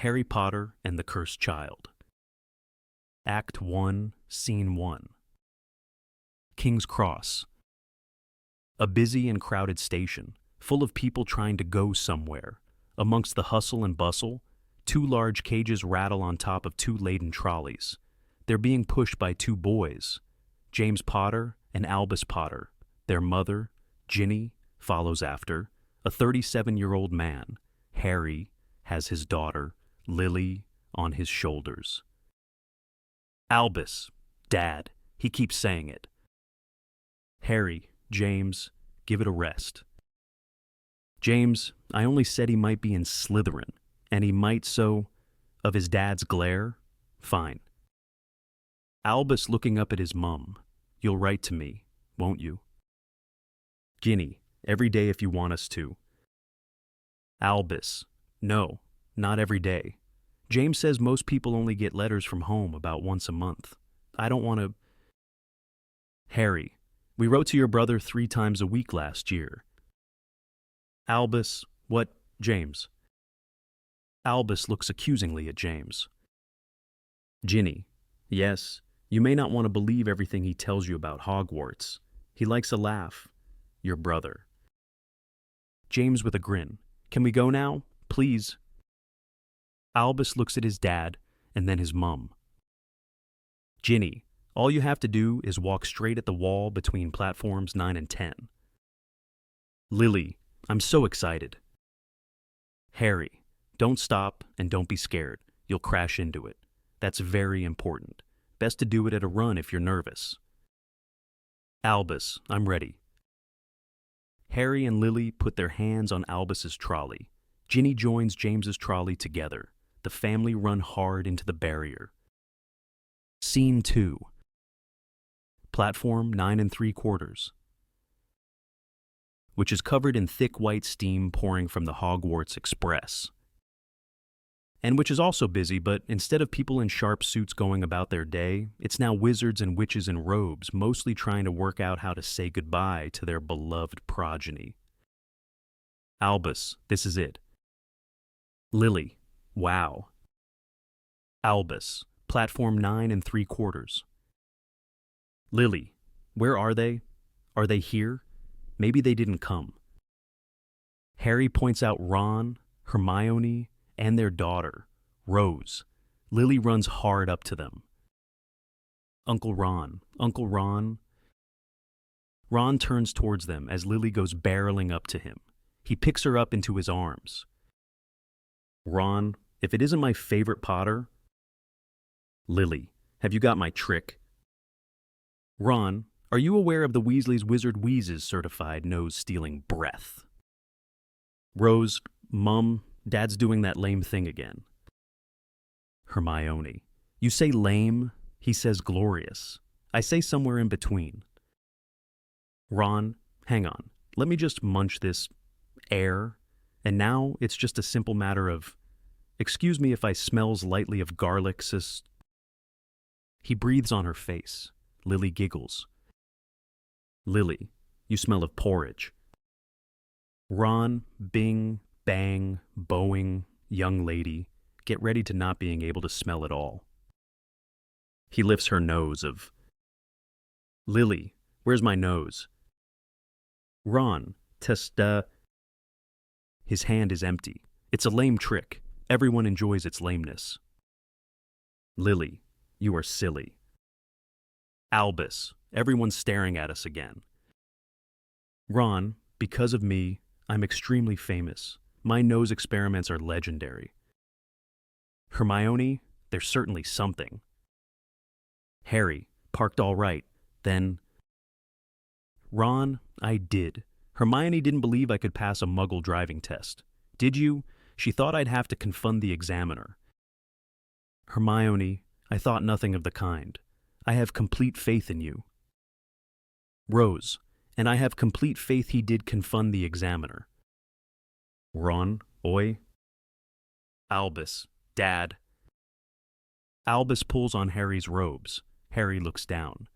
Harry Potter and the Cursed Child. Act 1, Scene 1. King's Cross. A busy and crowded station, full of people trying to go somewhere. Amongst the hustle and bustle, two large cages rattle on top of two laden trolleys. They're being pushed by two boys, James Potter and Albus Potter. Their mother, Ginny, follows after. A 37-year-old man, Harry, has his daughter, Lily, on his shoulders. Albus, Dad, he keeps saying it. Harry, James, give it a rest. James, I only said he might be in Slytherin, and he might so, of his dad's glare? Fine. Albus looking up at his mum, you'll write to me, won't you? Ginny, every day if you want us to. Albus, no, not every day. James says most people only get letters from home about once a month. I don't want to... Harry, we wrote to your brother 3 times a week last year. Albus, what, James? Albus looks accusingly at James. Ginny, yes, you may not want to believe everything he tells you about Hogwarts. He likes a laugh. Your brother. James with a grin. Can we go now? Please. Albus looks at his dad and then his mum. Ginny, all you have to do is walk straight at the wall between platforms 9 and 10. Lily, I'm so excited. Harry, don't stop and don't be scared. You'll crash into it. That's very important. Best to do it at a run if you're nervous. Albus, I'm ready. Harry and Lily put their hands on Albus's trolley. Ginny joins James's trolley together. The family run hard into the barrier. Scene 2. Platform 9 3/4, which is covered in thick white steam pouring from the Hogwarts Express. And which is also busy, but instead of people in sharp suits going about their day, it's now wizards and witches in robes, mostly trying to work out how to say goodbye to their beloved progeny. Albus, this is it. Lily, wow. Albus, platform 9 3/4. Lily, where are they? Are they here? Maybe they didn't come. Harry points out Ron, Hermione, and their daughter, Rose. Lily runs hard up to them. Uncle Ron, Uncle Ron. Ron turns towards them as Lily goes barreling up to him. He picks her up into his arms. Ron, if it isn't my favorite Potter... Lily, have you got my trick? Ron, are you aware of the Weasley's Wizard Wheezes certified nose-stealing breath? Rose, Mum, Dad's doing that lame thing again. Hermione, you say lame, he says glorious. I say somewhere in between. Ron, hang on, let me just munch this air, and now it's just a simple matter of, excuse me if I smells lightly of garlic, sis. He breathes on her face. Lily giggles. Lily, you smell of porridge. Ron, bing, bang, bowing, young lady, get ready to not being able to smell at all. He lifts her nose of, Lily, where's my nose? Ron, testa. His hand is empty. It's a lame trick. Everyone enjoys its lameness. Lily, you are silly. Albus, everyone's staring at us again. Ron, because of me, I'm extremely famous. My nose experiments are legendary. Hermione, there's certainly something. Harry, parked all right. Then... Ron, I did. Hermione didn't believe I could pass a muggle driving test. Did you? She thought I'd have to confund the examiner. Hermione, I thought nothing of the kind. I have complete faith in you. Rose, and I have complete faith he did confund the examiner. Ron, oi. Albus, Dad. Albus pulls on Harry's robes. Harry looks down.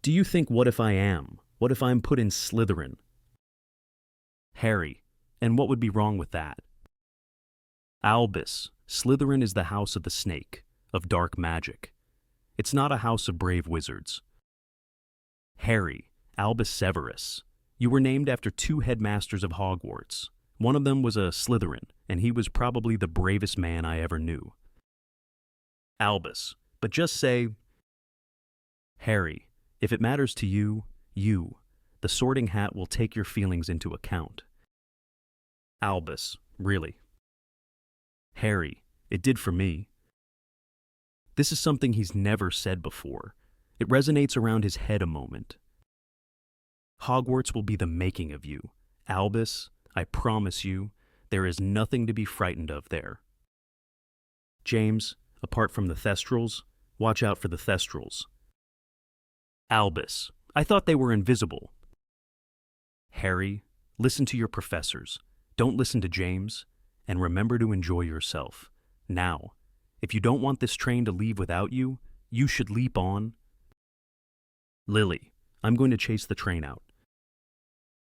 Do you think what if I am? What if I'm put in Slytherin? Harry, and what would be wrong with that? Albus, Slytherin is the house of the snake, of dark magic. It's not a house of brave wizards. Harry, Albus Severus. You were named after two headmasters of Hogwarts. One of them was a Slytherin, and he was probably the bravest man I ever knew. Albus, but just say, Harry, if it matters to you, the Sorting Hat will take your feelings into account. Albus, really. Harry, it did for me. This is something he's never said before. It resonates around his head a moment. Hogwarts will be the making of you. Albus, I promise you, there is nothing to be frightened of there. James, apart from the Thestrals, watch out for the Thestrals. Albus, I thought they were invisible. Harry, listen to your professors. Don't listen to James, and remember to enjoy yourself. Now, if you don't want this train to leave without you, you should leap on. Lily, I'm going to chase the train out.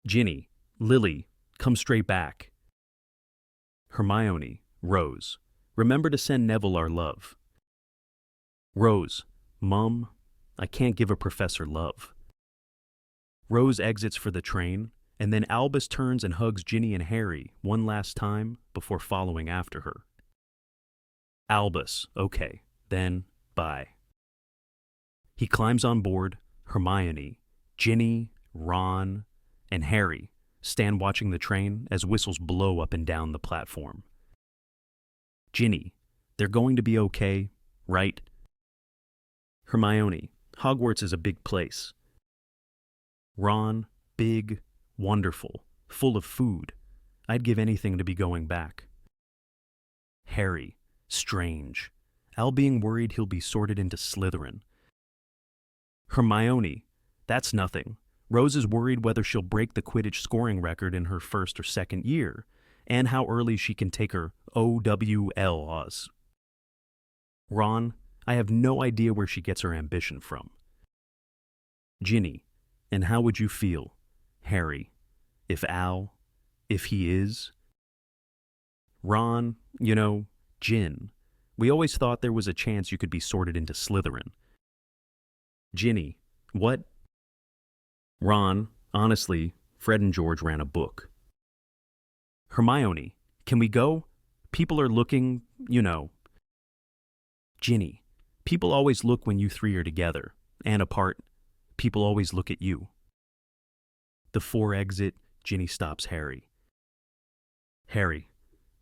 Ginny, Lily, come straight back. Hermione, Rose, remember to send Neville our love. Rose, Mum, I can't give a professor love. Rose exits for the train, and then Albus turns and hugs Ginny and Harry one last time before following after her. Albus, okay, then, bye. He climbs on board. Hermione, Ginny, Ron, and Harry stand watching the train as whistles blow up and down the platform. Ginny, they're going to be okay, right? Hermione, Hogwarts is a big place. Ron, big, wonderful, full of food. I'd give anything to be going back. Harry, strange. Al being worried he'll be sorted into Slytherin. Hermione, that's nothing. Rose is worried whether she'll break the Quidditch scoring record in her first or second year, and how early she can take her OWLs. Ron, I have no idea where she gets her ambition from. Ginny, and how would you feel, Harry, if he is? Ron, Gin, we always thought there was a chance you could be sorted into Slytherin. Ginny, what? Ron, honestly, Fred and George ran a book. Hermione, can we go? People are looking, Ginny, people always look when you three are together, and apart. People always look at you. The four exit. Ginny stops Harry. Harry,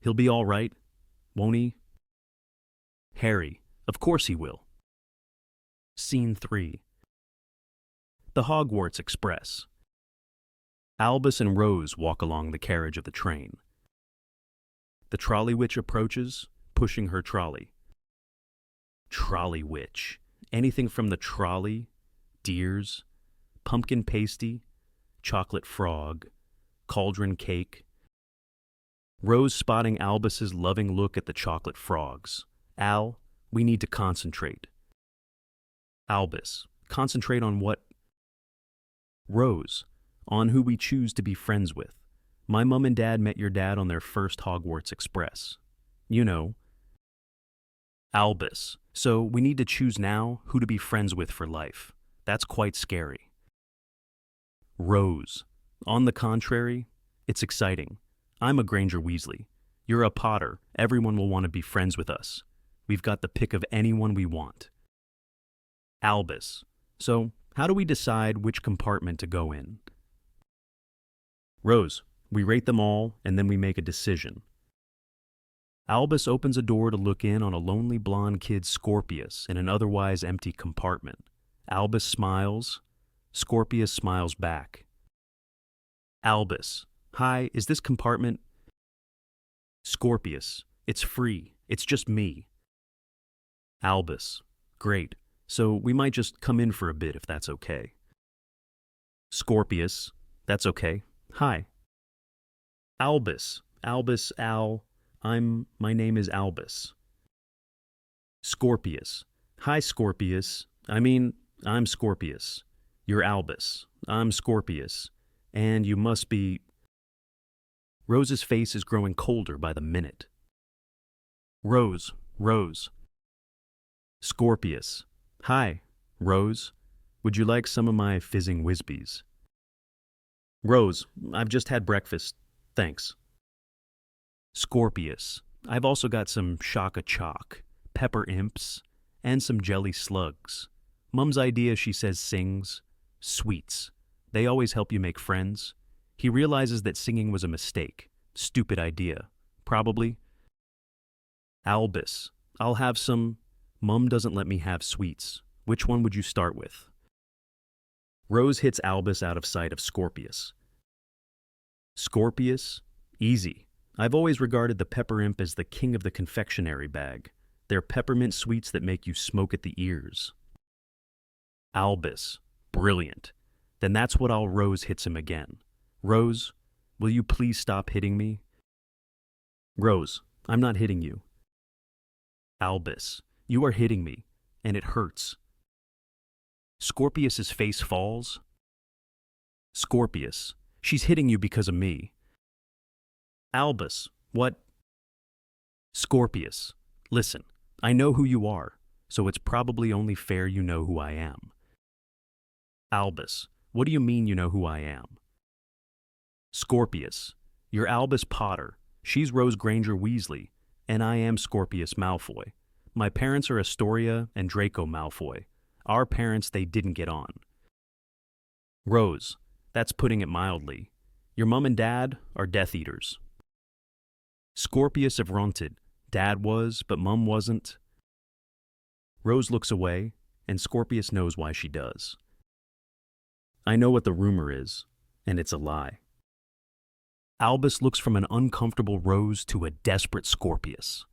he'll be all right, won't he? Harry, of course he will. Scene 3. The Hogwarts Express. Albus and Rose walk along the carriage of the train. The trolley witch approaches, pushing her trolley. Trolley witch. Anything from the trolley, deers, pumpkin pasty, chocolate frog, cauldron cake. Rose spotting Albus's loving look at the chocolate frogs. Al, we need to concentrate. Albus, concentrate on what? Rose, on who we choose to be friends with. My mom and dad met your dad on their first Hogwarts Express. Albus, so we need to choose now who to be friends with for life. That's quite scary. Rose, on the contrary, it's exciting. I'm a Granger Weasley. You're a Potter. Everyone will want to be friends with us. We've got the pick of anyone we want. Albus, so how do we decide which compartment to go in? Rose, we rate them all and then we make a decision. Albus opens a door to look in on a lonely blonde kid Scorpius in an otherwise empty compartment. Albus smiles. Scorpius smiles back. Albus, hi, is this compartment? Scorpius, it's free. It's just me. Albus, great. So we might just come in for a bit if that's okay. Scorpius, that's okay. Hi. Albus, Al, my name is Albus. Scorpius, hi Scorpius, I'm Scorpius. You're Albus, I'm Scorpius, and you must be... Rose's face is growing colder by the minute. Rose, Rose. Scorpius. Hi, Rose. Would you like some of my fizzing Whizbees? Rose, I've just had breakfast. Thanks. Scorpius. I've also got some Shaka Chalk, pepper imps, and some jelly slugs. Mum's idea, she says, sings. Sweets. They always help you make friends. He realizes that singing was a mistake. Stupid idea. Probably. Albus. I'll have some. Mum doesn't let me have sweets. Which one would you start with? Rose hits Albus out of sight of Scorpius. Scorpius? Easy. I've always regarded the pepper imp as the king of the confectionery bag. They're peppermint sweets that make you smoke at the ears. Albus. Brilliant. Then that's what all Rose hits him again. Rose, will you please stop hitting me? Rose, I'm not hitting you. Albus, you are hitting me, and it hurts. Scorpius's face falls. Scorpius, she's hitting you because of me. Albus, what? Scorpius, listen, I know who you are, so it's probably only fair you know who I am. Albus, what do you mean you know who I am? Scorpius, you're Albus Potter, she's Rose Granger Weasley, and I am Scorpius Malfoy. My parents are Astoria and Draco Malfoy. Our parents, they didn't get on. Rose, that's putting it mildly. Your mum and dad are Death Eaters. Scorpius affronted. Dad was, but Mum wasn't. Rose looks away, and Scorpius knows why she does. I know what the rumor is, and it's a lie. Albus looks from an uncomfortable Rose to a desperate Scorpius.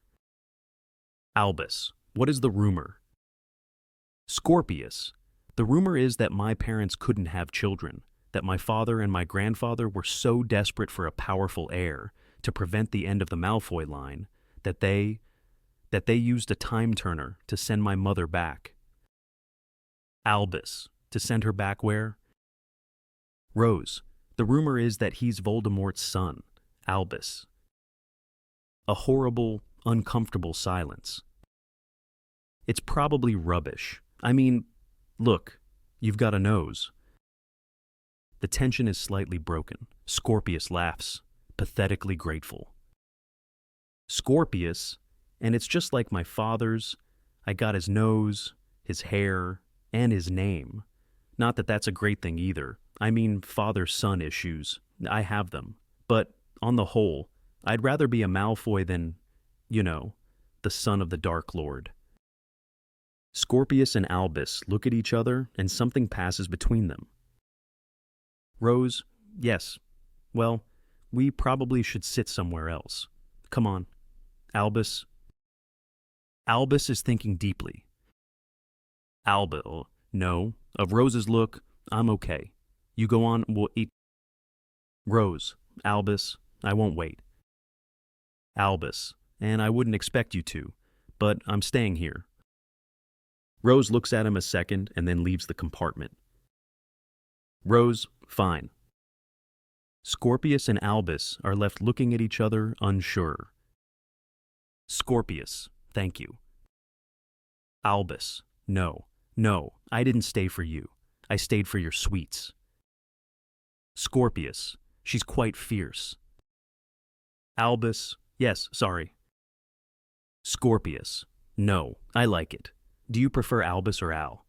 Albus, what is the rumor? Scorpius, the rumor is that my parents couldn't have children, that my father and my grandfather were so desperate for a powerful heir to prevent the end of the Malfoy line that they used a time turner to send my mother back. Albus, to send her back where? Rose, the rumor is that he's Voldemort's son, Albus. A horrible, uncomfortable silence. It's probably rubbish. I mean, look, you've got a nose. The tension is slightly broken. Scorpius laughs, pathetically grateful. Scorpius, and it's just like my father's. I got his nose, his hair, and his name. Not that that's a great thing either. I mean, father-son issues. I have them. But, on the whole, I'd rather be a Malfoy than, the son of the Dark Lord. Scorpius and Albus look at each other, and something passes between them. Rose, yes. Well, we probably should sit somewhere else. Come on. Albus. Albus is thinking deeply. No. Of Rose's look, I'm okay. You go on, we'll eat. Rose, Albus, I won't wait. Albus, and I wouldn't expect you to, but I'm staying here. Rose looks at him a second and then leaves the compartment. Rose, fine. Scorpius and Albus are left looking at each other, unsure. Scorpius, thank you. Albus, no, I didn't stay for you. I stayed for your sweets. Scorpius, she's quite fierce. Albus, yes, sorry. Scorpius, no, I like it. Do you prefer Albus or Al?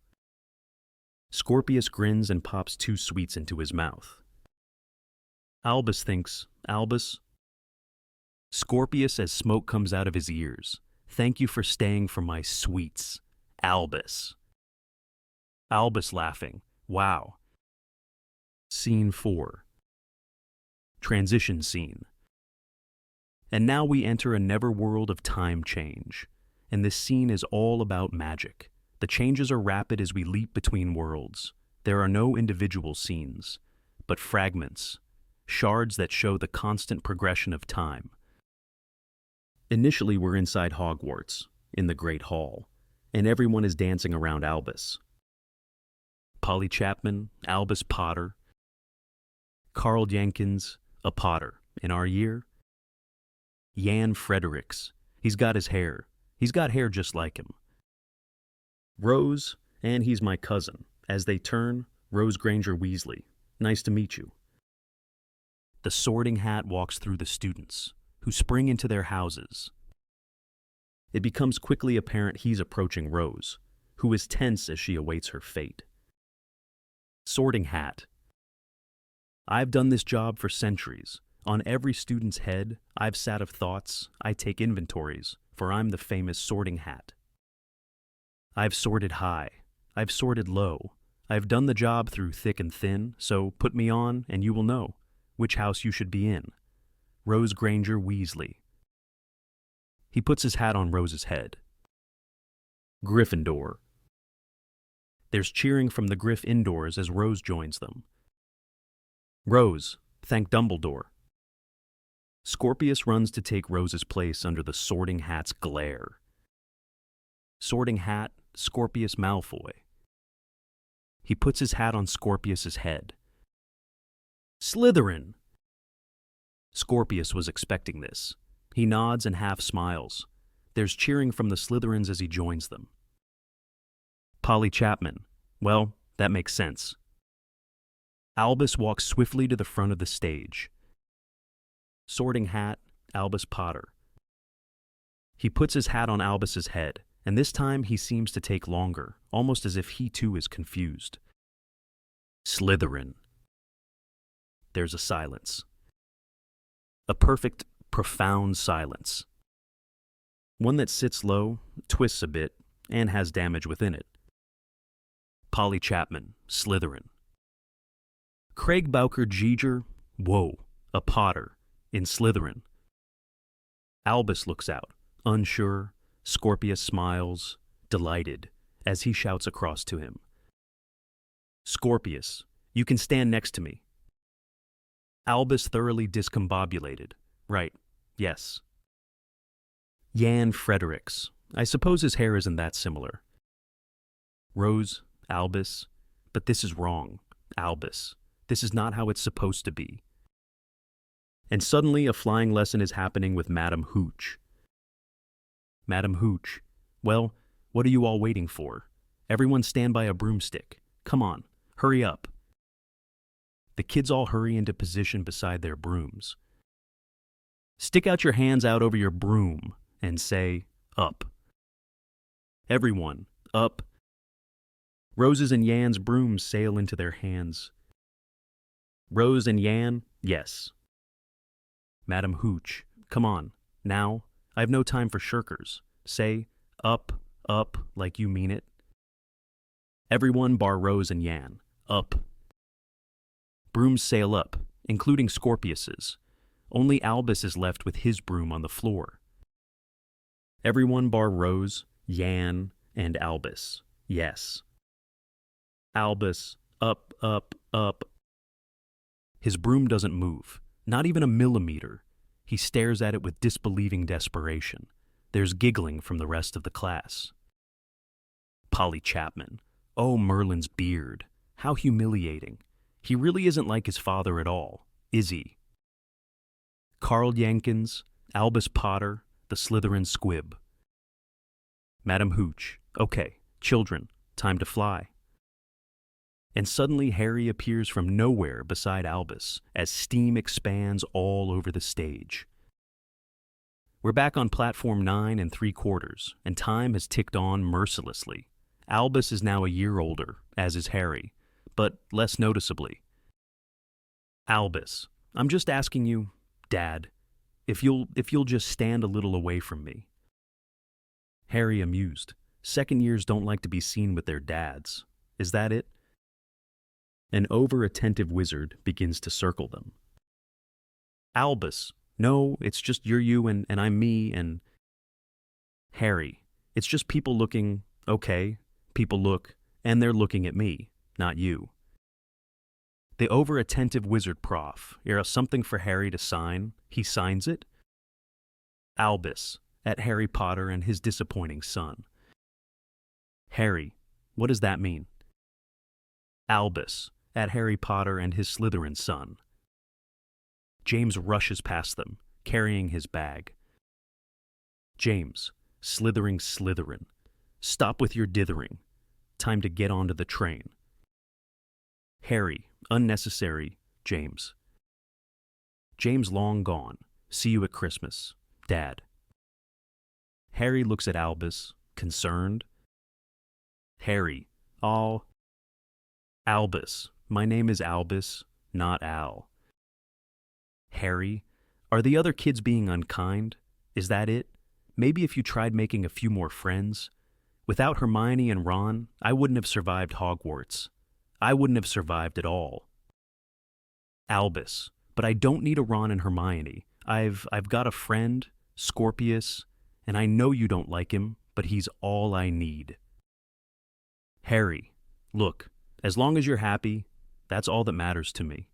Scorpius grins and pops 2 sweets into his mouth. Albus thinks, Albus? Scorpius as smoke comes out of his ears. Thank you for staying for my sweets, Albus. Albus laughing, wow. Scene 4. Transition scene. And now we enter a never-world of time change. And this scene is all about magic. The changes are rapid as we leap between worlds. There are no individual scenes, but fragments, shards that show the constant progression of time. Initially, we're inside Hogwarts, in the Great Hall, and everyone is dancing around Albus. Polly Chapman, Albus Potter, Carl Jenkins, a Potter. In our year, Jan Fredericks, He's got his hair. He's got hair just like him. Rose, and he's my cousin. As they turn, Rose Granger Weasley. Nice to meet you. The Sorting Hat walks through the students, who spring into their houses. It becomes quickly apparent he's approaching Rose, who is tense as she awaits her fate. Sorting Hat. I've done this job for centuries. On every student's head, I've sat of thoughts, I take inventories, for I'm the famous Sorting Hat. I've sorted high, I've sorted low, I've done the job through thick and thin, so put me on and you will know which house you should be in. Rose Granger Weasley. He puts his hat on Rose's head. Gryffindor. There's cheering from the Gryff indoors as Rose joins them. Rose, thank Dumbledore. Scorpius runs to take Rose's place under the Sorting Hat's glare. Sorting Hat, Scorpius Malfoy. He puts his hat on Scorpius's head. Slytherin! Scorpius was expecting this. He nods and half smiles. There's cheering from the Slytherins as he joins them. Polly Chapman. Well, that makes sense. Albus walks swiftly to the front of the stage. Sorting Hat, Albus Potter. He puts his hat on Albus's head, and this time he seems to take longer, almost as if he too is confused. Slytherin. There's a silence. A perfect, profound silence. One that sits low, twists a bit, and has damage within it. Polly Chapman, Slytherin. Craig Bowker Jeeger, whoa, a Potter, in Slytherin. Albus looks out, unsure. Scorpius smiles, delighted, as he shouts across to him. Scorpius, you can stand next to me. Albus thoroughly discombobulated. Right, yes. Jan Fredericks. I suppose his hair isn't that similar. Rose, Albus, but this is wrong. Albus, this is not how it's supposed to be. And suddenly a flying lesson is happening with Madam Hooch. Madam Hooch, well, what are you all waiting for? Everyone stand by a broomstick. Come on, hurry up. The kids all hurry into position beside their brooms. Stick out your hands out over your broom and say, up. Everyone, up. Rose's and Jan's brooms sail into their hands. Rose and Jan, yes. Madam Hooch, come on, now. I've no time for shirkers. Say, up, up, like you mean it. Everyone bar Rose and Jan, up. Brooms sail up, including Scorpius's. Only Albus is left with his broom on the floor. Everyone bar Rose, Jan, and Albus. Yes. Albus, up, up, up. His broom doesn't move, not even a millimeter. He stares at it with disbelieving desperation. There's giggling from the rest of the class. Polly Chapman. Oh, Merlin's beard. How humiliating. He really isn't like his father at all, is he? Carl Jenkins, Albus Potter, the Slytherin squib. Madam Hooch. Okay, children, time to fly. And suddenly Harry appears from nowhere beside Albus as steam expands all over the stage. We're back on platform 9 3/4, and time has ticked on mercilessly. Albus is now a year older, as is Harry, but less noticeably. Albus, I'm just asking you, Dad, if you'll just stand a little away from me. Harry amused. Second years don't like to be seen with their dads. Is that it? An over-attentive wizard begins to circle them. Albus, no, it's just you're you and I'm me and... Harry, it's just people looking, okay, people look, and they're looking at me, not you. The over-attentive wizard prof, something for Harry to sign, he signs it. Albus, at Harry Potter and his disappointing son. Harry, what does that mean? Albus, at Harry Potter and his Slytherin son. James rushes past them, carrying his bag. James, slithering Slytherin. Stop with your dithering. Time to get onto the train. Harry, unnecessary, James. James long gone. See you at Christmas. Dad. Harry looks at Albus, concerned. Harry, all. Albus, my name is Albus, not Al. Harry, are the other kids being unkind? Is that it? Maybe if you tried making a few more friends? Without Hermione and Ron, I wouldn't have survived Hogwarts. I wouldn't have survived at all. Albus, but I don't need a Ron and Hermione. I've got a friend, Scorpius, and I know you don't like him, but he's all I need. Harry, look, as long as you're happy, that's all that matters to me.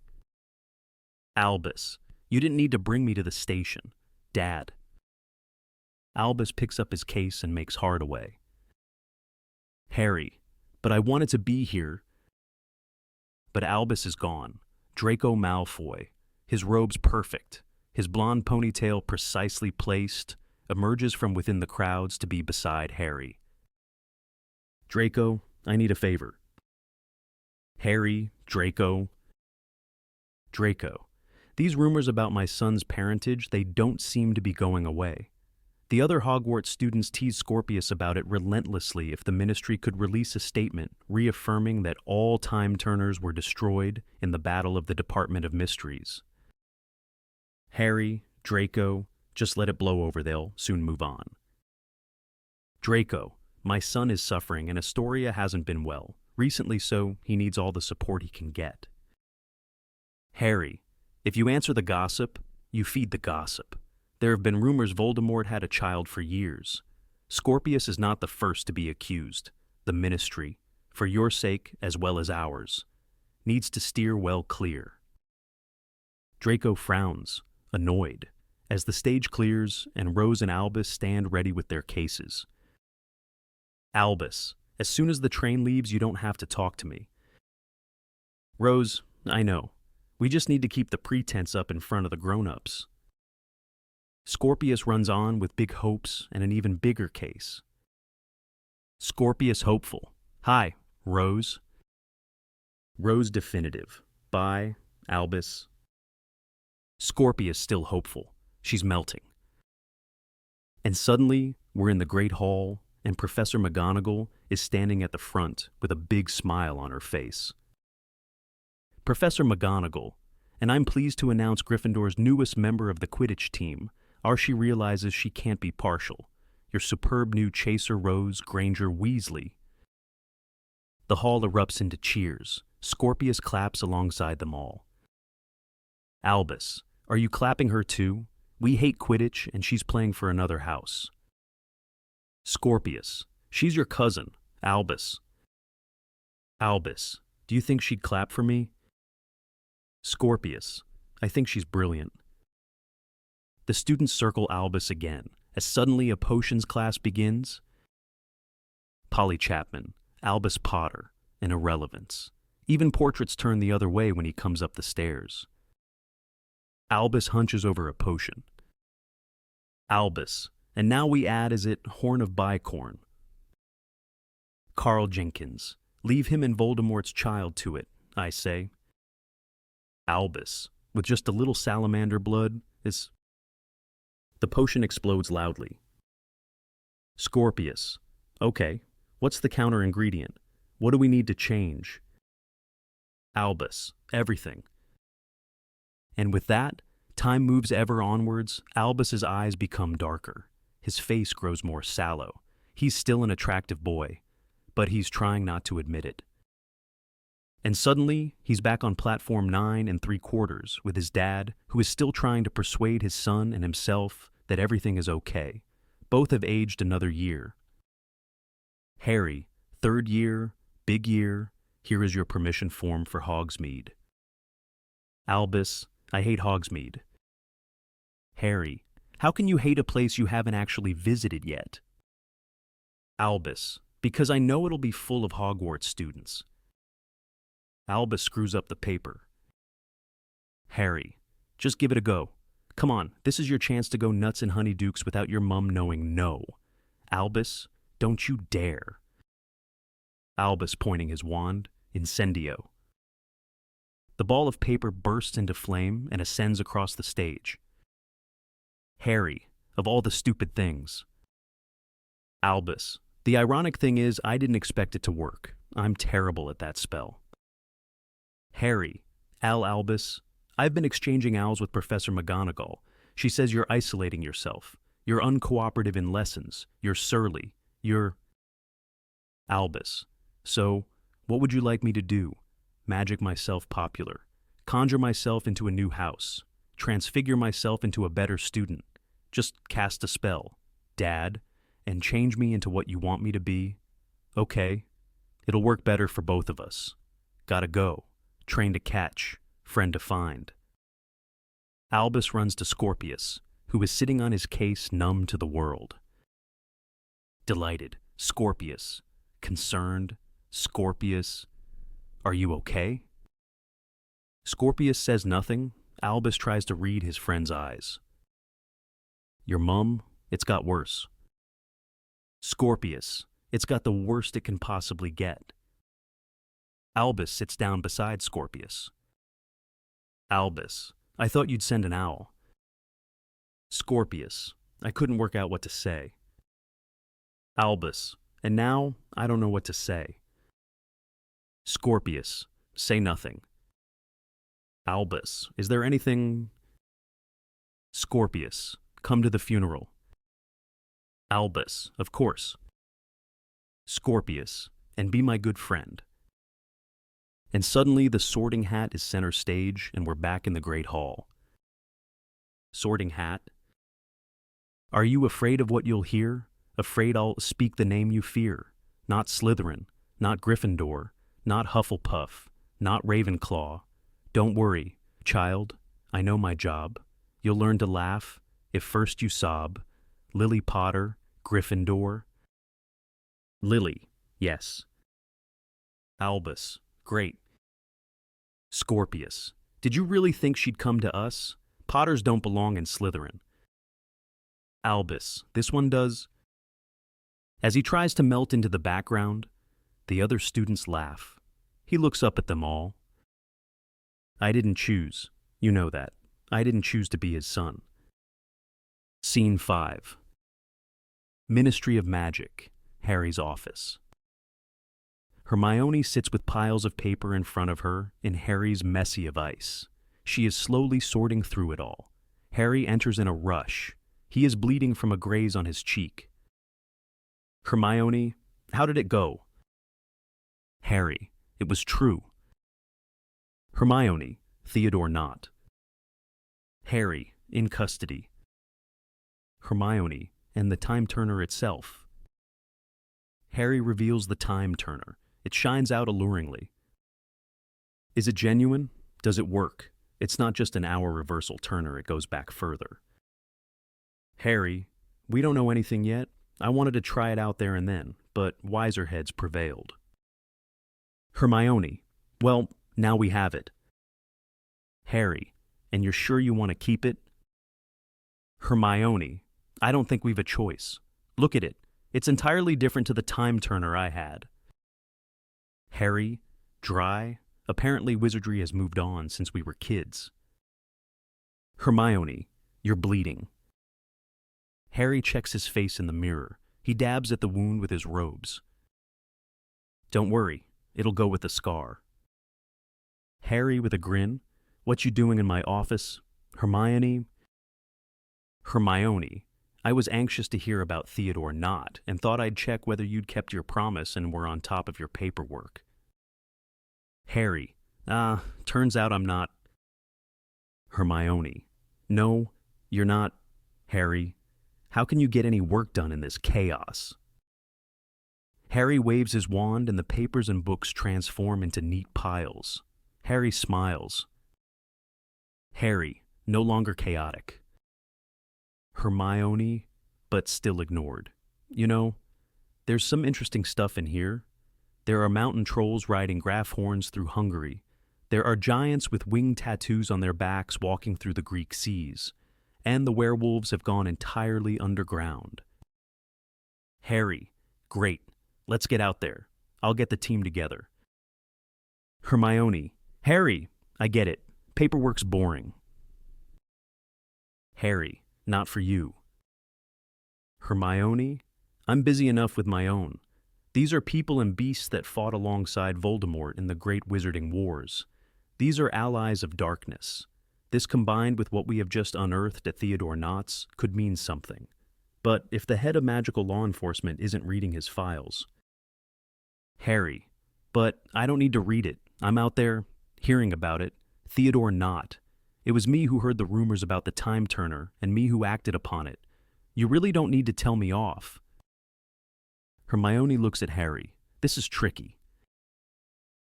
Albus, you didn't need to bring me to the station. Dad. Albus picks up his case and makes hard away. Harry, but I wanted to be here. But Albus is gone. Draco Malfoy, his robes perfect, his blonde ponytail precisely placed, emerges from within the crowds to be beside Harry. Draco, I need a favor. Harry, Draco. Draco, these rumors about my son's parentage, they don't seem to be going away. The other Hogwarts students teased Scorpius about it relentlessly if the Ministry could release a statement reaffirming that all time-turners were destroyed in the Battle of the Department of Mysteries. Harry, Draco, just let it blow over, they'll soon move on. Draco, my son is suffering and Astoria hasn't been well. Recently so, he needs all the support he can get. Harry, if you answer the gossip, you feed the gossip. There have been rumors Voldemort had a child for years. Scorpius is not the first to be accused. The Ministry, for your sake as well as ours, needs to steer well clear. Draco frowns, annoyed, as the stage clears and Rose and Albus stand ready with their cases. Albus, as soon as the train leaves, you don't have to talk to me. Rose, I know. We just need to keep the pretense up in front of the grown-ups. Scorpius runs on with big hopes and an even bigger case. Scorpius hopeful. Hi, Rose. Rose definitive. Bye, Albus. Scorpius still hopeful. She's melting. And suddenly, we're in the Great Hall, and Professor McGonagall is standing at the front with a big smile on her face. Professor McGonagall, and I'm pleased to announce Gryffindor's newest member of the Quidditch team, Archie realizes she can't be partial. Your superb new chaser Rose Granger Weasley. The hall erupts into cheers. Scorpius claps alongside them all. Albus, are you clapping her too? We hate Quidditch and she's playing for another house. Scorpius, she's your cousin, Albus. Albus, do you think she'd clap for me? Scorpius, I think she's brilliant. The students circle Albus again, as suddenly a potions class begins. Polly Chapman, Albus Potter, an irrelevance. Even portraits turn the other way when he comes up the stairs. Albus hunches over a potion. Albus, and now we add, is it Horn of Bicorn? Carl Jenkins, leave him and Voldemort's child to it, I say. Albus, with just a little salamander blood, is... The potion explodes loudly. Scorpius, okay, what's the counter ingredient? What do we need to change? Albus, everything. And with that, time moves ever onwards. Albus's eyes become darker. His face grows more sallow. He's still an attractive boy, but he's trying not to admit it. And suddenly, he's back on platform 9 3/4 with his dad, who is still trying to persuade his son and himself that everything is okay. Both have aged another year. Harry, 3rd year, big year, here is your permission form for Hogsmeade. Albus, I hate Hogsmeade. Harry, how can you hate a place you haven't actually visited yet? Albus, because I know it'll be full of Hogwarts students. Albus screws up the paper. Harry, just give it a go. Come on, this is your chance to go nuts and honeydukes without your mum knowing no. Albus, don't you dare. Albus pointing his wand, incendio. The ball of paper bursts into flame and ascends across the stage. Harry, of all the stupid things. Albus, the ironic thing is I didn't expect it to work. I'm terrible at that spell. Harry, Albus, I've been exchanging owls with Professor McGonagall. She says you're isolating yourself. You're uncooperative in lessons. You're surly. You're... Albus, so what would you like me to do? Magic myself popular. Conjure myself into a new house. Transfigure myself into a better student. Just cast a spell, Dad, and change me into what you want me to be. Okay, it'll work better for both of us. Gotta go. Train to catch. Friend to find. Albus runs to Scorpius, who is sitting on his case numb to the world. Delighted. Scorpius. Concerned. Scorpius. Are you okay? Scorpius says nothing. Albus tries to read his friend's eyes. Your mum, it's got worse. Scorpius, it's got the worst it can possibly get. Albus sits down beside Scorpius. Albus, I thought you'd send an owl. Scorpius, I couldn't work out what to say. Albus, and now I don't know what to say. Scorpius, say nothing. Albus, is there anything... Scorpius, come to the funeral. Albus, of course. Scorpius, and be my good friend. And suddenly the Sorting Hat is center stage and we're back in the Great Hall. Sorting Hat, are you afraid of what you'll hear? Afraid I'll speak the name you fear? Not Slytherin, not Gryffindor, not Hufflepuff, not Ravenclaw. Don't worry, child, I know my job. You'll learn to laugh, if first you sob. Lily Potter, Gryffindor. Lily, yes. Albus, great. Scorpius, did you really think she'd come to us? Potters don't belong in Slytherin. Albus, this one does. As he tries to melt into the background, the other students laugh. He looks up at them all. I didn't choose. You know that. I didn't choose to be his son. Scene 5. Ministry of Magic, Harry's office. Hermione sits with piles of paper in front of her in Harry's messy of ice. She is slowly sorting through it all. Harry enters in a rush. He is bleeding from a graze on his cheek. Hermione, how did it go? Harry, it was true. Hermione, Theodore not. Harry, in custody. Hermione, and the time turner itself. Harry reveals the time turner. It shines out alluringly. Is it genuine? Does it work? It's not just an hour reversal turner, it goes back further. Harry, we don't know anything yet. I wanted to try it out there and then, but wiser heads prevailed. Hermione, well, now we have it. Harry, and you're sure you want to keep it? Hermione, I don't think we've a choice. Look at it. It's entirely different to the time turner I had. Harry, dry. Apparently wizardry has moved on since we were kids. Hermione, you're bleeding. Harry checks his face in the mirror. He dabs at the wound with his robes. Don't worry, it'll go with the scar. Harry with a grin. What you doing in my office? Hermione? Hermione, I was anxious to hear about Theodore not, and thought I'd check whether you'd kept your promise and were on top of your paperwork. Harry, turns out I'm not. Hermione, no, you're not. Harry, how can you get any work done in this chaos? Harry waves his wand and the papers and books transform into neat piles. Harry smiles. Harry, no longer chaotic. Hermione, but still ignored. You know, there's some interesting stuff in here. There are mountain trolls riding graph horns through Hungary. There are giants with winged tattoos on their backs walking through the Greek seas. And the werewolves have gone entirely underground. Harry, great. Let's get out there. I'll get the team together. Hermione, Harry, I get it. Paperwork's boring. Harry, not for you. Hermione, I'm busy enough with my own. These are people and beasts that fought alongside Voldemort in the Great Wizarding Wars. These are allies of darkness. This combined with what we have just unearthed at Theodore Knott's could mean something. But if the head of magical law enforcement isn't reading his files... Harry, but I don't need to read it. I'm out there, hearing about it. Theodore Knott. It was me who heard the rumors about the Time Turner, and me who acted upon it. You really don't need to tell me off. Hermione looks at Harry. This is tricky.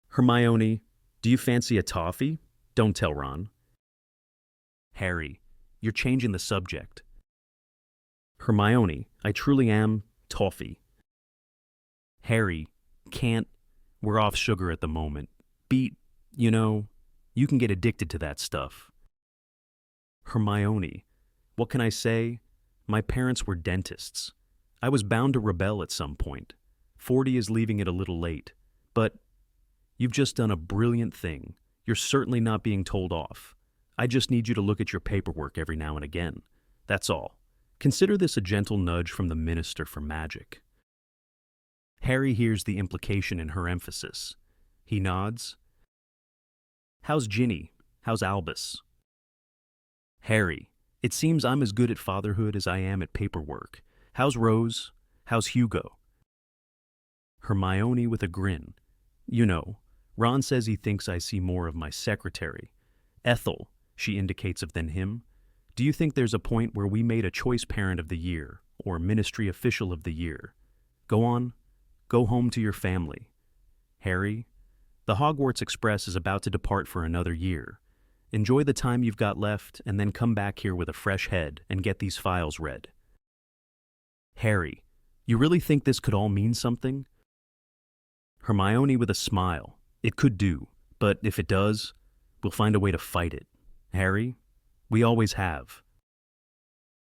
Hermione, do you fancy a toffee? Don't tell Ron. Harry, you're changing the subject. Hermione, I truly am toffee. Harry, can't. We're off sugar at the moment. Beat, you can get addicted to that stuff. Hermione, what can I say? My parents were dentists. I was bound to rebel at some point. 40 is leaving it a little late. But you've just done a brilliant thing. You're certainly not being told off. I just need you to look at your paperwork every now and again. That's all. Consider this a gentle nudge from the Minister for Magic. Harry hears the implication in her emphasis. He nods. How's Ginny? How's Albus? Harry, it seems I'm as good at fatherhood as I am at paperwork. How's Rose? How's Hugo? Hermione with a grin. Ron says he thinks I see more of my secretary. Ethel, she indicates of than him. Do you think there's a point where we made a choice parent of the year, or ministry official of the year? Go on. Go home to your family. Harry, the Hogwarts Express is about to depart for another year. Enjoy the time you've got left, and then come back here with a fresh head and get these files read. Harry, you really think this could all mean something? Hermione with a smile. It could do, but if it does, we'll find a way to fight it. Harry, we always have.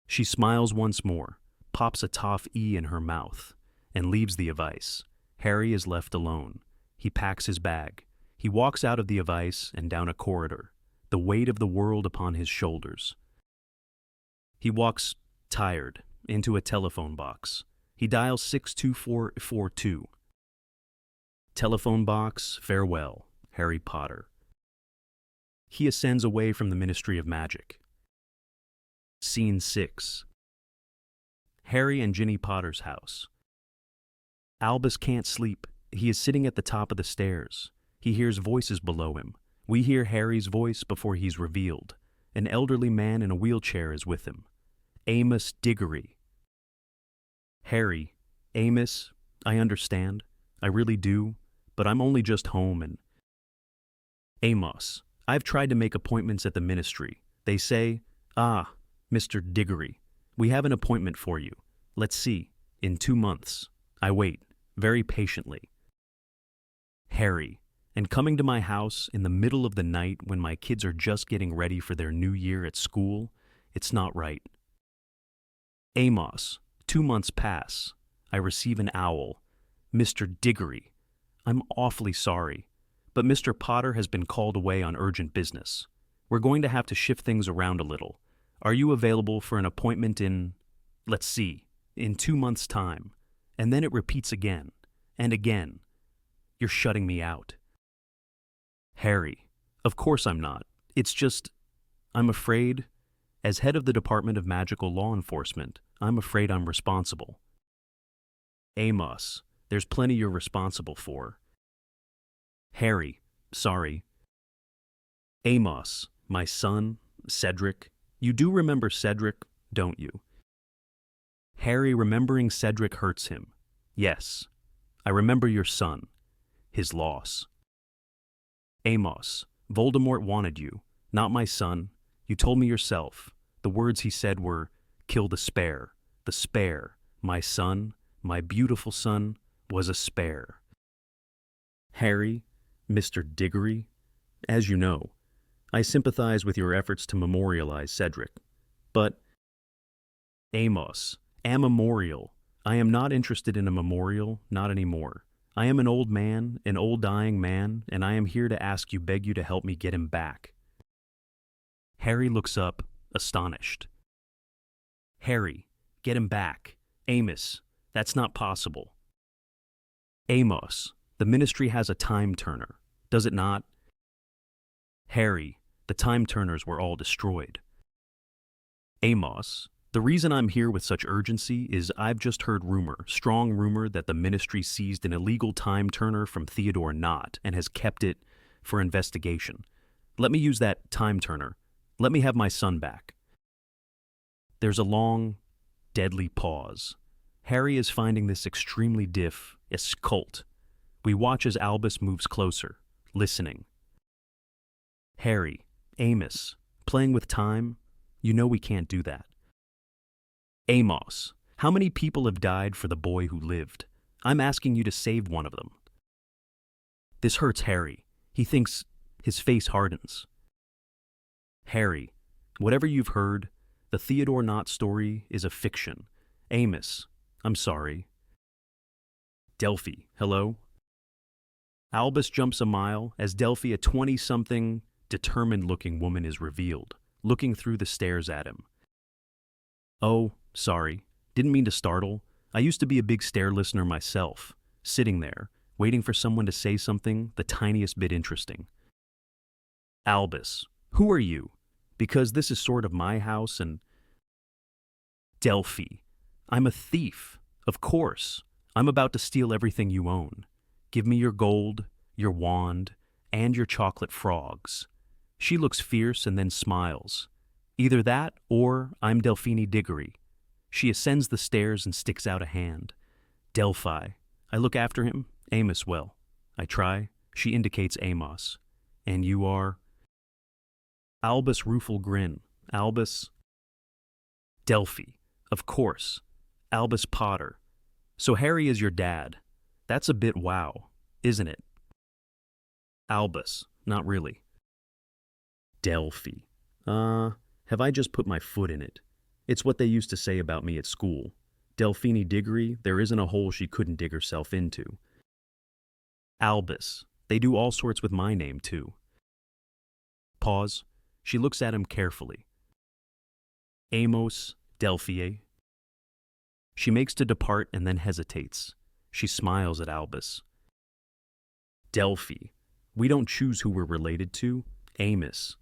She smiles once more, pops a toffee in her mouth, and leaves the Avice. Harry is left alone. He packs his bag. He walks out of the Avice and down a corridor, the weight of the world upon his shoulders. He walks, tired, into a telephone box. He dials 62442. Telephone box, farewell, Harry Potter. He ascends away from the Ministry of Magic. Scene 6. Harry and Ginny Potter's house. Albus can't sleep. He is sitting at the top of the stairs. He hears voices below him. We hear Harry's voice before he's revealed. An elderly man in a wheelchair is with him. Amos Diggory. Harry, Amos, I understand. I really do. But I'm only just home and... Amos, I've tried to make appointments at the ministry. They say, Mr. Diggory, we have an appointment for you. Let's see, in 2 months. I wait, very patiently. Harry, and coming to my house in the middle of the night when my kids are just getting ready for their new year at school, it's not right. Amos, 2 months pass. I receive an owl. Mr. Diggory, I'm awfully sorry, but Mr. Potter has been called away on urgent business. We're going to have to shift things around a little. Are you available for an appointment in, let's see, in 2 months' time? And then it repeats again, and again. You're shutting me out. Harry, of course I'm not. It's just, I'm afraid, as head of the Department of Magical Law Enforcement, I'm afraid I'm responsible. Amos, there's plenty you're responsible for. Harry, sorry. Amos, my son, Cedric. You do remember Cedric, don't you? Harry, remembering Cedric hurts him. Yes, I remember your son, his loss. Amos, Voldemort wanted you, not my son. You told me yourself. The words he said were, kill the spare. The spare, my son, my beautiful son, was a spare. Harry, Mr. Diggory, as you know, I sympathize with your efforts to memorialize Cedric. But, Amos, a memorial. I am not interested in a memorial, not anymore. I am an old man, an old dying man, and I am here to beg you to help me get him back. Harry looks up, astonished. Harry, get him back. Amos, that's not possible. Amos, the ministry has a time turner, does it not? Harry, the time turners were all destroyed. Amos, the reason I'm here with such urgency is I've just heard strong rumor, that the ministry seized an illegal time turner from Theodore Knott and has kept it for investigation. Let me use that time turner. Let me have my son back. There's a long, deadly pause. Harry is finding this extremely difficult. We watch as Albus moves closer, listening. Harry, Amos, playing with time? You know we can't do that. Amos, how many people have died for the boy who lived? I'm asking you to save one of them. This hurts Harry. He thinks his face hardens. Harry, whatever you've heard, the Theodore Knott story is a fiction. Amos, I'm sorry. Delphi, hello? Albus jumps a mile as Delphi, a 20-something, determined-looking woman, is revealed, looking through the stairs at him. Oh, sorry. Didn't mean to startle. I used to be a big stair listener myself, sitting there, waiting for someone to say something the tiniest bit interesting. Albus, who are you? Because this is sort of my house and... Delphi, I'm a thief, of course. I'm about to steal everything you own. Give me your gold, your wand, and your chocolate frogs. She looks fierce and then smiles. Either that or I'm Delphine Diggory. She ascends the stairs and sticks out a hand. Delphi. I look after him. Amos, well. I try. She indicates Amos. And you are? Albus rueful grin. Albus. Delphi. Of course. Albus Potter. So Harry is your dad. That's a bit wow, isn't it? Albus. Not really. Delphi. Have I just put my foot in it? It's what they used to say about me at school. Delphine Diggory, there isn't a hole she couldn't dig herself into. Albus. They do all sorts with my name, too. Pause. She looks at him carefully. Amos Delphi. She makes to depart and then hesitates. She smiles at Albus. Delphi. We don't choose who we're related to. Amos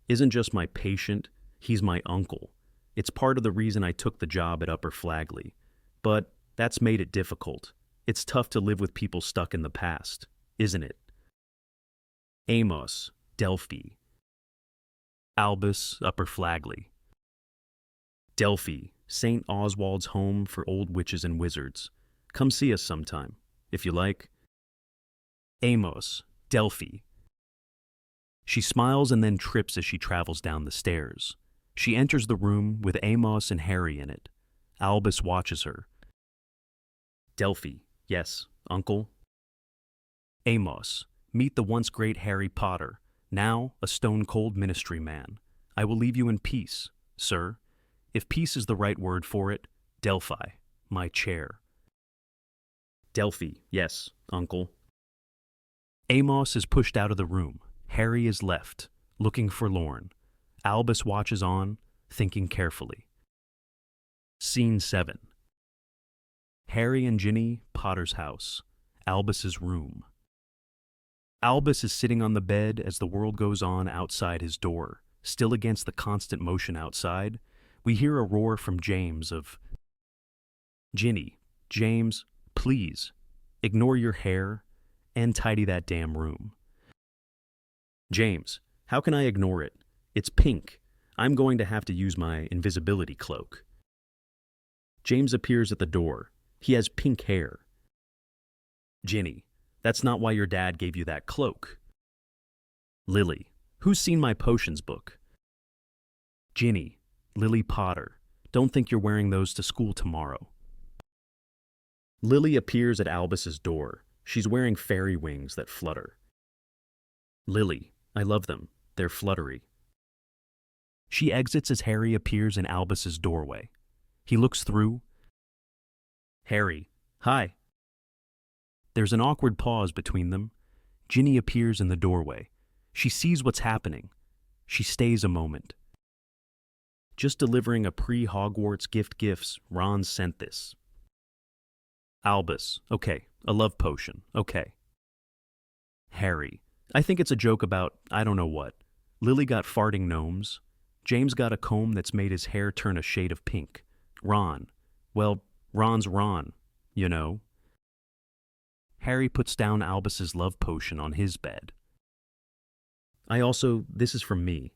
isn't just my patient, he's my uncle. It's part of the reason I took the job at Upper Flagley. But that's made it difficult. It's tough to live with people stuck in the past, isn't it? Amos, Delphi. Albus, Upper Flagley. Delphi, St. Oswald's home for old witches and wizards. Come see us sometime, if you like. Amos, Delphi. She smiles and then trips as she travels down the stairs. She enters the room with Amos and Harry in it. Albus watches her. Delphi, yes, uncle. Amos, meet the once great Harry Potter, now a stone-cold ministry man. I will leave you in peace, sir. If peace is the right word for it, Delphi, my chair. Delphi, yes, uncle. Amos is pushed out of the room. Harry is left, looking forlorn. Albus watches on, thinking carefully. Scene 7. Harry and Ginny, Potter's house. Albus's room. Albus is sitting on the bed as the world goes on outside his door. Still against the constant motion outside, we hear a roar from James of, Ginny, James, please, ignore your hair and tidy that damn room. James, how can I ignore it? It's pink. I'm going to have to use my invisibility cloak. James appears at the door. He has pink hair. Ginny, that's not why your dad gave you that cloak. Lily, who's seen my potions book? Ginny, Lily Potter, don't think you're wearing those to school tomorrow. Lily appears at Albus's door. She's wearing fairy wings that flutter. Lily, I love them. They're fluttery. She exits as Harry appears in Albus's doorway. He looks through. Harry, hi. There's an awkward pause between them. Ginny appears in the doorway. She sees what's happening. She stays a moment. Just delivering a pre-Hogwarts gifts, Ron sent this. Albus, okay, a love potion, okay. Harry, I think it's a joke about I don't know what. Lily got farting gnomes. James got a comb that's made his hair turn a shade of pink. Ron, well, Ron's Ron, you know. Harry puts down Albus's love potion on his bed. This is from me.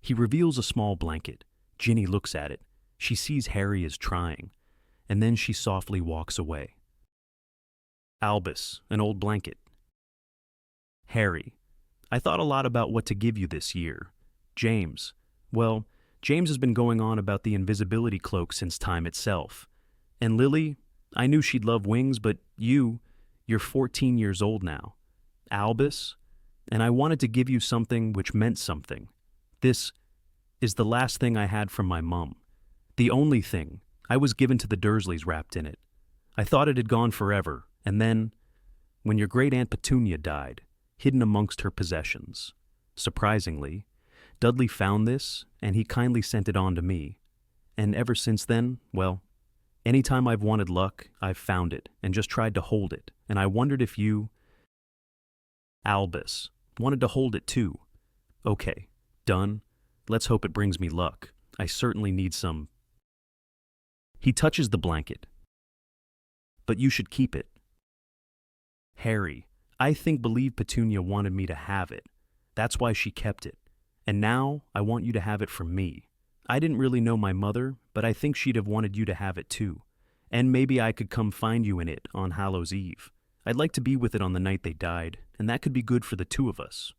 He reveals a small blanket. Ginny looks at it. She sees Harry is trying, and then she softly walks away. Albus, an old blanket. Harry, I thought a lot about what to give you this year. James, well, James has been going on about the invisibility cloak since time itself. And Lily, I knew she'd love wings, but you're 14 years old now. Albus, and I wanted to give you something which meant something. This is the last thing I had from my mum. The only thing. I was given to the Dursleys wrapped in it. I thought it had gone forever, and then, when your great-aunt Petunia died, hidden amongst her possessions. Surprisingly, Dudley found this, and he kindly sent it on to me. And ever since then, well, anytime I've wanted luck, I've found it, and just tried to hold it, and I wondered if you, Albus, wanted to hold it too. Okay, done. Let's hope it brings me luck. I certainly need some. He touches the blanket. But you should keep it. Harry, I believe Petunia wanted me to have it. That's why she kept it. And now I want you to have it from me. I didn't really know my mother, but I think she'd have wanted you to have it too. And maybe I could come find you in it on Hallows Eve. I'd like to be with it on the night they died, and that could be good for the two of us.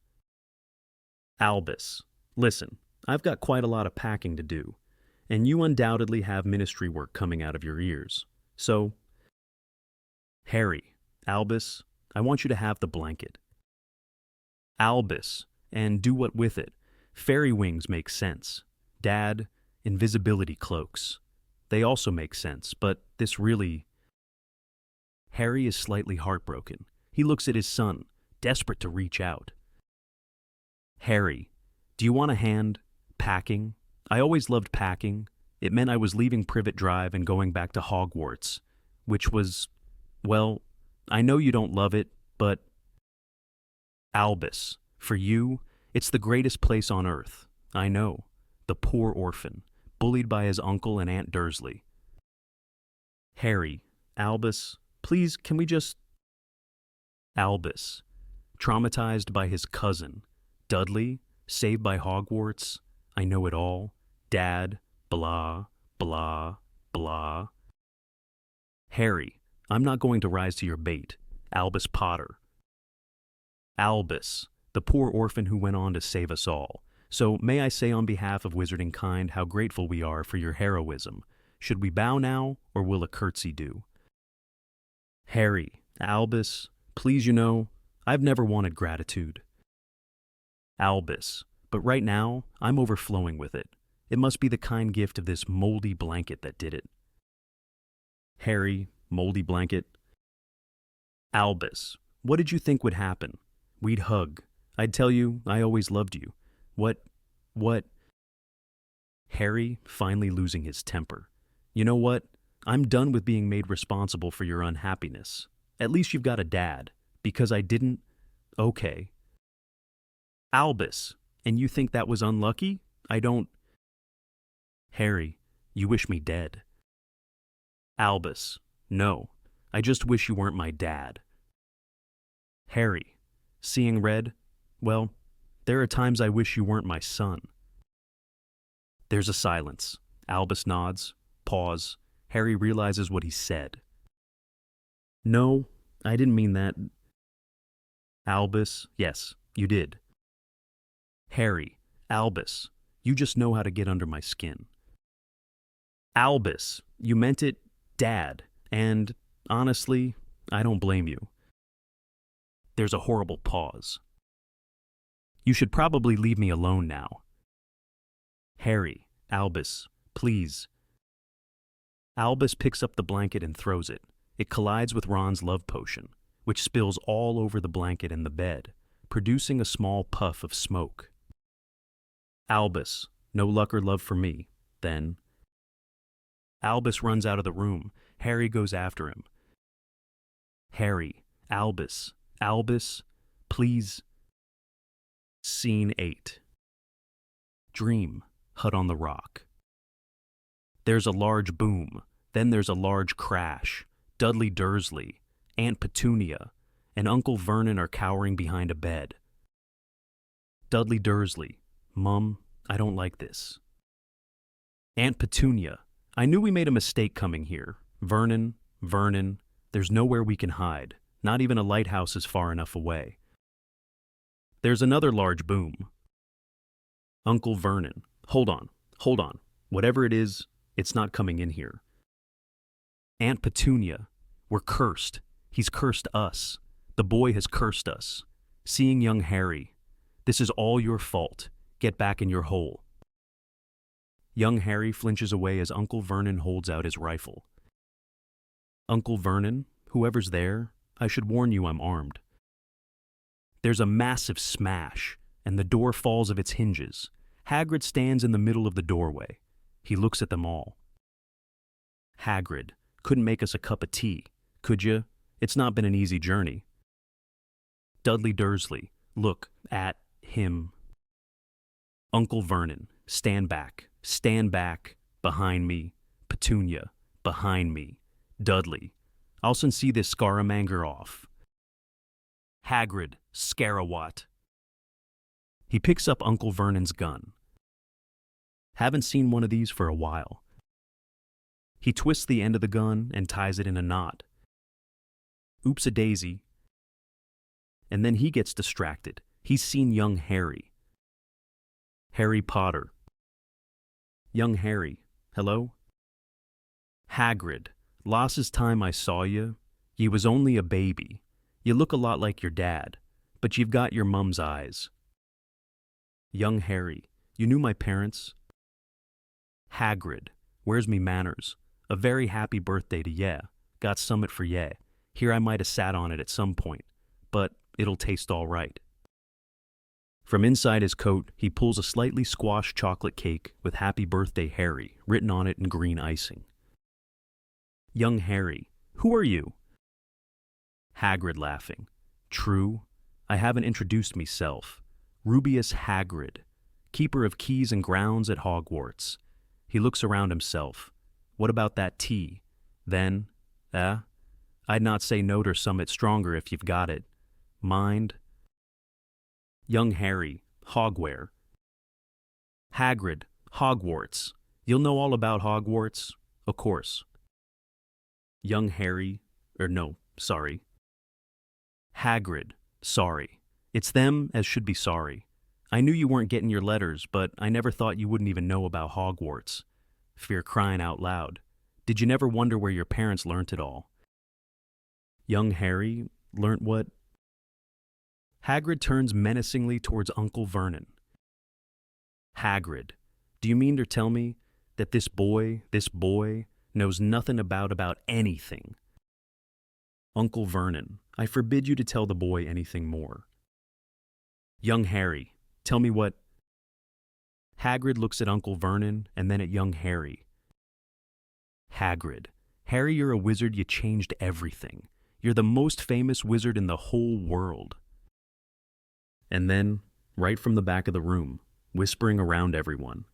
Albus, listen, I've got quite a lot of packing to do, and you undoubtedly have ministry work coming out of your ears. So, Harry, Albus, I want you to have the blanket. Albus, and do what with it. Fairy wings make sense. Dad, invisibility cloaks. They also make sense, but this really... Harry is slightly heartbroken. He looks at his son, desperate to reach out. Harry, do you want a hand? Packing? I always loved packing. It meant I was leaving Privet Drive and going back to Hogwarts, which was, well, I know you don't love it, but... Albus, for you, it's the greatest place on earth. I know. The poor orphan, bullied by his uncle and Aunt Dursley. Harry, Albus, please, can we just... Albus, traumatized by his cousin. Dudley, saved by Hogwarts. I know it all. Dad, blah, blah, blah. Harry, I'm not going to rise to your bait. Albus Potter. Albus, the poor orphan who went on to save us all. So may I say on behalf of Wizarding Kind how grateful we are for your heroism. Should we bow now, or will a curtsy do? Harry, Albus, please, I've never wanted gratitude. Albus, but right now, I'm overflowing with it. It must be the kind gift of this moldy blanket that did it. Harry, moldy blanket. Albus, what did you think would happen? We'd hug. I'd tell you I always loved you. What? Harry, finally losing his temper. You know what? I'm done with being made responsible for your unhappiness. At least you've got a dad. Because I didn't? Okay. Albus, and you think that was unlucky? I don't... Harry, you wish me dead. Albus, no. I just wish you weren't my dad. Harry, seeing red? Well, there are times I wish you weren't my son. There's a silence. Albus nods. Pause. Harry realizes what he said. No, I didn't mean that. Albus, yes, you did. Harry, Albus, you just know how to get under my skin. Albus, you meant it, Dad, and honestly, I don't blame you. There's a horrible pause. You should probably leave me alone now. Harry, Albus, please. Albus picks up the blanket and throws it. It collides with Ron's love potion, which spills all over the blanket and the bed, producing a small puff of smoke. Albus, no luck or love for me, then. Albus runs out of the room. Harry goes after him. Harry, Albus, Albus, please. Scene 8. Dream, hut on the rock. There's a large boom, then there's a large crash. Dudley Dursley, Aunt Petunia, and Uncle Vernon are cowering behind a bed. Dudley Dursley, Mum, I don't like this. Aunt Petunia, I knew we made a mistake coming here. Vernon, there's nowhere we can hide. Not even a lighthouse is far enough away. There's another large boom. Uncle Vernon, hold on. Whatever it is, it's not coming in here. Aunt Petunia, we're cursed. He's cursed us. The boy has cursed us. Seeing young Harry, this is all your fault. Get back in your hole. Young Harry flinches away as Uncle Vernon holds out his rifle. Uncle Vernon, whoever's there, I should warn you I'm armed. There's a massive smash, and the door falls of its hinges. Hagrid stands in the middle of the doorway. He looks at them all. Hagrid, couldn't make us a cup of tea, could you? It's not been an easy journey. Dudley Dursley, look at him. Uncle Vernon, stand back, behind me. Petunia, behind me. Dudley, I'll soon see this scaramanger off. Hagrid, scarawat. He picks up Uncle Vernon's gun. Haven't seen one of these for a while. He twists the end of the gun and ties it in a knot. Oops-a-daisy. And then he gets distracted. He's seen young Harry. Harry Potter. Young Harry, hello? Hagrid, last's time I saw you, ye was only a baby. You look a lot like your dad, but you've got your mum's eyes. Young Harry, you knew my parents? Hagrid, where's me manners? A very happy birthday to ye. Got summit for ye. Here I might have sat on it at some point, but it'll taste all right. From inside his coat, he pulls a slightly squashed chocolate cake with Happy Birthday Harry written on it in green icing. Young Harry, who are you? Hagrid laughing. True, I haven't introduced meself. Rubeus Hagrid, keeper of keys and grounds at Hogwarts. He looks around himself. What about that tea? Then, I'd not say no to summit stronger if you've got it. Mind? Young Harry, Hogware. Hagrid, Hogwarts. You'll know all about Hogwarts, of course. Young Harry, Hagrid, sorry. It's them as should be sorry. I knew you weren't getting your letters, but I never thought you wouldn't even know about Hogwarts. Fear crying out loud. Did you never wonder where your parents learnt it all? Young Harry, learnt what? Hagrid turns menacingly towards Uncle Vernon. Hagrid, do you mean to tell me that this boy, knows nothing about anything? Uncle Vernon, I forbid you to tell the boy anything more. Young Harry, tell me what... Hagrid looks at Uncle Vernon and then at young Harry. Hagrid, Harry, you're a wizard, you changed everything. You're the most famous wizard in the whole world. And then, right from the back of the room, whispering around everyone.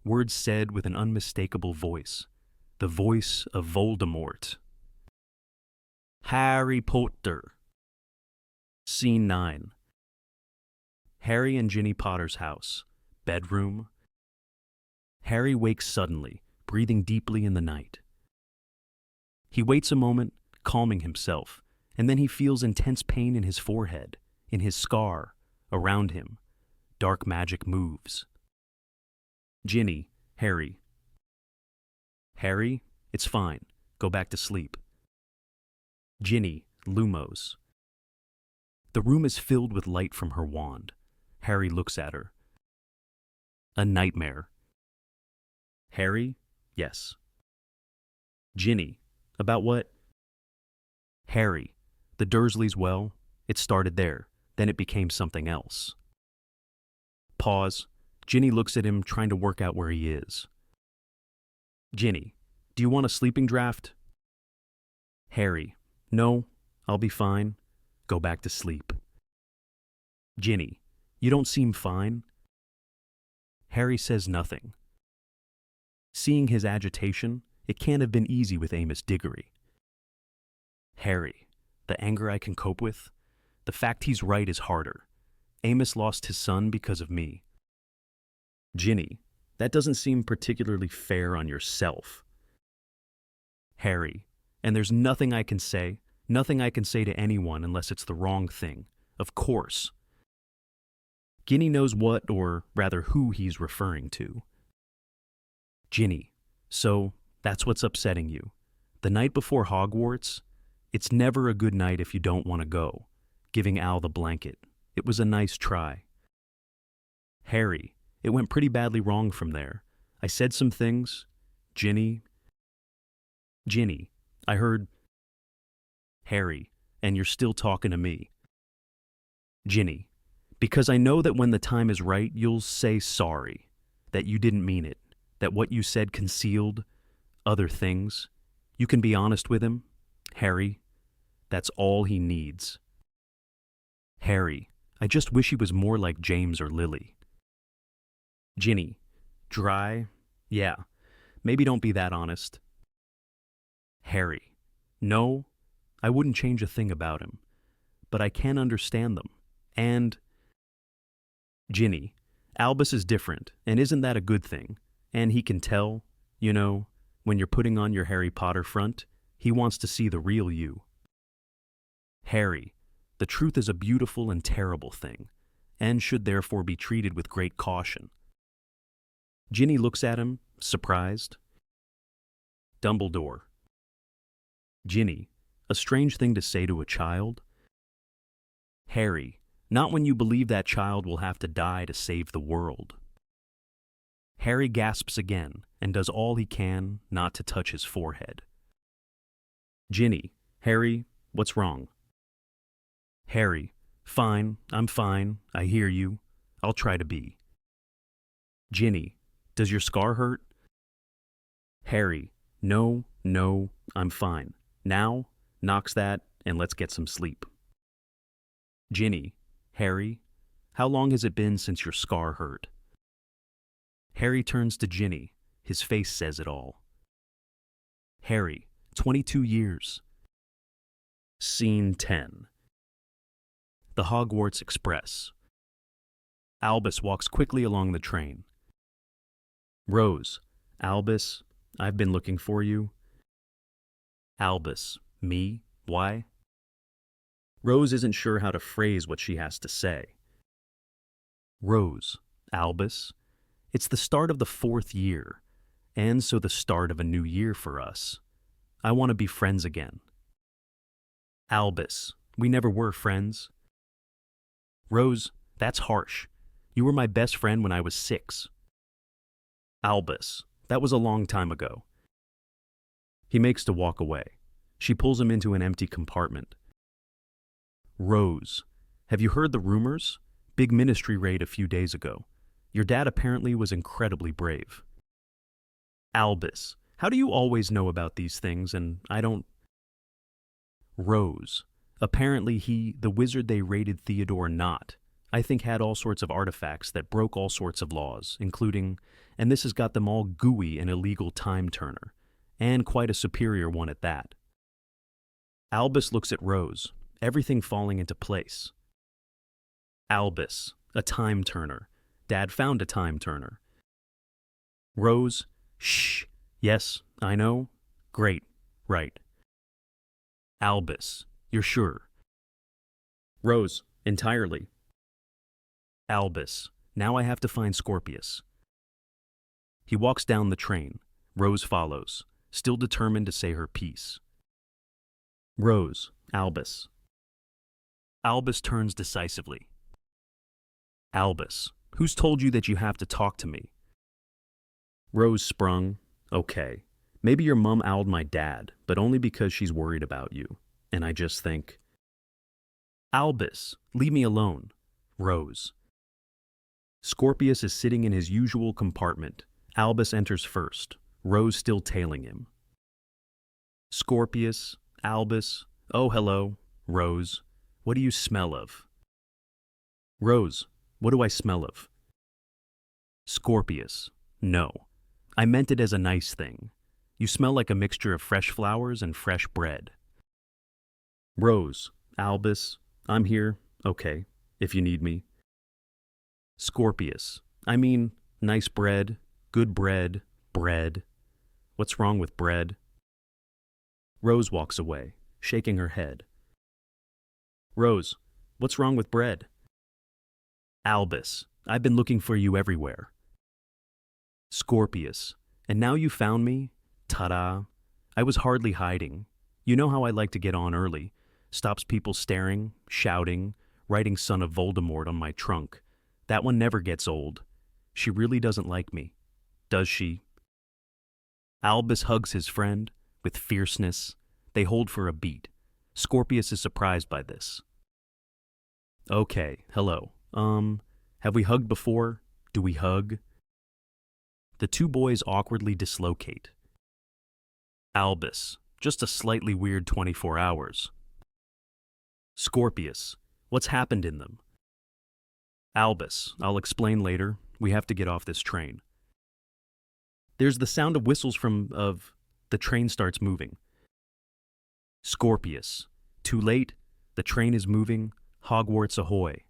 Words said with an unmistakable voice. The voice of Voldemort. Harry Potter. Scene 9. Harry and Ginny Potter's house. Bedroom. Harry wakes suddenly, breathing deeply in the night. He waits a moment, calming himself, and then he feels intense pain in his forehead, in his scar, around him. Dark magic moves. Ginny, Harry. Harry, it's fine. Go back to sleep. Ginny, Lumos. The room is filled with light from her wand. Harry looks at her. A nightmare. Harry? Yes. Ginny. About what? Harry. The Dursleys, well, it started there. Then it became something else. Pause. Ginny looks at him, trying to work out where he is. Ginny. Do you want a sleeping draft? Harry. No, I'll be fine. Go back to sleep. Ginny. You don't seem fine. Harry says nothing. Seeing his agitation, it can't have been easy with Amos Diggory. Harry. The anger I can cope with? The fact he's right is harder. Amos lost his son because of me. Ginny. That doesn't seem particularly fair on yourself. Harry. And there's nothing I can say to anyone unless it's the wrong thing. Of course. Ginny knows what, or rather who, he's referring to. Ginny. So, that's what's upsetting you. The night before Hogwarts, it's never a good night if you don't want to go. Giving Al the blanket. It was a nice try. Harry. It went pretty badly wrong from there. I said some things. Ginny. I heard. Harry. And you're still talking to me. Ginny. Because I know that when the time is right, you'll say sorry. That you didn't mean it. That what you said concealed other things. You can be honest with him. Harry. That's all he needs. Harry. I just wish he was more like James or Lily. Ginny. Dry? Yeah. Maybe don't be that honest. Harry. No, I wouldn't change a thing about him. But I can understand them. And... Ginny. Albus is different, and isn't that a good thing? And he can tell, you know, when you're putting on your Harry Potter front, he wants to see the real you. Harry. The truth is a beautiful and terrible thing, and should therefore be treated with great caution. Ginny looks at him, surprised. Dumbledore. Ginny. A strange thing to say to a child. Harry. Not when you believe that child will have to die to save the world. Harry gasps again and does all he can not to touch his forehead. Ginny. Harry, what's wrong? Harry. Fine, I'm fine. I hear you. I'll try to be. Ginny. Does your scar hurt? Harry. No, I'm fine. Now, nox that and let's get some sleep. Ginny. Harry, how long has it been since your scar hurt? Harry turns to Ginny. His face says it all. Harry, 22 years. Scene 10. The Hogwarts Express. Albus walks quickly along the train. Rose. Albus, I've been looking for you. Albus. Me? Why? Rose isn't sure how to phrase what she has to say. Rose. Albus. It's the start of the 4th year, and so the start of a new year for us. I want to be friends again. Albus. We never were friends. Rose. That's harsh. You were my best friend when I was 6. Albus. That was a long time ago. He makes to walk away. She pulls him into an empty compartment. Rose. Have you heard the rumors? Big ministry raid a few days ago. Your dad apparently was incredibly brave. Albus. How do you always know about these things and I don't... Rose. Apparently the wizard they raided Theodore Nott, I think had all sorts of artifacts that broke all sorts of laws, including, and this has got them all gooey, an illegal time turner, and quite a superior one at that. Albus looks at Rose, everything falling into place. Albus, a time turner. Dad found a time turner. Rose, shh. Yes, I know. Great, right. Albus, you're sure? Rose, entirely. Albus, now I have to find Scorpius. He walks down the train. Rose follows, still determined to say her piece. Rose, Albus. Albus turns decisively. Albus, Who's told you that you have to talk to me? Rose sprung. Okay. Maybe your mum owled my dad, but only because she's worried about you. And I just think, Albus, leave me alone. Rose. Scorpius is sitting in his usual compartment. Albus enters first, Rose still tailing him. Scorpius, Albus, oh hello, Rose. What do you smell of? Rose, what do I smell of? Scorpius, no. I meant it as a nice thing. You smell like a mixture of fresh flowers and fresh bread. Rose, Albus, I'm here, okay, if you need me. Scorpius, I mean, nice bread, good bread, bread. What's wrong with bread? Rose walks away, shaking her head. Rose, what's wrong with bread? Albus, I've been looking for you everywhere. Scorpius, and now you found me? Ta-da! I was hardly hiding. You know how I like to get on early. Stops people staring, shouting, writing Son of Voldemort on my trunk. That one never gets old. She really doesn't like me. Does she? Albus hugs his friend with fierceness. They hold for a beat. Scorpius is surprised by this. Okay, hello. Have we hugged before? Do we hug? The two boys awkwardly dislocate. Albus, just a slightly weird 24 hours. Scorpius, what's happened in them? Albus, I'll explain later. We have to get off this train. There's the sound of whistles the train starts moving. Scorpius, too late, the train is moving, Hogwarts ahoy.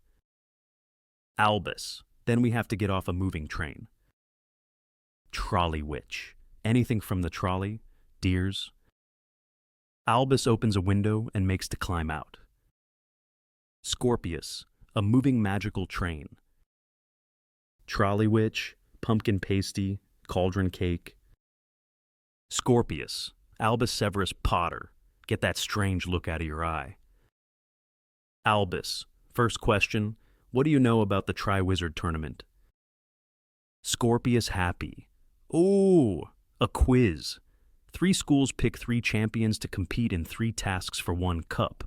Albus, then we have to get off a moving train. Trolley witch, anything from the trolley, dears. Albus opens a window and makes to climb out. Scorpius, a moving magical train. Trolley witch, pumpkin pasty, cauldron cake. Scorpius, Albus Severus Potter, get that strange look out of your eye. Albus, first question, what do you know about the Triwizard Tournament? Scorpius happy. Ooh, a quiz. 3 schools pick 3 champions to compete in 3 tasks for 1 cup.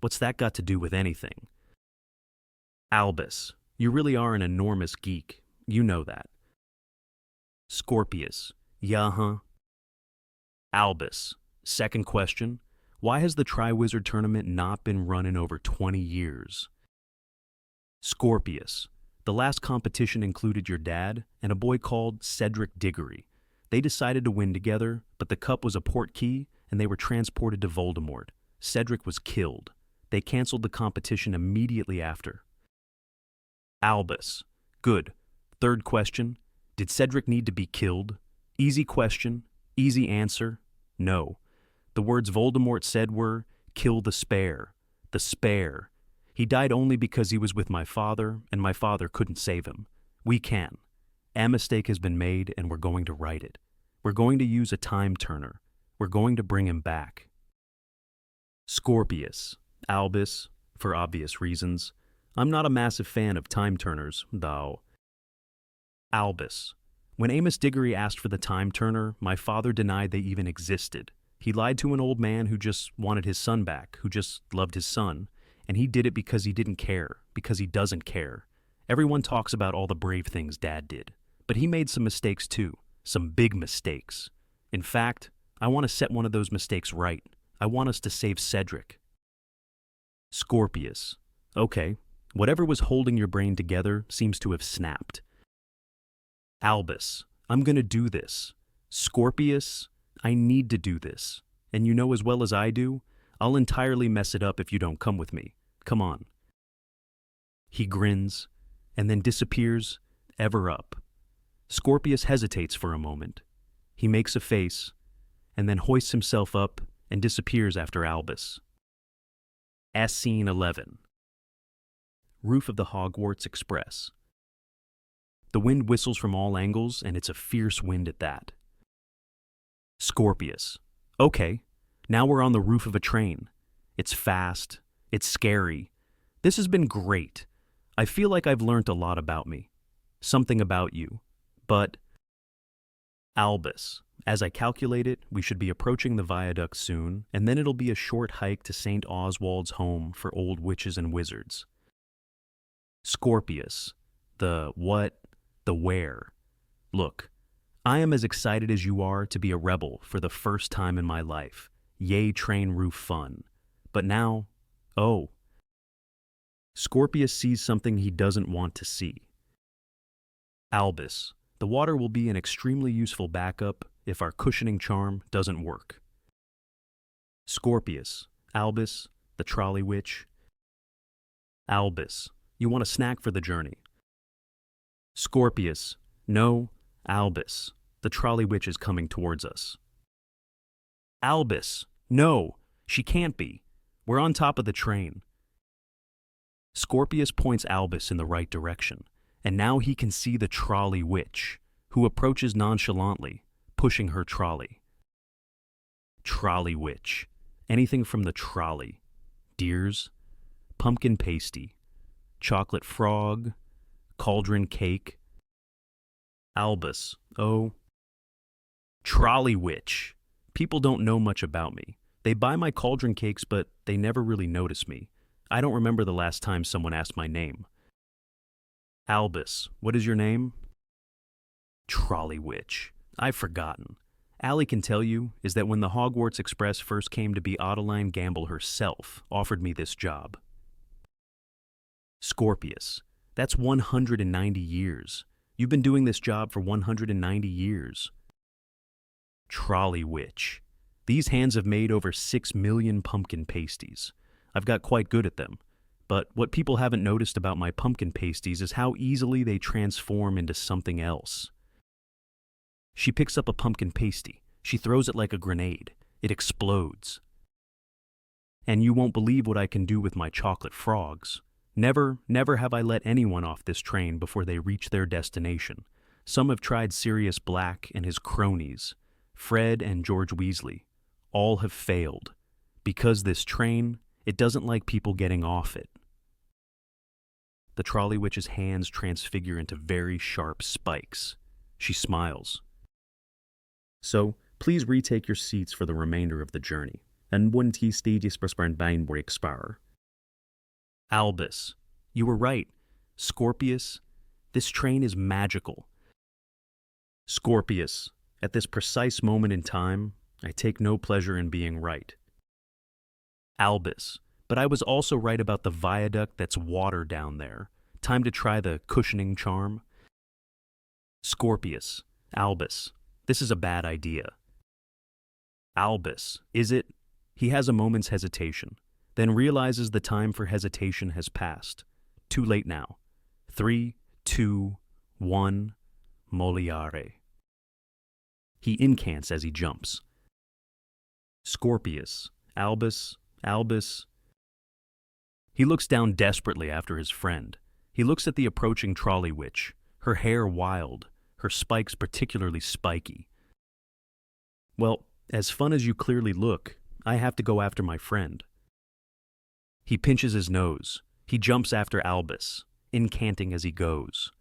What's that got to do with anything? Albus, you really are an enormous geek. You know that. Scorpius, yeah, Albus, second question, why has the Triwizard Tournament not been run in over 20 years? Scorpius, the last competition included your dad and a boy called Cedric Diggory. They decided to win together, but the cup was a port key and they were transported to Voldemort. Cedric was killed. They canceled the competition immediately after. Albus, good. Third question, did Cedric need to be killed? Easy question, easy answer, no. The words Voldemort said were, kill the spare, the spare. He died only because he was with my father, and my father couldn't save him. We can. A mistake has been made, and we're going to right it. We're going to use a time turner. We're going to bring him back. Scorpius, Albus, for obvious reasons. I'm not a massive fan of time turners, though. Albus, when Amos Diggory asked for the time turner, my father denied they even existed. He lied to an old man who just wanted his son back, who just loved his son, and he did it because he didn't care, because he doesn't care. Everyone talks about all the brave things Dad did, but he made some mistakes too, some big mistakes. In fact, I want to set one of those mistakes right. I want us to save Cedric. Scorpius, okay, whatever was holding your brain together seems to have snapped. Albus, I'm going to do this. Scorpius, I need to do this. And you know as well as I do, I'll entirely mess it up if you don't come with me. Come on. He grins, and then disappears, ever up. Scorpius hesitates for a moment. He makes a face, and then hoists himself up and disappears after Albus. Scene 11. Roof of the Hogwarts Express. The wind whistles from all angles, and it's a fierce wind at that. Scorpius. Okay, now we're on the roof of a train. It's fast. It's scary. This has been great. I feel like I've learned a lot about me. Something about you. But, Albus, as I calculate it, we should be approaching the viaduct soon, and then it'll be a short hike to St. Oswald's home for old witches and wizards. Scorpius, the what, the where. Look, I am as excited as you are to be a rebel for the first time in my life. Yay, train roof fun. But now, oh. Scorpius sees something he doesn't want to see. Albus, the water will be an extremely useful backup if our cushioning charm doesn't work. Scorpius, Albus, the trolley witch. Albus, you want a snack for the journey. Scorpius, no, Albus, the trolley witch is coming towards us. Albus, no, she can't be. We're on top of the train. Scorpius points Albus in the right direction, and now he can see the trolley witch, who approaches nonchalantly, pushing her trolley. Trolley witch. Anything from the trolley. Deers, pumpkin pasty, chocolate frog, cauldron cake. Albus, oh. Trolley witch. People don't know much about me. They buy my cauldron cakes, but they never really notice me. I don't remember the last time someone asked my name. Albus, what is your name? Trolley witch. I've forgotten. Allie can tell you is that when the Hogwarts Express first came to be, Adeline Gamble herself offered me this job. Scorpius. That's 190 years. You've been doing this job for 190 years. Trolley witch. These hands have made over 6 million pumpkin pasties. I've got quite good at them. But what people haven't noticed about my pumpkin pasties is how easily they transform into something else. She picks up a pumpkin pasty. She throws it like a grenade. It explodes. And you won't believe what I can do with my chocolate frogs. Never have I let anyone off this train before they reach their destination. Some have tried Sirius Black and his cronies, Fred and George Weasley. All have failed. Because this train, it doesn't like people getting off it. The trolley witch's hands transfigure into very sharp spikes. She smiles. So, please retake your seats for the remainder of the journey. And one T stages per Bane break spar. Albus, you were right. Scorpius, this train is magical. Scorpius, at this precise moment in time, I take no pleasure in being right. Albus, but I was also right about the viaduct that's water down there. Time to try the cushioning charm. Scorpius, Albus, this is a bad idea. Albus, is it? He has a moment's hesitation, then realizes the time for hesitation has passed. Too late now. 3, 2, 1, Moliare. He incants as he jumps. Scorpius, Albus, Albus. He looks down desperately after his friend. He looks at the approaching trolley witch, her hair wild, her spikes particularly spiky. Well, as fun as you clearly look, I have to go after my friend. He pinches his nose. He jumps after Albus, incanting as he goes.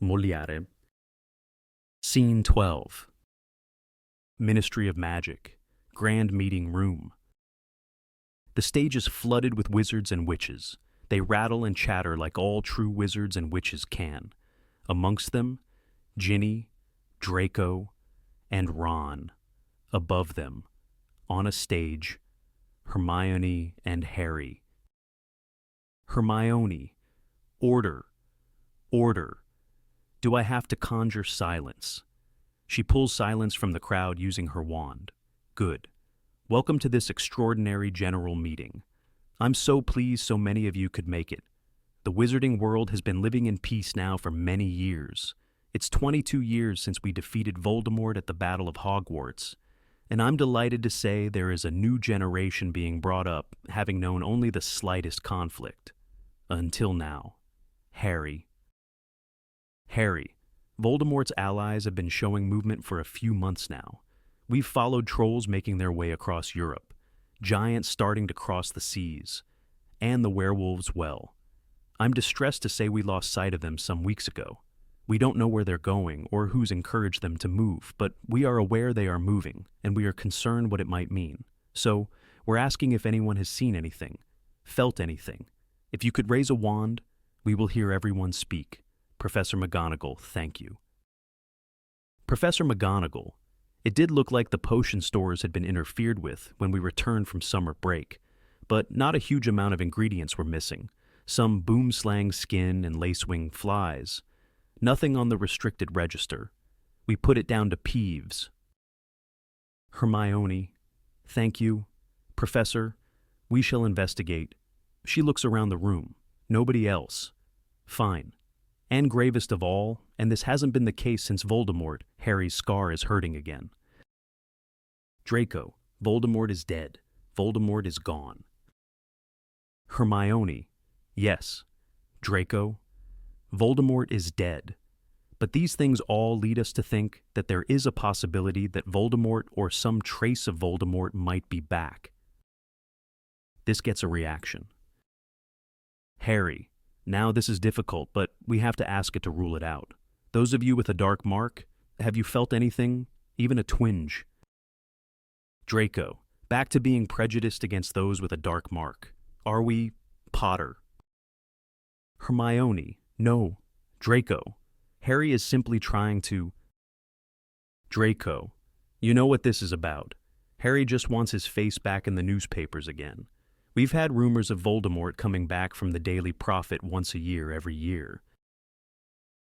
Moliare. Scene 12. Ministry of Magic. Grand meeting room. The stage is flooded with wizards and witches. They rattle and chatter like all true wizards and witches can. Amongst them, Ginny, Draco, and Ron. Above them, on a stage, Hermione and Harry. Hermione, order, order. Do I have to conjure silence? She pulls silence from the crowd using her wand. Good. Welcome to this extraordinary general meeting. I'm so pleased so many of you could make it. The wizarding world has been living in peace now for many years. It's 22 years since we defeated Voldemort at the Battle of Hogwarts, and I'm delighted to say there is a new generation being brought up having known only the slightest conflict. Until now. Harry. Harry, Voldemort's allies have been showing movement for a few months now. We've followed trolls making their way across Europe, giants starting to cross the seas, and the werewolves well. I'm distressed to say we lost sight of them some weeks ago. We don't know where they're going or who's encouraged them to move, but we are aware they are moving, and we are concerned what it might mean. So, we're asking if anyone has seen anything, felt anything. If you could raise a wand, we will hear everyone speak. Professor McGonagall, thank you. Professor McGonagall, it did look like the potion stores had been interfered with when we returned from summer break, but not a huge amount of ingredients were missing. Some boomslang skin and lacewing flies. Nothing on the restricted register. We put it down to Peeves. Hermione, thank you. Professor, we shall investigate. She looks around the room. Nobody else. Fine. And gravest of all, and this hasn't been the case since Voldemort, Harry's scar is hurting again. Draco, Voldemort is dead. Voldemort is gone. Hermione, yes. Draco, Voldemort is dead. But these things all lead us to think that there is a possibility that Voldemort or some trace of Voldemort might be back. This gets a reaction. Harry, now this is difficult, but we have to ask it to rule it out. Those of you with a dark mark, have you felt anything, even a twinge? Draco, back to being prejudiced against those with a dark mark. Are we Potter? Hermione, no. Draco, Harry is simply trying to... Draco, you know what this is about. Harry just wants his face back in the newspapers again. We've had rumors of Voldemort coming back from the Daily Prophet once a year every year.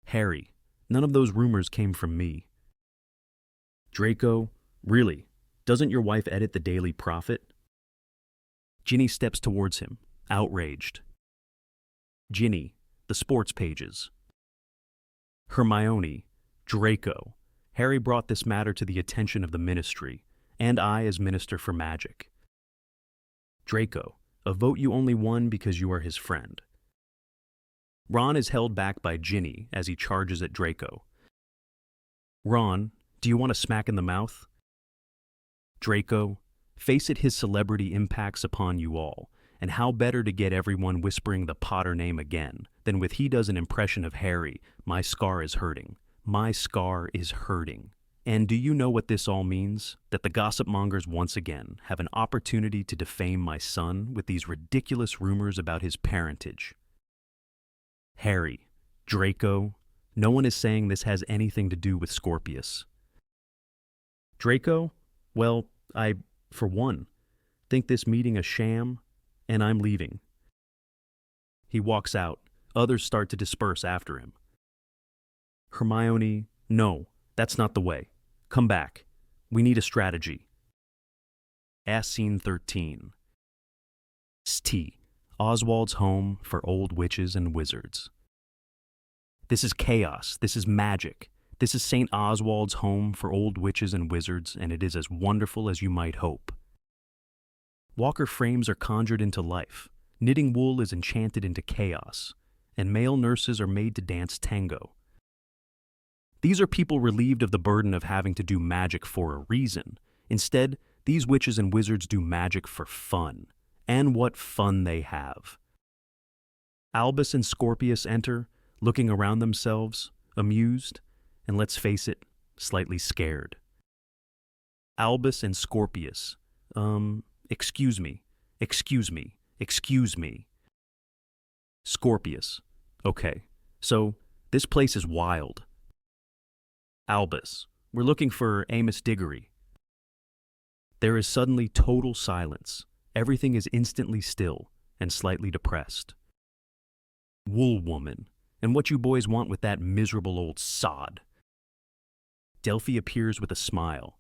Harry, none of those rumors came from me. Draco, really? Doesn't your wife edit the Daily Prophet? Ginny steps towards him, outraged. Ginny, the sports pages. Hermione, Draco, Harry brought this matter to the attention of the Ministry, and I as Minister for Magic. Draco, a vote you only won because you are his friend. Ron is held back by Ginny as he charges at Draco. Ron, do you want a smack in the mouth? Draco, face it, his celebrity impacts upon you all, and how better to get everyone whispering the Potter name again than with he does an impression of Harry, my scar is hurting. My scar is hurting. And do you know what this all means? That the gossip mongers once again have an opportunity to defame my son with these ridiculous rumors about his parentage. Harry, Draco, no one is saying this has anything to do with Scorpius. Draco, well, I, for one, think this meeting a sham, and I'm leaving. He walks out. Others start to disperse after him. Hermione, no, that's not the way. Come back. We need a strategy. Scene 13. St. Oswald's home for old witches and wizards. This is chaos. This is magic. This is St. Oswald's home for old witches and wizards, and it is as wonderful as you might hope. Walker frames are conjured into life. Knitting wool is enchanted into chaos, and male nurses are made to dance tango. These are people relieved of the burden of having to do magic for a reason. Instead, these witches and wizards do magic for fun. And what fun they have. Albus and Scorpius enter, looking around themselves, amused, and let's face it, slightly scared. Albus and Scorpius, excuse me. Scorpius, okay, so this place is wild. Albus, we're looking for Amos Diggory. There is suddenly total silence. Everything is instantly still and slightly depressed. Wool Woman, and what you boys want with that miserable old sod? Delphi appears with a smile.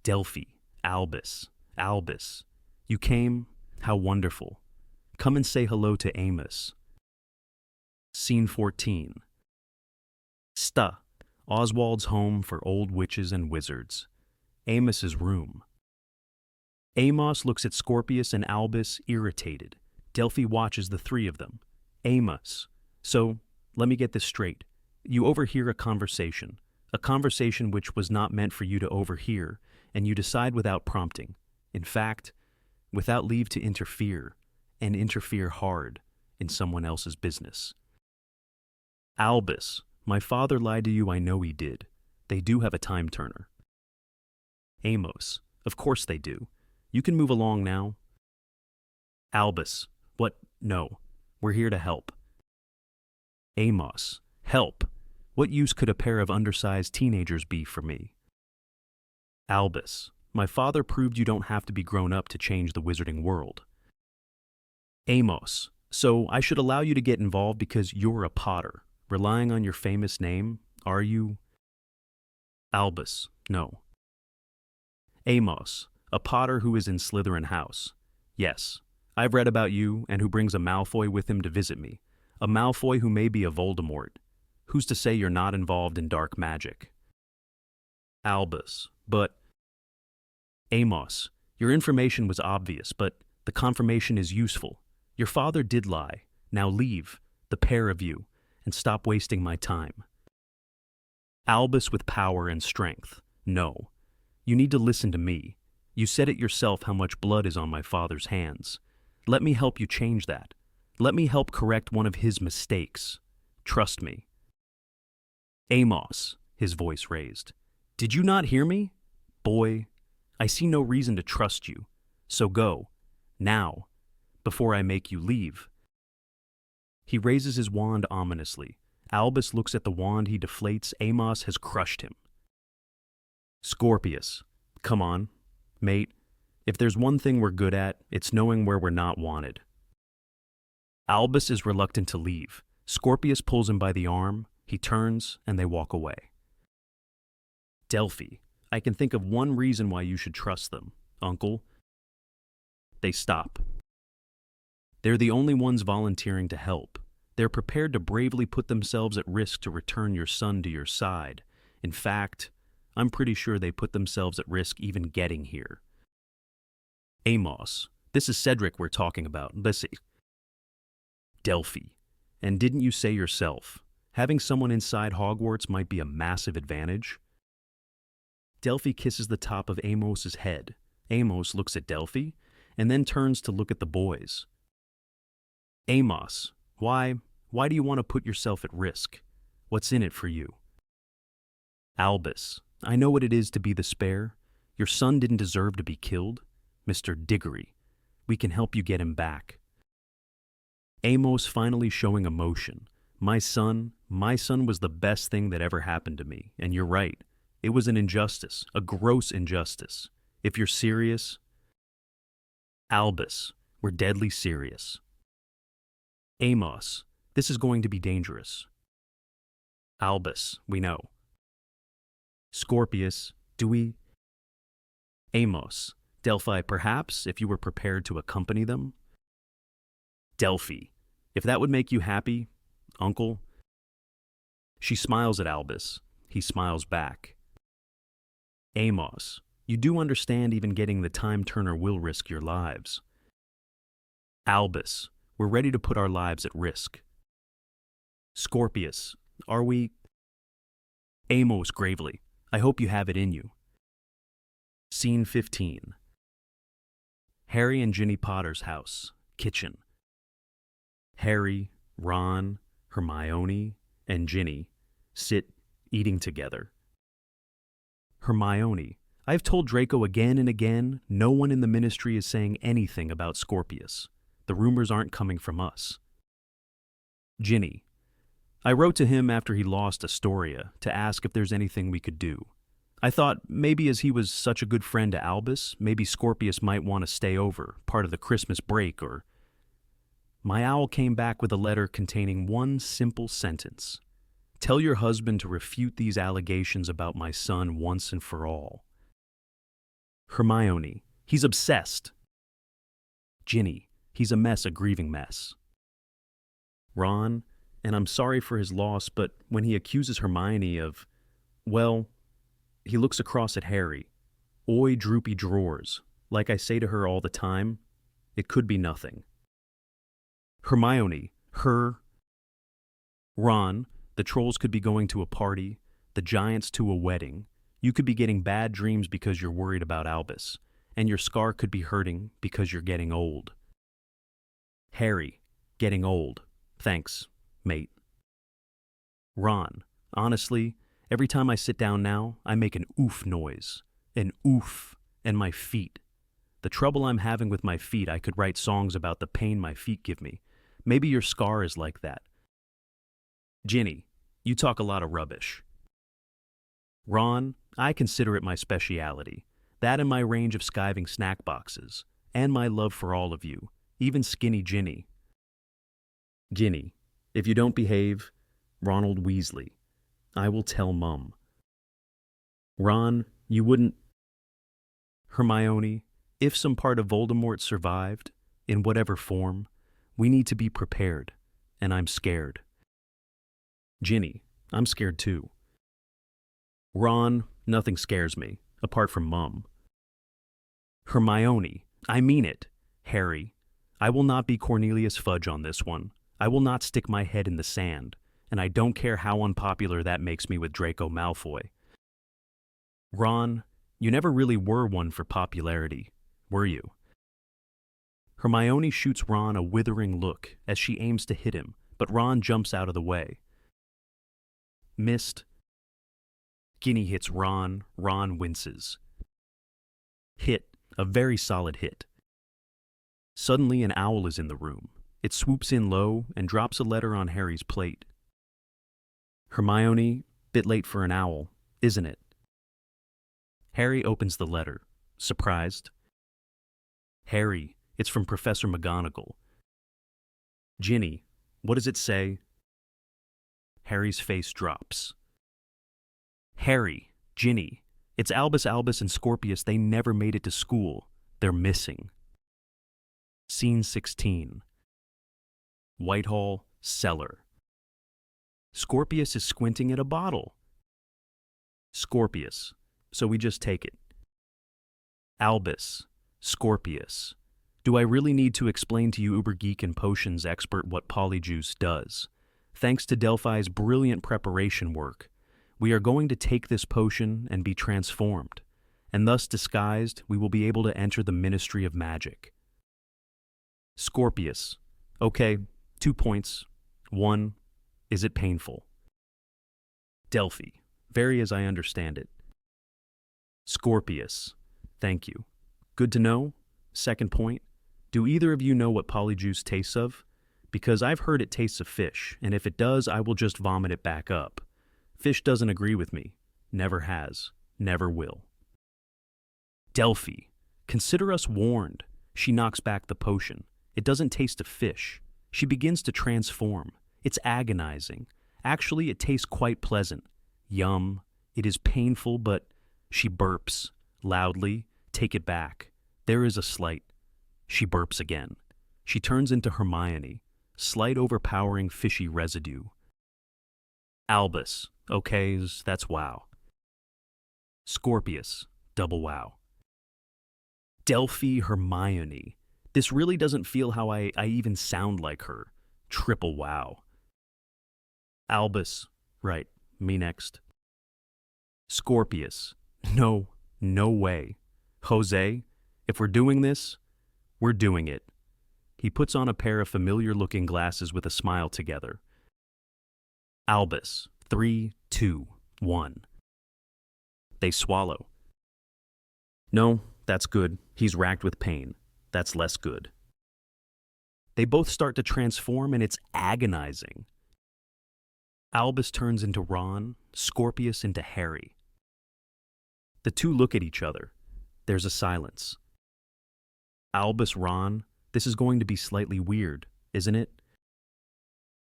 Delphi, Albus, you came? How wonderful. Come and say hello to Amos. Scene 14. Oswald's home for old witches and wizards. Amos's room. Amos looks at Scorpius and Albus, irritated. Delphi watches the three of them. Amos. So, let me get this straight. You overhear a conversation which was not meant for you to overhear, and you decide without prompting. In fact, without leave to interfere, and interfere hard. in someone else's business. Albus, my father lied to you, I know he did. They do have a time turner. Amos, of course they do. You can move along now. Albus, what? No. We're here to help. Amos, help. What use could a pair of undersized teenagers be for me? Albus, my father proved you don't have to be grown up to change the wizarding world. Amos, so I should allow you to get involved because you're a Potter, relying on your famous name, are you? Albus, no. Amos, a Potter who is in Slytherin House. Yes, I've read about you and who brings a Malfoy with him to visit me. A Malfoy who may be a Voldemort. Who's to say you're not involved in dark magic? Albus, but... Amos, your information was obvious, but the confirmation is useful. Your father did lie. Now leave, the pair of you, and stop wasting my time. Albus with power and strength. No. You need to listen to me. You said it yourself how much blood is on my father's hands. Let me help you change that. Let me help correct one of his mistakes. Trust me. Amos, his voice raised. Did you not hear me? Boy, I see no reason to trust you. So go. Now. Before I make you leave. He raises his wand ominously. Albus looks at the wand he deflates. Amos has crushed him. Scorpius. Come on, mate. If there's one thing we're good at, it's knowing where we're not wanted. Albus is reluctant to leave. Scorpius pulls him by the arm. He turns, and they walk away. Delphi. I can think of one reason why you should trust them, Uncle. They stop. They're the only ones volunteering to help. They're prepared to bravely put themselves at risk to return your son to your side. In fact, I'm pretty sure they put themselves at risk even getting here. Amos, this is Cedric we're talking about. Listen. Delphi. And didn't you say yourself, having someone inside Hogwarts might be a massive advantage? Delphi kisses the top of Amos's head. Amos looks at Delphi, and then turns to look at the boys. Amos, why do you want to put yourself at risk? What's in it for you? Albus, I know what it is to be the spare. Your son didn't deserve to be killed. Mr. Diggory, we can help you get him back. Amos finally showing emotion. My son was the best thing that ever happened to me, and you're right. It was an injustice, a gross injustice. If you're serious... Albus, we're deadly serious. Amos, this is going to be dangerous. Albus, we know. Scorpius, do we? Amos, Delphi, perhaps, if you were prepared to accompany them? Delphi, if that would make you happy, Uncle. She smiles at Albus. He smiles back. Amos, you do understand even getting the time turner will risk your lives. Albus, we're ready to put our lives at risk. Scorpius, are we? Amos gravely, I hope you have it in you. Scene 15. Harry and Ginny Potter's house, kitchen. Harry, Ron, Hermione, and Ginny sit eating together. Hermione, I've told Draco again and again, no one in the ministry is saying anything about Scorpius. The rumors aren't coming from us. Ginny, I wrote to him after he lost Astoria to ask if there's anything we could do. I thought maybe as he was such a good friend to Albus, maybe Scorpius might want to stay over, part of the Christmas break, or... My owl came back with a letter containing one simple sentence. Tell your husband to refute these allegations about my son once and for all. Hermione, he's obsessed. Ginny, he's a mess, a grieving mess. Ron, and I'm sorry for his loss, but when he accuses Hermione of, well, he looks across at Harry. Oi, droopy drawers. Like I say to her all the time, it could be nothing. Hermione, Ron, the trolls could be going to a party, the giants to a wedding. You could be getting bad dreams because you're worried about Albus, and your scar could be hurting because you're getting old. Harry, Getting old. Thanks, mate. Ron, honestly, every time I sit down now, I make an oof noise. An oof. And my feet. The trouble I'm having with my feet, I could write songs about the pain my feet give me. Maybe your scar is like that. Ginny, you talk a lot of rubbish. Ron, I consider it my speciality. That and my range of skiving snack boxes. And my love for all of you. Even skinny Ginny. Ginny, if you don't behave, Ronald Weasley, I will tell Mum. Ron, you wouldn't... Hermione, if some part of Voldemort survived, in whatever form, we need to be prepared, and I'm scared. Ginny, I'm scared too. Ron, nothing scares me, apart from Mum. Hermione, I mean it. Harry, I will not be Cornelius Fudge on this one. I will not stick my head in the sand, and I don't care how unpopular that makes me with Draco Malfoy. Ron, you never really were one for popularity, were you? Hermione shoots Ron a withering look as she aims to hit him, but Ron jumps out of the way. Missed. Ginny hits Ron. Ron winces. Hit. A very solid hit. Suddenly an owl is in the room. It swoops in low and drops a letter on Harry's plate. Hermione, bit late for an owl, isn't it? Harry opens the letter, surprised. Harry, it's from Professor McGonagall. Ginny, what does it say? Harry's face drops. Harry, Ginny, it's Albus, Albus, and Scorpius. They never made it to school. They're missing. Scene 16. Whitehall, cellar. Scorpius is squinting at a bottle. Scorpius, so we just take it. Albus, Scorpius. Do I really need to explain to you Uber Geek and Potions expert what Polyjuice does? Thanks to Delphi's brilliant preparation work, we are going to take this potion and be transformed, and thus disguised, we will be able to enter the Ministry of Magic. Scorpius. Okay, 2 points. 1, is it painful? Delphi. Very as I understand it. Scorpius. Thank you. Good to know. 2nd point. Do either of you know what Polyjuice tastes of? Because I've heard it tastes of fish, and if it does, I will just vomit it back up. Fish doesn't agree with me. Never has. Never will. Delphi. Consider us warned. She knocks back the potion. It doesn't taste of fish. She begins to transform. It's agonizing. Actually, it tastes quite pleasant. Yum. It is painful, but she burps. Loudly. Take it back. There is a slight. She burps again. She turns into Hermione. Slight overpowering fishy residue. Albus. Okay, that's wow. Scorpius. Double wow. Delphi Hermione. This really doesn't feel how I even sound like her. Triple wow. Albus. Right, me next. Scorpius. No, no way. Jose, if we're doing this, we're doing it. He puts on a pair of familiar-looking glasses with a smile together. Albus. 3, 2, 1. They swallow. No, that's good. He's racked with pain. That's less good. They both start to transform, and it's agonizing. Albus turns into Ron, Scorpius into Harry. The two look at each other. There's a silence. Albus, Ron, this is going to be slightly weird, isn't it?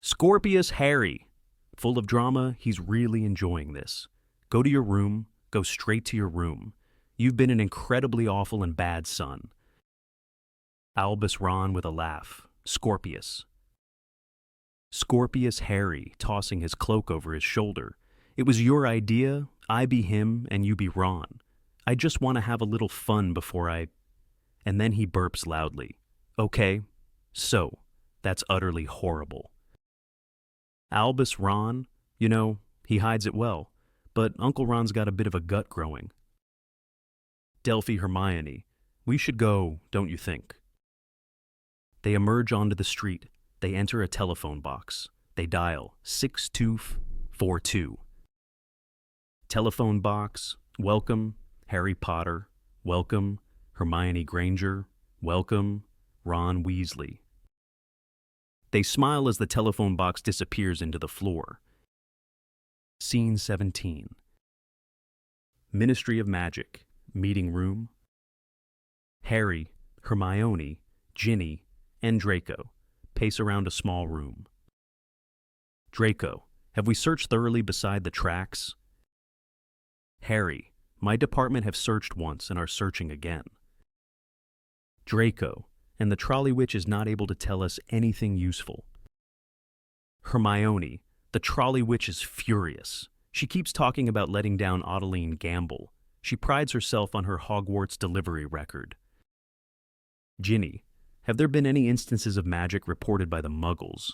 Scorpius, Harry. Full of drama, he's really enjoying this. Go to your room. Go straight to your room. You've been an incredibly awful and bad son. Albus, Ron with a laugh. Scorpius. Scorpius, Harry, tossing his cloak over his shoulder. It was your idea. I be him and you be Ron. I just want to have a little fun before I... And then he burps loudly. Okay, so, that's utterly horrible. Albus, Ron, you know, he hides it well, but Uncle Ron's got a bit of a gut growing. Delphi, Hermione, we should go, don't you think? They emerge onto the street. They enter a telephone box. They dial 6242. Telephone box, welcome, Harry Potter, welcome, Hermione Granger, welcome, Ron Weasley. They smile as the telephone box disappears into the floor. Scene 17. Ministry of Magic, meeting room. Harry, Hermione, Ginny, and Draco pace around a small room. Draco, have we searched thoroughly beside the tracks? Harry, my department have searched once and are searching again. Draco, and the trolley witch is not able to tell us anything useful. Hermione, the trolley witch is furious. She keeps talking about letting down Adeline Gamble. She prides herself on her Hogwarts delivery record. Ginny, have there been any instances of magic reported by the Muggles?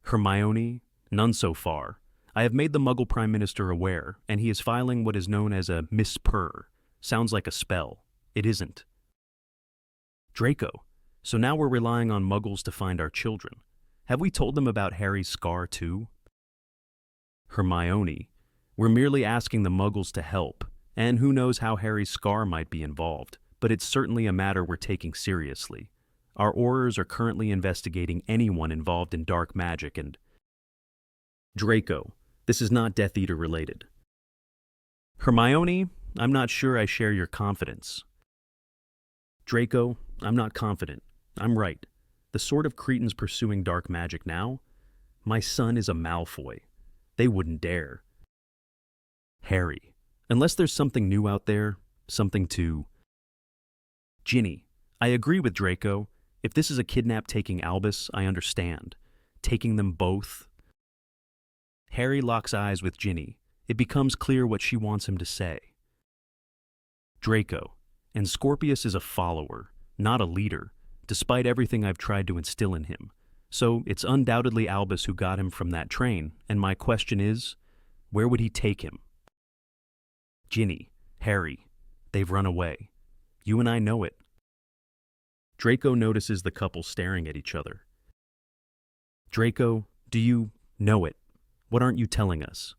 Hermione, none so far. I have made the Muggle Prime Minister aware, and he is filing what is known as a mispur. Sounds like a spell. It isn't. Draco, so now we're relying on Muggles to find our children. Have we told them about Harry's scar too? Hermione, we're merely asking the Muggles to help, and who knows how Harry's scar might be involved, but it's certainly a matter we're taking seriously. Our Aurors are currently investigating anyone involved in dark magic and… Draco, this is not Death Eater related. Hermione, I'm not sure I share your confidence. Draco, I'm not confident. I'm right. The sort of cretins pursuing dark magic now? My son is a Malfoy. They wouldn't dare. Harry, unless there's something new out there, something to… Ginny, I agree with Draco. If this is a kidnap taking Albus, I understand. Taking them both… Harry locks eyes with Ginny. It becomes clear what she wants him to say. Draco, and Scorpius is a follower, not a leader, despite everything I've tried to instill in him. So it's undoubtedly Albus who got him from that train, and my question is, where would he take him? Ginny, Harry, they've run away. You and I know it. Draco notices the couple staring at each other. Draco, do you know it? What aren't you telling us?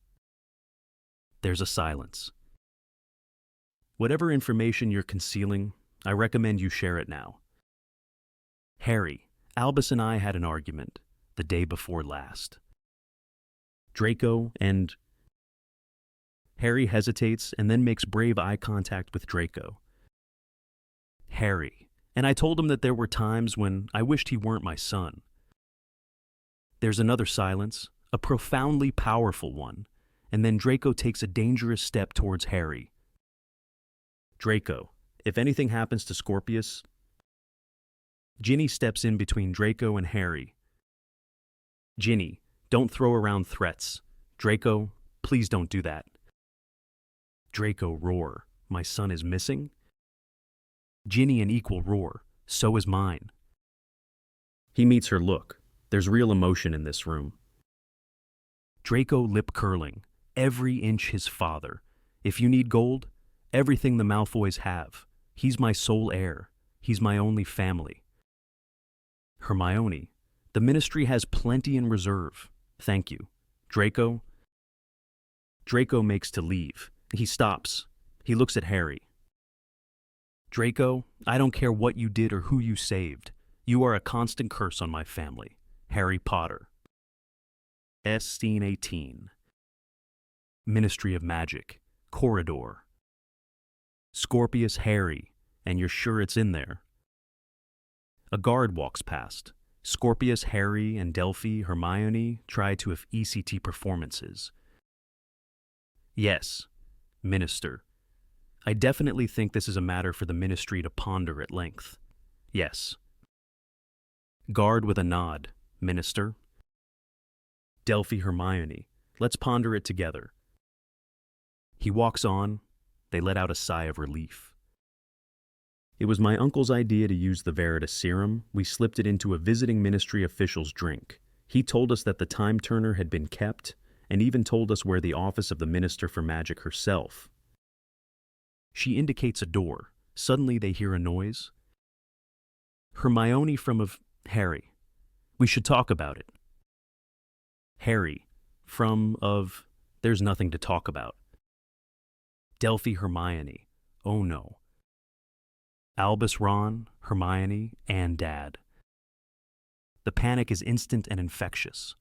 There's a silence. Whatever information you're concealing, I recommend you share it now. Harry, Albus and I had an argument the day before last. Draco and… Harry hesitates and then makes brave eye contact with Draco. Harry, and I told him that there were times when I wished he weren't my son. There's another silence, a profoundly powerful one, and then Draco takes a dangerous step towards Harry. Draco, if anything happens to Scorpius… Ginny steps in between Draco and Harry. Ginny, don't throw around threats. Draco, please don't do that. Draco roar, my son is missing? Ginny an equal roar, so is mine. He meets her look. There's real emotion in this room. Draco lip curling, every inch his father. If you need gold, everything the Malfoys have. He's my sole heir. He's my only family. Hermione, the Ministry has plenty in reserve. Thank you. Draco? Draco makes to leave. He stops. He looks at Harry. Draco, I don't care what you did or who you saved. You are a constant curse on my family. Harry Potter. Scene 18. Ministry of Magic. Corridor. Scorpius Harry, and you're sure it's in there. A guard walks past. Scorpius, Harry, and Delphi, Hermione try to have ECT performances. Yes, Minister. I definitely think this is a matter for the Ministry to ponder at length. Yes. Guard with a nod. Minister. Delphi, Hermione. Let's ponder it together. He walks on. They let out a sigh of relief. It was my uncle's idea to use the Veritas serum. We slipped it into a visiting ministry official's drink. He told us that the time turner had been kept, and even told us where the office of the Minister for Magic herself. She indicates a door. Suddenly they hear a noise. Hermione from of… Harry. We should talk about it. Harry, there's nothing to talk about. Delphi Hermione, oh no. Albus Ron, Hermione, and Dad. The panic is instant and infectious.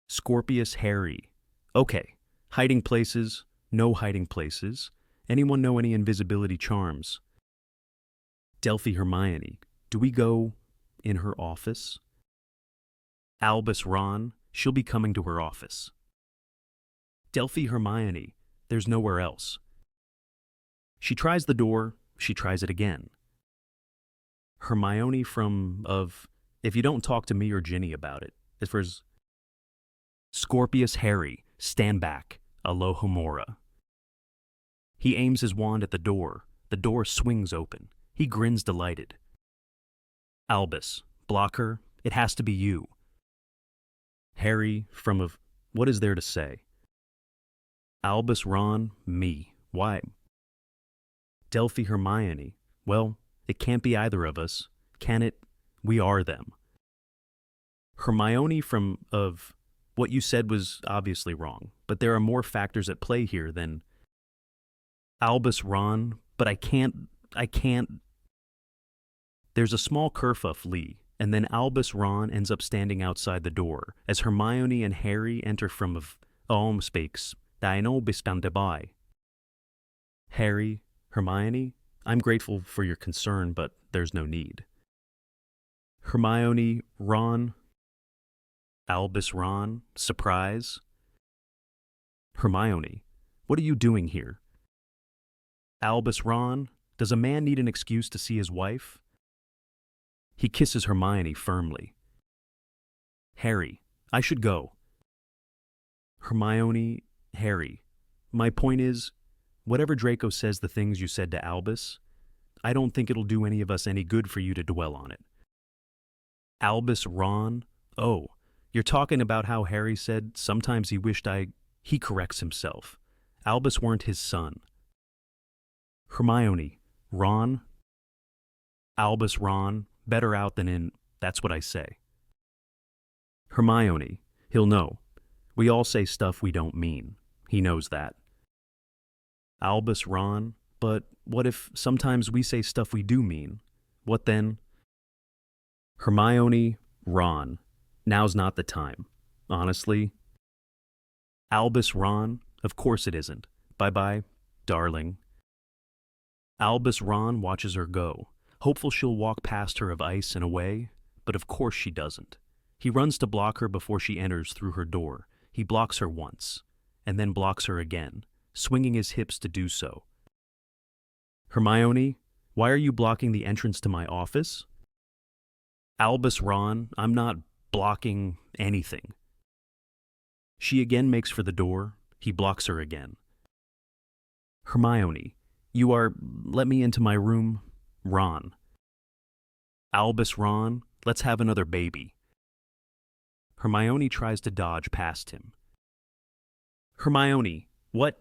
Scorpius Harry. Okay, hiding places, no hiding places. Anyone know any invisibility charms? Delphi Hermione. Do we go in her office? Albus Ron. She'll be coming to her office. Delphi Hermione. There's nowhere else. She tries the door. She tries it again. Hermione if you don't talk to me or Ginny about it. As for Scorpius Harry. Stand back. Alohomora. He aims his wand at the door. The door swings open. He grins delighted. Albus. Block her. It has to be you. Harry, what is there to say? Albus Ron, me. Why? Delphi Hermione. Well, it can't be either of us. Can it? We are them. Hermione what you said was obviously wrong, but there are more factors at play here than Albus Ron, but I can't. There's a small kerfuff, Lee, and then Albus Ron ends up standing outside the door as Hermione and Harry enter from speaks. Dino bestande by. Harry, Hermione, I'm grateful for your concern, but there's no need. Hermione, Ron. Albus Ron, surprise. Hermione, what are you doing here? Albus Ron, does a man need an excuse to see his wife? He kisses Hermione firmly. Harry, I should go. Hermione, Harry, my point is, whatever Draco says the things you said to Albus, I don't think it'll do any of us any good for you to dwell on it. Albus Ron, oh, you're talking about how Harry said sometimes he wished he corrects himself. Albus weren't his son. Hermione, Ron. Albus Ron, better out than in, that's what I say. Hermione, he'll know. We all say stuff we don't mean. He knows that. Albus Ron, but what if sometimes we say stuff we do mean? What then? Hermione, Ron, now's not the time. Honestly. Albus Ron, of course it isn't. Bye-bye, darling. Albus Ron watches her go, hopeful she'll walk past her of ice and away, but of course she doesn't. He runs to block her before she enters through her door. He blocks her once, and then blocks her again, swinging his hips to do so. Hermione, why are you blocking the entrance to my office? Albus Ron, I'm not blocking anything. She again makes for the door. He blocks her again. Hermione, let me into my room. Ron. Albus Ron, let's have another baby. Hermione tries to dodge past him. Hermione, what?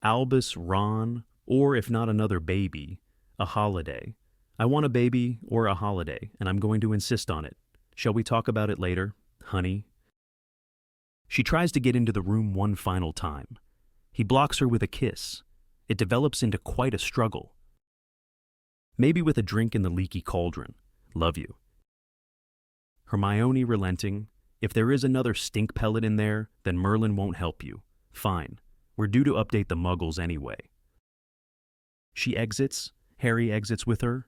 Albus Ron, or if not another baby, a holiday. I want a baby or a holiday, and I'm going to insist on it. Shall we talk about it later, honey? She tries to get into the room one final time. He blocks her with a kiss. It develops into quite a struggle. Maybe with a drink in the leaky cauldron. Love you. Hermione relenting. If there is another stink pellet in there, then Merlin won't help you. Fine. We're due to update the muggles anyway. She exits. Harry exits with her.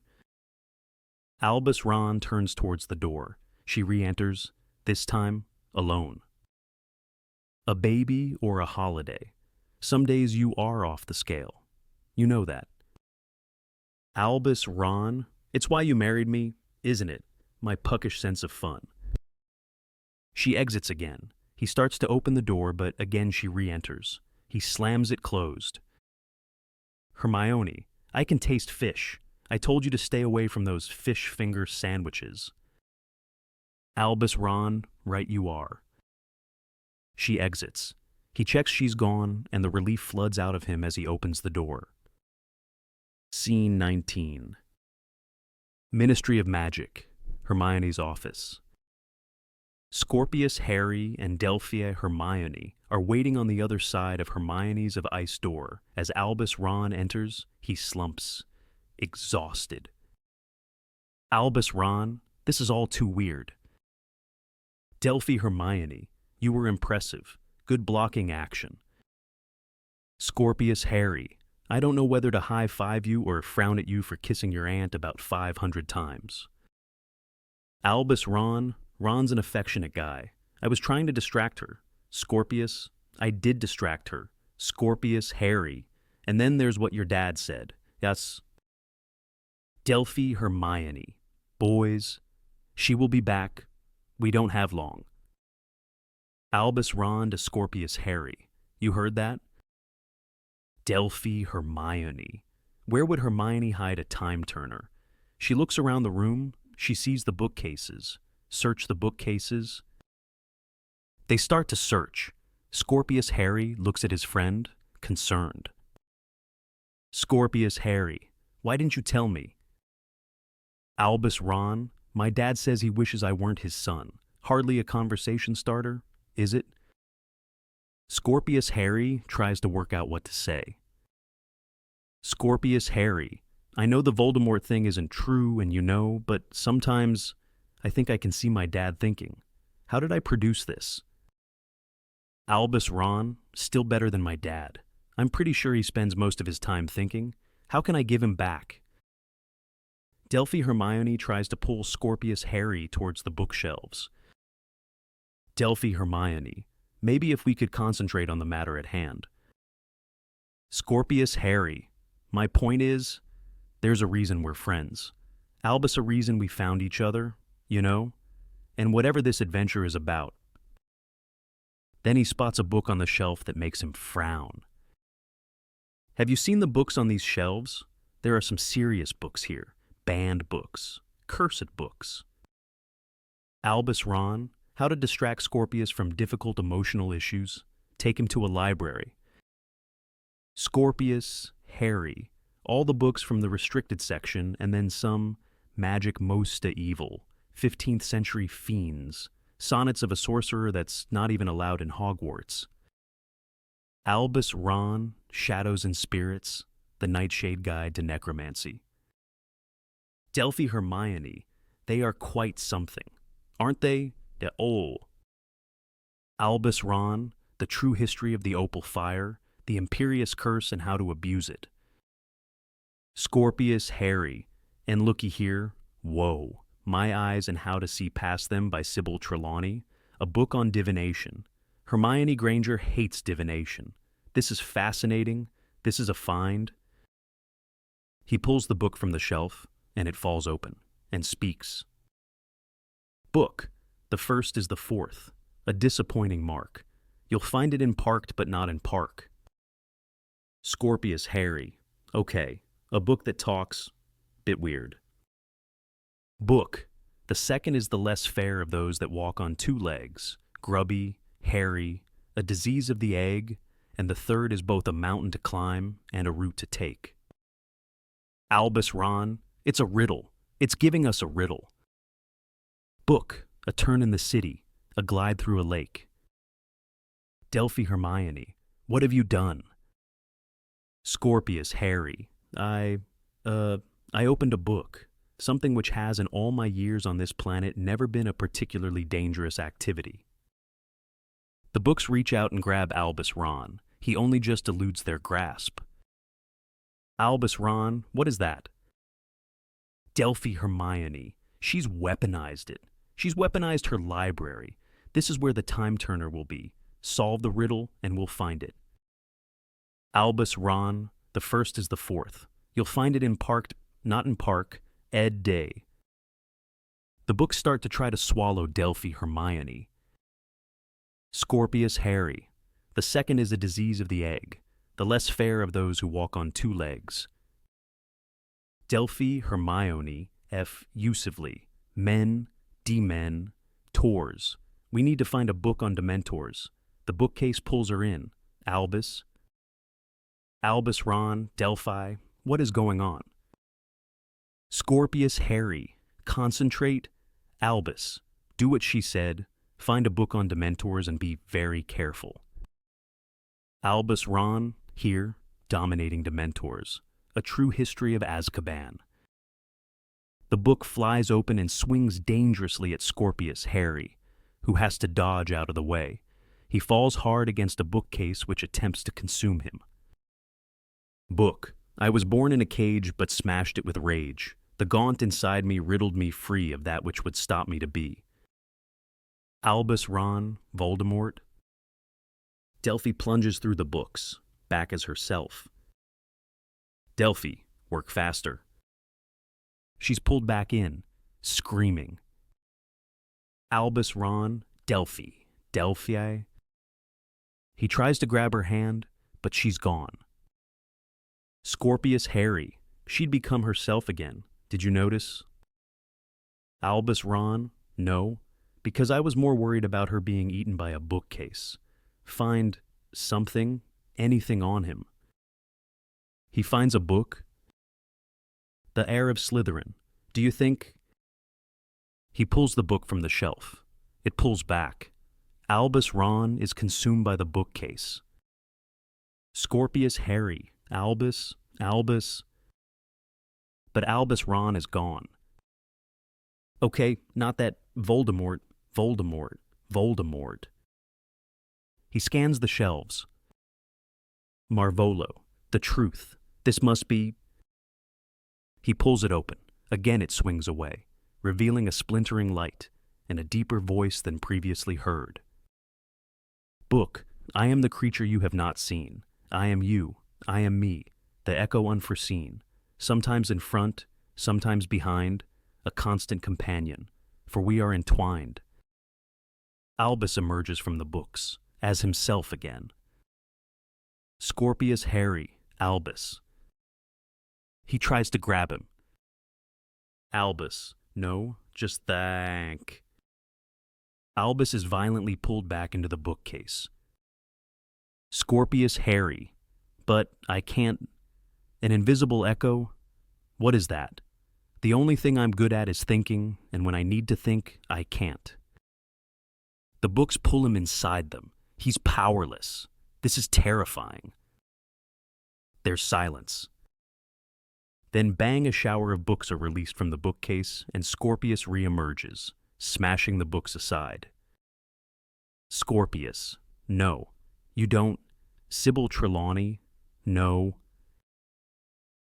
Albus Ron turns towards the door. She re-enters, this time alone. A baby or a holiday. Some days you are off the scale. You know that. Albus Ron, it's why you married me, isn't it? My puckish sense of fun. She exits again. He starts to open the door, but again she re-enters. He slams it closed. Hermione, I can taste fish. I told you to stay away from those fish finger sandwiches. Albus Ron, right you are. She exits. He checks she's gone, and the relief floods out of him as he opens the door. Scene 19. Ministry of Magic. Hermione's office. Scorpius, Harry, and Delphi, Hermione are waiting on the other side of Hermione's of ice door. As Albus Ron enters, he slumps, exhausted. Albus Ron, this is all too weird. Delphi, Hermione, you were impressive. Good blocking action. Scorpius, Harry, I don't know whether to high-five you or frown at you for kissing your aunt about 500 times. Albus Ron, Ron's an affectionate guy. I was trying to distract her. Scorpius, I did distract her. Scorpius, Harry. And then there's what your dad said. Yes. Delphi, Hermione. Boys, she will be back. We don't have long. Albus Ron to Scorpius, Harry. You heard that? Delphi, Hermione. Where would Hermione hide a time turner? She looks around the room. She sees the bookcases. Search the bookcases. They start to search. Scorpius, Harry looks at his friend, concerned. Scorpius, Harry, why didn't you tell me? Albus Ron, my dad says he wishes I weren't his son. Hardly a conversation starter, is it? Scorpius, Harry tries to work out what to say. Scorpius, Harry, I know the Voldemort thing isn't true and you know, but sometimes I think I can see my dad thinking. How did I produce this? Albus Ron, still better than my dad. I'm pretty sure he spends most of his time thinking. How can I give him back? Delphi Hermione tries to pull Scorpius Harry towards the bookshelves. Delphi Hermione, maybe if we could concentrate on the matter at hand. Scorpius Harry, my point is, there's a reason we're friends. Albus, a reason we found each other, you know, and whatever this adventure is about. Then he spots a book on the shelf that makes him frown. Have you seen the books on these shelves? There are some serious books here. Banned books. Cursed books. Albus Ron, how to distract Scorpius from difficult emotional issues. Take him to a library. Scorpius, Harry, all the books from the restricted section, and then some magic most evil, 15th century fiends, sonnets of a sorcerer that's not even allowed in Hogwarts. Albus Ron, Shadows and Spirits, The Nightshade Guide to Necromancy. Delphi Hermione, they are quite something, aren't they? Albus Ron, The True History of the Opal Fire, The Imperious Curse and How to Abuse It. Scorpius Harry, and looky here, whoa, My Eyes and How to See Past Them by Sybil Trelawney, a book on divination. Hermione Granger hates divination. This is fascinating. This is a find. He pulls the book from the shelf, and it falls open, and speaks. Book. The first is the fourth. A disappointing mark. You'll find it in Parked but not in Park. Scorpius Harry. Okay, a book that talks. Bit weird. Book. The second is the less fair of those that walk on two legs. Grubby, hairy, a disease of the egg, and the third is both a mountain to climb and a route to take. Albus Ron. It's a riddle. It's giving us a riddle. Book. A turn in the city. A glide through a lake. Delphi Hermione. What have you done? Scorpius Harry. I opened a book. Something which has in all my years on this planet never been a particularly dangerous activity. The books reach out and grab Albus Ron. He only just eludes their grasp. Albus Ron, what is that? Delphi Hermione. She's weaponized it. She's weaponized her library. This is where the time turner will be. Solve the riddle and we'll find it. Albus Ron, the first is the fourth. You'll find it in Parked, not in Park, Ed Day. The books start to try to swallow Delphi Hermione. Scorpius Harry. The second is a disease of the egg, the less fair of those who walk on two legs. Delphi Hermione, effusively. Men, demen, tors. We need to find a book on dementors. The bookcase pulls her in. Albus. Albus Ron, Delphi. What is going on? Scorpius Harry. Concentrate. Albus, do what she said. Find a book on Dementors and be very careful. Albus Ron, here, dominating Dementors. A True History of Azkaban. The book flies open and swings dangerously at Scorpius Harry, who has to dodge out of the way. He falls hard against a bookcase which attempts to consume him. Book. I was born in a cage but smashed it with rage. The gaunt inside me riddled me free of that which would stop me to be. Albus Ron, Voldemort. Delphi plunges through the books, back as herself. Delphi, work faster. She's pulled back in, screaming. Albus Ron, Delphi. He tries to grab her hand, but she's gone. Scorpius Harry. She'd become herself again. Did you notice? Albus Ron, no, because I was more worried about her being eaten by a bookcase. Find something, anything on him. He finds a book. The Heir of Slytherin. Do you think? He pulls the book from the shelf. It pulls back. Albus Ron is consumed by the bookcase. Scorpius Harry. Albus. But Albus Ron is gone. Okay, not that Voldemort. He scans the shelves. Marvolo. The truth. This must be... He pulls it open. Again it swings away, revealing a splintering light and a deeper voice than previously heard. Book. I am the creature you have not seen. I am you. I am me. The echo unforeseen. Sometimes in front, sometimes behind, a constant companion, for we are entwined. Albus emerges from the books, as himself again. Scorpius Harry, Albus. He tries to grab him. Albus, no, just thank. Albus is violently pulled back into the bookcase. Scorpius Harry, but I can't. An invisible echo? What is that? The only thing I'm good at is thinking, and when I need to think, I can't. The books pull him inside them. He's powerless. This is terrifying. There's silence. Then bang, a shower of books are released from the bookcase, and Scorpius reemerges, smashing the books aside. Scorpius, no. You don't. Sybil Trelawney, no.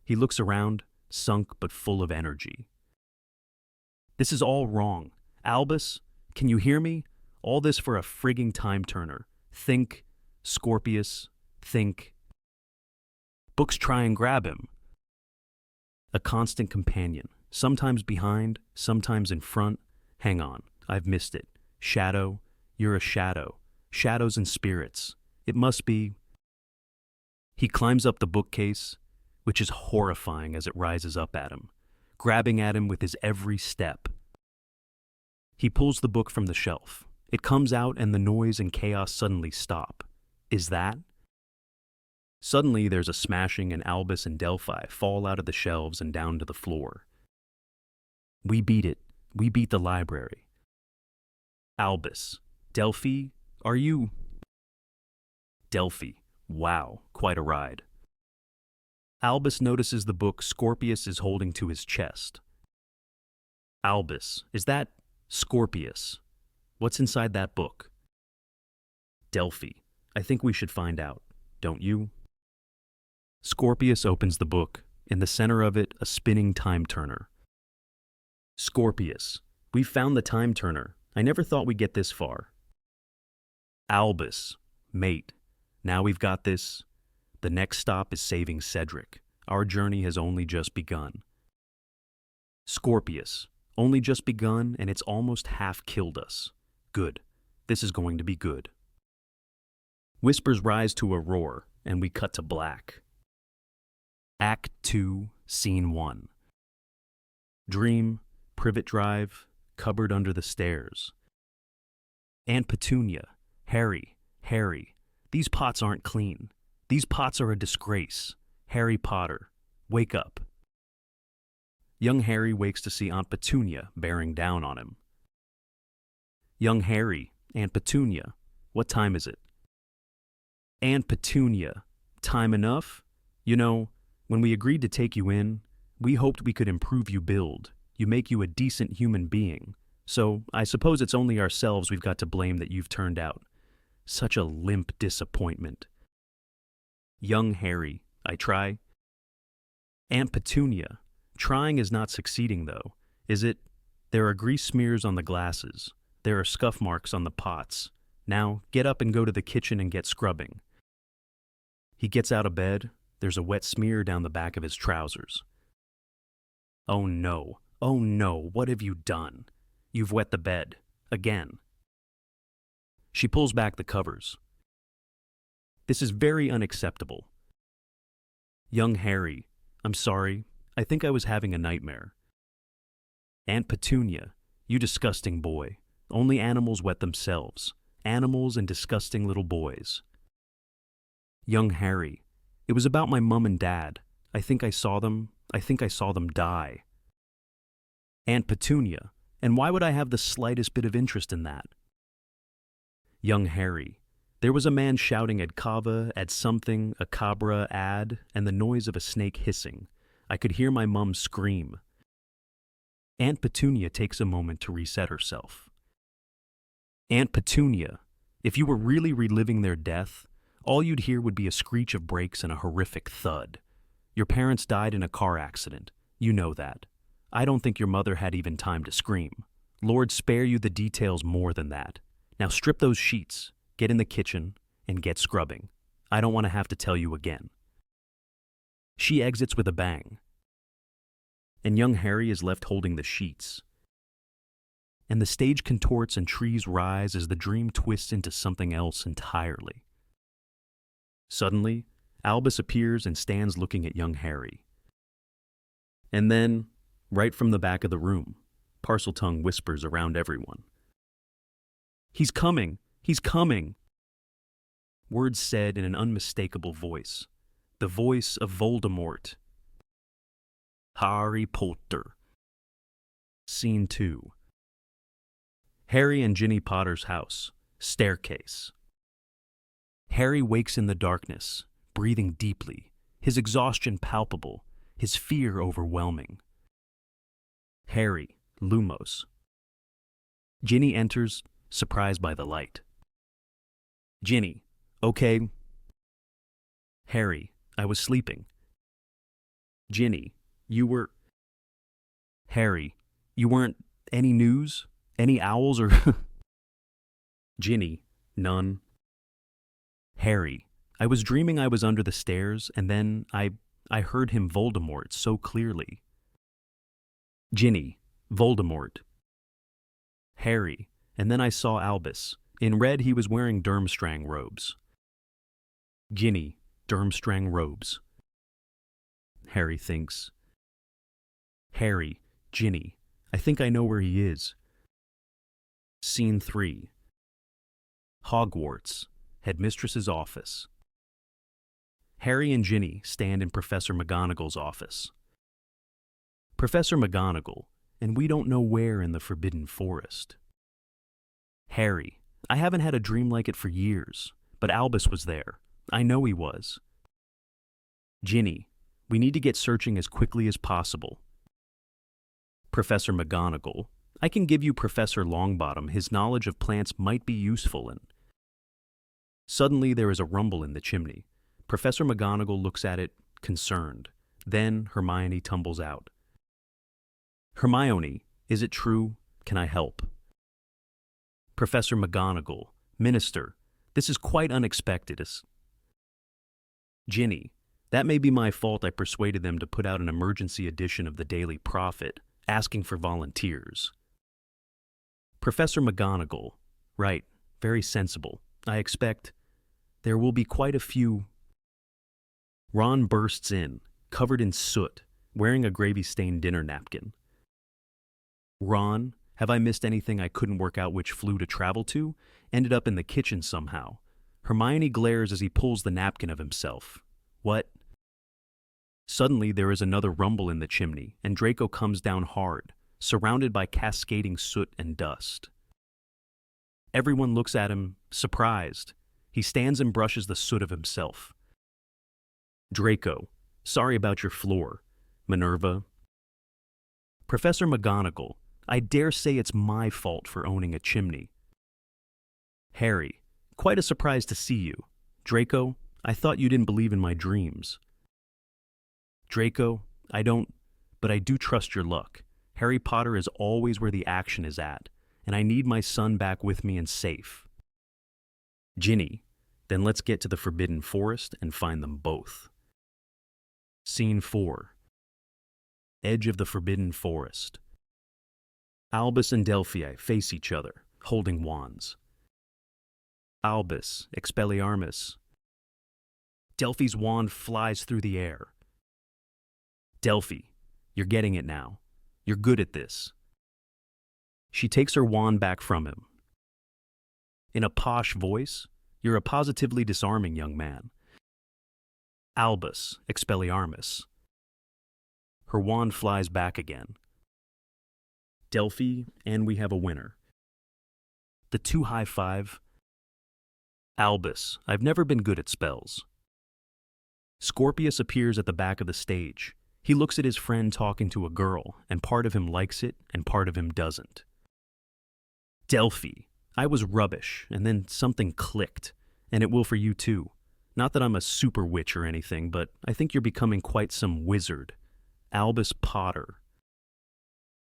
He looks around, sunk but full of energy. This is all wrong. Albus, can you hear me? All this for a frigging time turner. Think, Scorpius, think. Books try and grab him. A constant companion, sometimes behind, sometimes in front. Hang on, I've missed it. Shadow, you're a shadow. Shadows and spirits. It must be... He climbs up the bookcase, which is horrifying as it rises up at him, grabbing at him with his every step. He pulls the book from the shelf. It comes out and the noise and chaos suddenly stop. Is that? Suddenly there's a smashing and Albus and Delphi fall out of the shelves and down to the floor. We beat it. We beat the library. Albus. Delphi, are you... Delphi. Wow, quite a ride. Albus notices the book Scorpius is holding to his chest. Albus, is that Scorpius? What's inside that book? Delphi, I think we should find out, don't you? Scorpius opens the book. In the center of it, a spinning time turner. Scorpius, we've found the time turner. I never thought we'd get this far. Albus, mate, now we've got this. The next stop is saving Cedric. Our journey has only just begun. Scorpius, only just begun and it's almost half killed us. Good. This is going to be good. Whispers rise to a roar and we cut to black. Act 2, Scene 1. Dream, Privet Drive, cupboard under the stairs. Aunt Petunia, Harry, these pots aren't clean. These pots are a disgrace. Harry Potter, wake up. Young Harry wakes to see Aunt Petunia bearing down on him. Young Harry, Aunt Petunia, what time is it? Aunt Petunia, time enough? You know, when we agreed to take you in, we hoped we could improve you build, you make you a decent human being. So I suppose it's only ourselves we've got to blame that you've turned out. Such a limp disappointment. Young Harry, I try. Aunt Petunia, trying is not succeeding though, is it? There are grease smears on the glasses. There are scuff marks on the pots. Now, get up and go to the kitchen and get scrubbing. He gets out of bed. There's a wet smear down the back of his trousers. Oh no, what have you done? You've wet the bed. Again. She pulls back the covers. This is very unacceptable. Young Harry, I'm sorry. I think I was having a nightmare. Aunt Petunia, you disgusting boy. Only animals wet themselves. Animals and disgusting little boys. Young Harry, it was about my mum and dad. I think I saw them die. Aunt Petunia, and why would I have the slightest bit of interest in that? Young Harry, there was a man shouting at Kava, at something, a cabra, ad, and the noise of a snake hissing. I could hear my mum scream. Aunt Petunia takes a moment to reset herself. Aunt Petunia, if you were really reliving their death, all you'd hear would be a screech of brakes and a horrific thud. Your parents died in a car accident. You know that. I don't think your mother had even time to scream. Lord spare you the details more than that. Now strip those sheets, get in the kitchen, and get scrubbing. I don't want to have to tell you again. She exits with a bang. And young Harry is left holding the sheets. And the stage contorts and trees rise as the dream twists into something else entirely. Suddenly, Albus appears and stands looking at young Harry. And then, right from the back of the room, Parseltongue whispers around everyone. He's coming! He's coming! Words said in an unmistakable voice. The voice of Voldemort. Harry Potter. Scene 2. Harry and Ginny Potter's house. Staircase. Harry wakes in the darkness, breathing deeply, his exhaustion palpable, his fear overwhelming. Harry, Lumos. Ginny enters, surprised by the light. Ginny, okay. Harry, I was sleeping. Ginny, you were... Harry, you weren't... Any news? Any owls or... Ginny, none. Harry, I was dreaming I was under the stairs, and then I heard him Voldemort so clearly. Ginny, Voldemort. Harry, and then I saw Albus. In red he was wearing Durmstrang robes. Ginny, Durmstrang robes. Harry thinks. Harry, Ginny, I think I know where he is. Scene 3. Hogwarts, Headmistress's office. Harry and Ginny stand in Professor McGonagall's office. Professor McGonagall, and we don't know where in the Forbidden Forest. Harry, I haven't had a dream like it for years, but Albus was there. I know he was. Ginny, we need to get searching as quickly as possible. Professor McGonagall, I can give you Professor Longbottom. His knowledge of plants might be useful and... Suddenly there is a rumble in the chimney. Professor McGonagall looks at it, concerned. Then Hermione tumbles out. Hermione, is it true? Can I help? Professor McGonagall, Minister, this is quite unexpected. Ginny, that may be my fault. I persuaded them to put out an emergency edition of the Daily Prophet, asking for volunteers. Professor McGonagall, right, very sensible. I expect there will be quite a few. Ron bursts in, covered in soot, wearing a gravy-stained dinner napkin. Ron, have I missed anything? I couldn't work out which flue to travel to? Ended up in the kitchen somehow. Hermione glares as he pulls the napkin of himself. What? Suddenly there is another rumble in the chimney, and Draco comes down hard, surrounded by cascading soot and dust. Everyone looks at him, surprised. He stands and brushes the soot of himself. Draco, sorry about your floor. Minerva. Professor McGonagall, I dare say it's my fault for owning a chimney. Harry, quite a surprise to see you. Draco, I thought you didn't believe in my dreams. Draco, I don't, but I do trust your luck. Harry Potter is always where the action is at, and I need my son back with me and safe. Ginny, then let's get to the Forbidden Forest and find them both. Scene 4. Edge of the Forbidden Forest. Albus and Delphi face each other, holding wands. Albus, Expelliarmus. Delphi's wand flies through the air. Delphi, you're getting it now. You're good at this. She takes her wand back from him. In a posh voice, you're a positively disarming young man. Albus, Expelliarmus. Her wand flies back again. Delphi, and we have a winner. The two high-five. Albus, I've never been good at spells. Scorpius appears at the back of the stage. He looks at his friend talking to a girl, and part of him likes it, and part of him doesn't. Delphi, I was rubbish, and then something clicked, and it will for you too. Not that I'm a super witch or anything, but I think you're becoming quite some wizard. Albus Potter.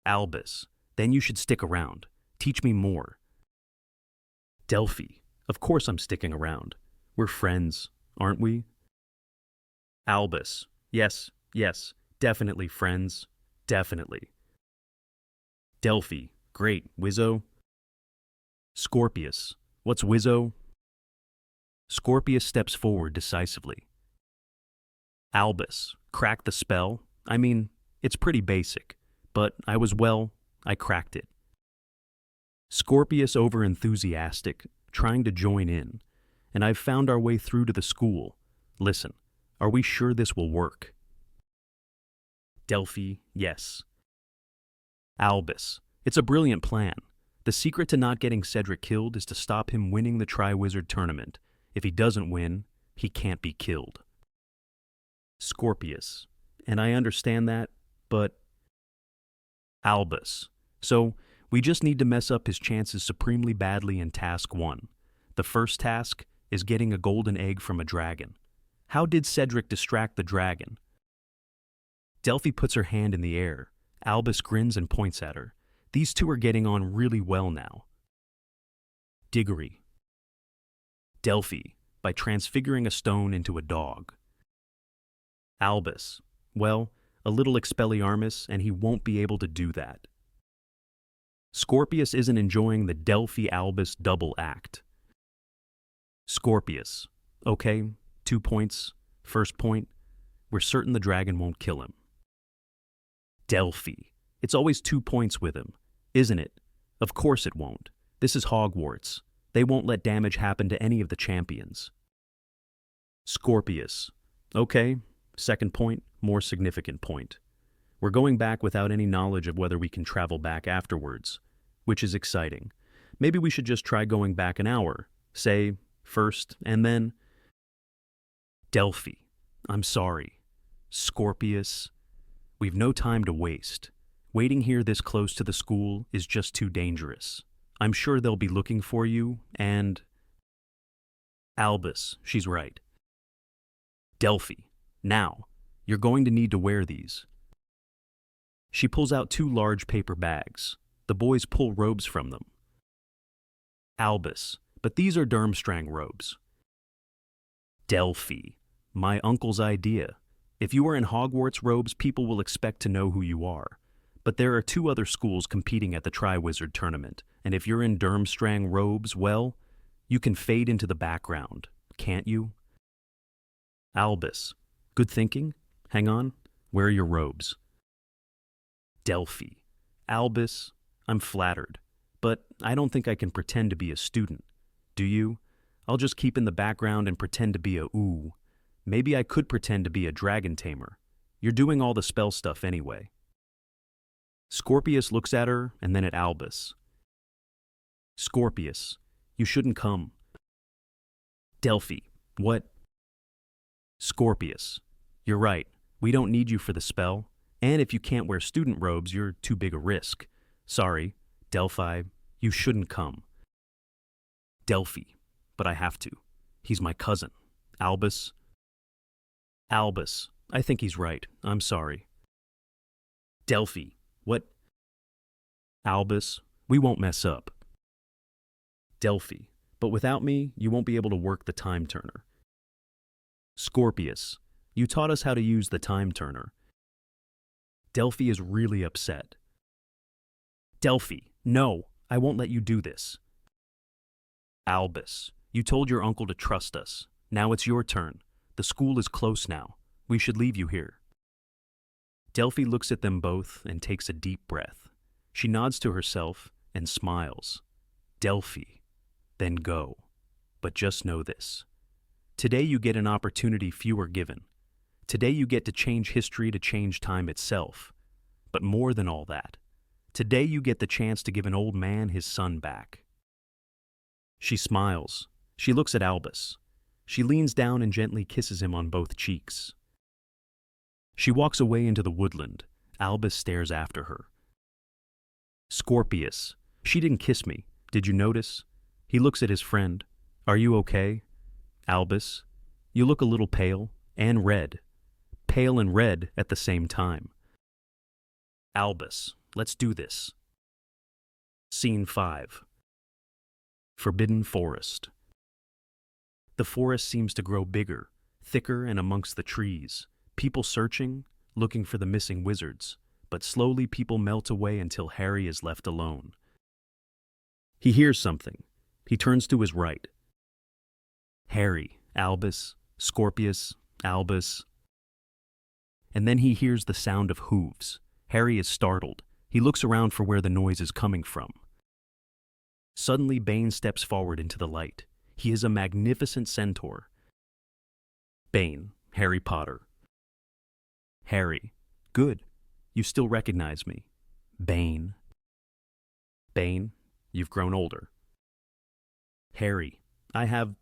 Albus, then you should stick around. Teach me more. Delphi, of course I'm sticking around. We're friends, aren't we? Albus, yes, definitely friends, definitely. Delphi, great, Wizzo. Scorpius, what's Wizzo? Scorpius steps forward decisively. Albus, crack the spell? I mean, it's pretty basic, but I cracked it. Scorpius over-enthusiastic, trying to join in, and I've found our way through to the school. Listen, are we sure this will work? Delphi, yes. Albus, it's a brilliant plan. The secret to not getting Cedric killed is to stop him winning the Triwizard Tournament. If he doesn't win, he can't be killed. Scorpius, and I understand that, but... Albus, so we just need to mess up his chances supremely badly in Task 1. The first task is getting a golden egg from a dragon. How did Cedric distract the dragon? Delphi puts her hand in the air. Albus grins and points at her. These two are getting on really well now. Diggory. Delphi, by transfiguring a stone into a dog. Albus, well, a little Expelliarmus, and he won't be able to do that. Scorpius isn't enjoying the Delphi-Albus double act. Scorpius, okay, 2 points. First point, we're certain the dragon won't kill him. Delphi, it's always 2 points with him, isn't it? Of course it won't. This is Hogwarts. They won't let damage happen to any of the champions. Scorpius, okay, second point, more significant point. We're going back without any knowledge of whether we can travel back afterwards, which is exciting. Maybe we should just try going back an hour, say, first, and then... Delphi, I'm sorry. Scorpius, we've no time to waste. Waiting here this close to the school is just too dangerous. I'm sure they'll be looking for you, and... Albus, she's right. Delphi, now, you're going to need to wear these. She pulls out 2 large paper bags. The boys pull robes from them. Albus, but these are Durmstrang robes. Delphi, my uncle's idea. If you are in Hogwarts robes, people will expect to know who you are. But there are 2 other schools competing at the Triwizard Tournament, and if you're in Durmstrang robes, well, you can fade into the background, can't you? Albus, good thinking? Hang on, where are your robes? Delphi, Albus, I'm flattered, but I don't think I can pretend to be a student. Do you? I'll just keep in the background and pretend to be a ooh. Maybe I could pretend to be a dragon tamer. You're doing all the spell stuff anyway. Scorpius looks at her and then at Albus. Scorpius, You shouldn't come. Delphi. What? Scorpius. You're right. We don't need you for the spell. And if you can't wear student robes, you're too big a risk. Sorry, Delphi, you shouldn't come. Delphi. But I have to. He's my cousin. Albus. Albus. I think he's right. I'm sorry. Delphi. What? Albus. We won't mess up. Delphi. But without me, you won't be able to work the time turner. Scorpius. You taught us how to use the time turner. Delphi is really upset. Delphi. No, I won't let you do this. Albus. You told your uncle to trust us. Now it's your turn. The school is close now. We should leave you here. Delphi looks at them both and takes a deep breath. She nods to herself and smiles. Delphi. Then go. But just know this. Today you get an opportunity few are given. Today you get to change history to change time itself. But more than all that, today you get the chance to give an old man his son back. She smiles. She looks at Albus. She leans down and gently kisses him on both cheeks. She walks away into the woodland. Albus stares after her. Scorpius. She didn't kiss me. Did you notice? He looks at his friend. Are you okay? Albus. You look a little pale and red. Pale and red at the same time. Albus. Let's do this. Scene 5. Forbidden Forest. The forest seems to grow bigger, thicker and amongst the trees. People searching, looking for the missing wizards. But slowly people melt away until Harry is left alone. He hears something. He turns to his right. Harry, Albus, Scorpius, Albus. And then he hears the sound of hooves. Harry is startled. He looks around for where the noise is coming from. Suddenly, Bane steps forward into the light. He is a magnificent centaur. Bane, Harry Potter. Harry, good. You still recognize me. Bane. Bane, you've grown older. Harry, I have.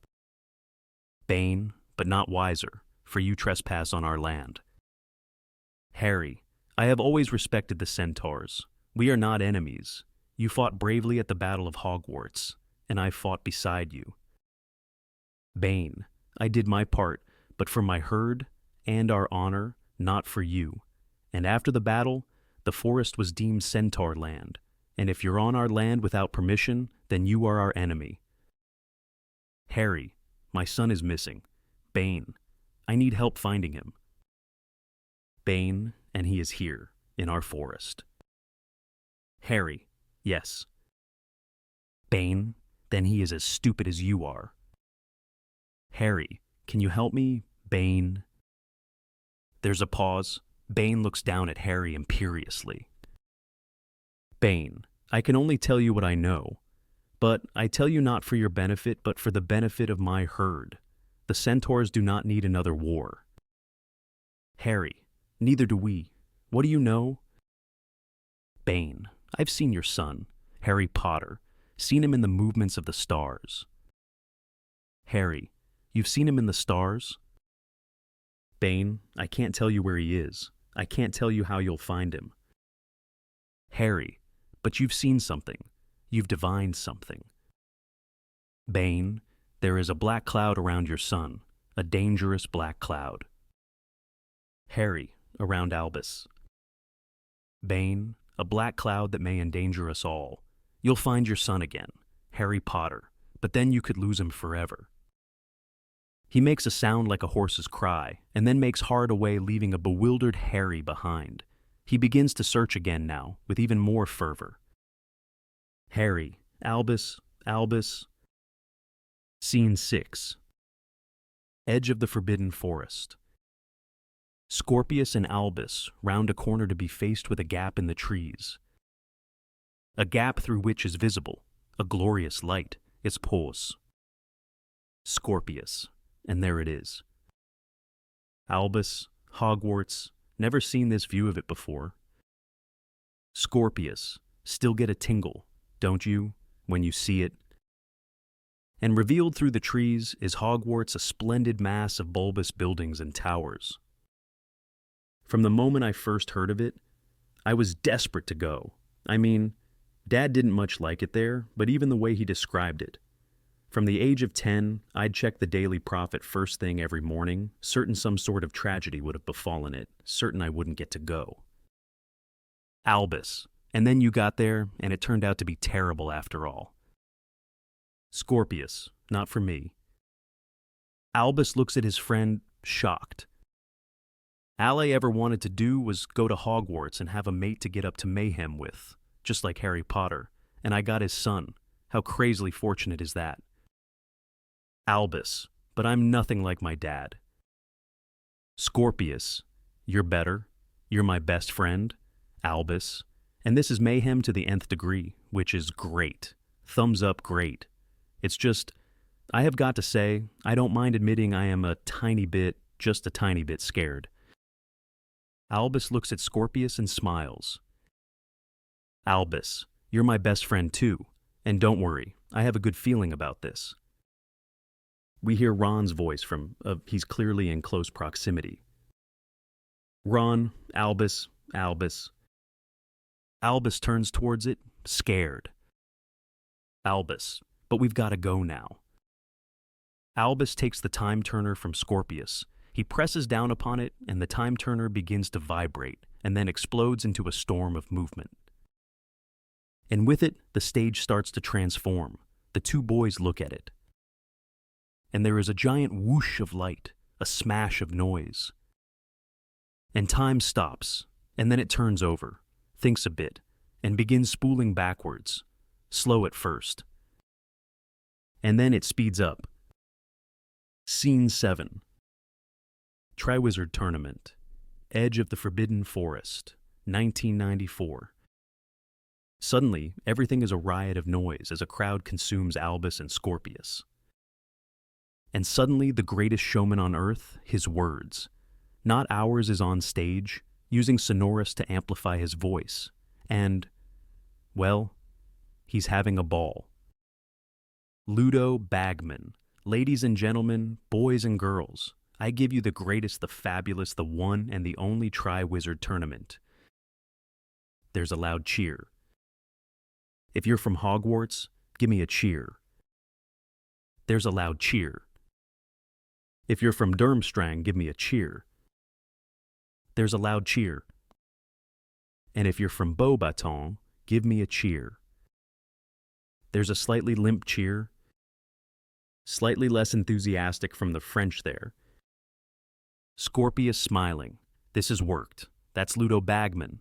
Bane, but not wiser, for you trespass on our land. Harry, I have always respected the centaurs. We are not enemies. You fought bravely at the Battle of Hogwarts, and I fought beside you. Bane, I did my part, but for my herd and our honor, not for you. And after the battle, the forest was deemed centaur land, and if you're on our land without permission, then you are our enemy. Harry, my son is missing. Bane, I need help finding him. Bane, and he is here, in our forest. Harry, yes. Bane, then he is as stupid as you are. Harry, can you help me, Bane? There's a pause. Bane looks down at Harry imperiously. Bane, I can only tell you what I know, but I tell you not for your benefit, but for the benefit of my herd. The centaurs do not need another war. Harry, neither do we. What do you know? Bane, I've seen your son, Harry Potter, seen him in the movements of the stars. Harry, you've seen him in the stars? Bane, I can't tell you where he is. I can't tell you how you'll find him. Harry, but you've seen something. You've divined something. Bane, there is a black cloud around your son, a dangerous black cloud. Harry, around Albus. Bane, a black cloud that may endanger us all. You'll find your son again, Harry Potter, but then you could lose him forever. He makes a sound like a horse's cry, and then makes hard away, leaving a bewildered Harry behind. He begins to search again now, with even more fervor. Harry, Albus, Albus. Scene 6. Edge of the Forbidden Forest. Scorpius and Albus round a corner to be faced with a gap in the trees. A gap through which is visible, a glorious light, its pulse. Scorpius, and there it is. Albus, Hogwarts, never seen this view of it before. Scorpius, still get a tingle, don't you, when you see it? And revealed through the trees is Hogwarts, a splendid mass of bulbous buildings and towers. From the moment I first heard of it, I was desperate to go. I mean, Dad didn't much like it there, but even the way he described it. From the age of 10, I'd check the Daily Prophet first thing every morning, certain some sort of tragedy would have befallen it, certain I wouldn't get to go. Albus. And then you got there, and it turned out to be terrible after all. Scorpius. Not for me. Albus looks at his friend, shocked. All I ever wanted to do was go to Hogwarts and have a mate to get up to mayhem with, just like Harry Potter, and I got his son. How crazily fortunate is that? Albus. But I'm nothing like my dad. Scorpius. You're better. You're my best friend. Albus. And this is mayhem to the nth degree, which is great. Thumbs up, great. It's just, I have got to say, I don't mind admitting I am just a tiny bit scared. Albus looks at Scorpius and smiles. Albus, you're my best friend too, and don't worry, I have a good feeling about this. We hear Ron's voice he's clearly in close proximity. Ron, Albus. Albus turns towards it, scared. Albus, but we've got to go now. Albus takes the time turner from Scorpius. He presses down upon it, and the time turner begins to vibrate, and then explodes into a storm of movement. And with it, the stage starts to transform. The two boys look at it. And there is a giant whoosh of light, a smash of noise. And time stops, and then it turns over, thinks a bit, and begins spooling backwards, slow at first. And then it speeds up. Scene 7. Triwizard Tournament. Edge of the Forbidden Forest, 1994. Suddenly, everything is a riot of noise as a crowd consumes Albus and Scorpius. And suddenly, the greatest showman on earth, his words. Not ours is on stage, using Sonorous to amplify his voice. And, well, he's having a ball. Ludo Bagman. Ladies and gentlemen, boys and girls, I give you the greatest, the fabulous, the one and the only Triwizard Tournament. There's a loud cheer. If you're from Hogwarts, give me a cheer. There's a loud cheer. If you're from Durmstrang, give me a cheer. There's a loud cheer. And if you're from Beauxbatons, give me a cheer. There's a slightly limp cheer. Slightly less enthusiastic from the French there. Scorpius smiling. This has worked. That's Ludo Bagman.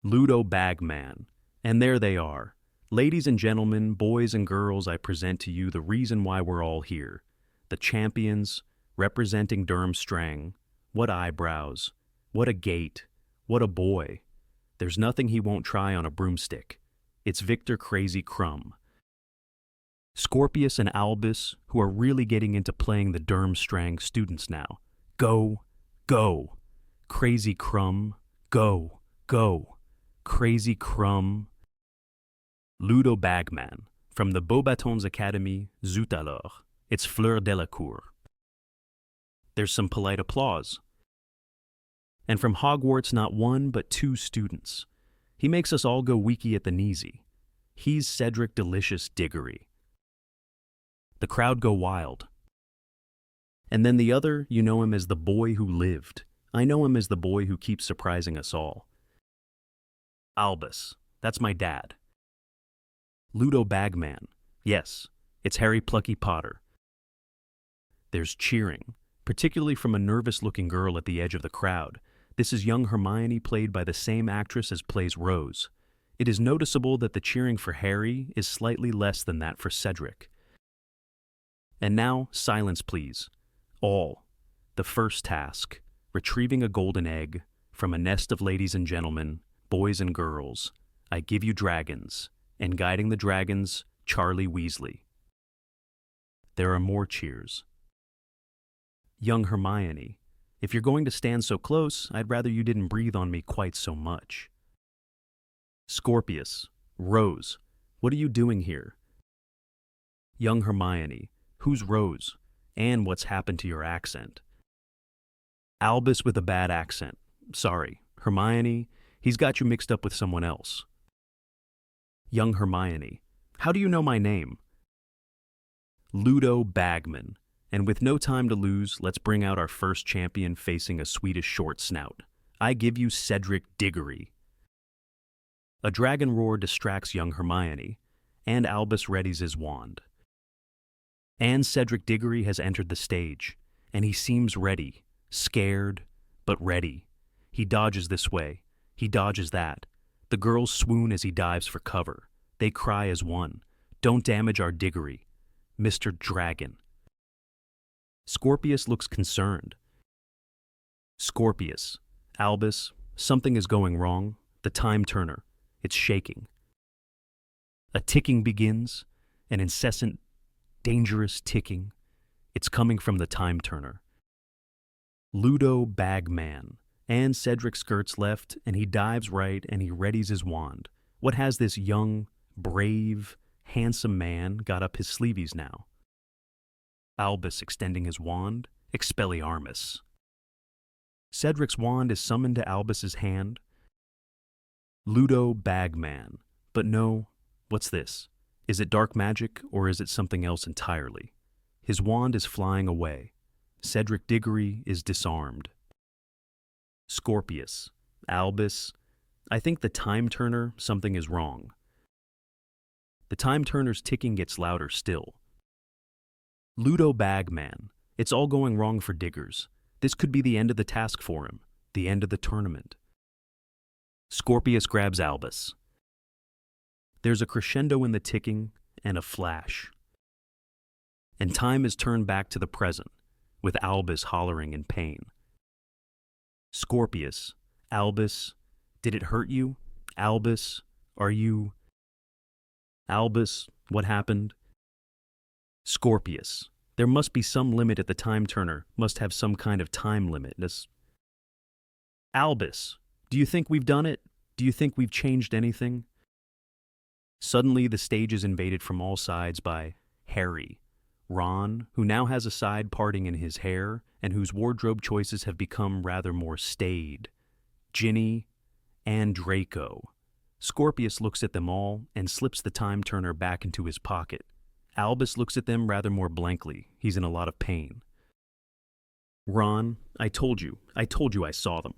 Ludo Bagman. And there they are. Ladies and gentlemen, boys and girls, I present to you the reason why we're all here. The champions, representing Durmstrang. What eyebrows. What a gait. What a boy. There's nothing he won't try on a broomstick. It's Victor Crazy Crumb. Scorpius and Albus, who are really getting into playing the Durmstrang students now. Go, go. Crazy Crumb, go, go. Crazy Crumb. Ludo Bagman, from the Beauxbatons Academy, Zut alors. It's Fleur Delacour. There's some polite applause. And from Hogwarts, not one but 2 students. He makes us all go weaky at the kneesy. He's Cedric Delicious Diggory. The crowd go wild. And then the other, you know him as the boy who lived. I know him as the boy who keeps surprising us all. Albus, that's my dad. Ludo Bagman, yes, it's Harry Plucky Potter. There's cheering, particularly from a nervous-looking girl at the edge of the crowd. This is young Hermione, played by the same actress as plays Rose. It is noticeable that the cheering for Harry is slightly less than that for Cedric. And now, silence please. All. The first task, retrieving a golden egg from a nest of ladies and gentlemen, boys and girls. I give you dragons, and guiding the dragons, Charlie Weasley. There are more cheers. Young Hermione, if you're going to stand so close, I'd rather you didn't breathe on me quite so much. Scorpius, Rose, what are you doing here? Young Hermione, who's Rose? And what's happened to your accent? Albus with a bad accent. Sorry. Hermione, he's got you mixed up with someone else. Young Hermione, how do you know my name? Ludo Bagman. And with no time to lose, let's bring out our first champion facing a Swedish short snout. I give you Cedric Diggory. A dragon roar distracts young Hermione, and Albus readies his wand. And Cedric Diggory has entered the stage, and he seems ready, scared, but ready. He dodges this way, he dodges that. The girls swoon as he dives for cover. They cry as one, "Don't damage our Diggory, Mr. Dragon." Scorpius looks concerned. Scorpius, Albus, something is going wrong. The time turner, it's shaking. A ticking begins, an incessant, dangerous ticking. It's coming from the time turner. Ludo Bagman, and Cedric skirts left, and he dives right, and he readies his wand. What has this young, brave, handsome man got up his sleeves now? Albus extending his wand, Expelliarmus. Cedric's wand is summoned to Albus's hand. Ludo Bagman. But no, what's this? Is it dark magic, or is it something else entirely? His wand is flying away. Cedric Diggory is disarmed. Scorpius. Albus. I think the time turner, something is wrong. The time turner's ticking gets louder still. Ludo Bagman. It's all going wrong for Diggers. This could be the end of the task for him, the end of the tournament. Scorpius grabs Albus. There's a crescendo in the ticking and a flash. And time is turned back to the present, with Albus hollering in pain. Scorpius. Albus. Did it hurt you? Albus. Are you... Albus. What happened? Scorpius. There must be some limit at the time turner, must have some kind of time limit. Albus. Do you think we've done it? Do you think we've changed anything? Suddenly the stage is invaded from all sides by Harry, Ron, who now has a side parting in his hair and whose wardrobe choices have become rather more staid, Ginny, and Draco. Scorpius looks at them all and slips the time turner back into his pocket. Albus looks at them rather more blankly. He's in a lot of pain. Ron, I told you I saw them.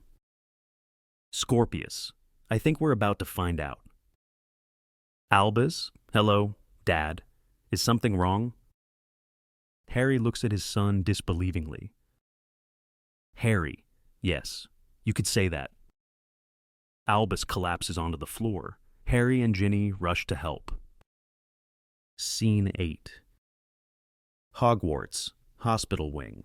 Scorpius, I think we're about to find out. Albus, hello, Dad. Is something wrong? Harry looks at his son disbelievingly. Harry, yes, you could say that. Albus collapses onto the floor. Harry and Ginny rush to help. Scene 8. Hogwarts, hospital wing.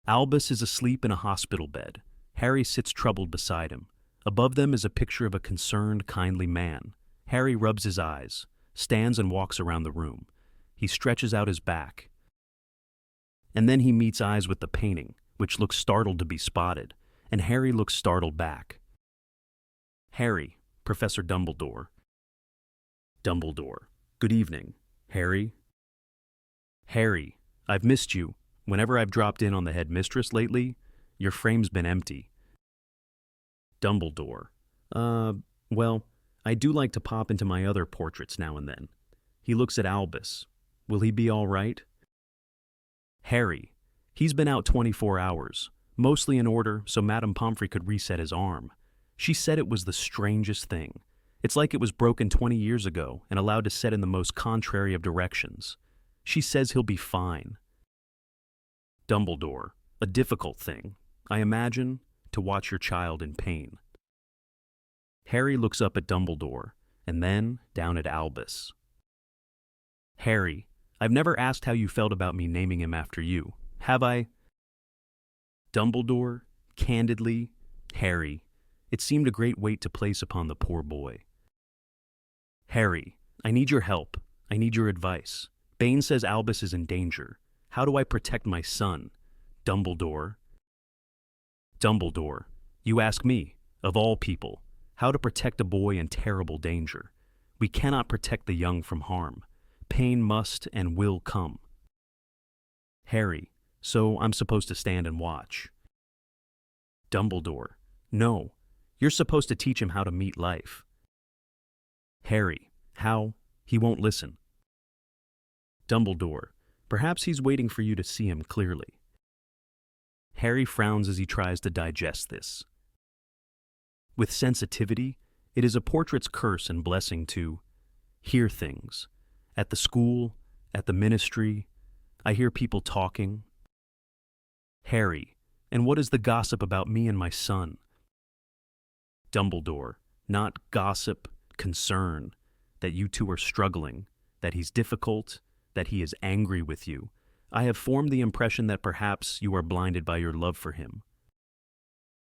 Albus is asleep in a hospital bed. Harry sits troubled beside him. Above them is a picture of a concerned, kindly man. Harry rubs his eyes, stands and walks around the room. He stretches out his back. And then he meets eyes with the painting, which looks startled to be spotted, and Harry looks startled back. Harry, Professor Dumbledore. Dumbledore. Good evening, Harry. Harry, I've missed you. Whenever I've dropped in on the headmistress lately, your frame's been empty. Dumbledore. Well, I do like to pop into my other portraits now and then. He looks at Albus. Will he be all right? Harry. He's been out 24 hours, mostly in order so Madame Pomfrey could reset his arm. She said it was the strangest thing. It's like it was broken 20 years ago and allowed to set in the most contrary of directions. She says he'll be fine. Dumbledore. A difficult thing, I imagine, to watch your child in pain. Harry looks up at Dumbledore, and then down at Albus. Harry, I've never asked how you felt about me naming him after you. Have I? Dumbledore, candidly, Harry, it seemed a great weight to place upon the poor boy. Harry, I need your help. I need your advice. Bane says Albus is in danger. How do I protect my son? Dumbledore. Dumbledore, you ask me, of all people, how to protect a boy in terrible danger. We cannot protect the young from harm. Pain must and will come. Harry, so I'm supposed to stand and watch. Dumbledore, no, you're supposed to teach him how to meet life. Harry, how? He won't listen. Dumbledore, perhaps he's waiting for you to see him clearly. Harry frowns as he tries to digest this. With sensitivity, it is a portrait's curse and blessing to hear things. At the school, at the ministry, I hear people talking. Harry, and what is the gossip about me and my son? Dumbledore, not gossip, concern, that you two are struggling, that he's difficult, that he is angry with you. I have formed the impression that perhaps you are blinded by your love for him.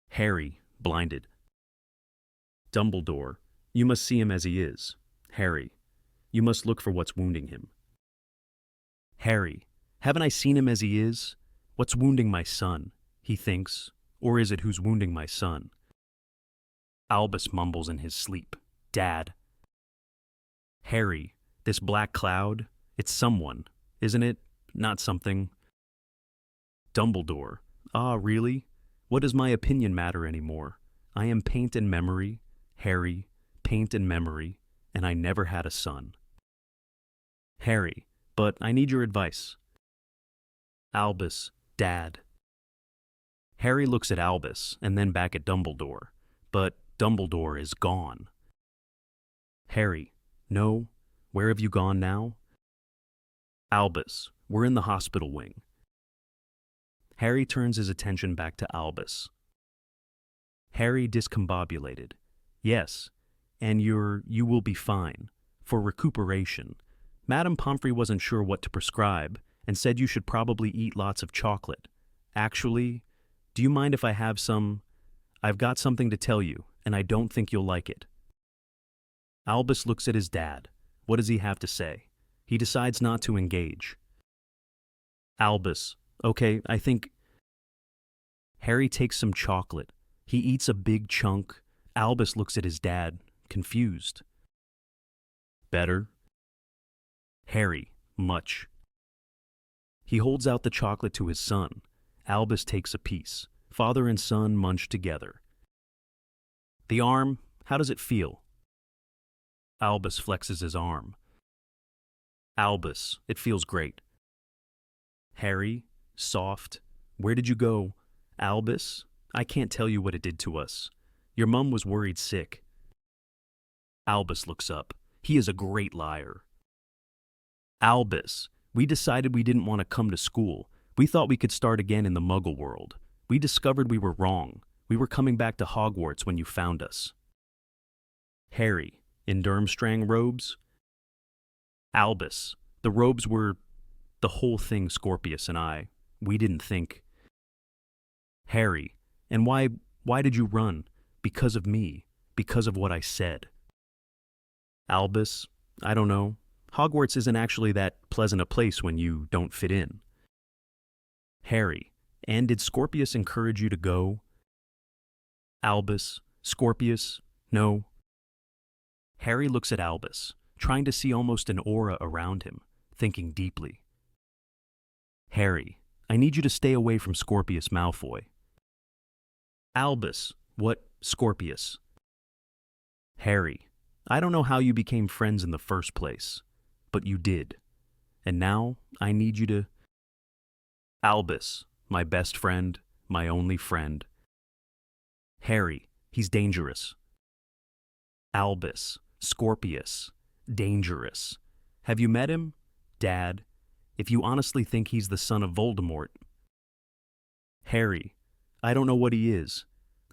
Harry, blinded. Dumbledore, you must see him as he is. Harry, you must look for what's wounding him. Harry, haven't I seen him as he is? What's wounding my son, he thinks, or is it who's wounding my son? Albus mumbles in his sleep, Dad. Harry, this black cloud, it's someone, isn't it? Not something. Dumbledore, ah, really? What does my opinion matter anymore? I am paint and memory, Harry, paint and memory, and I never had a son. Harry, but I need your advice. Albus, Dad. Harry looks at Albus and then back at Dumbledore, but Dumbledore is gone. Harry, no, where have you gone now? Albus, we're in the hospital wing. Harry turns his attention back to Albus. Harry discombobulated. Yes, and you will be fine. For recuperation. Madame Pomfrey wasn't sure what to prescribe and said you should probably eat lots of chocolate. Actually, do you mind if I have some? I've got something to tell you, and I don't think you'll like it. Albus looks at his dad. What does he have to say? He decides not to engage. Albus, okay, I think... Harry takes some chocolate. He eats a big chunk. Albus looks at his dad, confused. Better? Harry, much. He holds out the chocolate to his son. Albus takes a piece. Father and son munch together. The arm, how does it feel? Albus flexes his arm. Albus, it feels great. Harry, soft. Where did you go? Albus, I can't tell you what it did to us. Your mum was worried sick. Albus looks up. He is a great liar. Albus, we decided we didn't want to come to school. We thought we could start again in the Muggle world. We discovered we were wrong. We were coming back to Hogwarts when you found us. Harry, in Durmstrang robes? Albus, the robes were the whole thing, Scorpius and I. We didn't think. Harry, and why did you run? Because of me. Because of what I said. Albus, I don't know. Hogwarts isn't actually that pleasant a place when you don't fit in. Harry, and did Scorpius encourage you to go? Albus, Scorpius, no. Harry looks at Albus, trying to see almost an aura around him, thinking deeply. Harry, I need you to stay away from Scorpius Malfoy. Albus, what Scorpius? Harry, I don't know how you became friends in the first place, but you did. And now I need you to... Albus, my best friend, my only friend. Harry, he's dangerous. Albus, Scorpius, dangerous. Have you met him? Dad, if you honestly think he's the son of Voldemort. Harry, I don't know what he is.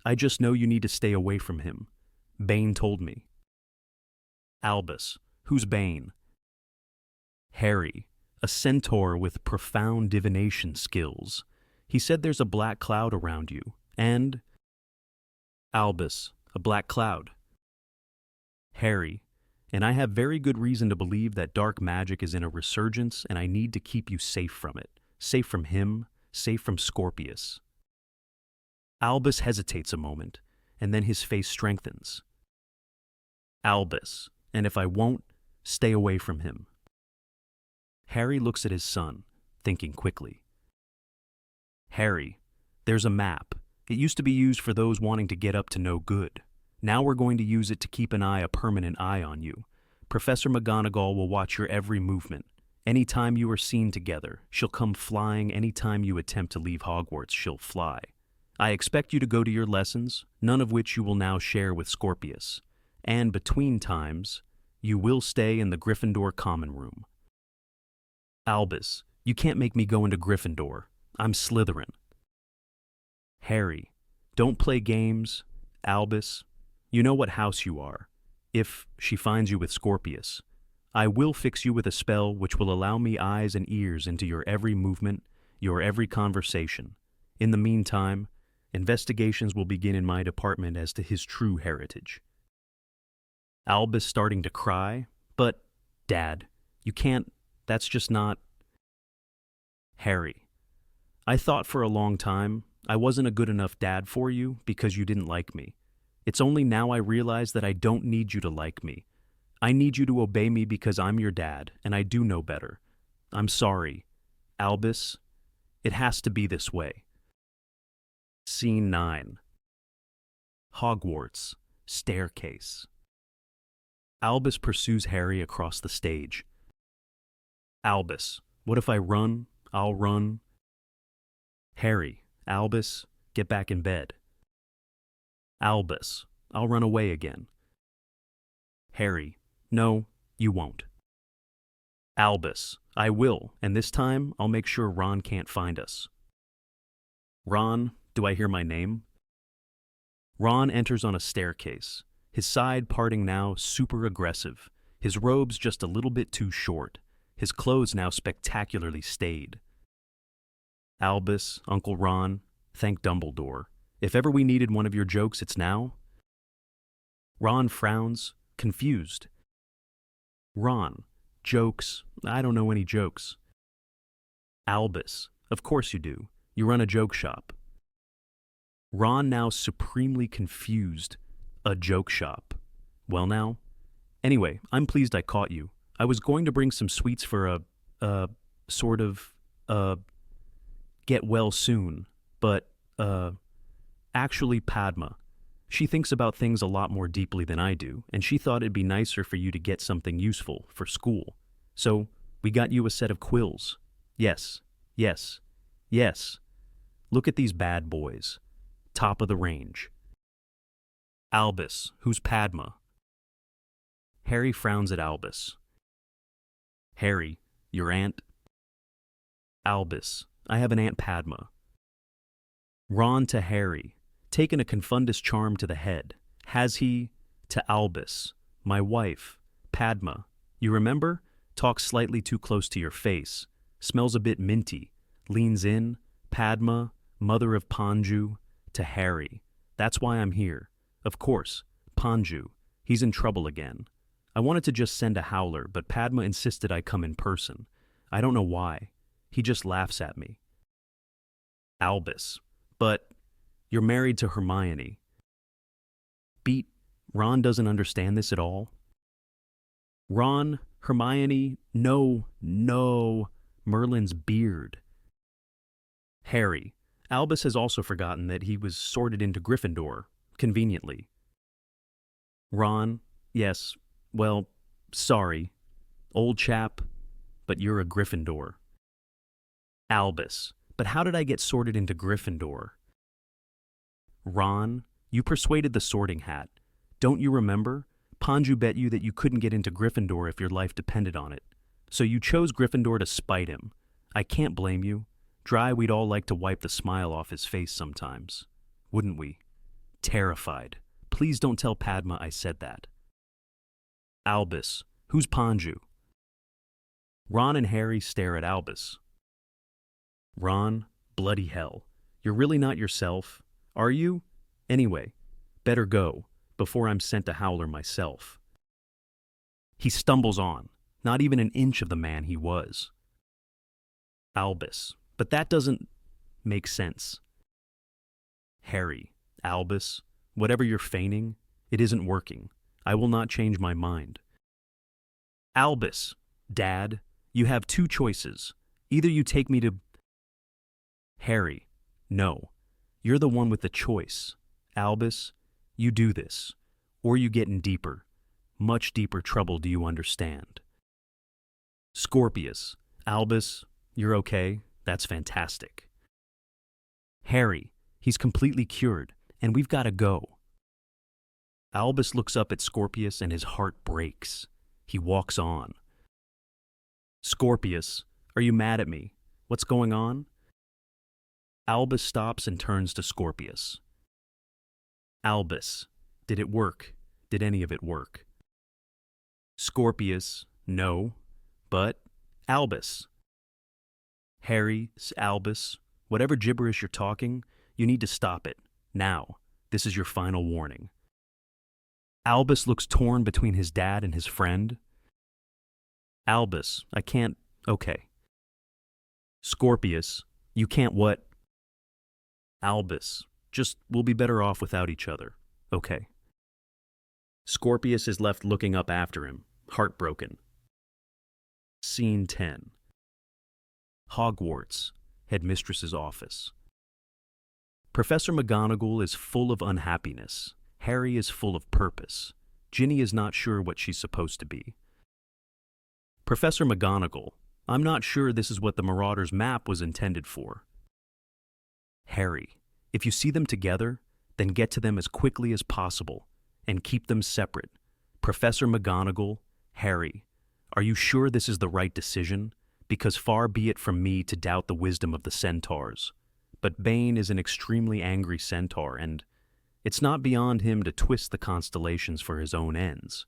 I just know you need to stay away from him. Bane told me. Albus, who's Bane? Harry, a centaur with profound divination skills. He said there's a black cloud around you, and... Albus, a black cloud. Harry, and I have very good reason to believe that dark magic is in a resurgence, and I need to keep you safe from it. Safe from him, safe from Scorpius. Albus hesitates a moment, and then his face strengthens. Albus, and if I won't, stay away from him. Harry looks at his son, thinking quickly. Harry, there's a map. It used to be used for those wanting to get up to no good. Now we're going to use it to keep a permanent eye on you. Professor McGonagall will watch your every movement. Any time you are seen together, she'll come flying. Any time you attempt to leave Hogwarts, she'll fly. I expect you to go to your lessons, none of which you will now share with Scorpius. And between times, you will stay in the Gryffindor common room. Albus, you can't make me go into Gryffindor. I'm Slytherin. Harry, don't play games. Albus, you know what house you are. If she finds you with Scorpius, I will fix you with a spell which will allow me eyes and ears into your every movement, your every conversation. In the meantime, investigations will begin in my department as to his true heritage. Albus starting to cry, but, Dad, you can't, that's just not. Harry, I thought for a long time I wasn't a good enough dad for you because you didn't like me. It's only now I realize that I don't need you to like me. I need you to obey me because I'm your dad, and I do know better. I'm sorry. Albus, it has to be this way. Scene 9. Hogwarts, staircase. Albus pursues Harry across the stage. Albus, what if I run? I'll run. Harry, Albus, get back in bed. Albus, I'll run away again. Harry, no, you won't. Albus, I will, and this time I'll make sure Ron can't find us. Ron, do I hear my name? Ron enters on a staircase, his side parting now super aggressive, his robes just a little bit too short, his clothes now spectacularly staid. Albus, Uncle Ron, thank Dumbledore. If ever we needed one of your jokes, it's now. Ron frowns, confused. Ron, jokes, I don't know any jokes. Albus, of course you do. You run a joke shop. Ron now supremely confused. A joke shop. Well now? Anyway, I'm pleased I caught you. I was going to bring some sweets for get well soon, but, actually Padma. She thinks about things a lot more deeply than I do, and she thought it'd be nicer for you to get something useful for school. So, we got you a set of quills. Yes, yes, yes. Look at these bad boys. Top of the range. Albus, who's Padma? Harry frowns at Albus. Harry, your aunt? Albus, I have an Aunt Padma. Ron to Harry, taken a confundus charm to the head. Has he? To Albus, my wife, Padma. You remember? Talks slightly too close to your face. Smells a bit minty. Leans in. Padma, mother of Panju. To Harry. That's why I'm here. Of course, Panju. He's in trouble again. I wanted to just send a howler, but Padma insisted I come in person. I don't know why. He just laughs at me. Albus. But you're married to Hermione. Beat, Ron doesn't understand this at all. Ron, Hermione, no, Merlin's beard. Harry, Albus has also forgotten that he was sorted into Gryffindor, conveniently. Ron, yes, well, sorry, old chap, but you're a Gryffindor. Albus, but how did I get sorted into Gryffindor? Ron, you persuaded the Sorting Hat. Don't you remember? Panju bet you that you couldn't get into Gryffindor if your life depended on it. So you chose Gryffindor to spite him. I can't blame you. Dry, we'd all like to wipe the smile off his face sometimes. Wouldn't we? Terrified. Please don't tell Padma I said that. Albus, who's Panju? Ron and Harry stare at Albus. Ron, bloody hell. You're really not yourself, are you? Anyway, better go, before I'm sent to howler myself. He stumbles on, not even an inch of the man he was. Albus, but that doesn't make sense. Harry, Albus, whatever you're feigning, it isn't working. I will not change my mind. Albus, Dad, You have two choices. Either you take me to... Harry, no. You're the one with the choice. Albus, you do this. Or you get in deeper, much deeper trouble, do you understand? Scorpius, Albus, you're okay? That's fantastic. Harry, he's completely cured, and we've got to go. Albus looks up at Scorpius and his heart breaks. He walks on. Scorpius, are you mad at me? What's going on? Albus stops and turns to Scorpius. Albus, did it work? Did any of it work? Scorpius, no. But, Albus. Harry, Albus, whatever gibberish you're talking, you need to stop it. Now. This is your final warning. Albus looks torn between his dad and his friend. Albus, I can't... Okay. Scorpius, you can't what? Albus, just we'll be better off without each other. Okay. Scorpius is left looking up after him, heartbroken. Scene 10. Hogwarts, Headmistress's office. Professor McGonagall is full of unhappiness. Harry is full of purpose. Ginny is not sure what she's supposed to be. Professor McGonagall, I'm not sure this is what the Marauder's map was intended for. Harry, if you see them together, then get to them as quickly as possible and keep them separate. Professor McGonagall, Harry, are you sure this is the right decision? Because far be it from me to doubt the wisdom of the centaurs. But Bane is an extremely angry centaur, and it's not beyond him to twist the constellations for his own ends.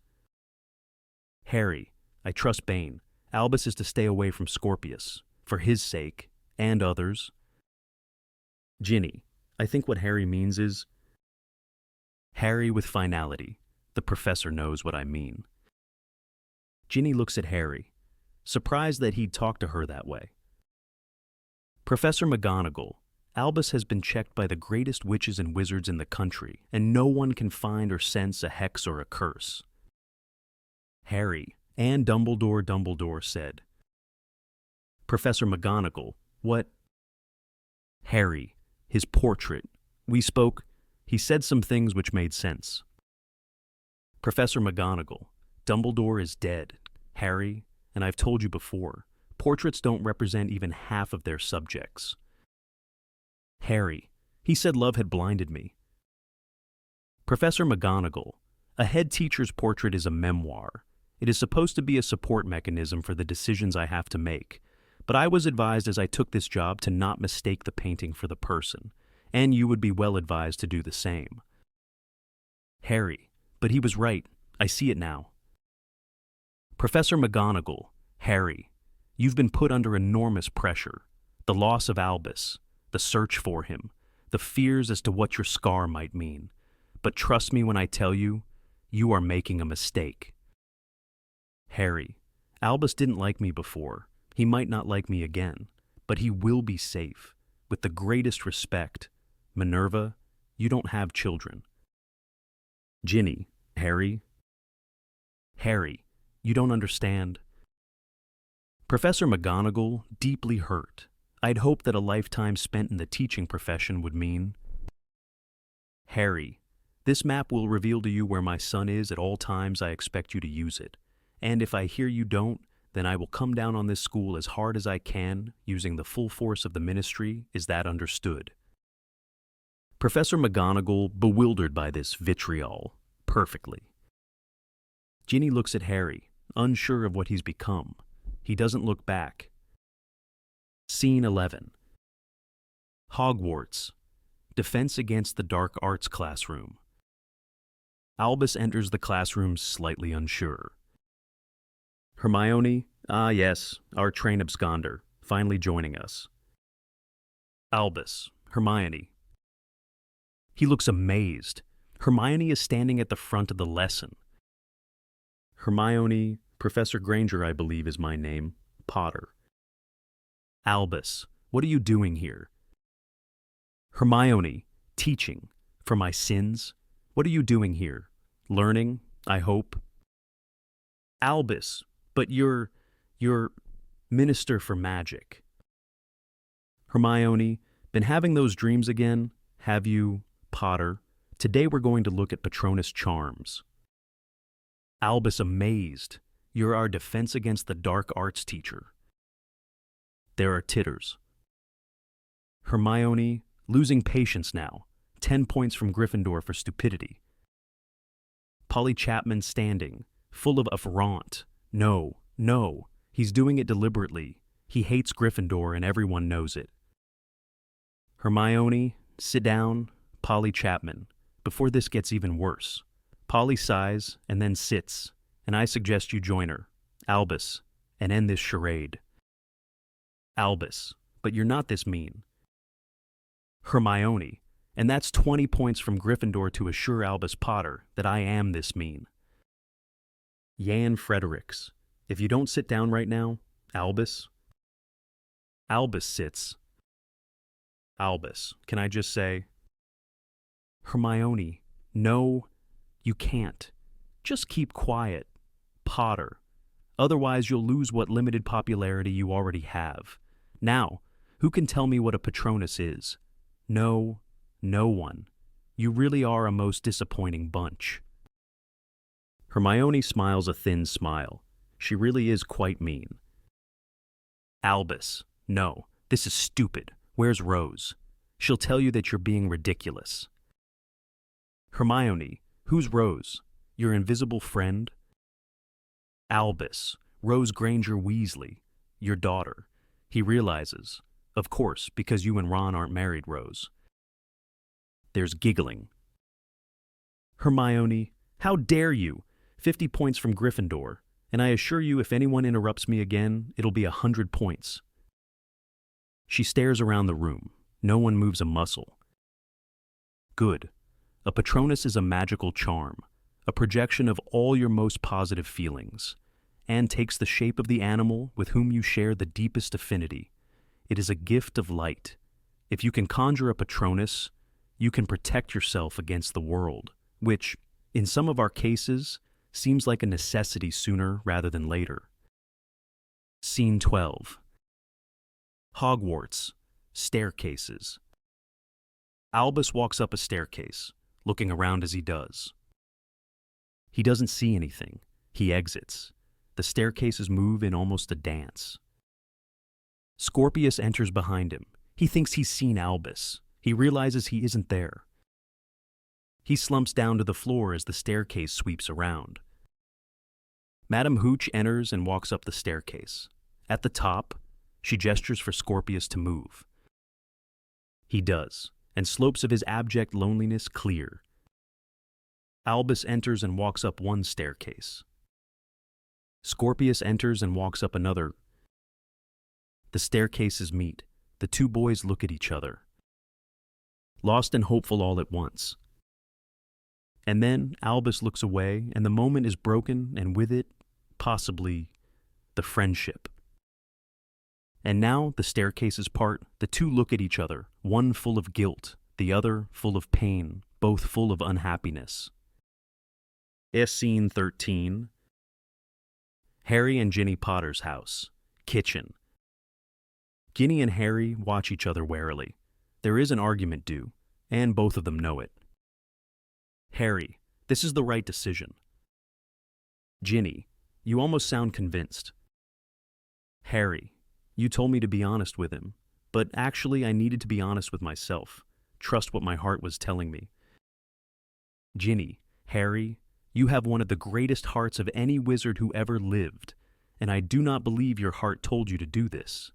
Harry, I trust Bane. Albus is to stay away from Scorpius, for his sake, and others. Ginny, I think what Harry means is... Harry with finality. The professor knows what I mean. Ginny looks at Harry, surprised that he'd talk to her that way. Professor McGonagall, Albus has been checked by the greatest witches and wizards in the country, and no one can find or sense a hex or a curse. Harry, and Dumbledore said. Professor McGonagall, what? Harry, his portrait. We spoke. He said some things which made sense. Professor McGonagall, Dumbledore is dead. Harry, and I've told you before, portraits don't represent even half of their subjects. Harry, he said love had blinded me. Professor McGonagall, a head teacher's portrait is a memoir. It is supposed to be a support mechanism for the decisions I have to make, but I was advised as I took this job to not mistake the painting for the person, and you would be well advised to do the same. Harry, but he was right. I see it now. Professor McGonagall, Harry, you've been put under enormous pressure. The loss of Albus, the search for him, the fears as to what your scar might mean. But trust me when I tell you, you are making a mistake. Harry, Albus didn't like me before. He might not like me again, but he will be safe. With the greatest respect, Minerva, you don't have children. Ginny, Harry, you don't understand. Professor McGonagall, deeply hurt. I'd hoped that a lifetime spent in the teaching profession would mean... Harry, this map will reveal to you where my son is at all times. I expect you to use it. And if I hear you don't, then I will come down on this school as hard as I can, using the full force of the ministry. Is that understood? Professor McGonagall, bewildered by this vitriol, perfectly. Ginny looks at Harry, unsure of what he's become. He doesn't look back. Scene 11. Hogwarts. Defense against the dark arts classroom. Albus enters the classroom slightly unsure. Hermione, yes, our train absconder, finally joining us. Albus, Hermione. He looks amazed. Hermione is standing at the front of the lesson. Hermione, Professor Granger, I believe is my name, Potter. Albus, what are you doing here? Hermione, teaching, for my sins? What are you doing here? Learning, I hope. Albus, but you're... Minister for Magic. Hermione, been having those dreams again? Have you, Potter? Today we're going to look at Patronus charms. Albus amazed. You're our defense against the dark arts teacher. There are titters. Hermione, losing patience now. 10 points from Gryffindor for stupidity. Polly Chapman standing, full of affront. No, no, he's doing it deliberately. He hates Gryffindor and everyone knows it. Hermione, sit down. Polly Chapman, before this gets even worse. Polly sighs and then sits, and I suggest you join her, Albus, and end this charade. Albus, but you're not this mean. Hermione, and that's 20 points from Gryffindor to assure Albus Potter that I am this mean. Jan Fredericks, if you don't sit down right now, Albus. Albus sits. Albus, can I just say? Hermione, no, you can't. Just keep quiet, Potter. Otherwise you'll lose what limited popularity you already have. Now, who can tell me what a Patronus is? No, no one. You really are a most disappointing bunch. Hermione smiles a thin smile. She really is quite mean. Albus, no, this is stupid. Where's Rose? She'll tell you that you're being ridiculous. Hermione, who's Rose? Your invisible friend? Albus, Rose Granger Weasley, your daughter. He realizes, of course, because you and Ron aren't married, Rose. There's giggling. Hermione, how dare you? 50 points from Gryffindor, and I assure you if anyone interrupts me again, it'll be 100 points. She stares around the room. No one moves a muscle. Good. A Patronus is a magical charm, a projection of all your most positive feelings, and takes the shape of the animal with whom you share the deepest affinity. It is a gift of light. If you can conjure a Patronus, you can protect yourself against the world, which, in some of our cases, seems like a necessity sooner rather than later. Scene 12. Hogwarts. Staircases. Albus walks up a staircase, looking around as he does. He doesn't see anything. He exits. The staircases move in almost a dance. Scorpius enters behind him. He thinks he's seen Albus. He realizes he isn't there. He slumps down to the floor as the staircase sweeps around. Madame Hooch enters and walks up the staircase. At the top, she gestures for Scorpius to move. He does, and slopes of his abject loneliness clear. Albus enters and walks up one staircase. Scorpius enters and walks up another. The staircases meet. The two boys look at each other, lost and hopeful all at once. And then Albus looks away, and the moment is broken, and with it, possibly, the friendship. And now the staircases part. The two look at each other, one full of guilt, the other full of pain, both full of unhappiness. Scene 13. Harry and Ginny Potter's house. Kitchen. Ginny and Harry watch each other warily. There is an argument due, and both of them know it. Harry, this is the right decision. Ginny, you almost sound convinced. Harry, you told me to be honest with him, but actually I needed to be honest with myself. Trust what my heart was telling me. Ginny, Harry, you have one of the greatest hearts of any wizard who ever lived, and I do not believe your heart told you to do this.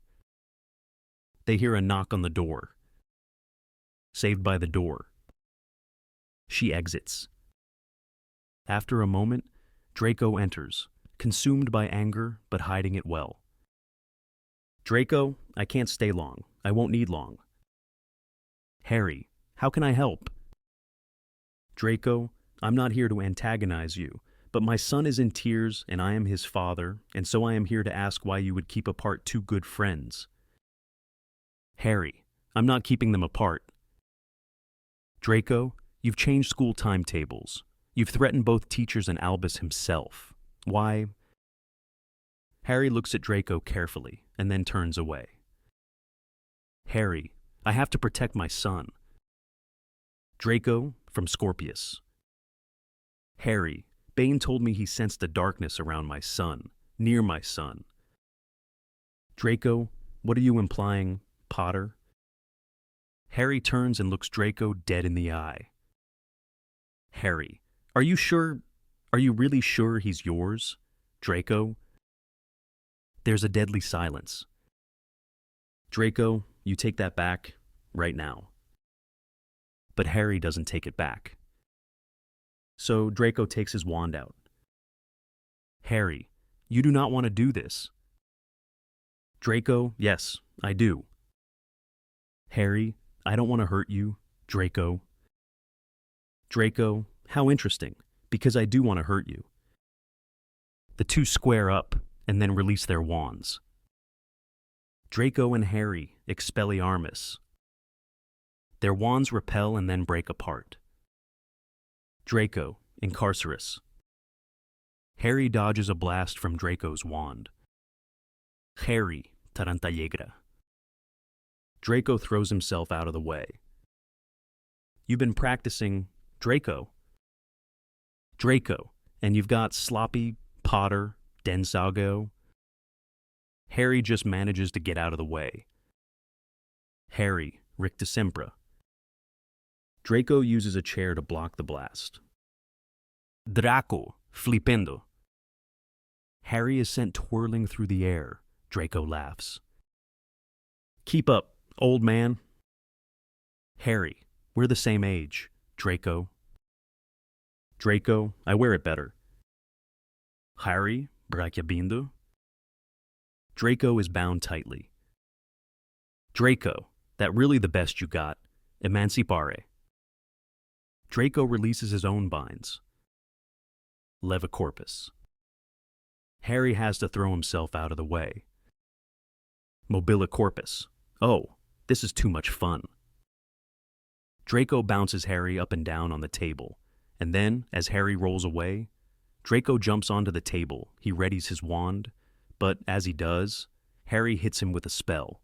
They hear a knock on the door. Saved by the door. She exits. After a moment, Draco enters, consumed by anger but hiding it well. Draco, I can't stay long. I won't need long. Harry, how can I help? Draco, I'm not here to antagonize you, but my son is in tears and I am his father, and so I am here to ask why you would keep apart two good friends. Harry, I'm not keeping them apart. Draco, you've changed school timetables. You've threatened both teachers and Albus himself. Why? Harry looks at Draco carefully and then turns away. Harry, I have to protect my son. Draco from Scorpius. Harry, Bane told me he sensed a darkness around my son, near my son. Draco, what are you implying, Potter? Harry turns and looks Draco dead in the eye. Harry, are you sure? Are you really sure he's yours? Draco? There's a deadly silence. Draco, you take that back right now. But Harry doesn't take it back. So Draco takes his wand out. Harry, you do not want to do this. Draco, yes, I do. Harry, I don't want to hurt you, Draco. Draco, how interesting, because I do want to hurt you. The two square up and then release their wands. Draco and Harry, Expelliarmus. Their wands repel and then break apart. Draco, Incarcerus. Harry dodges a blast from Draco's wand. Harry, Tarantallegra. Draco throws himself out of the way. You've been practicing, Draco. Draco, and you've got Sloppy, Potter, Densalgo. Harry just manages to get out of the way. Harry, Ricta Sempra. Draco uses a chair to block the blast. Draco, Flipendo. Harry is sent twirling through the air. Draco laughs. Keep up, old man. Harry, we're the same age. Draco. Draco, I wear it better. Harry, Brachiabindo. Draco is bound tightly. Draco, that really the best you got. Emancipare. Draco releases his own binds. Levicorpus. Harry has to throw himself out of the way. Mobilicorpus. Oh, this is too much fun. Draco bounces Harry up and down on the table, and then, as Harry rolls away, Draco jumps onto the table. He readies his wand, but as he does, Harry hits him with a spell.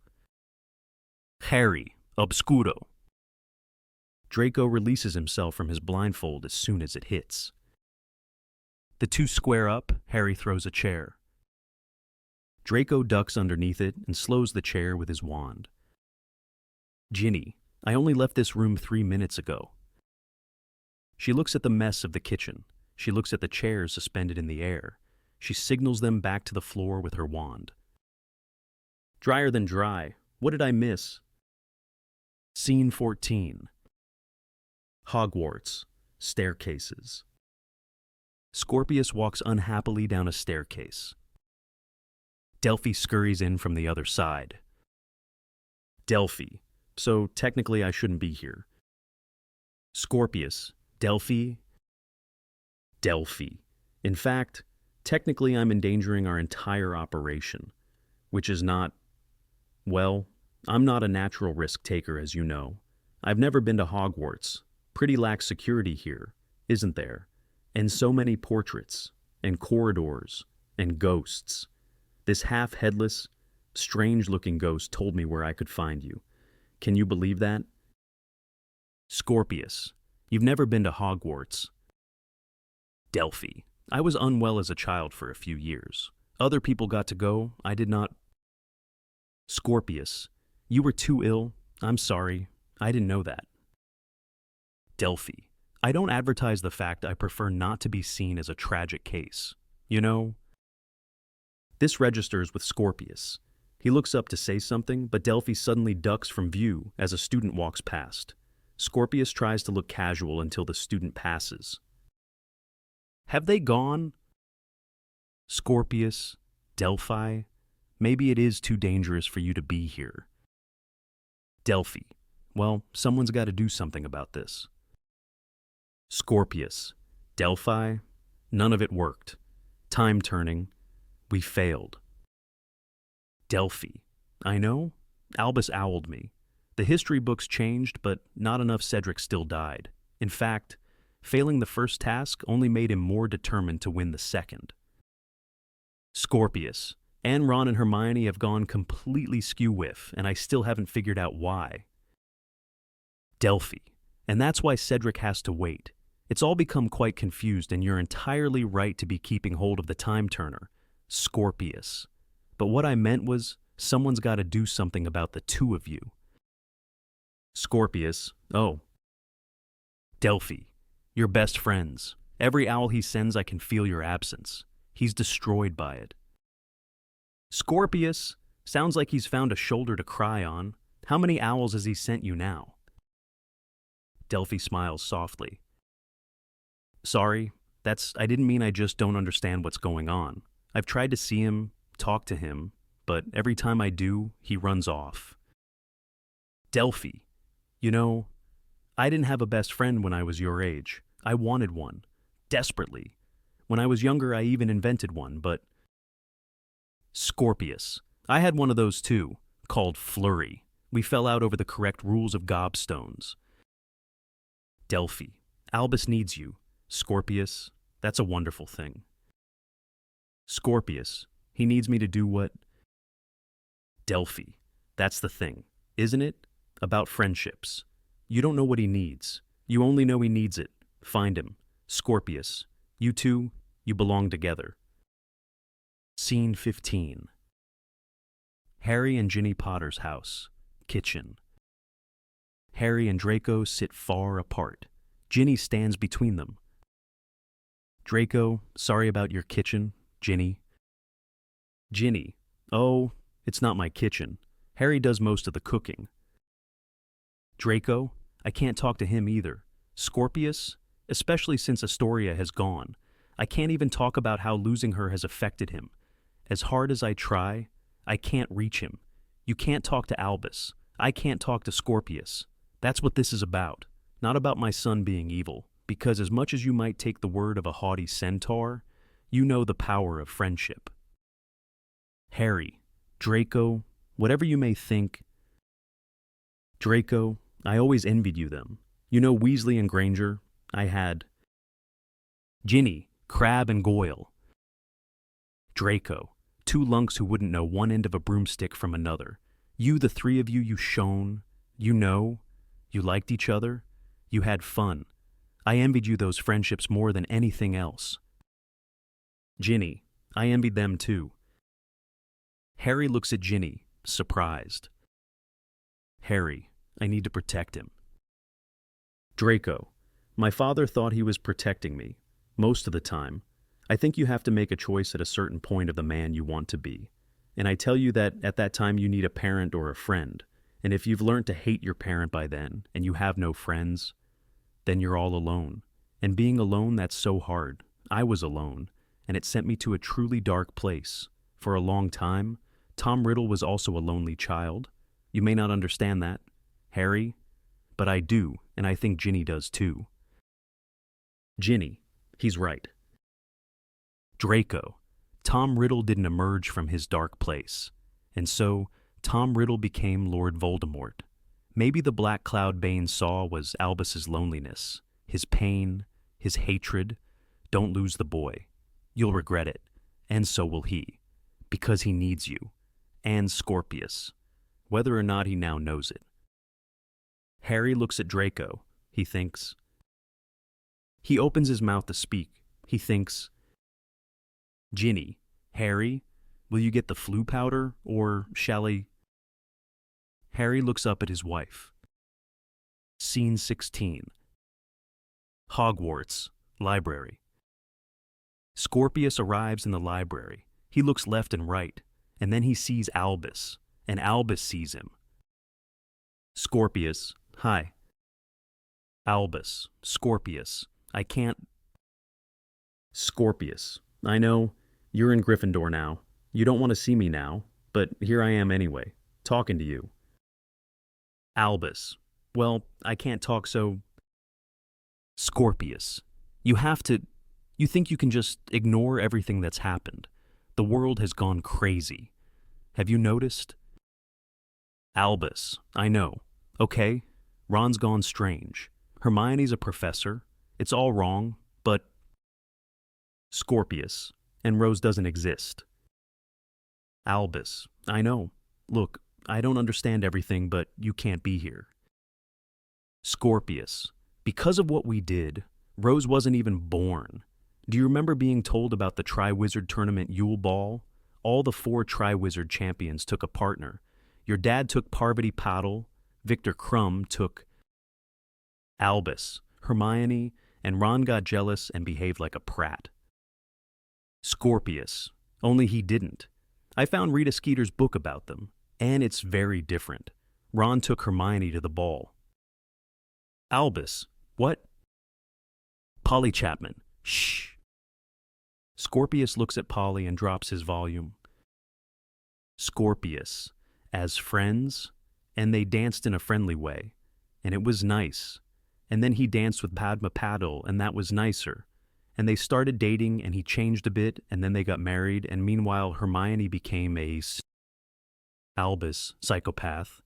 Harry, Obscuro. Draco releases himself from his blindfold as soon as it hits. The two square up, Harry throws a chair. Draco ducks underneath it and slows the chair with his wand. Ginny, I only left this room 3 minutes ago. She looks at the mess of the kitchen. She looks at the chairs suspended in the air. She signals them back to the floor with her wand. Drier than dry. What did I miss? Scene 14. Hogwarts. Staircases. Scorpius walks unhappily down a staircase. Delphi scurries in from the other side. Delphi. So technically I shouldn't be here. Scorpius. Delphi. Delphi. In fact, technically I'm endangering our entire operation, which is not, well, I'm not a natural risk taker, as you know. I've never been to Hogwarts. Pretty lax security here, isn't there? And so many portraits, and corridors, and ghosts. This half-headless, strange-looking ghost told me where I could find you. Can you believe that? Scorpius, you've never been to Hogwarts. Delphi, I was unwell as a child for a few years. Other people got to go, I did not. Scorpius, you were too ill. I'm sorry, I didn't know that. Delphi, I don't advertise the fact I prefer not to be seen as a tragic case. You know? This registers with Scorpius. He looks up to say something, but Delphi suddenly ducks from view as a student walks past. Scorpius tries to look casual until the student passes. Have they gone? Scorpius, Delphi, maybe it is too dangerous for you to be here. Delphi, well, someone's got to do something about this. Scorpius, Delphi, none of it worked. Time turning, we failed. Delphi, I know, Albus owled me. The history books changed, but not enough Cedric still died. In fact, failing the first task only made him more determined to win the second. Scorpius, And Ron and Hermione have gone completely skew-whiff, and I still haven't figured out why. Delphi. And that's why Cedric has to wait. It's all become quite confused, and you're entirely right to be keeping hold of the time turner, Scorpius. But what I meant was, someone's got to do something about the two of you. Scorpius. Oh. Delphi. You're best friends. Every owl he sends, I can feel your absence. He's destroyed by it. Scorpius. Sounds like he's found a shoulder to cry on. How many owls has he sent you now? Delphi smiles softly. Sorry, I didn't mean I just don't understand what's going on. I've tried to see him, talk to him, but every time I do, he runs off. Delphi. You know, I didn't have a best friend when I was your age. I wanted one. Desperately. When I was younger, I even invented one, but... Scorpius. I had one of those too, called Flurry. We fell out over the correct rules of gobstones. Delphi. Albus needs you. Scorpius. That's a wonderful thing. Scorpius. He needs me to do what? Delphi. That's the thing, isn't it? About friendships. You don't know what he needs. You only know he needs it. Find him. Scorpius. You two, you belong together. Scene 15. Harry and Ginny Potter's house. Kitchen. Harry and Draco sit far apart. Ginny stands between them. Draco, sorry about your kitchen, Ginny. Ginny, oh, it's not my kitchen. Harry does most of the cooking. Draco, I can't talk to him either. Scorpius, especially since Astoria has gone. I can't even talk about how losing her has affected him. As hard as I try, I can't reach him. You can't talk to Albus. I can't talk to Scorpius. That's what this is about. Not about my son being evil, because as much as you might take the word of a haughty centaur, you know the power of friendship. Harry, Draco, whatever you may think. Draco, I always envied you them. You know Weasley and Granger? I had. Ginny, Crabbe and Goyle. Draco, two lunks who wouldn't know one end of a broomstick from another. You, the three of you, you shone. You know. You liked each other. You had fun. I envied you those friendships more than anything else. Ginny, I envied them too. Harry looks at Ginny, surprised. Harry, I need to protect him. Draco, my father thought he was protecting me, most of the time. I think you have to make a choice at a certain point of the man you want to be. And I tell you that at that time you need a parent or a friend. And if you've learned to hate your parent by then, and you have no friends, then you're all alone. And being alone, that's so hard. I was alone, and it sent me to a truly dark place. For a long time, Tom Riddle was also a lonely child. You may not understand that, Harry, but I do, and I think Ginny does too. Ginny, he's right. Draco, Tom Riddle didn't emerge from his dark place, and so Tom Riddle became Lord Voldemort. Maybe the black cloud Bane saw was Albus's loneliness, his pain, his hatred. Don't lose the boy. You'll regret it, and so will he, because he needs you, and Scorpius, whether or not he now knows it. Harry looks at Draco. He thinks. He opens his mouth to speak. He thinks. Ginny, Harry, will you get the flu powder, or shall he? Harry looks up at his wife. Scene 16. Hogwarts, library. Scorpius arrives in the library. He looks left and right, and then he sees Albus, and Albus sees him. Scorpius, hi. Albus, Scorpius, I can't. Scorpius, I know, you're in Gryffindor now. You don't want to see me now, but here I am anyway, talking to you. Albus, well, I can't talk so. Scorpius, you think you can just ignore everything that's happened. The world has gone crazy. Have you noticed? Albus, I know. Okay, Ron's gone strange. Hermione's a professor. It's all wrong, but... Scorpius, and Rose doesn't exist. Albus, I know. Look, I don't understand everything, but you can't be here. Scorpius, because of what we did, Rose wasn't even born. Do you remember being told about the Tri-Wizard Tournament Yule Ball? All the 4 Tri-Wizard champions took a partner. Your dad took Parvati Paddle, Victor Crumb took Albus, Hermione, and Ron got jealous and behaved like a prat. Scorpius, only he didn't. I found Rita Skeeter's book about them, and it's very different. Ron took Hermione to the ball. Albus, what? Polly Chapman, shh. Scorpius looks at Polly and drops his volume. Scorpius, as friends, and they danced in a friendly way, and it was nice. And then he danced with Padma Paddle, and that was nicer. And they started dating, and he changed a bit, and then they got married, and meanwhile Hermione became a Albus, psychopath.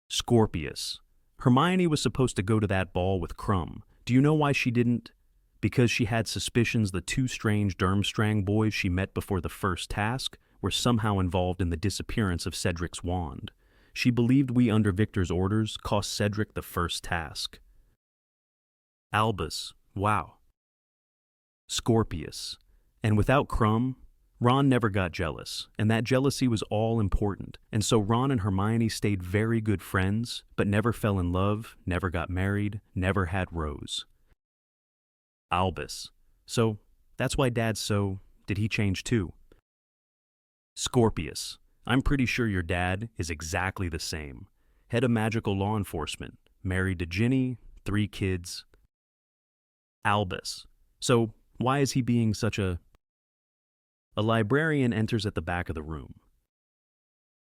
Scorpius. Hermione was supposed to go to that ball with Crumb. Do you know why she didn't? Because she had suspicions the 2 strange Durmstrang boys she met before the first task were somehow involved in the disappearance of Cedric's wand. She believed we, under Victor's orders, cost Cedric the first task. Albus, wow. Scorpius. And without Crumb, Ron never got jealous, and that jealousy was all important, and so Ron and Hermione stayed very good friends, but never fell in love, never got married, never had Rose. Albus. So, that's why Dad's so... Did he change too? Scorpius. I'm pretty sure your dad is exactly the same. Head of magical law enforcement, married to Ginny, 3 kids. Albus. So, why is he being such a... A librarian enters at the back of the room.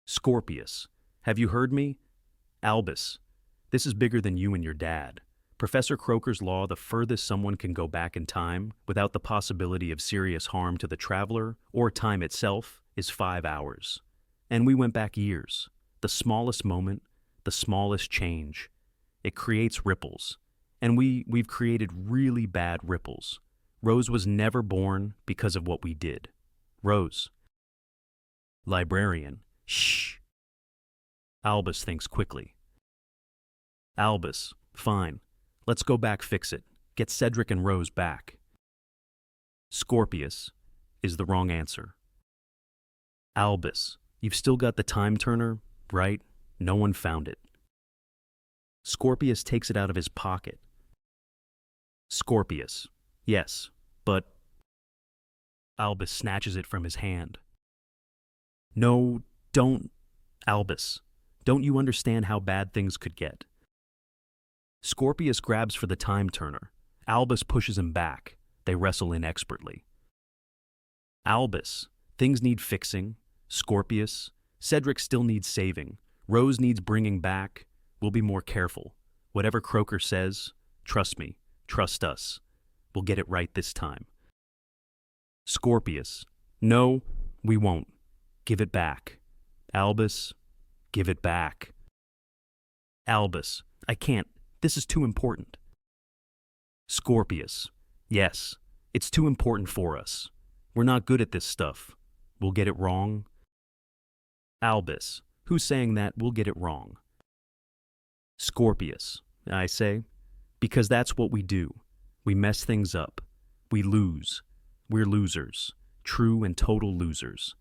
Scorpius. Have you heard me? Albus. This is bigger than you and your dad. Professor Croker's law, the furthest someone can go back in time, without the possibility of serious harm to the traveler, or time itself, is 5 hours. And we went back years. The smallest moment, the smallest change. It creates ripples. And we've created really bad ripples. Rose was never born because of what we did. Rose. Librarian. Shh. Albus thinks quickly. Albus. Fine. Let's go back fix it. Get Cedric and Rose back. Scorpius is the wrong answer. Albus. You've still got the time turner, right? No one found it. Scorpius takes it out of his pocket. Scorpius. Yes, but... Albus snatches it from his hand. No, don't... Albus. Don't you understand how bad things could get? Scorpius grabs for the time turner. Albus pushes him back. They wrestle inexpertly. Albus. Things need fixing. Scorpius. Cedric still needs saving. Rose needs bringing back. We'll be more careful. Whatever Croker says, trust me, trust us. We'll get it right this time. Scorpius. No, we won't. Give it back. Albus. Give it back. Albus. I can't. This is too important. Scorpius. Yes, it's too important for us. We're not good at this stuff. We'll get it wrong. Albus. Who's saying that we'll get it wrong? Scorpius. I say, because that's what we do. We mess things up. We lose. We're losers. True and total losers.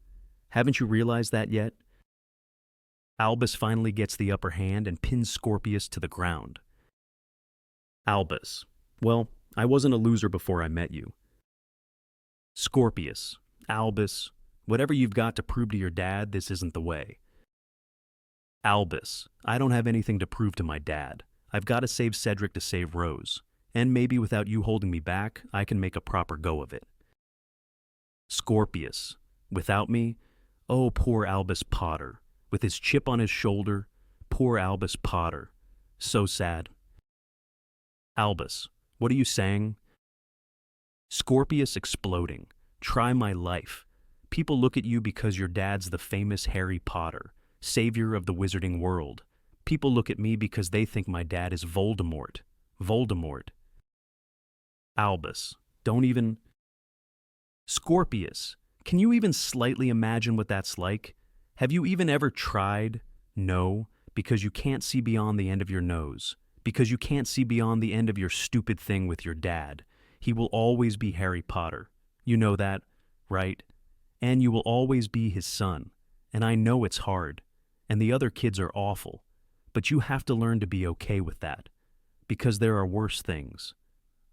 Haven't you realized that yet? Albus finally gets the upper hand and pins Scorpius to the ground. Albus. Well, I wasn't a loser before I met you. Scorpius. Albus. Whatever you've got to prove to your dad, this isn't the way. Albus. I don't have anything to prove to my dad. I've got to save Cedric to save Rose. And maybe without you holding me back, I can make a proper go of it. Scorpius. Without me? Oh, poor Albus Potter. With his chip on his shoulder. Poor Albus Potter. So sad. Albus. What are you saying? Scorpius exploding. Try my life. People look at you because your dad's the famous Harry Potter, savior of the wizarding world. People look at me because they think my dad is Voldemort. Voldemort. Albus. Don't even... Scorpius. Can you even slightly imagine what that's like? Have you even ever tried? No, because you can't see beyond the end of your nose. Because you can't see beyond the end of your stupid thing with your dad. He will always be Harry Potter. You know that, right? And you will always be his son. And I know it's hard. And the other kids are awful. But you have to learn to be okay with that. Because there are worse things.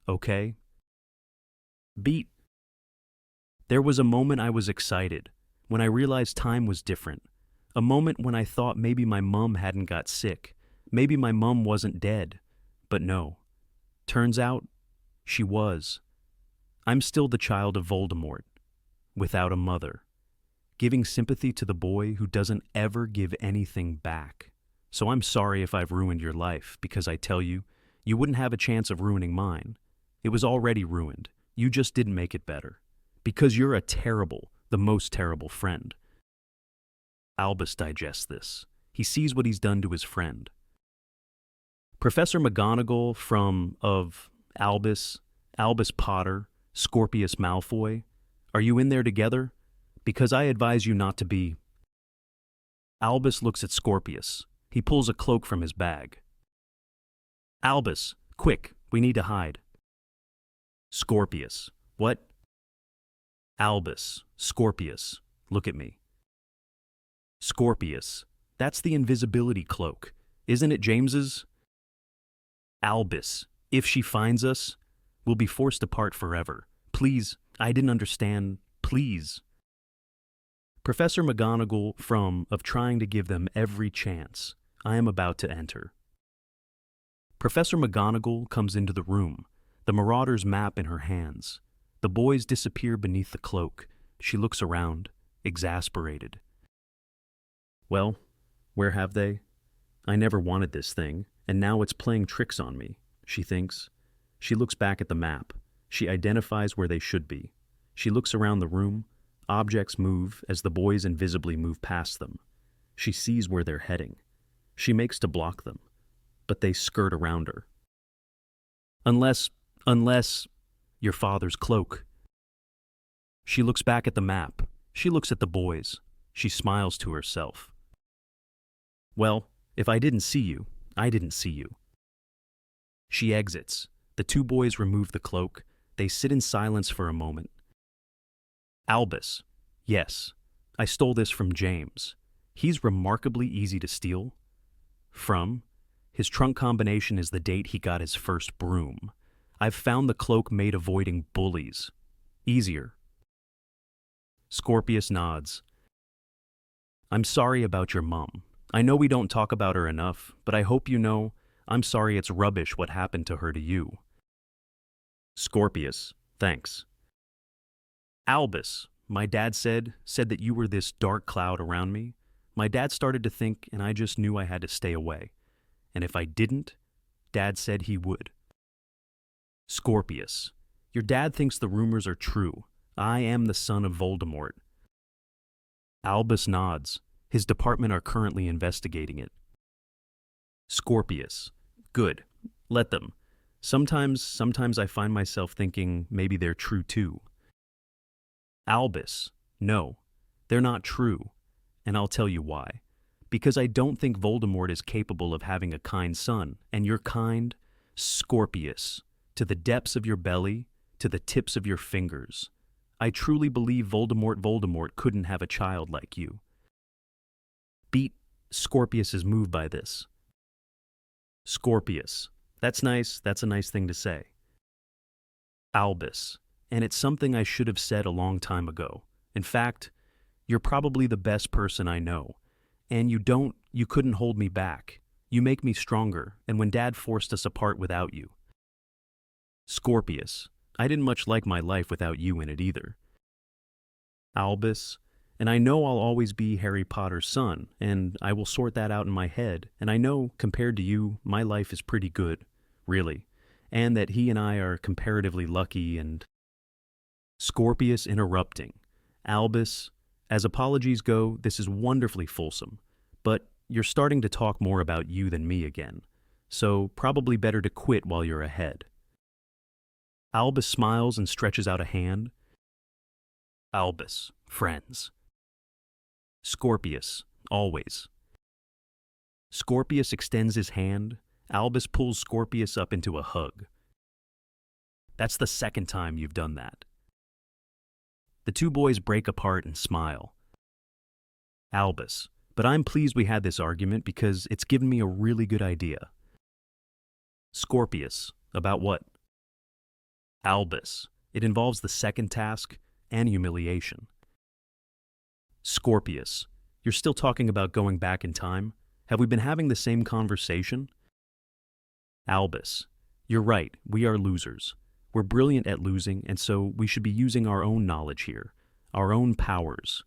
Okay? Beat. There was a moment I was excited, when I realized time was different. A moment when I thought maybe my mum hadn't got sick. Maybe my mum wasn't dead. But no. Turns out, she was. I'm still the child of Voldemort, without a mother, giving sympathy to the boy who doesn't ever give anything back. So I'm sorry if I've ruined your life, because I tell you, you wouldn't have a chance of ruining mine. It was already ruined. You just didn't make it better. Because you're a terrible, the most terrible friend. Albus digests this. He sees what he's done to his friend. Professor McGonagall of Albus Potter, Scorpius Malfoy, are you in there together? Because I advise you not to be. Albus looks at Scorpius. He pulls a cloak from his bag. Albus, quick, we need to hide. Scorpius, what? Albus, Scorpius, look at me. Scorpius, that's the invisibility cloak. Isn't it James's? Albus, if she finds us, we'll be forced apart forever. Please, I didn't understand. Please. Professor McGonagall of trying to give them every chance. I am about to enter. Professor McGonagall comes into the room, the Marauder's map in her hands. The boys disappear beneath the cloak. She looks around, exasperated. Well, where have they? I never wanted this thing, and now it's playing tricks on me, she thinks. She looks back at the map. She identifies where they should be. She looks around the room. Objects move as the boys invisibly move past them. She sees where they're heading. She makes to block them, but they skirt around her. Unless, your father's cloak. She looks back at the map. She looks at the boys. She smiles to herself. Well, if I didn't see you, I didn't see you. She exits. The two boys remove the cloak. They sit in silence for a moment. Albus, yes, I stole this from James. He's remarkably easy to steal. From? His trunk combination is the date he got his first broom. I've found the cloak made avoiding bullies. Easier. Scorpius nods. I'm sorry about your mom. I know we don't talk about her enough, but I hope you know I'm sorry it's rubbish what happened to her to you. Scorpius, thanks. Albus, my dad said that you were this dark cloud around me. My dad started to think, and I just knew I had to stay away. And if I didn't, Dad said he would. Scorpius, your dad thinks the rumors are true. I am the son of Voldemort. Albus nods. His department are currently investigating it. Scorpius, good. Let them. Sometimes I find myself thinking maybe they're true too. Albus, no, they're not true. And I'll tell you why. Because I don't think Voldemort is capable of having a kind son, and you're kind, Scorpius, to the depths of your belly, to the tips of your fingers. I truly believe Voldemort couldn't have a child like you. Beat, Scorpius is moved by this. Scorpius, that's nice, that's a nice thing to say. Albus, and it's something I should have said a long time ago. In fact, you're probably the best person I know. And you couldn't hold me back. You make me stronger, and when Dad forced us apart without you. Scorpius, I didn't much like my life without you in it either. Albus, and I know I'll always be Harry Potter's son, and I will sort that out in my head, and I know, compared to you, my life is pretty good, really, and that he and I are comparatively lucky and... Scorpius interrupting. Albus, as apologies go, this is wonderfully fulsome, but you're starting to talk more about you than me again, so probably better to quit while you're ahead. Albus smiles and stretches out a hand. Albus, friends. Scorpius, always. Scorpius extends his hand. Albus pulls Scorpius up into a hug. That's the second time you've done that. The two boys break apart and smile. Albus, but I'm pleased we had this argument because it's given me a really good idea. Scorpius, about what? Albus, it involves the second task and humiliation. Scorpius, you're still talking about going back in time? Have we been having the same conversation? Albus, you're right, we are losers. We're brilliant at losing, and so we should be using our own knowledge here, our own powers.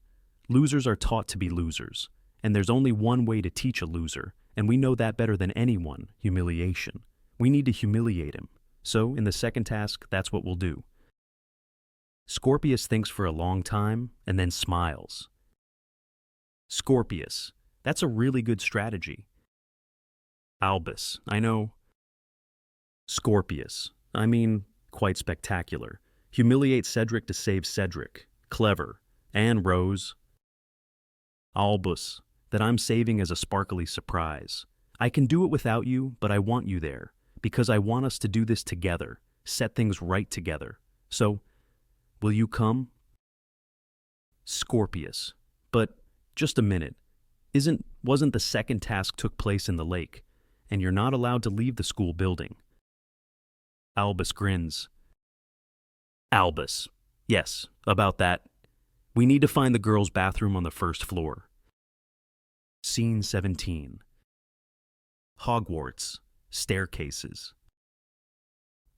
Losers are taught to be losers, and there's only one way to teach a loser, and we know that better than anyone, humiliation. We need to humiliate him. So, in the second task, that's what we'll do. Scorpius thinks for a long time, and then smiles. Scorpius, that's a really good strategy. Albus, I know. Scorpius, I mean, quite spectacular. Humiliate Cedric to save Cedric. Clever. And Rose. Albus, that I'm saving as a sparkly surprise. I can do it without you, but I want you there, because I want us to do this together, set things right together. So, will you come? Scorpius, but just a minute. Wasn't the second task took place in the lake, and you're not allowed to leave the school building? Albus grins. Albus, yes, about that. We need to find the girls' bathroom on the first floor. Scene 17. Hogwarts, staircases.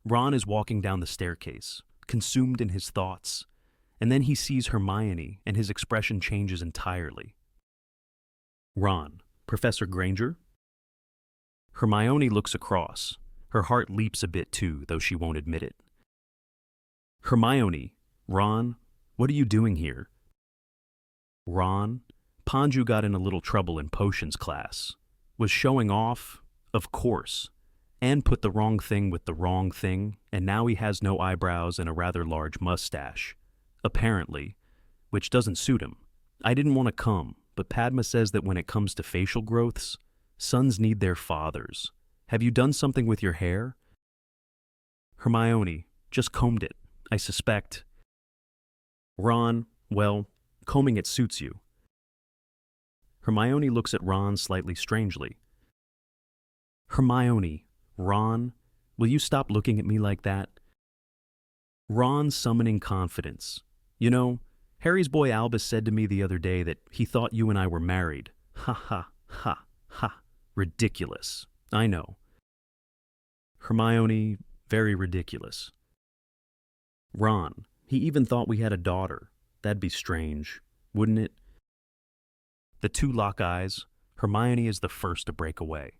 Ron is walking down the staircase, consumed in his thoughts, and then he sees Hermione and his expression changes entirely. Ron, Professor Granger? Hermione looks across. Her heart leaps a bit too, though she won't admit it. Hermione, Ron, what are you doing here? Ron, Panju got in a little trouble in potions class. Was showing off, of course, and put the wrong thing with the wrong thing, and now he has no eyebrows and a rather large mustache. Apparently, which doesn't suit him. I didn't want to come, but Padma says that when it comes to facial growths, sons need their fathers. Have you done something with your hair? Hermione, just combed it, I suspect. Ron, well, combing it suits you. Hermione looks at Ron slightly strangely. Hermione, Ron, will you stop looking at me like that? Ron summoning confidence. You know, Harry's boy Albus said to me the other day that he thought you and I were married. Ha ha, ha, ha. Ridiculous. I know. Hermione, very ridiculous. Ron, he even thought we had a daughter. That'd be strange, wouldn't it? The two lock eyes. Hermione is the first to break away.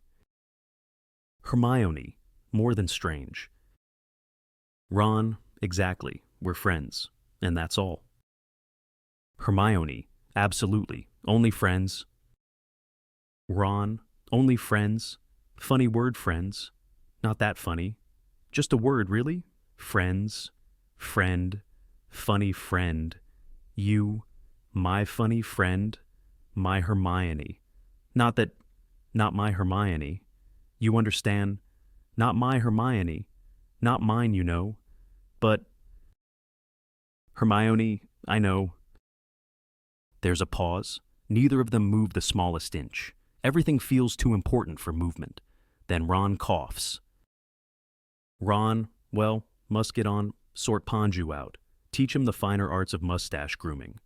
Hermione, more than strange. Ron, exactly. We're friends, and that's all. Hermione, absolutely. Only friends. Ron, only friends. Funny word, friends. Not that funny. Just a word, really? Friends. Friend. Funny friend. You. My funny friend. My Hermione. Not my Hermione. You understand? Not my Hermione. Not mine, you know. But Hermione, I know. There's a pause. Neither of them move the smallest inch. Everything feels too important for movement. Then Ron coughs. Ron, well, must get on, sort Panju out. Teach him the finer arts of mustache grooming.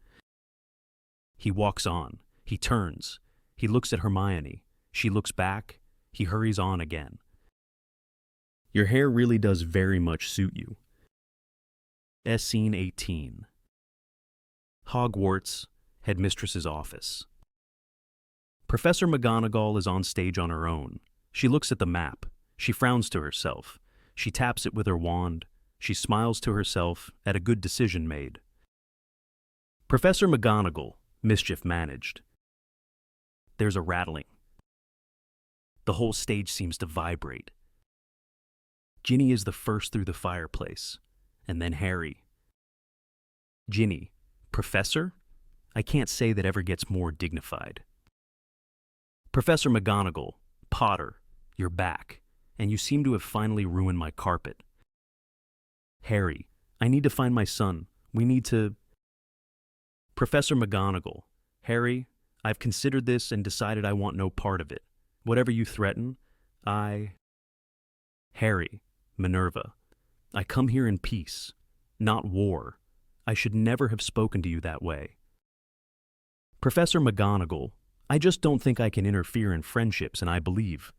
He walks on. He turns. He looks at Hermione. She looks back. He hurries on again. Your hair really does very much suit you. Scene 18. Hogwarts, Headmistress's office. Professor McGonagall is on stage on her own. She looks at the map. She frowns to herself. She taps it with her wand. She smiles to herself at a good decision made. Professor McGonagall, mischief managed. There's a rattling. The whole stage seems to vibrate. Ginny is the first through the fireplace, and then Harry. Ginny, Professor? I can't say that ever gets more dignified. Professor McGonagall, Potter, you're back, and you seem to have finally ruined my carpet. Harry, I need to find my son. We need to... Professor McGonagall, Harry, I've considered this and decided I want no part of it. Whatever you threaten, Harry, Minerva, I come here in peace, not war. I should never have spoken to you that way. Professor McGonagall, I just don't think I can interfere in friendships, and I believe.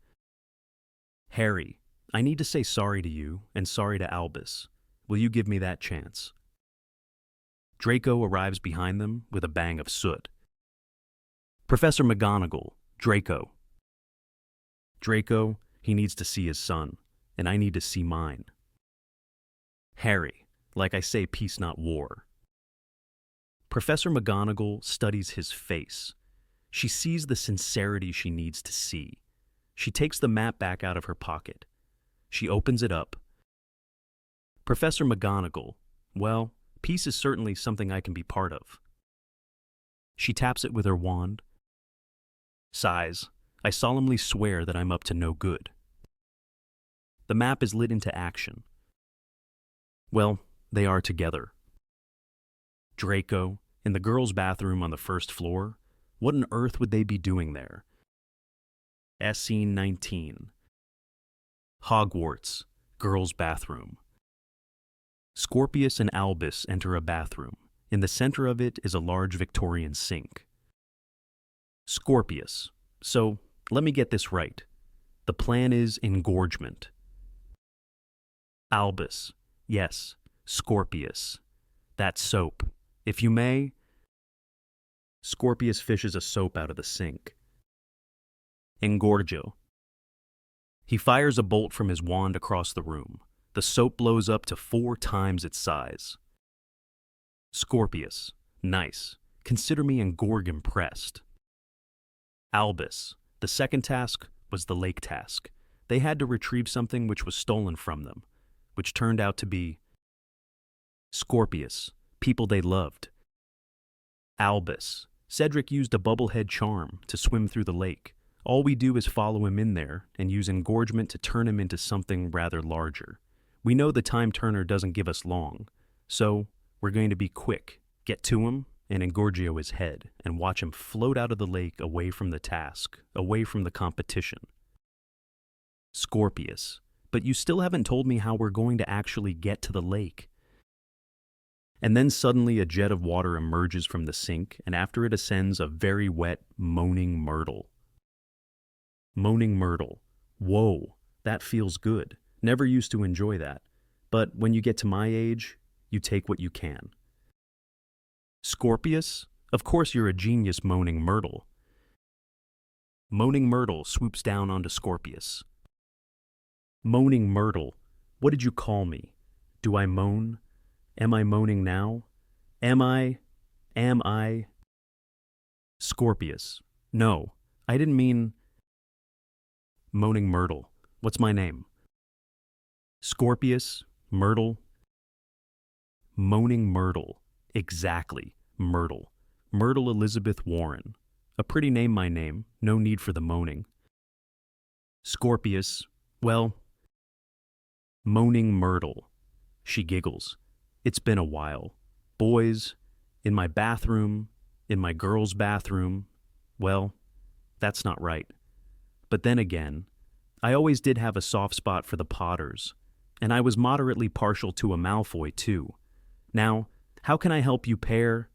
Harry, I need to say sorry to you and sorry to Albus. Will you give me that chance? Draco arrives behind them with a bang of soot. Professor McGonagall, Draco. Draco, he needs to see his son, and I need to see mine. Harry, like I say, peace not war. Professor McGonagall studies his face. She sees the sincerity she needs to see. She takes the map back out of her pocket. She opens it up. Professor McGonagall, well, peace is certainly something I can be part of. She taps it with her wand. Sighs, I solemnly swear that I'm up to no good. The map is lit into action. Well, they are together. Draco, in the girls' bathroom on the first floor, what on earth would they be doing there? Scene 19. Hogwarts, girls' bathroom. Scorpius and Albus enter a bathroom. In the center of it is a large Victorian sink. Scorpius, so let me get this right. The plan is engorgement. Albus, yes, Scorpius. That soap. If you may. Scorpius fishes a soap out of the sink. Engorgio. He fires a bolt from his wand across the room. The soap blows up to 4 times its size. Scorpius. Nice. Consider me Engorg impressed. Albus. The second task was the lake task. They had to retrieve something which was stolen from them, which turned out to be Scorpius. People they loved. Albus. Cedric used a bubblehead charm to swim through the lake. All we do is follow him in there and use engorgement to turn him into something rather larger. We know the time turner doesn't give us long, so we're going to be quick, get to him, and engorgio his head, and watch him float out of the lake away from the task, away from the competition. Scorpius. But you still haven't told me how we're going to actually get to the lake. And then suddenly a jet of water emerges from the sink, and after it ascends a very wet, moaning myrtle. Moaning myrtle. Whoa, that feels good. Never used to enjoy that. But when you get to my age, you take what you can. Scorpius? Of course you're a genius, Moaning Myrtle. Moaning Myrtle swoops down onto Scorpius. Moaning Myrtle, what did you call me? Do I moan? Am I moaning now? Am I? Scorpius. No, I didn't mean... Moaning Myrtle. What's my name? Scorpius, Myrtle. Moaning Myrtle. Exactly, Myrtle. Myrtle Elizabeth Warren. A pretty name, my name. No need for the moaning. Scorpius. Well... Moaning Myrtle. She giggles. It's been a while. Boys, in my bathroom, in my girls' bathroom. Well, that's not right. But then again, I always did have a soft spot for the Potters, and I was moderately partial to a Malfoy too. Now, how can I help you pair?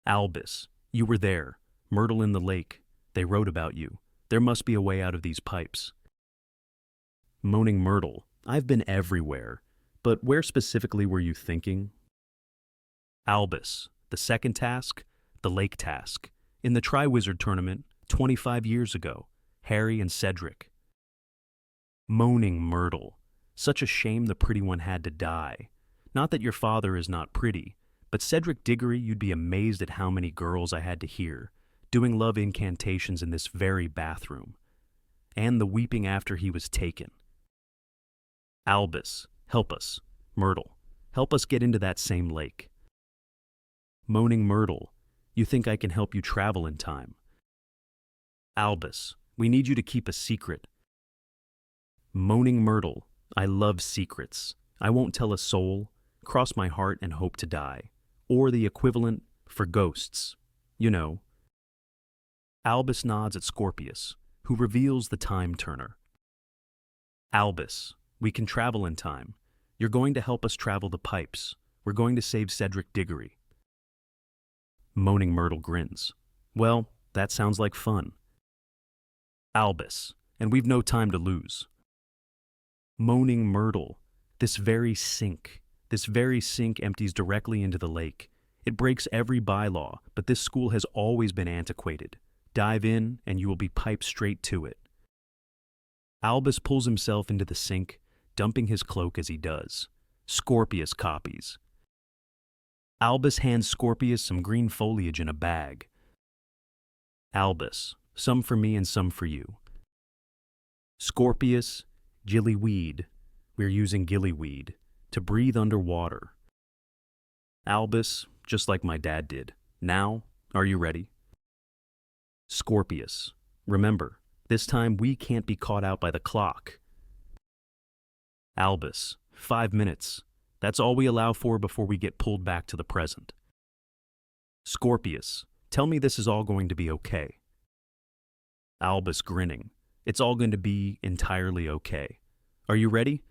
Albus, you were there. Myrtle in the lake. They wrote about you. There must be a way out of these pipes. Moaning Myrtle, I've been everywhere. But where specifically were you thinking? Albus, the second task, the lake task. In the Triwizard Tournament, 25 years ago, Harry and Cedric. Moaning Myrtle, such a shame the pretty one had to die. Not that your father is not pretty, but Cedric Diggory, you'd be amazed at how many girls I had to hear, doing love incantations in this very bathroom. And the weeping after he was taken. Albus, help us. Myrtle, help us get into that same lake. Moaning Myrtle, you think I can help you travel in time. Albus, we need you to keep a secret. Moaning Myrtle, I love secrets. I won't tell a soul, cross my heart and hope to die. Or the equivalent for ghosts. You know. Albus nods at Scorpius, who reveals the time turner. Albus, we can travel in time. You're going to help us travel the pipes. We're going to save Cedric Diggory. Moaning Myrtle grins. Well, that sounds like fun. Albus, and we've no time to lose. Moaning Myrtle, this very sink empties directly into the lake. It breaks every bylaw, but this school has always been antiquated. Dive in, and you will be piped straight to it. Albus pulls himself into the sink, dumping his cloak as he does. Scorpius copies. Albus hands Scorpius some green foliage in a bag. Albus, some for me and some for you. Scorpius, gillyweed. We're using gillyweed to breathe underwater. Albus, just like my dad did. Now, are you ready? Scorpius, remember, this time we can't be caught out by the clock. Albus, 5 minutes. That's all we allow for before we get pulled back to the present. Scorpius, tell me this is all going to be okay. Albus grinning. It's all going to be entirely okay. Are you ready?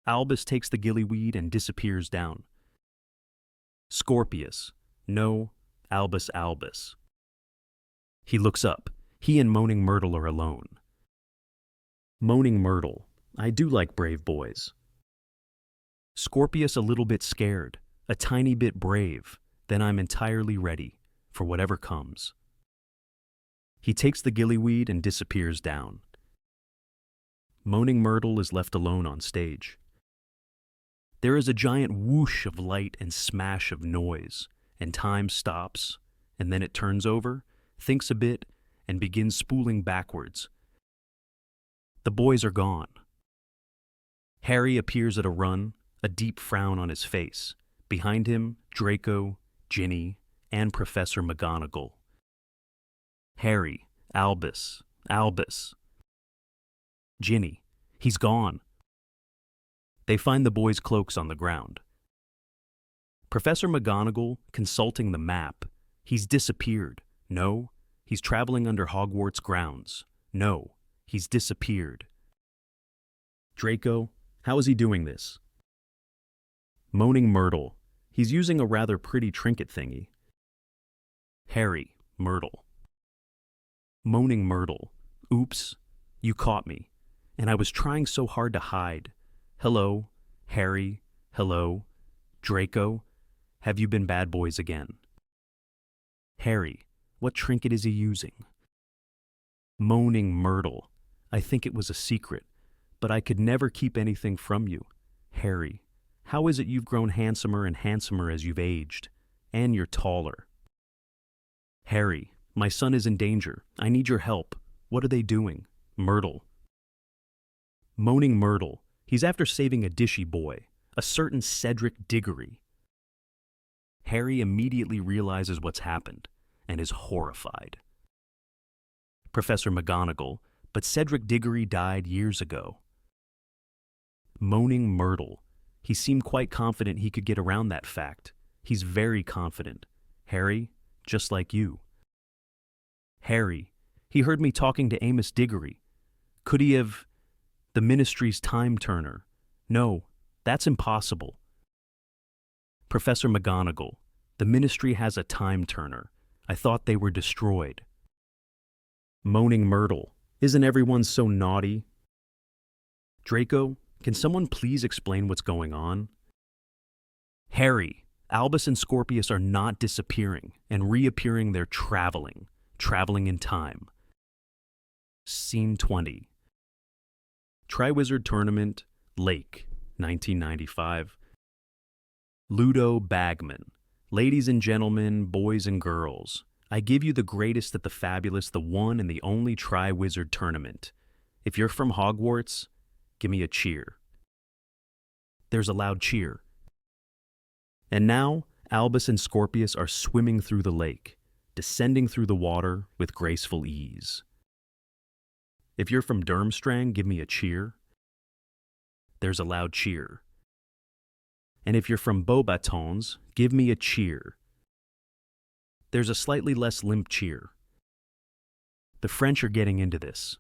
Albus takes the gillyweed and disappears down. Scorpius, no, Albus. He looks up. He and Moaning Myrtle are alone. Moaning Myrtle, I do like brave boys. Scorpius a little bit scared, a tiny bit brave, then I'm entirely ready for whatever comes. He takes the gillyweed and disappears down. Moaning Myrtle is left alone on stage. There is a giant whoosh of light and smash of noise, and time stops, and then it turns over, thinks a bit, and begins spooling backwards. The boys are gone. Harry appears at a run, a deep frown on his face. Behind him, Draco, Ginny, and Professor McGonagall. Harry, Albus. Ginny, he's gone. They find the boys' cloaks on the ground. Professor McGonagall consulting the map. He's disappeared. No, he's traveling under Hogwarts grounds. No, he's disappeared. Draco, how is he doing this? Moaning Myrtle, he's using a rather pretty trinket thingy. Harry, Myrtle. Moaning Myrtle, oops, you caught me, and I was trying so hard to hide. Hello, Harry, hello, Draco, have you been bad boys again? Harry, what trinket is he using? Moaning Myrtle, I think it was a secret, but I could never keep anything from you. Harry, how is it you've grown handsomer and handsomer as you've aged? And you're taller. Harry, my son is in danger. I need your help. What are they doing? Myrtle. Moaning Myrtle, he's after saving a dishy boy, a certain Cedric Diggory. Harry immediately realizes what's happened and is horrified. Professor McGonagall, but Cedric Diggory died years ago. Moaning Myrtle, he seemed quite confident he could get around that fact. He's very confident. Harry, just like you. Harry, he heard me talking to Amos Diggory. Could he have... the Ministry's time turner? No, that's impossible. Professor McGonagall, the Ministry has a time turner. I thought they were destroyed. Moaning Myrtle, isn't everyone so naughty? Draco, can someone please explain what's going on? Harry, Albus and Scorpius are not disappearing and reappearing, they're traveling in time. Scene 20. Triwizard Tournament, Lake, 1995. Ludo Bagman. Ladies and gentlemen, boys and girls, I give you the greatest at the fabulous, the one and the only Triwizard Tournament. If you're from Hogwarts, give me a cheer. There's a loud cheer. And now, Albus and Scorpius are swimming through the lake, descending through the water with graceful ease. If you're from Durmstrang, give me a cheer. There's a loud cheer. And if you're from Beaubatons, give me a cheer. There's a slightly less limp cheer. The French are getting into this.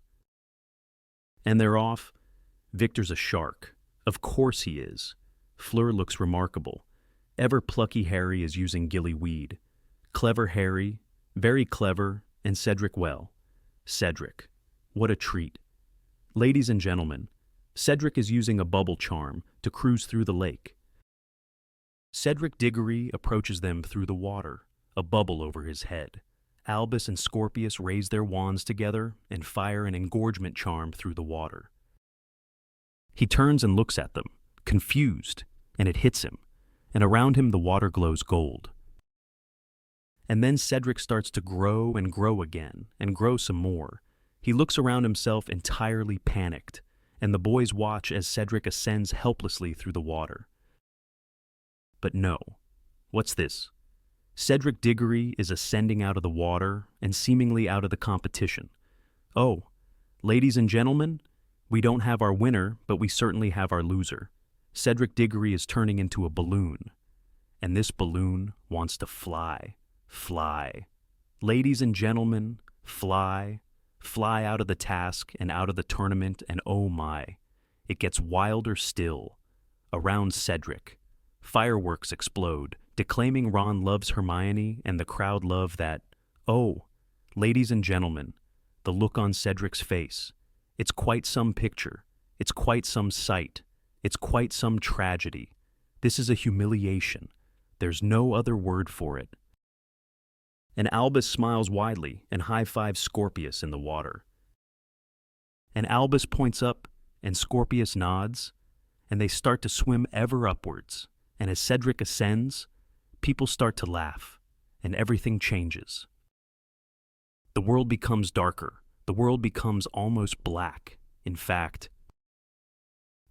And they're off. Victor's a shark. Of course he is. Fleur looks remarkable. Ever plucky Harry is using gilly weed. Clever Harry, very clever, and Cedric well. Cedric. What a treat. Ladies and gentlemen, Cedric is using a bubble charm to cruise through the lake. Cedric Diggory approaches them through the water, a bubble over his head. Albus and Scorpius raise their wands together and fire an engorgement charm through the water. He turns and looks at them, confused, and it hits him, and around him the water glows gold. And then Cedric starts to grow and grow again, and grow some more. He looks around himself entirely panicked, and the boys watch as Cedric ascends helplessly through the water. But no. What's this? Cedric Diggory is ascending out of the water and seemingly out of the competition. Oh, ladies and gentlemen, we don't have our winner, but we certainly have our loser. Cedric Diggory is turning into a balloon, and this balloon wants to fly. Fly. Ladies and gentlemen, fly. Fly out of the task and out of the tournament, and oh my, it gets wilder still. Around Cedric. Fireworks explode, declaiming Ron loves Hermione and the crowd love that. Oh, ladies and gentlemen, the look on Cedric's face. It's quite some picture. It's quite some sight. It's quite some tragedy. This is a humiliation. There's no other word for it. And Albus smiles widely and high-fives Scorpius in the water. And Albus points up, and Scorpius nods, and they start to swim ever upwards. And as Cedric ascends, people start to laugh, and everything changes. The world becomes darker. The world becomes almost black, in fact.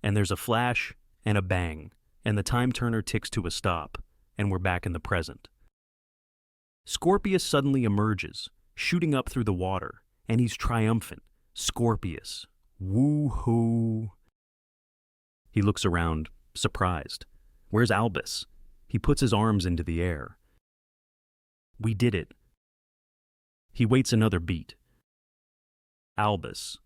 And there's a flash and a bang, and the time turner ticks to a stop, and we're back in the present. Scorpius suddenly emerges, shooting up through the water, and he's triumphant. Scorpius. Woo-hoo. He looks around, surprised. Where's Albus? He puts his arms into the air. We did it. He waits another beat. Albus.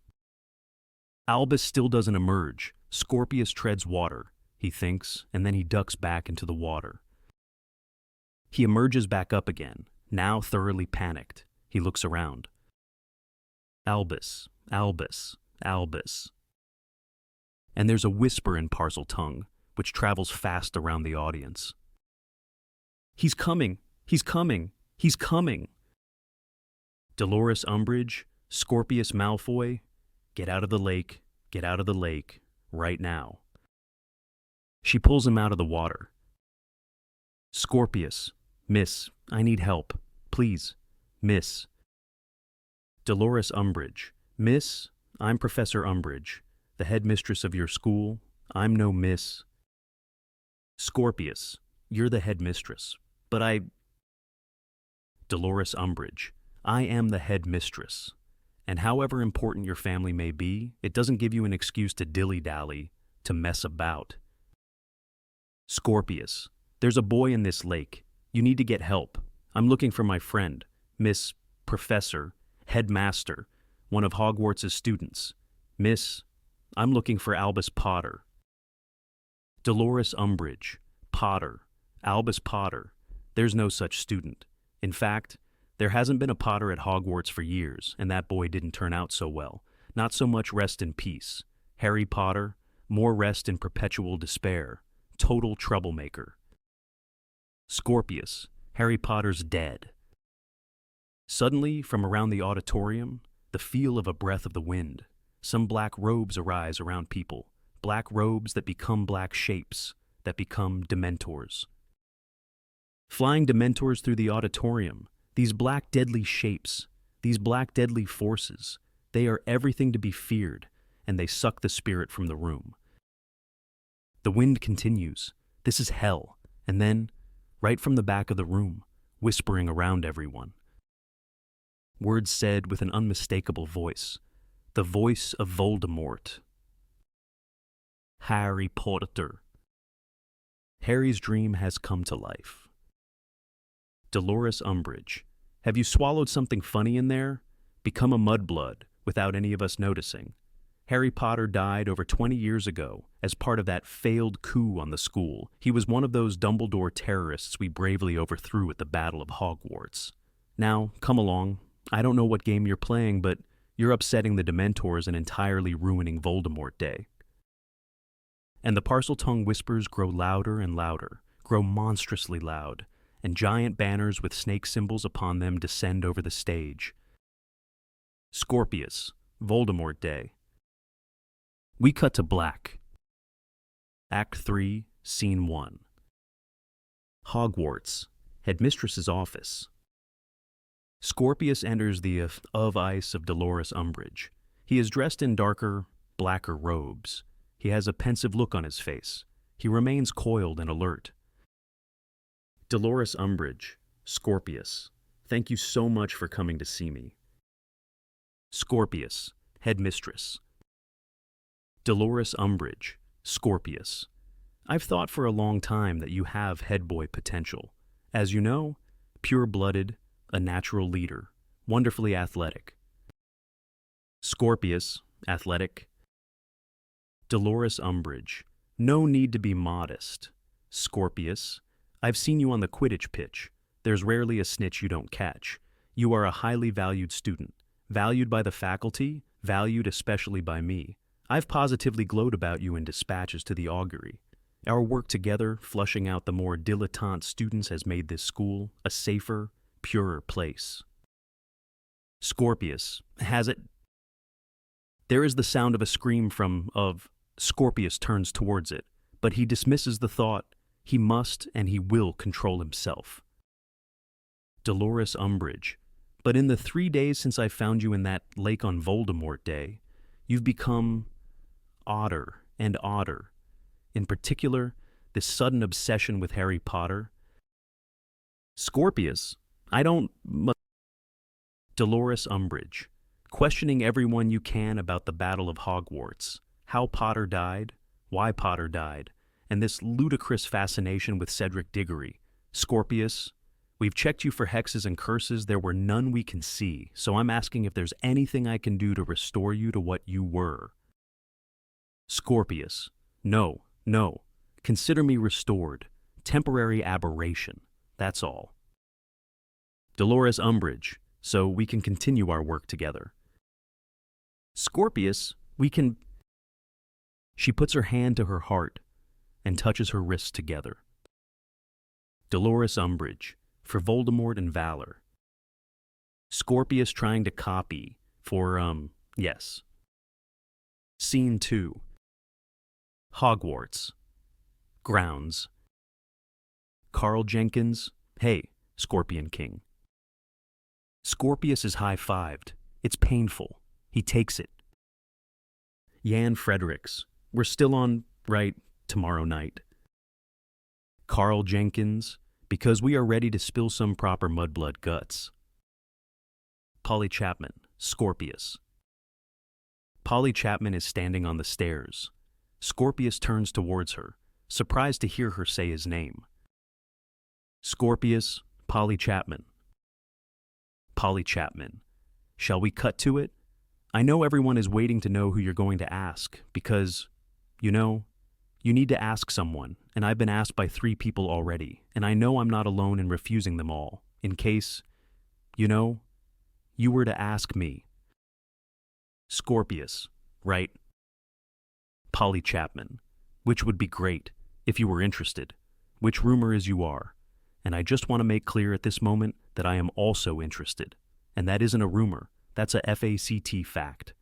Albus still doesn't emerge. Scorpius treads water, he thinks, and then he ducks back into the water. He emerges back up again, now thoroughly panicked. He looks around. Albus, Albus, Albus. And there's a whisper in parcel tongue, which travels fast around the audience. He's coming! He's coming! He's coming! Dolores Umbridge, Scorpius Malfoy, get out of the lake, get out of the lake, right now. She pulls him out of the water. Scorpius, Miss, I need help. Please, Miss. Dolores Umbridge, Miss, I'm Professor Umbridge, the headmistress of your school. I'm no miss. Scorpius, you're the headmistress, but I... Dolores Umbridge, I am the headmistress, and however important your family may be, it doesn't give you an excuse to dilly-dally, to mess about. Scorpius, there's a boy in this lake. You need to get help. I'm looking for my friend, Miss Professor, Headmaster, one of Hogwarts' students. Miss, I'm looking for Albus Potter. Dolores Umbridge, Potter, Albus Potter. There's no such student. In fact, there hasn't been a Potter at Hogwarts for years, and that boy didn't turn out so well. Not so much rest in peace. Harry Potter, more rest in perpetual despair. Total troublemaker. Scorpius, Harry Potter's dead. Suddenly, from around the auditorium, the feel of a breath of the wind. Some black robes arise around people. Black robes that become black shapes, that become Dementors. Flying Dementors through the auditorium, these black deadly shapes, these black deadly forces, they are everything to be feared, and they suck the spirit from the room. The wind continues. This is hell. And then, right from the back of the room, whispering around everyone. Words said with an unmistakable voice, the voice of Voldemort. Harry Potter. Harry's dream has come to life. Dolores Umbridge. Have you swallowed something funny in there? Become a mudblood without any of us noticing. Harry Potter died over 20 years ago as part of that failed coup on the school. He was one of those Dumbledore terrorists we bravely overthrew at the Battle of Hogwarts. Now, come along. I don't know what game you're playing, but you're upsetting the Dementors and entirely ruining Voldemort Day. And the Parseltongue whispers grow louder and louder, grow monstrously loud, and giant banners with snake symbols upon them descend over the stage. Scorpius, Voldemort Day. We cut to black. Act 3, Scene 1. Hogwarts, Headmistress's office. Scorpius enters the of ice of Dolores Umbridge. He is dressed in darker, blacker robes. He has a pensive look on his face. He remains coiled and alert. Dolores Umbridge, Scorpius, thank you so much for coming to see me. Scorpius, Headmistress. Dolores Umbridge, Scorpius. I've thought for a long time that you have headboy potential. As you know, pure-blooded, a natural leader, wonderfully athletic. Scorpius, athletic. Dolores Umbridge, no need to be modest. Scorpius, I've seen you on the Quidditch pitch. There's rarely a snitch you don't catch. You are a highly valued student, valued by the faculty, valued especially by me. I've positively glowed about you in dispatches to the augury. Our work together, flushing out the more dilettante students, has made this school a safer, purer place. Scorpius, has it? There is the sound of a scream Scorpius turns towards it, but he dismisses the thought. He must and he will control himself. Dolores Umbridge, but in the 3 days since I found you in that lake on Voldemort Day, you've become odder and odder. In particular, this sudden obsession with Harry Potter. Scorpius, I don't... Dolores Umbridge, questioning everyone you can about the Battle of Hogwarts, how Potter died, why Potter died, and this ludicrous fascination with Cedric Diggory. Scorpius, we've checked you for hexes and curses. There were none we can see, so I'm asking if there's anything I can do to restore you to what you were. Scorpius, no. Consider me restored. Temporary aberration, that's all. Dolores Umbridge, so we can continue our work together. Scorpius, we can... She puts her hand to her heart and touches her wrists together. Dolores Umbridge, for Voldemort and Valor. Scorpius trying to copy yes. Scene 2. Hogwarts. Grounds. Carl Jenkins, hey, Scorpion King. Scorpius is high-fived. It's painful. He takes it. Jan Fredericks, we're still on, right, tomorrow night. Carl Jenkins, because we are ready to spill some proper mudblood guts. Polly Chapman, Scorpius. Polly Chapman is standing on the stairs. Scorpius turns towards her, surprised to hear her say his name. Scorpius, Polly Chapman. Polly Chapman. Shall we cut to it? I know everyone is waiting to know who you're going to ask, because, you know, you need to ask someone, and I've been asked by 3 people already, and I know I'm not alone in refusing them all, in case, you know, you were to ask me. Scorpius, right? Polly Chapman, which would be great, if you were interested, which rumor is you are, and I just want to make clear at this moment that I am also interested, and that isn't a rumor, that's a FACT fact.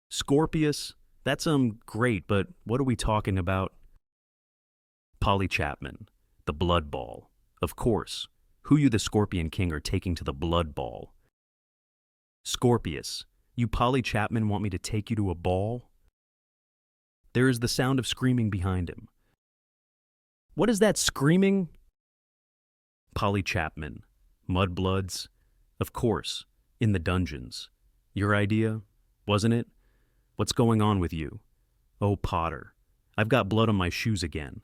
Scorpius, that's great, but what are we talking about? Polly Chapman, the Blood Ball. Of course, who you the Scorpion King are taking to the Blood Ball? Scorpius, you Polly Chapman want me to take you to a ball? There is the sound of screaming behind him. What is that screaming? Polly Chapman. Mudbloods. Of course. In the dungeons. Your idea, wasn't it? What's going on with you? Oh, Potter. I've got blood on my shoes again.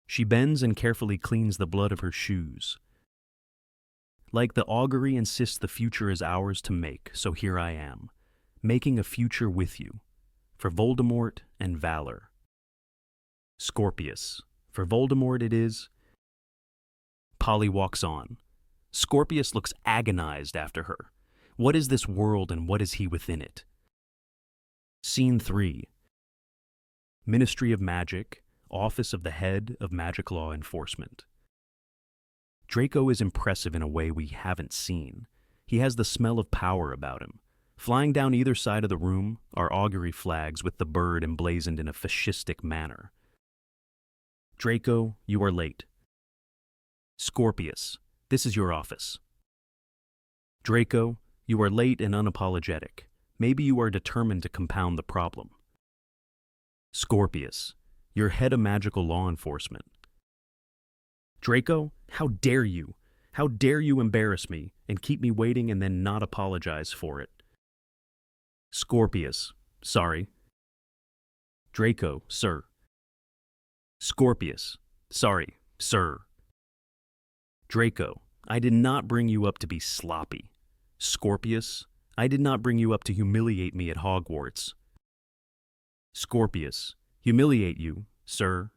She bends and carefully cleans the blood of her shoes. Like the augury insists the future is ours to make, so here I am, making a future with you, for Voldemort and Valor. Scorpius. For Voldemort it is. Polly walks on. Scorpius looks agonized after her. What is this world and what is he within it? Scene 3. Ministry of Magic, Office of the Head of Magic Law Enforcement. Draco is impressive in a way we haven't seen. He has the smell of power about him. Flying down either side of the room are augury flags with the bird emblazoned in a fascistic manner. Draco, you are late. Scorpius, this is your office. Draco, you are late and unapologetic. Maybe you are determined to compound the problem. Scorpius, you're head of magical law enforcement. Draco, how dare you? How dare you embarrass me and keep me waiting and then not apologize for it? Scorpius, sorry. Draco, sir. Scorpius, sorry, sir. Draco, I did not bring you up to be sloppy. Scorpius, I did not bring you up to humiliate me at Hogwarts. Scorpius, humiliate you, sir.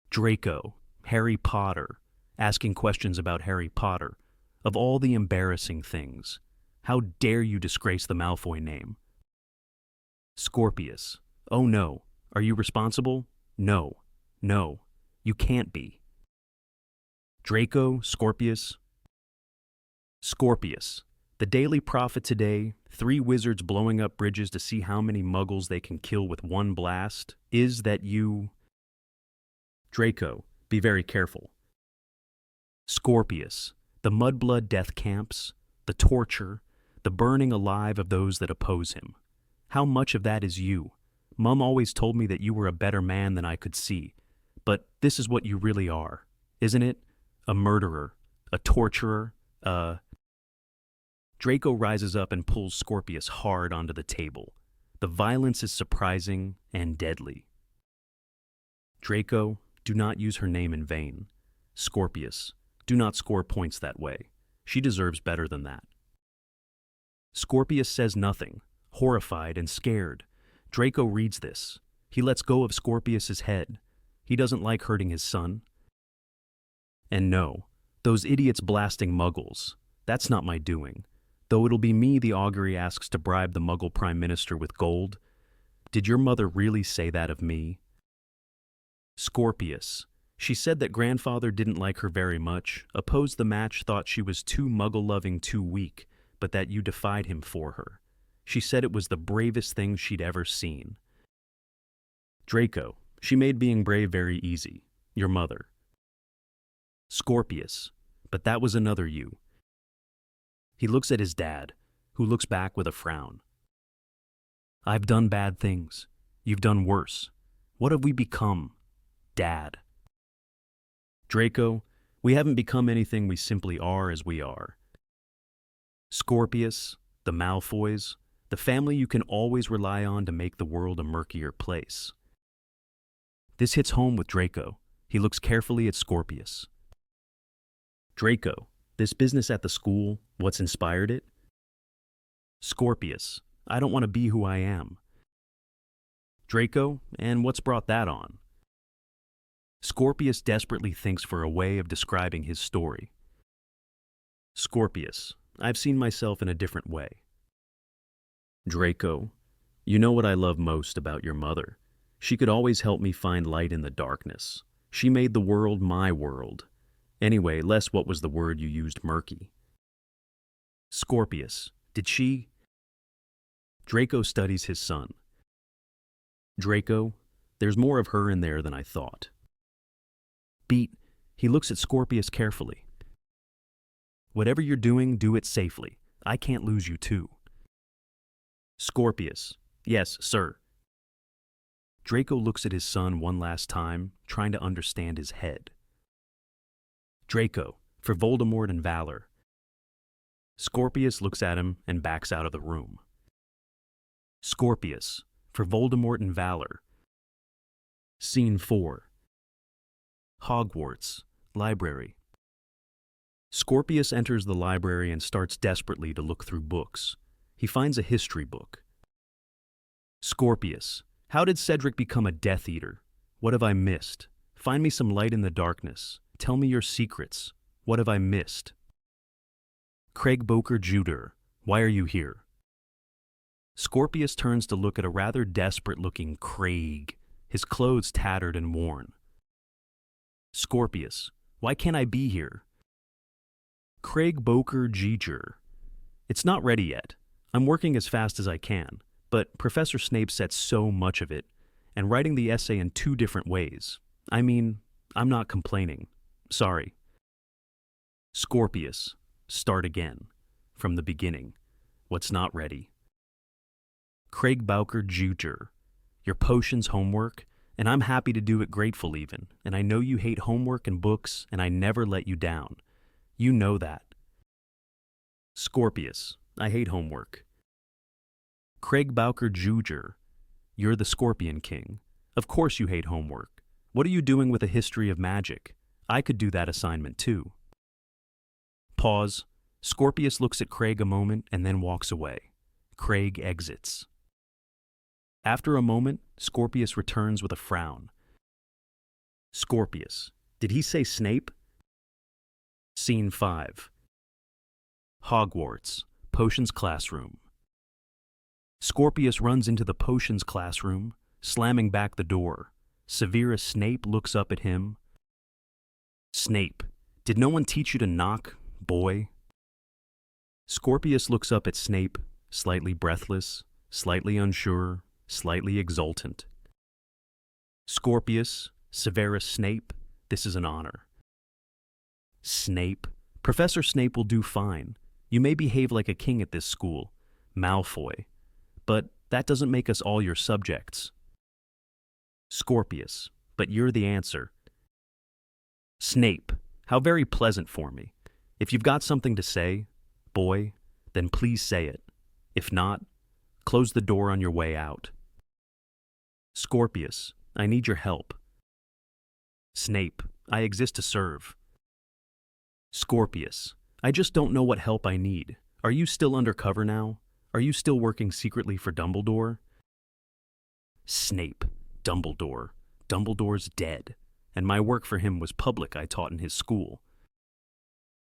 Draco, Harry Potter, asking questions about Harry Potter. Of all the embarrassing things, how dare you disgrace the Malfoy name? Scorpius, oh no, are you responsible? No, no, you can't be. Draco, Scorpius. Scorpius, the Daily Prophet today, 3 wizards blowing up bridges to see how many muggles they can kill with one blast, is that you... Draco, be very careful. Scorpius, the mudblood death camps, the torture, the burning alive of those that oppose him. How much of that is you? Mum always told me that you were a better man than I could see. But this is what you really are, isn't it? A murderer, a torturer, Draco rises up and pulls Scorpius hard onto the table. The violence is surprising and deadly. Draco, do not use her name in vain. Scorpius, do not score points that way. She deserves better than that. Scorpius says nothing, horrified and scared. Draco reads this. He lets go of Scorpius's head. He doesn't like hurting his son. And no, those idiots blasting muggles, that's not my doing. Though it'll be me the augury asks to bribe the Muggle Prime Minister with gold. Did your mother really say that of me? Scorpius. She said that grandfather didn't like her very much, opposed the match, thought she was too Muggle-loving, too weak, but that you defied him for her. She said it was the bravest thing she'd ever seen. Draco. She made being brave very easy. Your mother. Scorpius. But that was another you. He looks at his dad, who looks back with a frown. I've done bad things. You've done worse. What have we become? Dad. Draco, we haven't become anything, we simply are as we are. Scorpius, the Malfoys, the family you can always rely on to make the world a murkier place. This hits home with Draco. He looks carefully at Scorpius. Draco, this business at the school, what's inspired it? Scorpius, I don't want to be who I am. Draco, and what's brought that on? Scorpius desperately thinks for a way of describing his story. Scorpius, I've seen myself in a different way. Draco, you know what I love most about your mother. She could always help me find light in the darkness. She made the world my world. Anyway, less what was the word you used, murky. Scorpius, did she? Draco studies his son. Draco, there's more of her in there than I thought. Beat, he looks at Scorpius carefully. Whatever you're doing, do it safely. I can't lose you too. Scorpius, yes, sir. Draco looks at his son one last time, trying to understand his head. Draco, for Voldemort and valor. Scorpius looks at him and backs out of the room. Scorpius, for Voldemort and valor. Scene 4. Hogwarts, library. Scorpius enters the library and starts desperately to look through books. He finds a history book. Scorpius, how did Cedric become a Death Eater? What have I missed? Find me some light in the darkness. Tell me your secrets. What have I missed? Craig Boker Jr., why are you here? Scorpius turns to look at a rather desperate-looking Craig, his clothes tattered and worn. Scorpius, why can't I be here? Craig Boker Jr., it's not ready yet. I'm working as fast as I can, but Professor Snape said so much of it, and writing the essay in 2 different ways. I mean, I'm not complaining. Sorry. Scorpius, start again. From the beginning. What's not ready? Craig Bowker Jr., your potions homework, and I'm happy to do it grateful even, and I know you hate homework and books, and I never let you down. You know that. Scorpius, I hate homework. Craig Bowker Jr., you're the Scorpion King. Of course you hate homework. What are you doing with a history of magic? I could do that assignment too. Pause. Scorpius looks at Craig a moment and then walks away. Craig exits. After a moment, Scorpius returns with a frown. Scorpius, did he say Snape? Scene 5. Hogwarts, potions classroom. Scorpius runs into the potions classroom, slamming back the door. Severus Snape looks up at him. Snape, did no one teach you to knock, boy? Scorpius looks up at Snape, slightly breathless, slightly unsure, slightly exultant. Scorpius, Severus Snape, this is an honor. Snape, Professor Snape will do fine. You may behave like a king at this school, Malfoy, but that doesn't make us all your subjects. Scorpius, but you're the answer. Snape, how very pleasant for me. If you've got something to say, boy, then please say it. If not, close the door on your way out. Scorpius, I need your help. Snape, I exist to serve. Scorpius, I just don't know what help I need. Are you still undercover now? Are you still working secretly for Dumbledore? Snape, Dumbledore. Dumbledore's dead, and my work for him was public I taught in his school.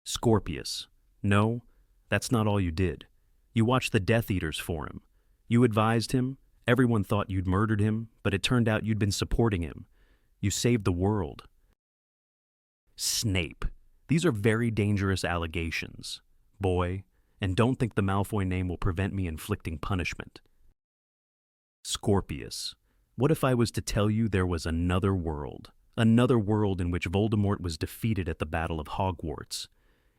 Scorpius, no, that's not all you did. You watched the Death Eaters for him. You advised him. Everyone thought you'd murdered him, but it turned out you'd been supporting him. You saved the world. Snape, these are very dangerous allegations, boy, and don't think the Malfoy name will prevent me inflicting punishment. Scorpius, what if I was to tell you there was another world in which Voldemort was defeated at the Battle of Hogwarts,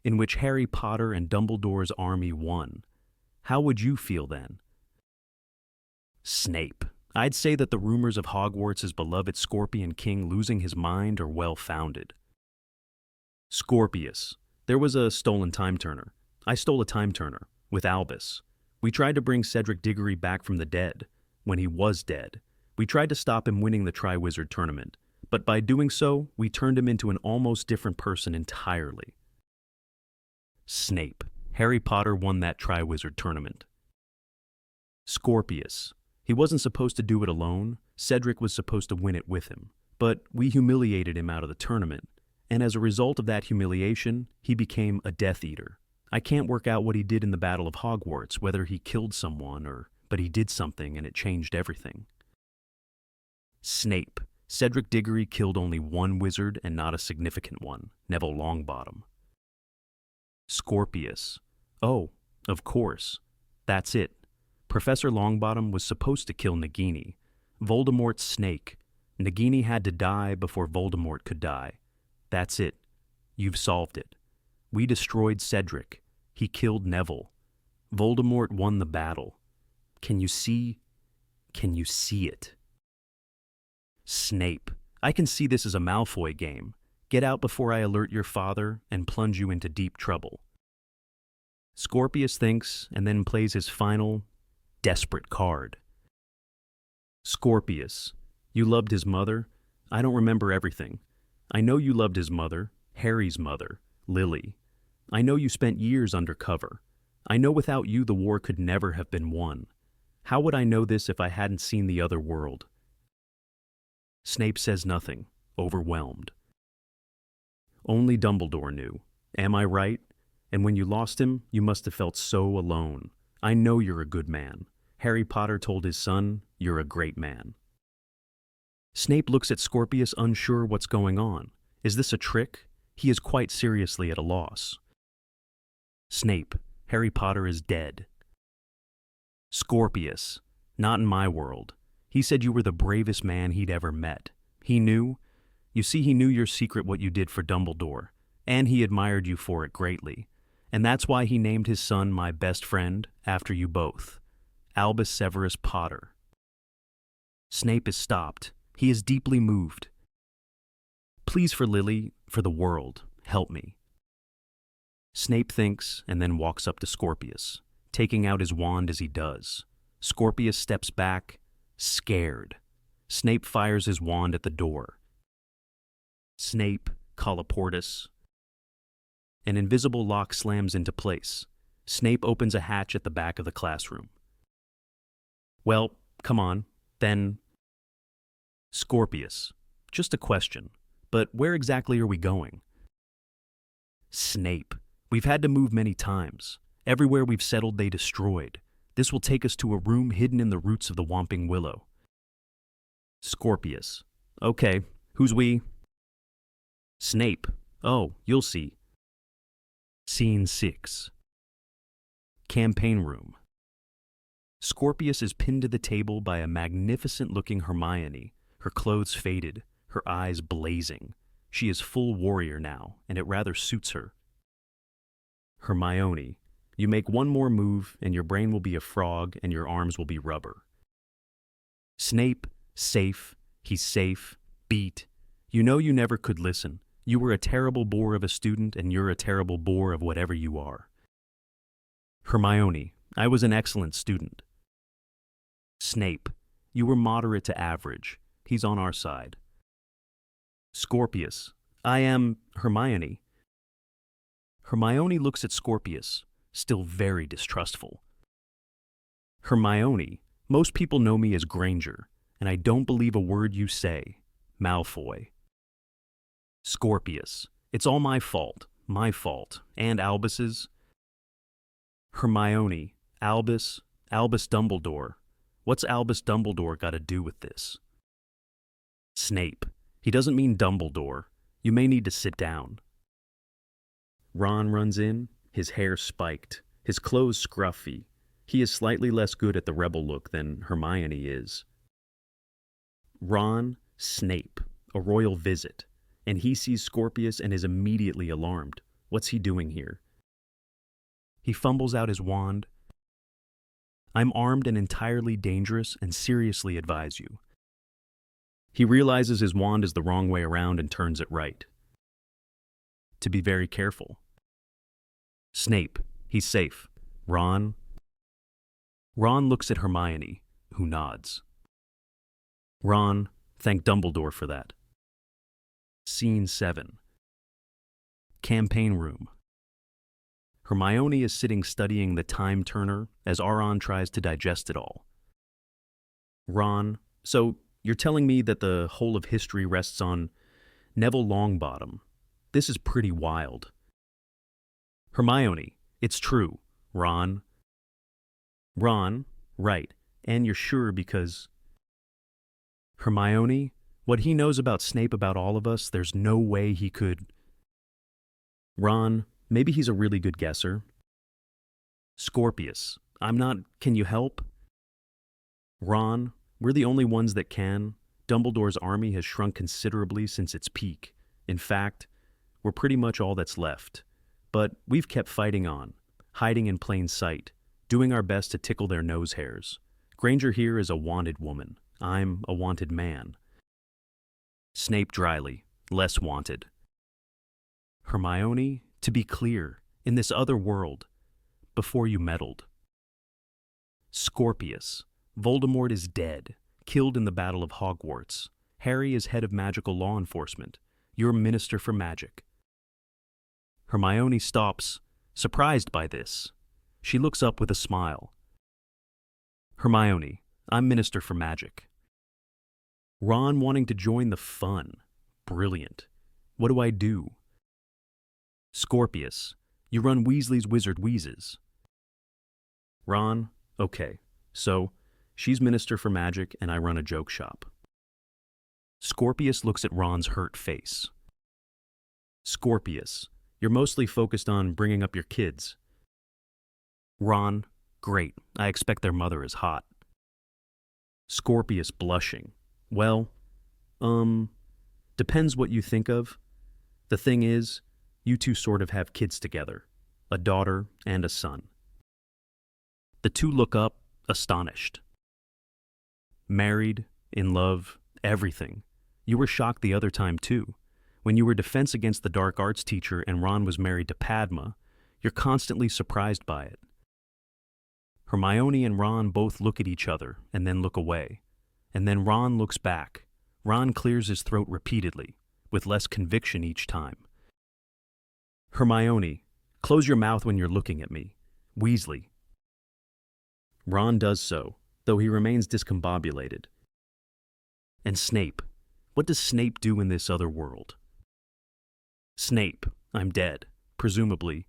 in which Harry Potter and Dumbledore's army won? How would you feel then? Snape, I'd say that the rumors of Hogwarts' beloved Scorpion King losing his mind are well-founded. Scorpius, there was a stolen time-turner. I stole a time-turner, with Albus. We tried to bring Cedric Diggory back from the dead, when he was dead. We tried to stop him winning the Triwizard Tournament, but by doing so, we turned him into an almost different person entirely. Snape, Harry Potter won that Triwizard Tournament. Scorpius, he wasn't supposed to do it alone. Cedric was supposed to win it with him, but we humiliated him out of the tournament, and as a result of that humiliation, he became a Death Eater. I can't work out what he did in the Battle of Hogwarts, whether he killed someone but he did something and it changed everything. Snape, Cedric Diggory killed only one wizard and not a significant one, Neville Longbottom. Scorpius, oh, of course, that's it. Professor Longbottom was supposed to kill Nagini, Voldemort's snake. Nagini had to die before Voldemort could die. That's it. You've solved it. We destroyed Cedric. He killed Neville. Voldemort won the battle. Can you see it? Snape, I can see this as a Malfoy game. Get out before I alert your father and plunge you into deep trouble. Scorpius thinks and then plays his final, desperate card. Scorpius, you loved his mother? I don't remember everything. I know you loved his mother, Harry's mother, Lily. I know you spent years undercover. I know without you the war could never have been won. How would I know this if I hadn't seen the other world? Snape says nothing, overwhelmed. Only Dumbledore knew. Am I right? And when you lost him, you must have felt so alone. I know you're a good man. Harry Potter told his son, you're a great man. Snape looks at Scorpius, unsure what's going on. Is this a trick? He is quite seriously at a loss. Snape, Harry Potter is dead. Scorpius, not in my world. He said you were the bravest man he'd ever met. He knew. You see, he knew your secret, what you did for Dumbledore, and he admired you for it greatly. And that's why he named his son my best friend after you both, Albus Severus Potter. Snape is stopped. He is deeply moved. Please, for Lily, for the world, help me. Snape thinks and then walks up to Scorpius, taking out his wand as he does. Scorpius steps back, scared. Snape fires his wand at the door. Snape, colloportus. An invisible lock slams into place. Snape opens a hatch at the back of the classroom. Well, come on, then. Scorpius, just a question, but where exactly are we going? Snape, we've had to move many times. Everywhere we've settled they destroyed. This will take us to a room hidden in the roots of the Whomping Willow. Scorpius, okay, who's we? Snape, oh, you'll see. Scene 6. Campaign room. Scorpius is pinned to the table by a magnificent-looking Hermione, her clothes faded, her eyes blazing. She is full warrior now, and it rather suits her. Hermione, you make one more move, and your brain will be a frog, and your arms will be rubber. Snape, safe, he's safe, beat. You know you never could listen. You were a terrible bore of a student, and you're a terrible bore of whatever you are. Hermione, I was an excellent student. Snape, you were moderate to average. He's on our side. Scorpius, I am Hermione. Hermione looks at Scorpius, still very distrustful. Hermione, most people know me as Granger, and I don't believe a word you say. Malfoy. Scorpius, it's all my fault, and Albus's. Hermione, Albus Dumbledore. What's Albus Dumbledore got to do with this? Snape, he doesn't mean Dumbledore. You may need to sit down. Ron runs in, his hair spiked, his clothes scruffy. He is slightly less good at the rebel look than Hermione is. Ron, Snape, a royal visit, and he sees Scorpius and is immediately alarmed. What's he doing here? He fumbles out his wand. I'm armed and entirely dangerous and seriously advise you. He realizes his wand is the wrong way around and turns it right. To be very careful. Snape, he's safe. Ron looks at Hermione, who nods. Ron, thank Dumbledore for that. Scene 7. Campaign room. Hermione is sitting studying the Time Turner as Ron tries to digest it all. Ron, so you're telling me that the whole of history rests on Neville Longbottom. This is pretty wild. Hermione, it's true. Ron, right, and you're sure because... Hermione, what he knows about Snape about all of us, there's no way he could... Ron, maybe he's a really good guesser. Scorpius, I'm not... Can you help? Ron, we're the only ones that can. Dumbledore's army has shrunk considerably since its peak. In fact, we're pretty much all that's left. But we've kept fighting on, hiding in plain sight, doing our best to tickle their nose hairs. Granger here is a wanted woman. I'm a wanted man. Snape dryly, less wanted. Hermione, to be clear, in this other world, before you meddled. Scorpius, Voldemort is dead, killed in the Battle of Hogwarts. Harry is head of magical law enforcement. You're Minister for Magic. Hermione stops, surprised by this. She looks up with a smile. Hermione, I'm Minister for Magic. Ron wanting to join the fun. Brilliant. What do I do? Scorpius, you run Weasley's Wizard Wheezes. Ron, okay, so she's Minister for Magic and I run a joke shop. Scorpius looks at Ron's hurt face. Scorpius, you're mostly focused on bringing up your kids. Ron, great, I expect their mother is hot. Scorpius blushing. Well, depends what you think of. The thing is, you two sort of have kids together, a daughter and a son. The two look up, astonished. Married, in love, everything. You were shocked the other time too. When you were Defense Against the Dark Arts teacher and Ron was married to Padma, you're constantly surprised by it. Hermione and Ron both look at each other and then look away. And then Ron looks back. Ron clears his throat repeatedly, with less conviction each time. Hermione, close your mouth when you're looking at me. Weasley. Ron does so, though he remains discombobulated. And Snape. What does Snape do in this other world? Snape, I'm dead, presumably.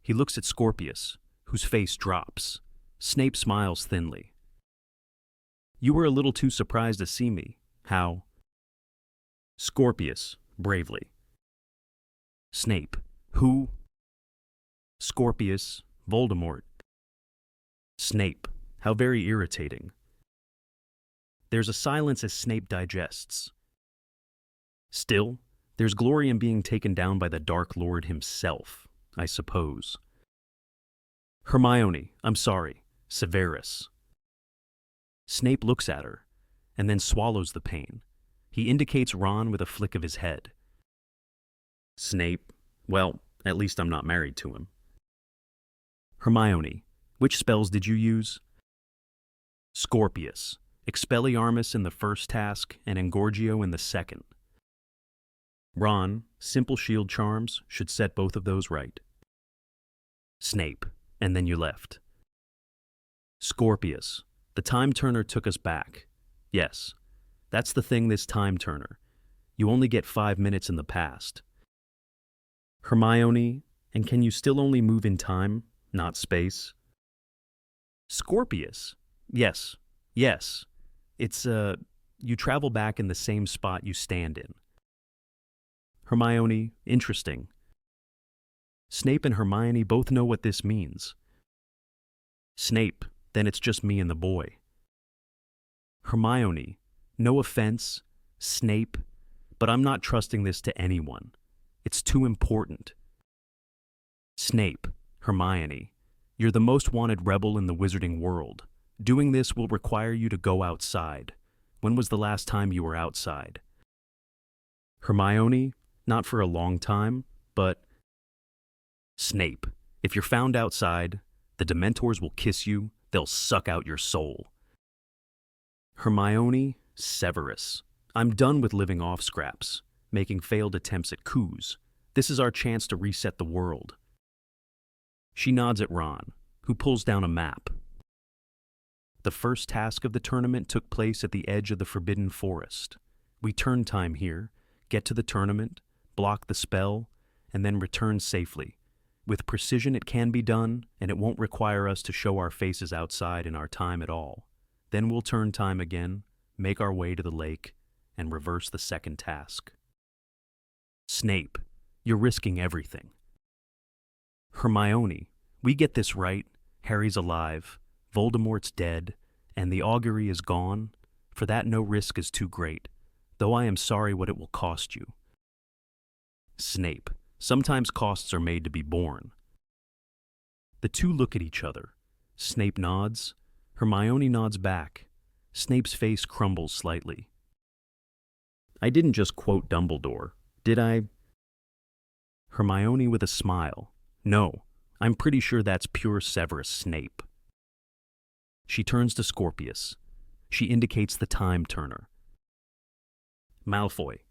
He looks at Scorpius, whose face drops. Snape smiles thinly. You were a little too surprised to see me. How? Scorpius, bravely. Snape, who? Scorpius, Voldemort. Snape, how very irritating. There's a silence as Snape digests. Still, there's glory in being taken down by the Dark Lord himself, I suppose. Hermione, I'm sorry, Severus. Snape looks at her, and then swallows the pain. He indicates Ron with a flick of his head. Snape, well, at least I'm not married to him. Hermione, which spells did you use? Scorpius, Expelliarmus in the first task and Engorgio in the second. Ron, simple shield charms, should set both of those right. Snape, and then you left. Scorpius, the time turner took us back. Yes, that's the thing, this time turner. You only get 5 minutes in the past. Hermione, and can you still only move in time, not space? Scorpius, yes. It's, you travel back in the same spot you stand in. Hermione, interesting. Snape and Hermione both know what this means. Snape, then it's just me and the boy. Hermione, no offense, Snape, but I'm not trusting this to anyone. It's too important. Snape, Hermione, you're the most wanted rebel in the wizarding world. Doing this will require you to go outside. When was the last time you were outside? Hermione, not for a long time, but... Snape, if you're found outside, the Dementors will kiss you, they'll suck out your soul. Hermione, Severus, I'm done with living off scraps, making failed attempts at coups. This is our chance to reset the world. She nods at Ron, who pulls down a map. The first task of the tournament took place at the edge of the Forbidden Forest. We turn time here, get to the tournament, block the spell, and then return safely. With precision it can be done, and it won't require us to show our faces outside in our time at all. Then we'll turn time again, make our way to the lake, and reverse the second task. Snape, you're risking everything. Hermione, we get this right, Harry's alive, Voldemort's dead, and the augury is gone. For that no risk is too great, though I am sorry what it will cost you. Snape, sometimes costs are made to be borne. The two look at each other. Snape nods. Hermione nods back. Snape's face crumbles slightly. I didn't just quote Dumbledore, did I? Hermione with a smile. No, I'm pretty sure that's pure Severus Snape. She turns to Scorpius. She indicates the time turner. Malfoy.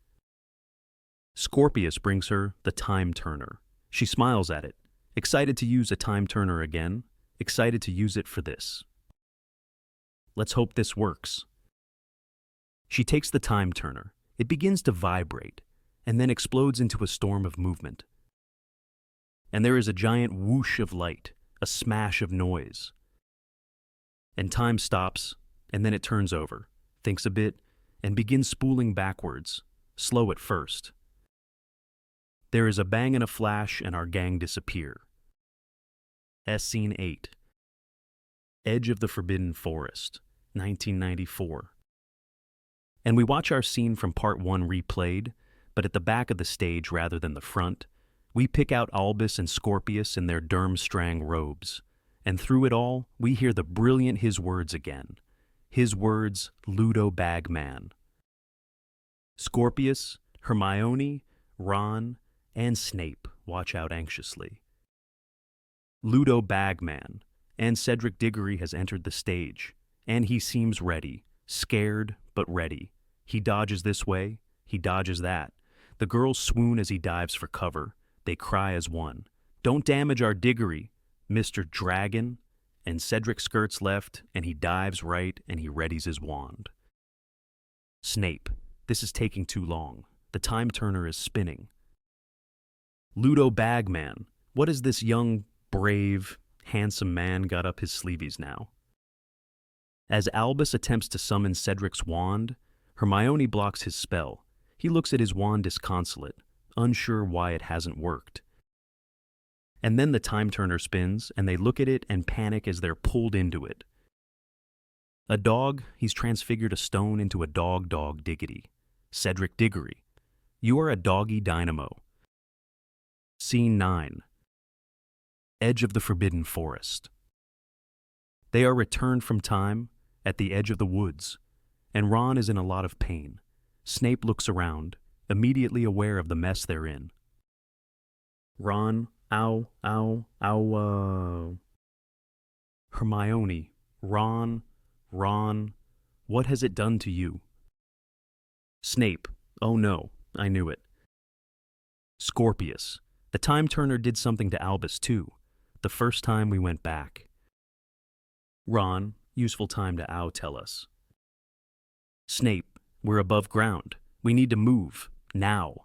Scorpius brings her the time turner. She smiles at it, excited to use a time turner again, excited to use it for this. Let's hope this works. She takes the time turner. It begins to vibrate, and then explodes into a storm of movement. And there is a giant whoosh of light, a smash of noise. And time stops, and then it turns over, thinks a bit, and begins spooling backwards, slow at first. There is a bang and a flash, and our gang disappear. Scene 8. Edge of the Forbidden Forest, 1994. And we watch our scene from part 1 replayed, but at the back of the stage rather than the front. We pick out Albus and Scorpius in their Durmstrang robes, and through it all, we hear the brilliant his words again. His words, Ludo Bagman. Scorpius, Hermione, Ron, and Snape watch out anxiously. Ludo Bagman, and Cedric Diggory has entered the stage, and he seems ready, scared but ready. He dodges this way, he dodges that. The girls swoon as he dives for cover. They cry as one. Don't damage our Diggory, Mr. Dragon. And Cedric skirts left, and he dives right, and he readies his wand. Snape, this is taking too long. The time turner is spinning. Ludo Bagman, what has this young, brave, handsome man got up his sleeves now? As Albus attempts to summon Cedric's wand, Hermione blocks his spell. He looks at his wand disconsolate, unsure why it hasn't worked. And then the time turner spins, and they look at it and panic as they're pulled into it. A dog, he's transfigured a stone into a dog Diggity. Cedric Diggory, you are a doggy dynamo. Scene 9. Edge of the Forbidden Forest. They are returned from time at the edge of the woods, and Ron is in a lot of pain. Snape looks around, immediately aware of the mess they're in. Ron, ow, ow, ow, Hermione, Ron, what has it done to you? Snape, oh no, I knew it. Scorpius, the time turner did something to Albus too, the first time we went back. Ron, useful time to ow tell us. Snape, we're above ground. We need to move, now.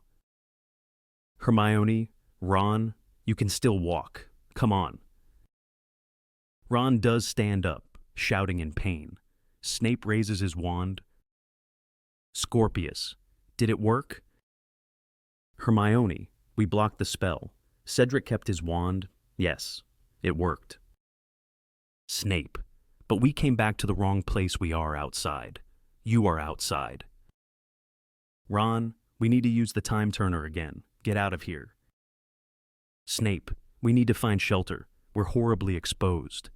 Hermione, Ron, you can still walk. Come on. Ron does stand up, shouting in pain. Snape raises his wand. Scorpius, did it work? Hermione, we blocked the spell. Cedric kept his wand. Yes, it worked. Snape, but we came back to the wrong place. We are outside. You are outside. Ron, we need to use the time turner again. Get out of here. Snape, we need to find shelter. We're horribly exposed.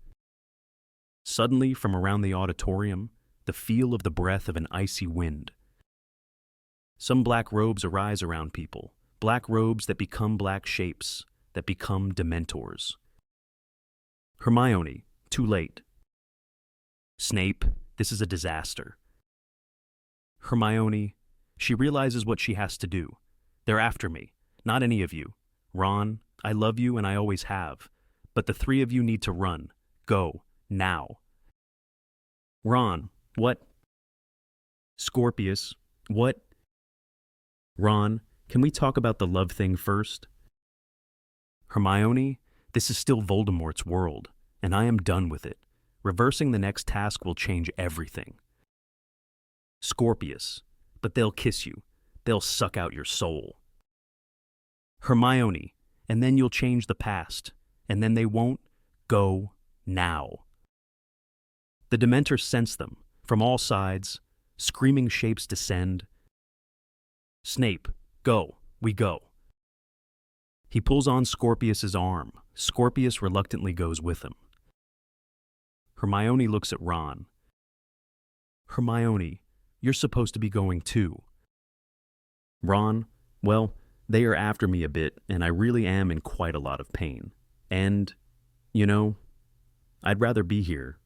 Suddenly, from around the auditorium, the feel of the breath of an icy wind. Some black robes arise around people, black robes that become black shapes, that become Dementors. Hermione, too late. Snape, this is a disaster. Hermione, she realizes what she has to do. They're after me, not any of you. Ron, I love you and I always have, but the three of you need to run. Go, now. Ron, what? Scorpius, what? Ron, can we talk about the love thing first? Hermione, this is still Voldemort's world, and I am done with it. Reversing the next task will change everything. Scorpius, but they'll kiss you. They'll suck out your soul. Hermione, and then you'll change the past, and then they won't. Go now. The Dementors sense them. From all sides, screaming shapes descend. Snape, go, we go. He pulls on Scorpius's arm. Scorpius reluctantly goes with him. Hermione looks at Ron. Hermione, you're supposed to be going too. Ron, well, They are after me a bit, and I really am in quite a lot of pain. And, you know, I'd rather be here.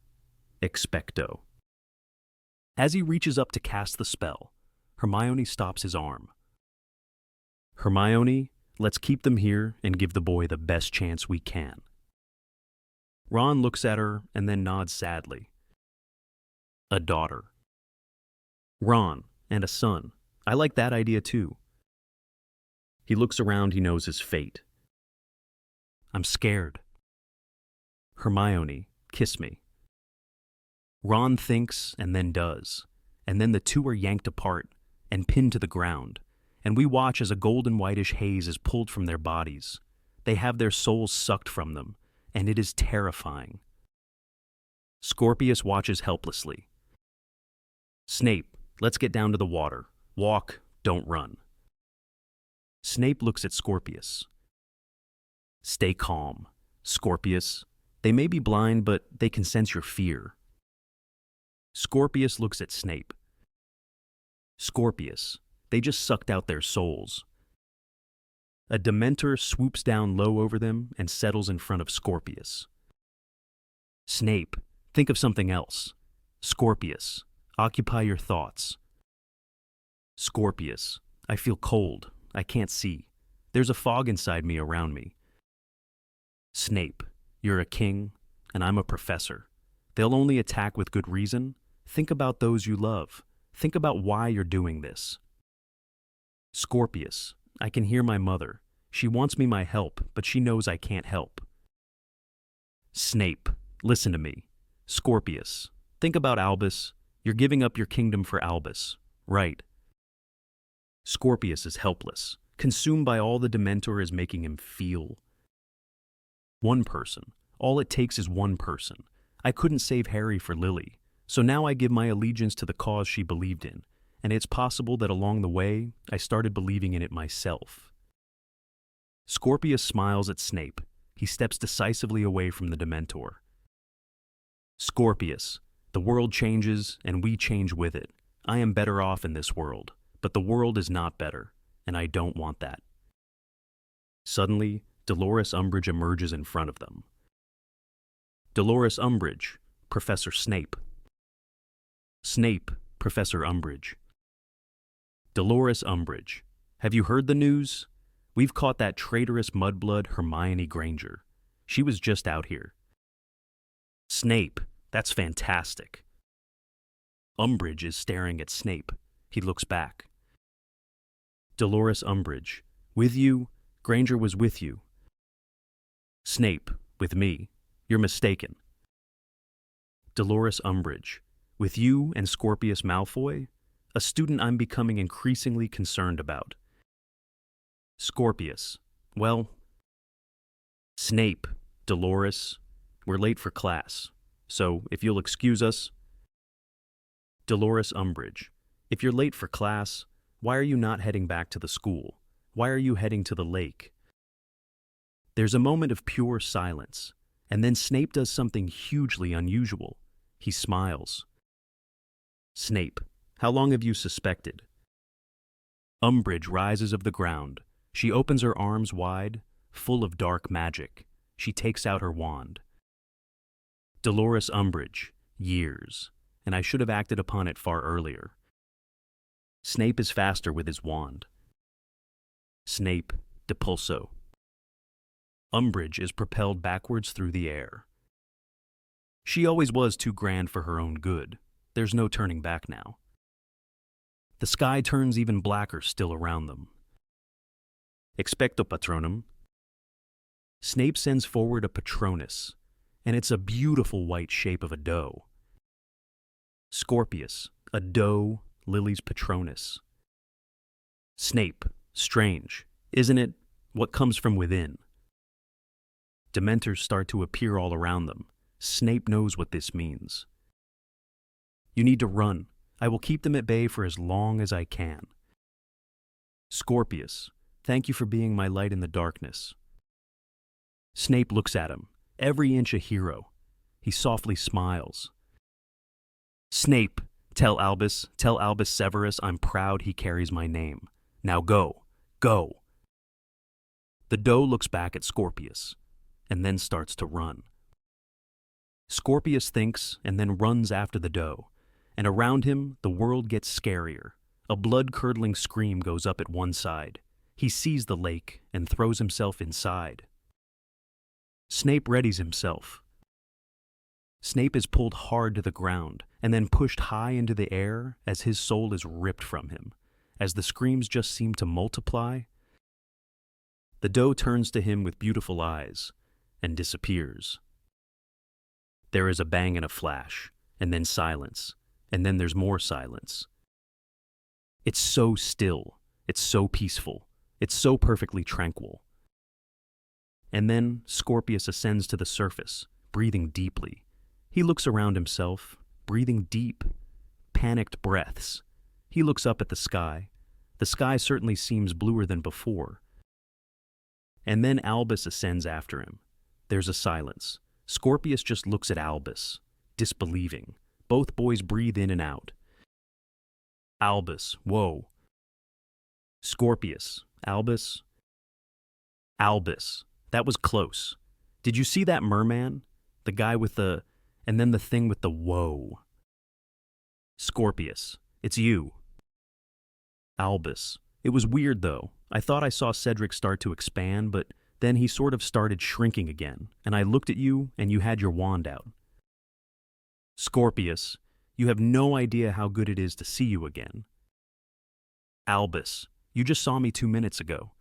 Expecto. As he reaches up to cast the spell, Hermione stops his arm. Hermione, let's keep them here and give the boy the best chance we can. Ron looks at her and then nods sadly. A daughter. Ron, and a son. I like that idea too. He looks around, he knows his fate. I'm scared. Hermione, kiss me. Ron thinks and then does, and then the two are yanked apart and pinned to the ground, and we watch as a golden whitish haze is pulled from their bodies. They have their souls sucked from them, and it is terrifying. Scorpius watches helplessly. Snape, let's get down to the water. Walk, don't run. Snape looks at Scorpius. Stay calm. Scorpius, they may be blind, but they can sense your fear. Scorpius looks at Snape. Scorpius, they just sucked out their souls. A Dementor swoops down low over them and settles in front of Scorpius. Snape, think of something else. Scorpius, occupy your thoughts. Scorpius, I feel cold. I can't see. There's a fog inside me around me. Snape, you're a king, and I'm a professor. They'll only attack with good reason. Think about those you love. Think about why you're doing this. Scorpius, I can hear my mother. She wants me my help, but she knows I can't help. Snape, listen to me. Scorpius, think about Albus. You're giving up your kingdom for Albus, right? Scorpius is helpless, consumed by all the Dementor is making him feel. One person. All it takes is one person. I couldn't save Harry for Lily, so now I give my allegiance to the cause she believed in, and it's possible that along the way, I started believing in it myself. Scorpius smiles at Snape. He steps decisively away from the Dementor. Scorpius, the world changes, and we change with it. I am better off in this world, but the world is not better, and I don't want that. Suddenly, Dolores Umbridge emerges in front of them. Dolores Umbridge, Professor Snape. Snape, Professor Umbridge. Dolores Umbridge, have you heard the news? We've caught that traitorous mudblood Hermione Granger. She was just out here. Snape, that's fantastic. Umbridge is staring at Snape. He looks back. Dolores Umbridge, with you? Granger was with you. Snape, with me. You're mistaken. Dolores Umbridge, with you and Scorpius Malfoy? A student I'm becoming increasingly concerned about. Scorpius, well... Snape, Dolores, we're late for class, so if you'll excuse us... Dolores Umbridge, if you're late for class, why are you not heading back to the school? Why are you heading to the lake? There's a moment of pure silence, and then Snape does something hugely unusual. He smiles. Snape, how long have you suspected? Umbridge rises of the ground. She opens her arms wide, full of dark magic. She takes out her wand. Dolores Umbridge, years, and I should have acted upon it far earlier. Snape is faster with his wand. Snape, depulso. Umbridge is propelled backwards through the air. She always was too grand for her own good. There's no turning back now. The sky turns even blacker still around them. Expecto Patronum. Snape sends forward a Patronus, and it's a beautiful white shape of a doe. Scorpius, a doe, Lily's Patronus. Snape, strange, isn't it? What comes from within? Dementors start to appear all around them. Snape knows what this means. You need to run. I will keep them at bay for as long as I can. Scorpius, thank you for being my light in the darkness. Snape looks at him, every inch a hero. He softly smiles. Snape, tell Albus Severus I'm proud he carries my name. Now go, go. The doe looks back at Scorpius, and then starts to run. Scorpius thinks and then runs after the doe, and around him the world gets scarier. A blood-curdling scream goes up at one side. He sees the lake and throws himself inside. Snape readies himself. Snape is pulled hard to the ground and then pushed high into the air as his soul is ripped from him. As the screams just seem to multiply, the doe turns to him with beautiful eyes and disappears. There is a bang and a flash, and then silence, and then there's more silence. It's so still, it's so peaceful, it's so perfectly tranquil. And then Scorpius ascends to the surface, breathing deeply. He looks around himself, breathing deep, panicked breaths. He looks up at the sky. The sky certainly seems bluer than before. And then Albus ascends after him. There's a silence. Scorpius just looks at Albus, disbelieving. Both boys breathe in and out. Albus, whoa. Scorpius, Albus. Albus, that was close. Did you see that merman? The guy with the, and then the thing with the whoa. Scorpius, it's you. Albus, it was weird though. I thought I saw Cedric start to expand, but then he sort of started shrinking again, and I looked at you and you had your wand out. Scorpius, you have no idea how good it is to see you again. Albus, you just saw me 2 minutes ago.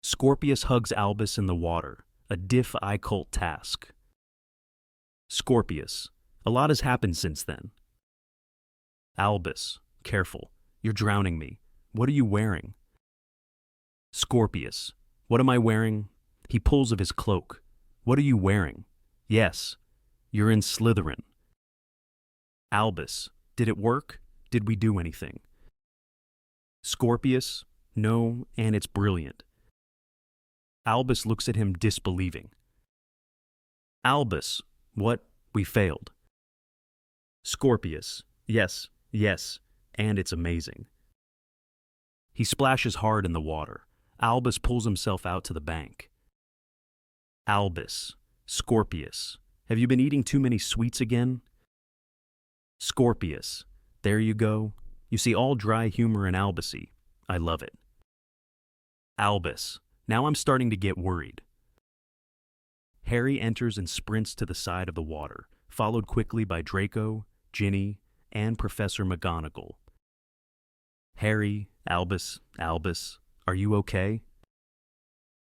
Scorpius hugs Albus in the water, a diff occult task. Scorpius, a lot has happened since then. Albus, careful, you're drowning me. What are you wearing? Scorpius, what am I wearing? He pulls of his cloak. What are you wearing? Yes, you're in Slytherin. Albus, did it work? Did we do anything? Scorpius, no, and it's brilliant. Albus looks at him disbelieving. Albus, what? We failed. Scorpius, yes, and it's amazing. He splashes hard in the water. Albus pulls himself out to the bank. Albus, Scorpius, have you been eating too many sweets again? Scorpius, there you go. You see all dry humor in Albusy. I love it. Albus, now I'm starting to get worried. Harry enters and sprints to the side of the water, followed quickly by Draco, Ginny, and Professor McGonagall. Harry, Albus, are you okay?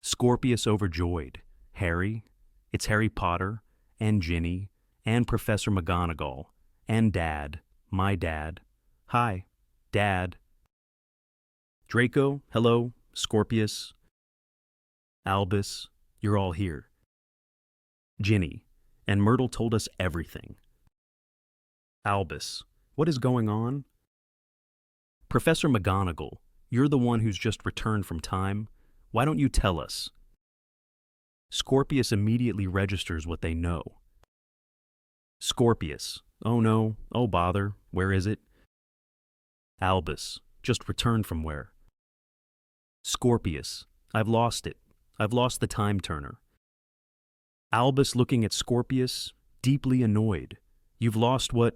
Scorpius overjoyed. Harry, it's Harry Potter, and Ginny, and Professor McGonagall, and Dad, my dad. Hi, Dad. Draco, hello, Scorpius. Albus, you're all here. Ginny, and Myrtle told us everything. Albus, what is going on? Professor McGonagall, you're the one who's just returned from time. Why don't you tell us? Scorpius immediately registers what they know. Scorpius, oh no, oh bother, where is it? Albus, just returned from where? Scorpius, I've lost it. I've lost the time turner. Albus looking at Scorpius, deeply annoyed. You've lost what?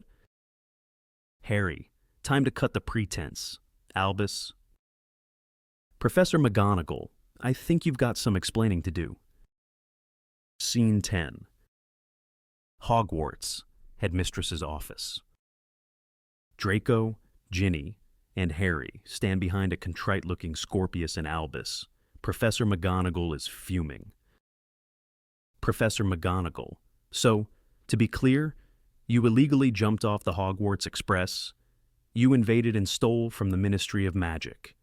Harry, time to cut the pretense. Albus. Professor McGonagall, I think you've got some explaining to do. Scene 10. Hogwarts, Headmistress's office. Draco, Ginny, and Harry stand behind a contrite-looking Scorpius and Albus. Professor McGonagall is fuming. Professor McGonagall, so, to be clear, you illegally jumped off the Hogwarts Express. You invaded and stole from the Ministry of Magic.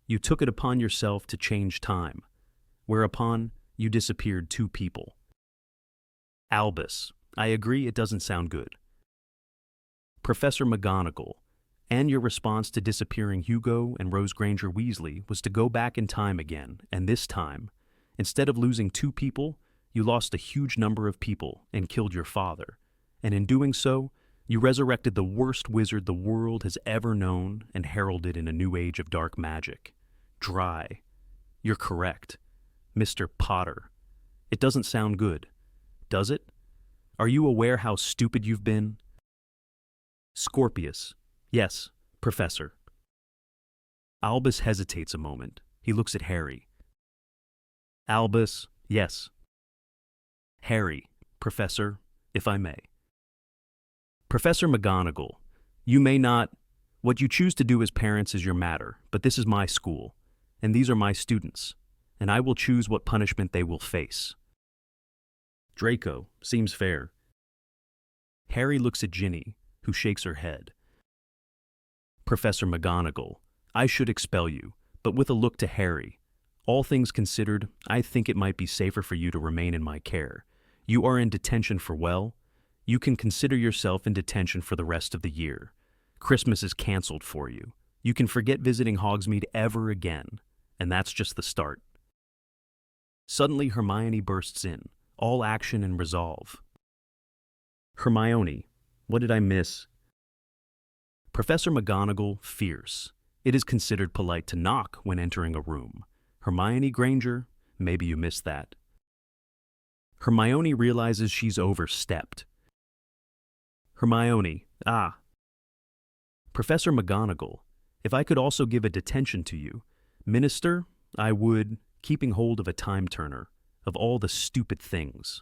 You took it upon yourself to change time, whereupon you disappeared 2 people. Albus, I agree it doesn't sound good. Professor McGonagall, and your response to disappearing Hugo and Rose Granger Weasley was to go back in time again, and this time, instead of losing 2 people, you lost a huge number of people and killed your father, and in doing so, you resurrected the worst wizard the world has ever known and heralded in a new age of dark magic. Dry. You're correct. Mr. Potter. It doesn't sound good, does it? Are you aware how stupid you've been? Scorpius. Yes, Professor. Albus hesitates a moment. He looks at Harry. Albus. Yes. Harry. Professor, if I may. Professor McGonagall, you may not. What you choose to do as parents is your matter, but this is my school, and these are my students, and I will choose what punishment they will face. Draco, seems fair. Harry looks at Ginny, who shakes her head. Professor McGonagall, I should expel you, but with a look to Harry. All things considered, I think it might be safer for you to remain in my care. You are in detention for you can consider yourself in detention for the rest of the year. Christmas is canceled for you. You can forget visiting Hogsmeade ever again, and that's just the start. Suddenly Hermione bursts in, all action and resolve. Hermione, what did I miss? Professor McGonagall, fierce. It is considered polite to knock when entering a room. Hermione Granger, maybe you missed that. Hermione realizes she's overstepped. Hermione, Professor McGonagall, if I could also give a detention to you, Minister, I would, keeping hold of a time turner, of all the stupid things.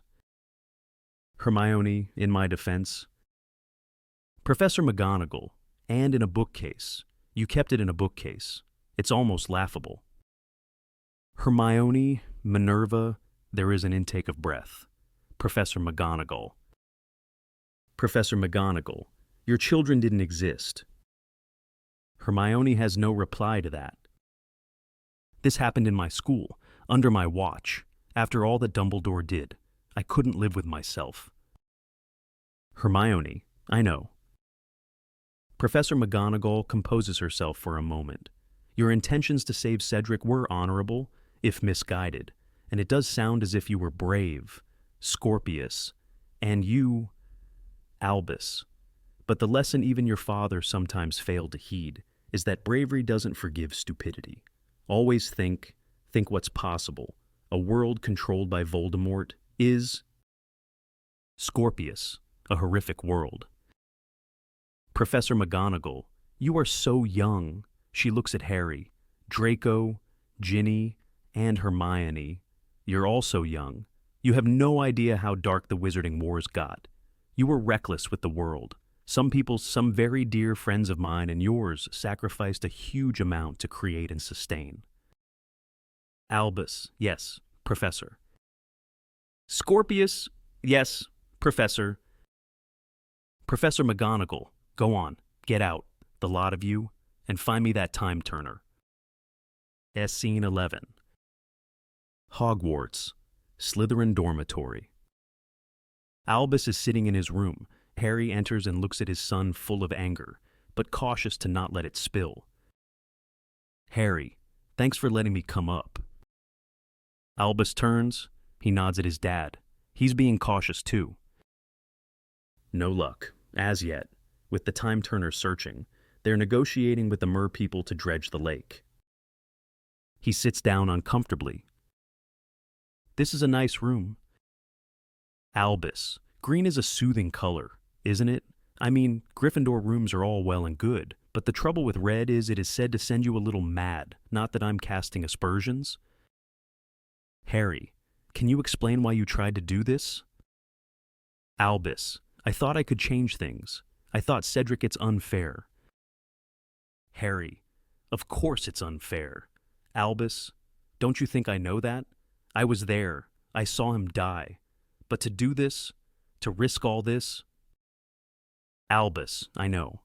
Hermione, in my defense. Professor McGonagall, and in a bookcase. You kept it in a bookcase. It's almost laughable. Hermione, Minerva, there is an intake of breath. Professor McGonagall. Professor McGonagall, your children didn't exist. Hermione has no reply to that. This happened in my school, under my watch, after all that Dumbledore did. I couldn't live with myself. Hermione, I know. Professor McGonagall composes herself for a moment. Your intentions to save Cedric were honorable, if misguided, and it does sound as if you were brave, Scorpius, and you, Albus. But the lesson even your father sometimes failed to heed is that bravery doesn't forgive stupidity. Always think what's possible. A world controlled by Voldemort is Scorpius, a horrific world. Professor McGonagall, you are so young. She looks at Harry, Draco, Ginny, and Hermione. You're also young. You have no idea how dark the Wizarding Wars got. You were reckless with the world. Some very dear friends of mine and yours sacrificed a huge amount to create and sustain. Albus, yes, Professor. Scorpius, yes, Professor. Professor McGonagall, go on, get out, the lot of you, and find me that time turner. Scene 11. Hogwarts, Slytherin Dormitory. Albus is sitting in his room. Harry enters and looks at his son full of anger, but cautious to not let it spill. Harry, thanks for letting me come up. Albus turns. He nods at his dad. He's being cautious too. No luck, as yet. With the time turner searching, they're negotiating with the mer people to dredge the lake. He sits down uncomfortably. This is a nice room. Albus, green is a soothing color, isn't it? I mean, Gryffindor rooms are all well and good, but the trouble with red is it is said to send you a little mad, not that I'm casting aspersions. Harry, can you explain why you tried to do this? Albus, I thought I could change things. I thought, Cedric, it's unfair. Harry, of course it's unfair. Albus, don't you think I know that? I was there. I saw him die. But to do this, to risk all this? Albus, I know.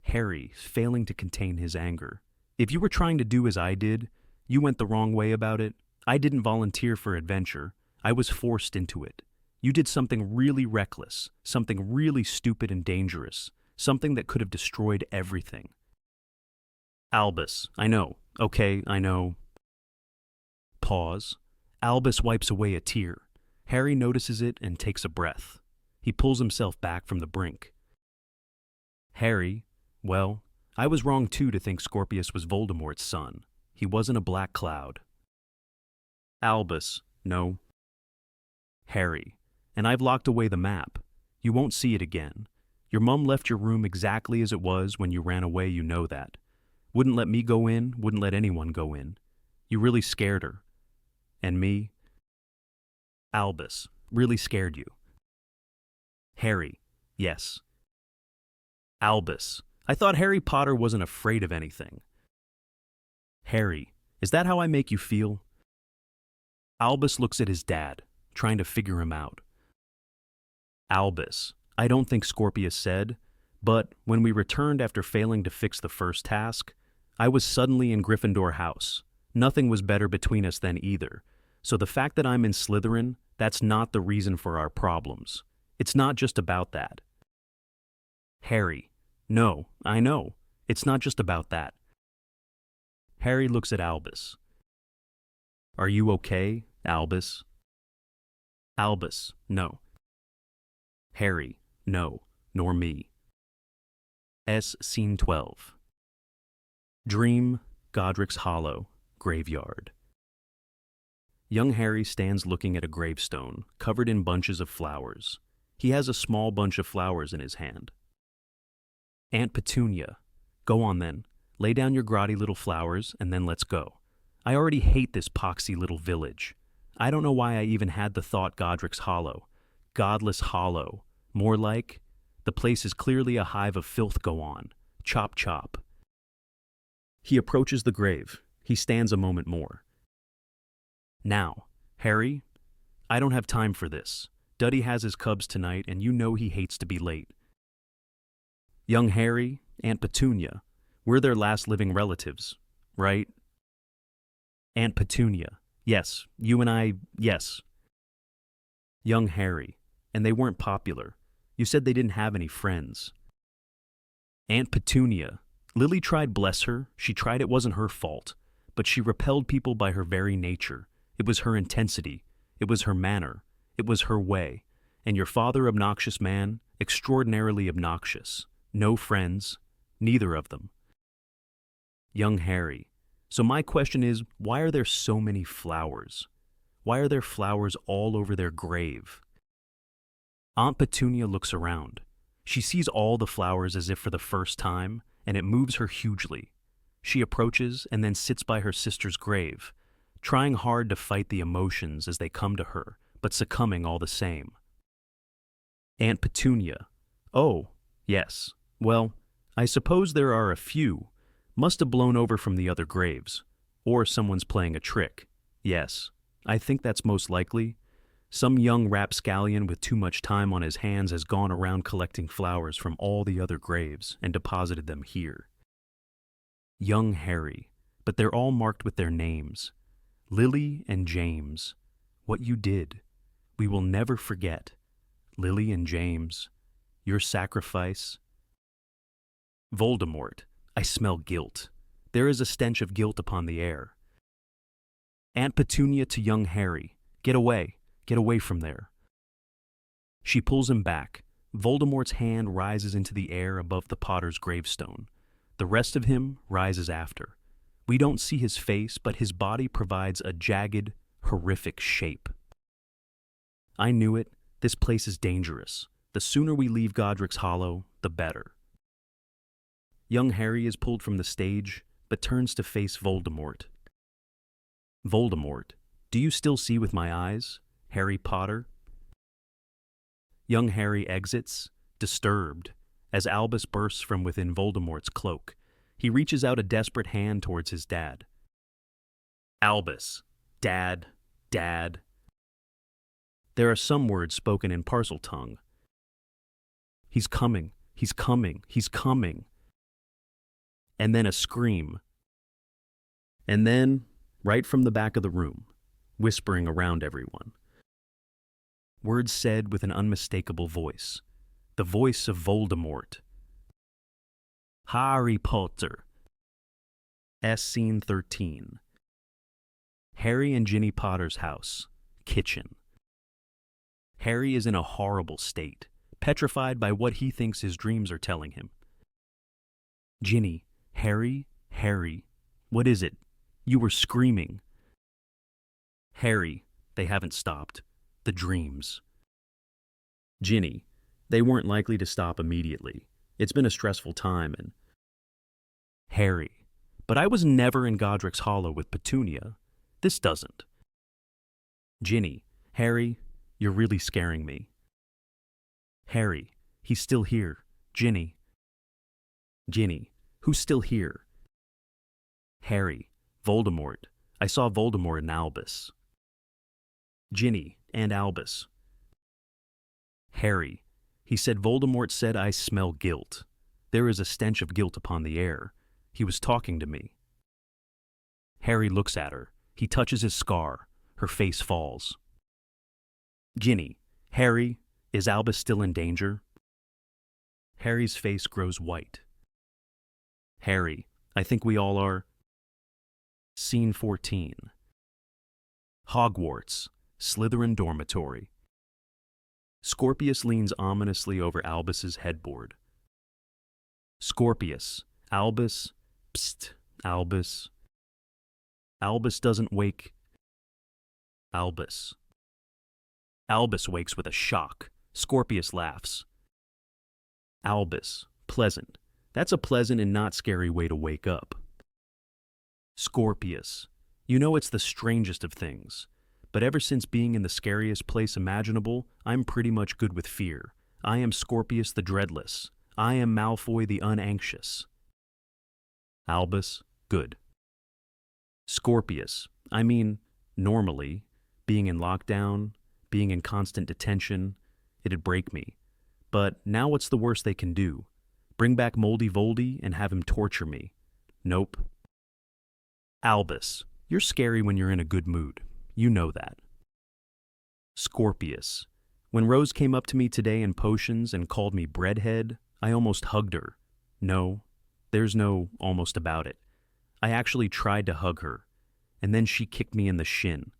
Harry, failing to contain his anger. If you were trying to do as I did, you went the wrong way about it. I didn't volunteer for adventure. I was forced into it. You did something really reckless, something really stupid and dangerous, something that could have destroyed everything. Albus, I know. Okay, I know. Pause. Albus wipes away a tear. Harry notices it and takes a breath. He pulls himself back from the brink. Harry, well, I was wrong too to think Scorpius was Voldemort's son. He wasn't a black cloud. Albus, no. Harry, and I've locked away the map. You won't see it again. Your mum left your room exactly as it was when you ran away, you know that. Wouldn't let me go in, wouldn't let anyone go in. You really scared her. And me? Albus, really scared you. Harry, yes. Albus, I thought Harry Potter wasn't afraid of anything. Harry, is that how I make you feel? Albus looks at his dad, trying to figure him out. Albus, I don't think Scorpius said, but when we returned after failing to fix the first task, I was suddenly in Gryffindor House. Nothing was better between us then either. So the fact that I'm in Slytherin, that's not the reason for our problems. It's not just about that. Harry, no, I know. It's not just about that. Harry looks at Albus. Are you okay, Albus? Albus, no. Harry, no, nor me. Scene 12. Dream, Godric's Hollow, Graveyard. Young Harry stands looking at a gravestone, covered in bunches of flowers. He has a small bunch of flowers in his hand. Aunt Petunia, go on then. Lay down your grotty little flowers, and then let's go. I already hate this poxy little village. I don't know why I even had the thought Godric's Hollow. Godless Hollow. More like, the place is clearly a hive of filth go on. Chop chop. He approaches the grave. He stands a moment more. Now, Harry, I don't have time for this. Duddy has his cubs tonight, and you know he hates to be late. Young Harry, Aunt Petunia, we're their last living relatives, right? Aunt Petunia, yes, you and I, yes. Young Harry, and they weren't popular. You said they didn't have any friends. Aunt Petunia, Lily tried, bless her, she tried, it wasn't her fault, but she repelled people by her very nature. It was her intensity, it was her manner, it was her way, and your father, obnoxious man, extraordinarily obnoxious. No friends, neither of them. Young Harry, so my question is, why are there so many flowers? Why are there flowers all over their grave? Aunt Petunia looks around. She sees all the flowers as if for the first time, and it moves her hugely. She approaches and then sits by her sister's grave, trying hard to fight the emotions as they come to her, but succumbing all the same. Aunt Petunia, oh, yes. Well, I suppose there are a few. Must have blown over from the other graves. Or someone's playing a trick. Yes, I think that's most likely. Some young rapscallion with too much time on his hands has gone around collecting flowers from all the other graves and deposited them here. Young Harry, but they're all marked with their names. Lily and James. What you did. We will never forget. Lily and James. Your sacrifice. Voldemort, I smell guilt. There is a stench of guilt upon the air. Aunt Petunia to young Harry, get away from there. She pulls him back. Voldemort's hand rises into the air above the Potter's gravestone. The rest of him rises after. We don't see his face, but his body provides a jagged, horrific shape. I knew it. This place is dangerous. The sooner we leave Godric's Hollow, the better. Young Harry is pulled from the stage, but turns to face Voldemort. Voldemort, do you still see with my eyes, Harry Potter? Young Harry exits, disturbed, as Albus bursts from within Voldemort's cloak. He reaches out a desperate hand towards his dad. Albus, Dad, Dad. There are some words spoken in Parseltongue. He's coming, he's coming, he's coming. And then a scream. And then, right from the back of the room, whispering around everyone. Words said with an unmistakable voice. The voice of Voldemort. Harry Potter. Scene 13. Harry and Ginny Potter's house. Kitchen. Harry is in a horrible state, petrified by what he thinks his dreams are telling him. Ginny, Harry, what is it? You were screaming. Harry, they haven't stopped. The dreams. Ginny, they weren't likely to stop immediately. It's been a stressful time and… Harry, but I was never in Godric's Hollow with Petunia. This doesn't. Ginny, Harry, you're really scaring me. Harry, he's still here. Ginny. Ginny, who's still here? Harry, Voldemort. I saw Voldemort and Albus. Ginny and Albus. Harry, he said Voldemort said I smell guilt. There is a stench of guilt upon the air. He was talking to me. Harry looks at her. He touches his scar. Her face falls. Ginny, Harry, is Albus still in danger? Harry's face grows white. Harry, I think we all are. Scene 14. Hogwarts, Slytherin dormitory. Scorpius leans ominously over Albus's headboard. Scorpius, Albus, psst, Albus. Albus doesn't wake. Albus. Albus wakes with a shock. Scorpius laughs. Albus, pleasant. That's a pleasant and not scary way to wake up. Scorpius, you know it's the strangest of things, but ever since being in the scariest place imaginable, I'm pretty much good with fear. I am Scorpius the Dreadless. I am Malfoy the Unanxious. Albus, good. Scorpius, I mean, normally, being in lockdown, being in constant detention, it'd break me. But now what's the worst they can do? Bring back Moldy Voldy and have him torture me? Nope. Albus, you're scary when you're in a good mood. You know that. Scorpius, when Rose came up to me today in potions and called me breadhead, I almost hugged her. No, there's no almost about it. I actually tried to hug her, and then she kicked me in the shin.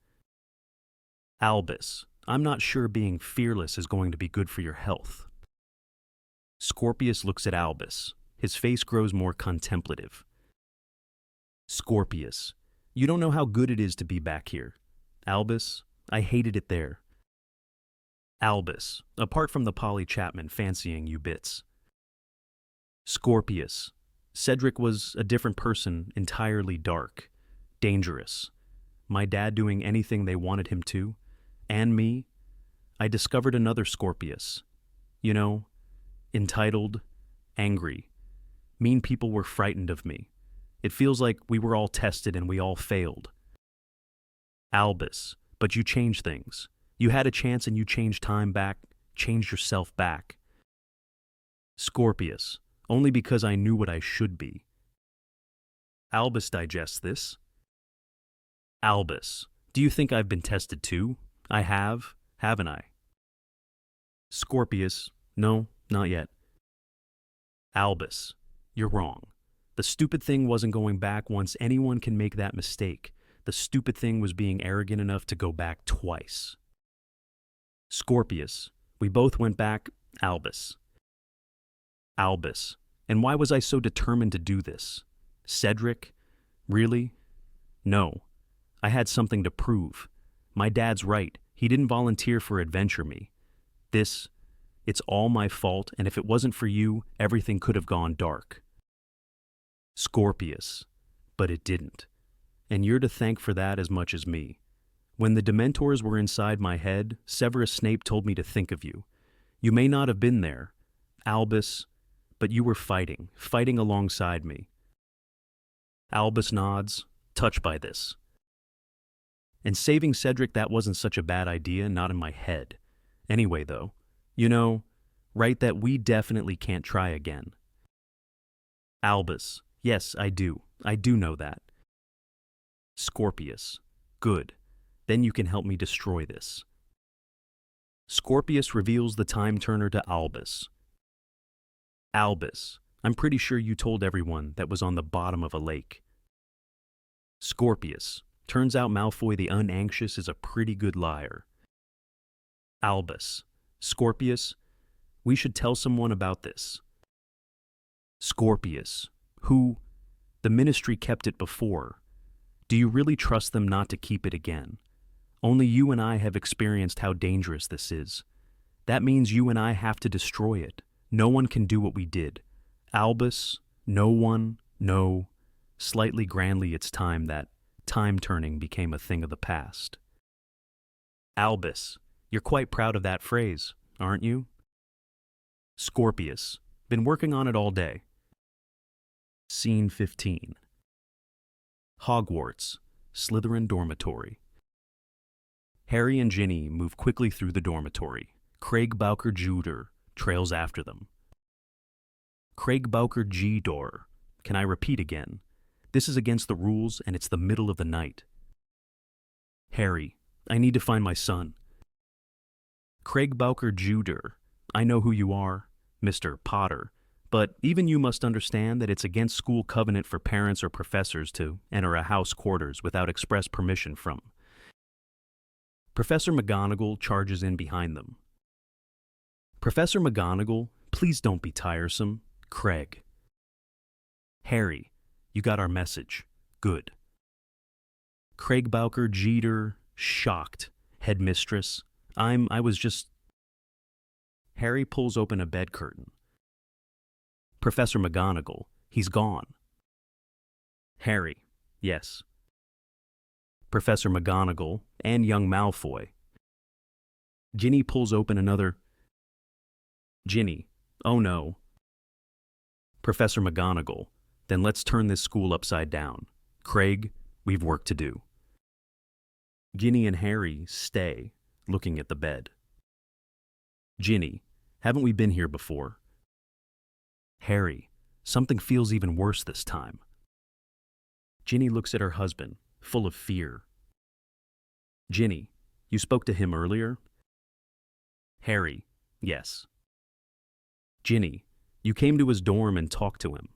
Albus, I'm not sure being fearless is going to be good for your health. Scorpius looks at Albus. His face grows more contemplative. Scorpius, you don't know how good it is to be back here. Albus, I hated it there. Albus, apart from the Polly Chapman fancying you bits. Scorpius, Cedric was a different person, entirely dark, dangerous. My dad doing anything they wanted him to, and me. I discovered another Scorpius. You know, entitled, angry. Mean people were frightened of me. It feels like we were all tested and we all failed. Albus, but you changed things. You had a chance and you changed time back, changed yourself back. Scorpius, only because I knew what I should be. Albus digests this. Albus, do you think I've been tested too? I have, haven't I? Scorpius, no, not yet. Albus, you're wrong. The stupid thing wasn't going back once anyone can make that mistake. The stupid thing was being arrogant enough to go back twice. Scorpius, we both went back. Albus. Albus, and why was I so determined to do this? Cedric? Really? No. I had something to prove. My dad's right. He didn't volunteer for Adventure Me. It's all my fault, and if it wasn't for you, everything could have gone dark. Scorpius, but it didn't. And you're to thank for that as much as me. When the Dementors were inside my head, Severus Snape told me to think of you. You may not have been there, Albus, but you were fighting alongside me. Albus nods, touched by this. And saving Cedric, that wasn't such a bad idea, not in my head. Anyway, though, you know, right, that we definitely can't try again. Albus, yes, I do know that. Scorpius, good. Then you can help me destroy this. Scorpius reveals the time turner to Albus. Albus, I'm pretty sure you told everyone that was on the bottom of a lake. Scorpius, turns out Malfoy the Unanxious is a pretty good liar. Albus, Scorpius, we should tell someone about this. Scorpius, who? The Ministry kept it before. Do you really trust them not to keep it again? Only you and I have experienced how dangerous this is. That means you and I have to destroy it. No one can do what we did. Albus, no one, no. Slightly grandly it's time that time-turning became a thing of the past. Albus, you're quite proud of that phrase, aren't you? Scorpius, been working on it all day. Scene 15. Hogwarts, Slytherin dormitory. Harry and Ginny move quickly through the dormitory. Craig Bowker Jr. trails after them. Craig Bowker G. Door. Can I repeat again? This is against the rules and it's the middle of the night. Harry, I need to find my son. Craig Bowker Jr. I know who you are, Mr. Potter, but even you must understand that it's against school covenant for parents or professors to enter a house quarters without express permission from. Professor McGonagall charges in behind them. Professor McGonagall, please don't be tiresome. Craig. Harry, you got our message. Good. Craig Bowker Jeter, shocked. Headmistress, I was just... Harry pulls open a bed curtain. Professor McGonagall, he's gone. Harry, yes. Professor McGonagall and young Malfoy. Ginny pulls open another... Ginny, oh no. Professor McGonagall, then let's turn this school upside down. Craig, we've work to do. Ginny and Harry stay, looking at the bed. Ginny, haven't we been here before? Harry, something feels even worse this time. Ginny looks at her husband, full of fear. Ginny, you spoke to him earlier? Harry, yes. Ginny, you came to his dorm and talked to him.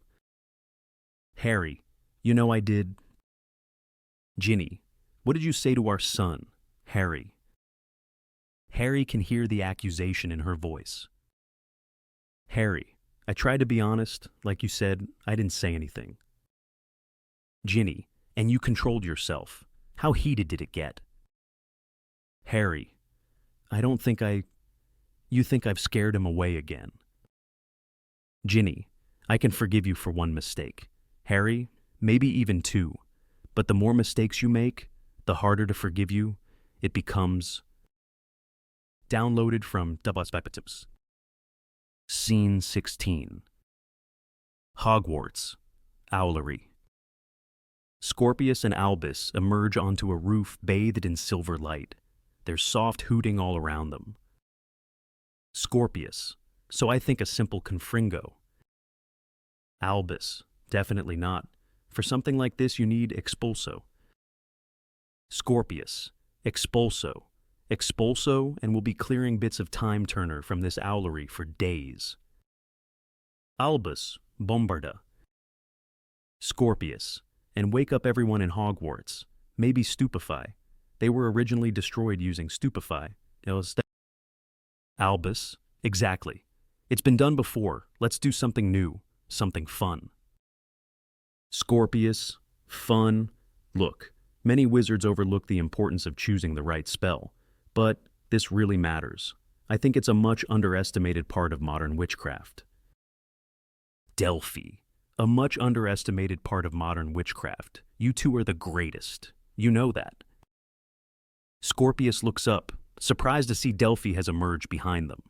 Harry, you know I did. Ginny, what did you say to our son, Harry? Harry can hear the accusation in her voice. Harry, I tried to be honest. Like you said, I didn't say anything. Ginny, and you controlled yourself. How heated did it get? Harry, I don't think You think I've scared him away again. Ginny, I can forgive you for one mistake. Harry, maybe even two. But the more mistakes you make, the harder to forgive you it becomes. Downloaded from WSBIPATIPS. Scene 16. Hogwarts, Owlery. Scorpius and Albus emerge onto a roof bathed in silver light. There's soft hooting all around them. Scorpius, so I think a simple confringo. Albus, definitely not. For something like this you need expulso. Scorpius, expulso. Expulso, and we'll be clearing bits of time turner from this owlery for days. Albus, bombarda. Scorpius, and wake up everyone in Hogwarts. Maybe stupefy. They were originally destroyed using stupefy. Albus, exactly. It's been done before. Let's do something new, something fun. Scorpius, fun. Look, many wizards overlook the importance of choosing the right spell, but this really matters. I think it's a much underestimated part of modern witchcraft. Delphi, a much underestimated part of modern witchcraft. You two are the greatest. You know that. Scorpius looks up, surprised to see Delphi has emerged behind them.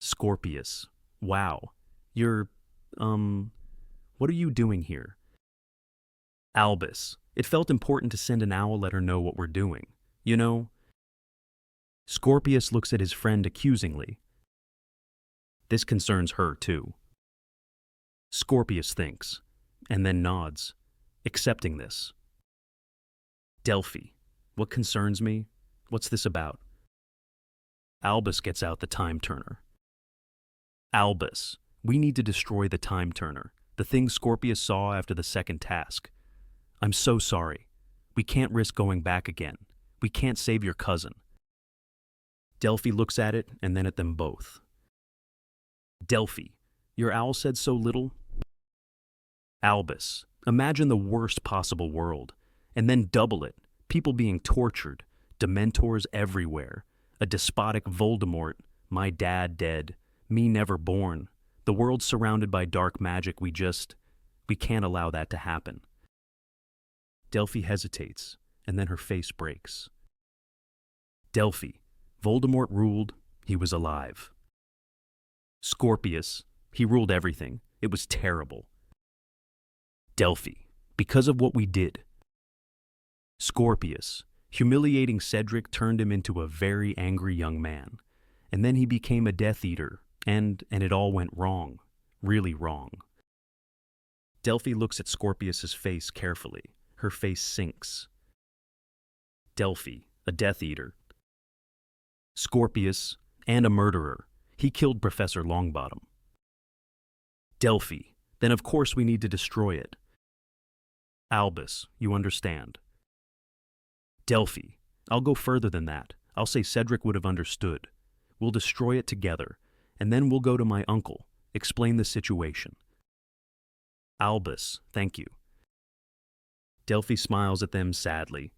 Scorpius, wow, you're, what are you doing here? Albus, it felt important to send an owl let her know what we're doing. You know? Scorpius looks at his friend accusingly. This concerns her too. Scorpius thinks, and then nods, accepting this. Delphi, what concerns me? What's this about? Albus gets out the time turner. Albus, we need to destroy the time turner, the thing Scorpius saw after the second task. I'm so sorry. We can't risk going back again. We can't save your cousin. Delphi looks at it and then at them both. Delphi, your owl said so little? Albus, imagine the worst possible world, and then double it. People being tortured, dementors everywhere, a despotic Voldemort, my dad dead, me never born, the world surrounded by dark magic. We can't allow that to happen. Delphi hesitates, and then her face breaks. Delphi, Voldemort ruled, he was alive. Scorpius, he ruled everything. It was terrible. Delphi, because of what we did. Scorpius, humiliating Cedric turned him into a very angry young man. And then he became a Death Eater, and it all went wrong. Really wrong. Delphi looks at Scorpius's face carefully. Her face sinks. Delphi, a Death Eater. Scorpius, and a murderer. He killed Professor Longbottom. Delphi, then of course we need to destroy it. Albus, you understand. Delphi, I'll go further than that. I'll say Cedric would have understood. We'll destroy it together, and then we'll go to my uncle, explain the situation. Albus, thank you. Delphi smiles at them sadly,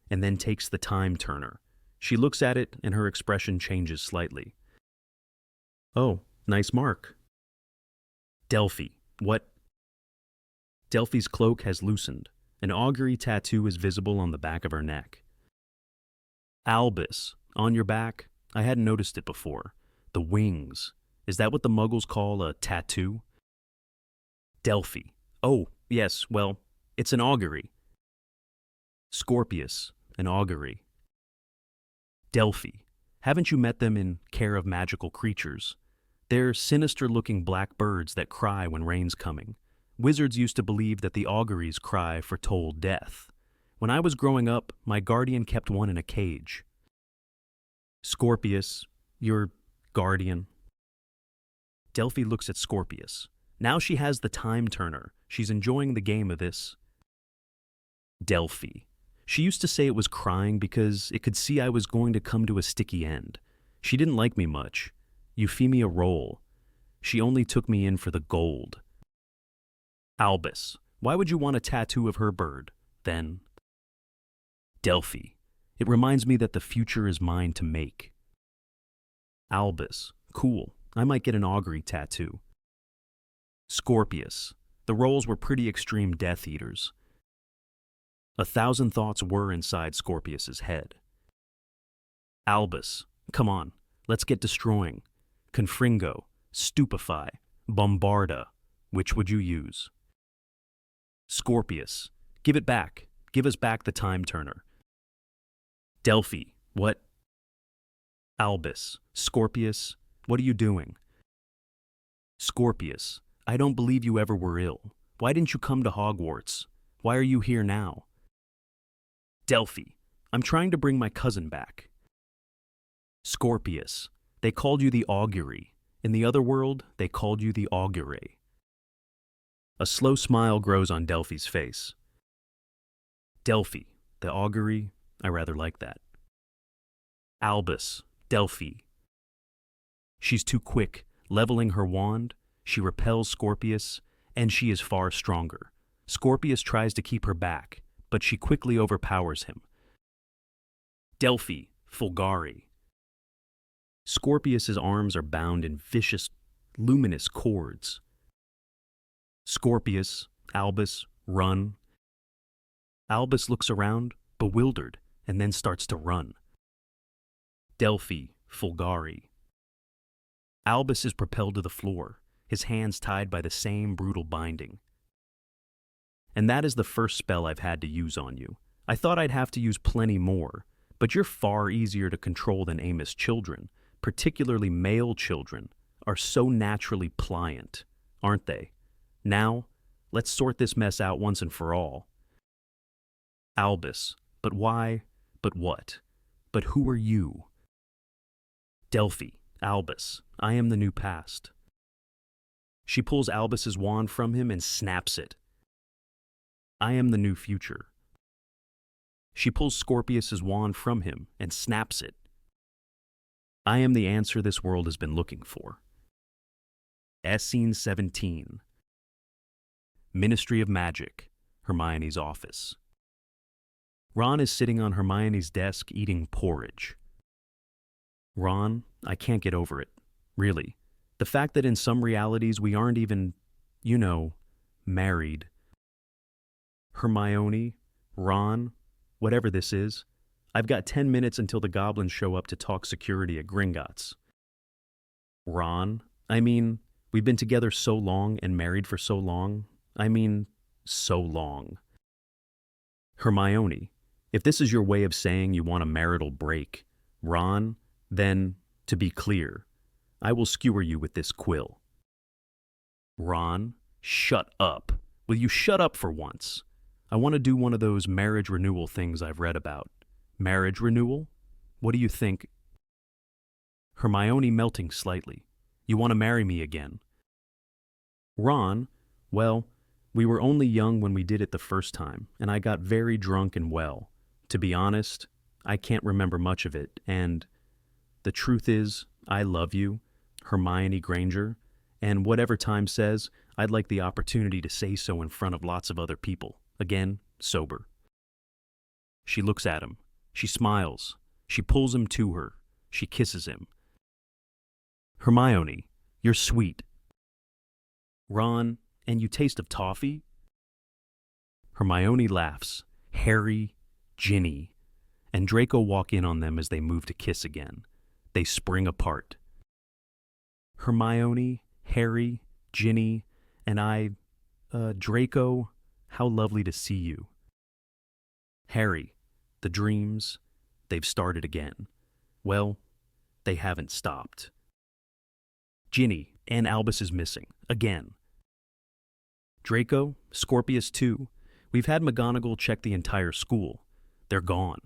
and then takes the time turner. She looks at it, and her expression changes slightly. Oh, nice mark. Delphi, what? Delphi's cloak has loosened. An augury tattoo is visible on the back of her neck. Albus, on your back? I hadn't noticed it before. The wings. Is that what the Muggles call a tattoo? Delphi. Oh, yes, well, it's an augury. Scorpius, an augury. Delphi. Haven't you met them in Care of Magical Creatures? They're sinister-looking black birds that cry when rain's coming. Wizards used to believe that the auguries cry foretold death. When I was growing up, my guardian kept one in a cage. Scorpius, your guardian. Delphi looks at Scorpius. Now she has the time turner. She's enjoying the game of this. Delphi. She used to say it was crying because it could see I was going to come to a sticky end. She didn't like me much. Euphemia Roll. She only took me in for the gold. Albus. Why would you want a tattoo of her bird, then? Delphi. It reminds me that the future is mine to make. Albus. Cool. I might get an augury tattoo. Scorpius. The Rolls were pretty extreme Death Eaters. 1,000 thoughts were inside Scorpius's head. Albus. Come on. Let's get destroying. Confringo. Stupefy. Bombarda. Which would you use? Scorpius. Give it back. Give us back the time turner. Delphi. What? Albus. Scorpius. What are you doing? Scorpius. I don't believe you ever were ill. Why didn't you come to Hogwarts? Why are you here now? Delphi. I'm trying to bring my cousin back. Scorpius. They called you the augury. In the other world, they called you the augure. A slow smile grows on Delphi's face. Delphi. The augury. I rather like that. Albus. Delphi. She's too quick. Leveling her wand, she repels Scorpius, and she is far stronger. Scorpius tries to keep her back, but she quickly overpowers him. Delphi. Fulgari. Scorpius's arms are bound in vicious, luminous cords. Scorpius. Albus. Run. Albus looks around, bewildered, and then starts to run. Delphi. Fulgari. Albus is propelled to the floor, his hands tied by the same brutal binding. And that is the first spell I've had to use on you. I thought I'd have to use plenty more, but you're far easier to control than Amos' children, particularly male children, are so naturally pliant, aren't they? Now, let's sort this mess out once and for all. Albus. But why? But what? But who are you? Delphi. Albus. I am the new past. She pulls Albus's wand from him and snaps it. I am the new future. She pulls Scorpius's wand from him and snaps it. I am the answer this world has been looking for. Scene 17. Ministry of Magic, Hermione's office. Ron is sitting on Hermione's desk eating porridge. Ron, I can't get over it. Really. The fact that in some realities we aren't even, married. Hermione, Ron, whatever this is, I've got 10 minutes until the goblins show up to talk security at Gringotts. Ron, we've been together so long and married for so long. So long. Hermione, if this is your way of saying you want a marital break, Ron, then, to be clear, I will skewer you with this quill. Ron, shut up. Will you shut up for once? I want to do one of those marriage renewal things I've read about. Marriage renewal? What do you think? Hermione melting slightly. You want to marry me again? Ron, well, we were only young when we did it the first time, and I got very drunk and well. To be honest, I can't remember much of it, and the truth is, I love you, Hermione Granger, and whatever time says, I'd like the opportunity to say so in front of lots of other people, again, sober. She looks at him. She smiles. She pulls him to her. She kisses him. Hermione, you're sweet. Ron, and you taste of toffee? Hermione laughs. Harry, Ginny, and Draco walk in on them as they move to kiss again. They spring apart. Hermione, Harry, Ginny, and Draco, how lovely to see you. Harry, the dreams, they've started again. Well, they haven't stopped. Ginny, and Albus is missing, again. Draco, Scorpius too. We've had McGonagall check the entire school. They're gone.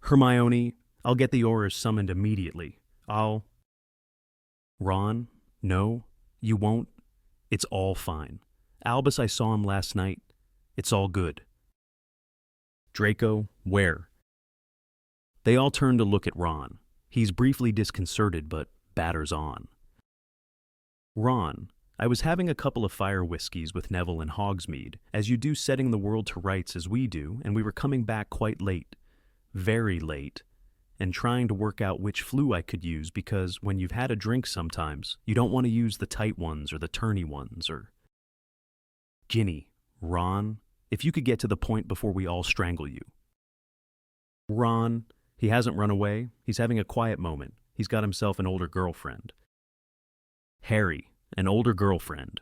Hermione, I'll get the Aurors summoned immediately. Ron, no, you won't. It's all fine. Albus, I saw him last night. It's all good. Draco, where? They all turn to look at Ron. He's briefly disconcerted, but batters on. Ron, I was having a couple of fire whiskies with Neville and Hogsmeade, as you do setting the world to rights as we do, and we were coming back quite late. Very late. And trying to work out which flu I could use because when you've had a drink sometimes, you don't want to use the tight ones or the turny ones or... Ginny, Ron, if you could get to the point before we all strangle you. Ron, he hasn't run away. He's having a quiet moment. He's got himself an older girlfriend. Harry, an older girlfriend.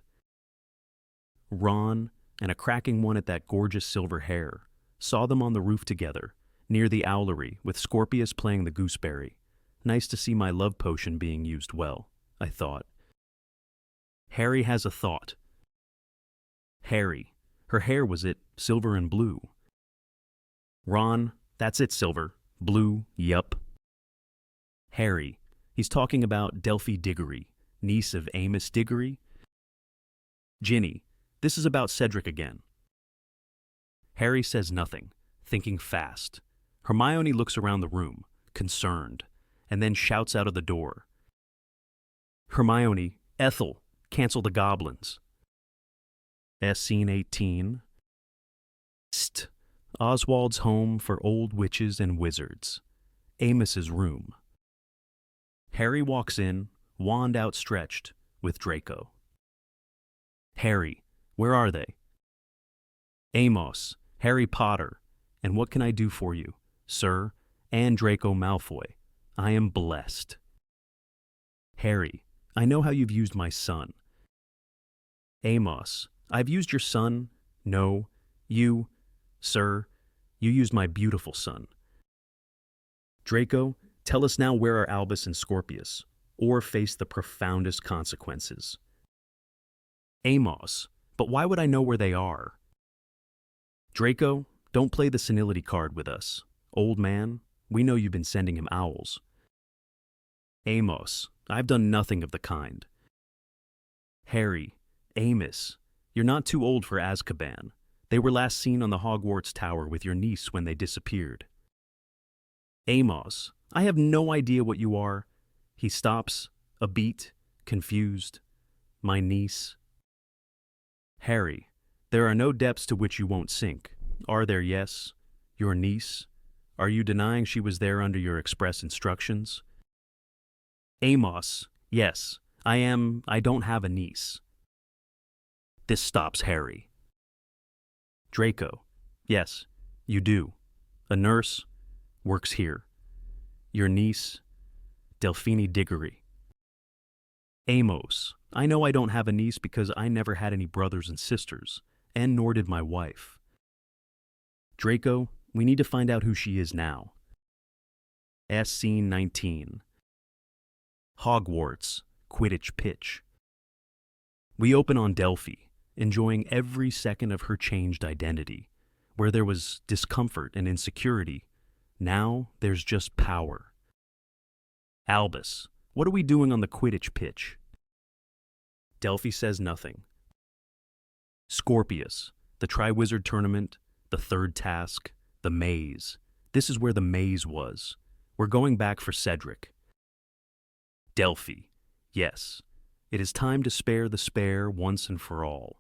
Ron, and a cracking one at that gorgeous silver hair. Saw them on the roof together, near the owlery, with Scorpius playing the gooseberry. Nice to see my love potion being used well, I thought. Harry has a thought. Harry, her hair was it, silver and blue. Ron, that's it, silver. Blue, yup. Harry, he's talking about Delphi Diggory, niece of Amos Diggory. Ginny, this is about Cedric again. Harry says nothing, thinking fast. Hermione looks around the room, concerned, and then shouts out of the door. Hermione, Ethel, cancel the goblins. Scene 18. St. Oswald's home for old witches and wizards. Amos's room. Harry walks in, wand outstretched, with Draco. Harry, where are they? Amos, Harry Potter, and what can I do for you, sir, and Draco Malfoy? I am blessed. Harry, I know how you've used my son. Amos, I've used your son. No, you, sir, you used my beautiful son. Draco, tell us now where are Albus and Scorpius, or face the profoundest consequences. Amos, but why would I know where they are? Draco, don't play the senility card with us. Old man, we know you've been sending him owls. Amos, I've done nothing of the kind. Harry, Amos, you're not too old for Azkaban. They were last seen on the Hogwarts Tower with your niece when they disappeared. Amos, I have no idea what you are. He stops, a beat, confused. My niece. Harry, there are no depths to which you won't sink. Are there, yes? Your niece? Are you denying she was there under your express instructions? Amos, yes, I don't have a niece. This stops Harry. Draco, yes, you do. A nurse, works here. Your niece, Delphine Diggory. Amos, I know I don't have a niece because I never had any brothers and sisters, and nor did my wife. Draco, we need to find out who she is now. Scene 19. Hogwarts, Quidditch pitch. We open on Delphi, enjoying every second of her changed identity. Where there was discomfort and insecurity, now there's just power. Albus, what are we doing on the Quidditch pitch? Delphi says nothing. Scorpius, the Triwizard Tournament, the third task, the maze. This is where the maze was. We're going back for Cedric. Delphi, yes. It is time to spare the spare once and for all.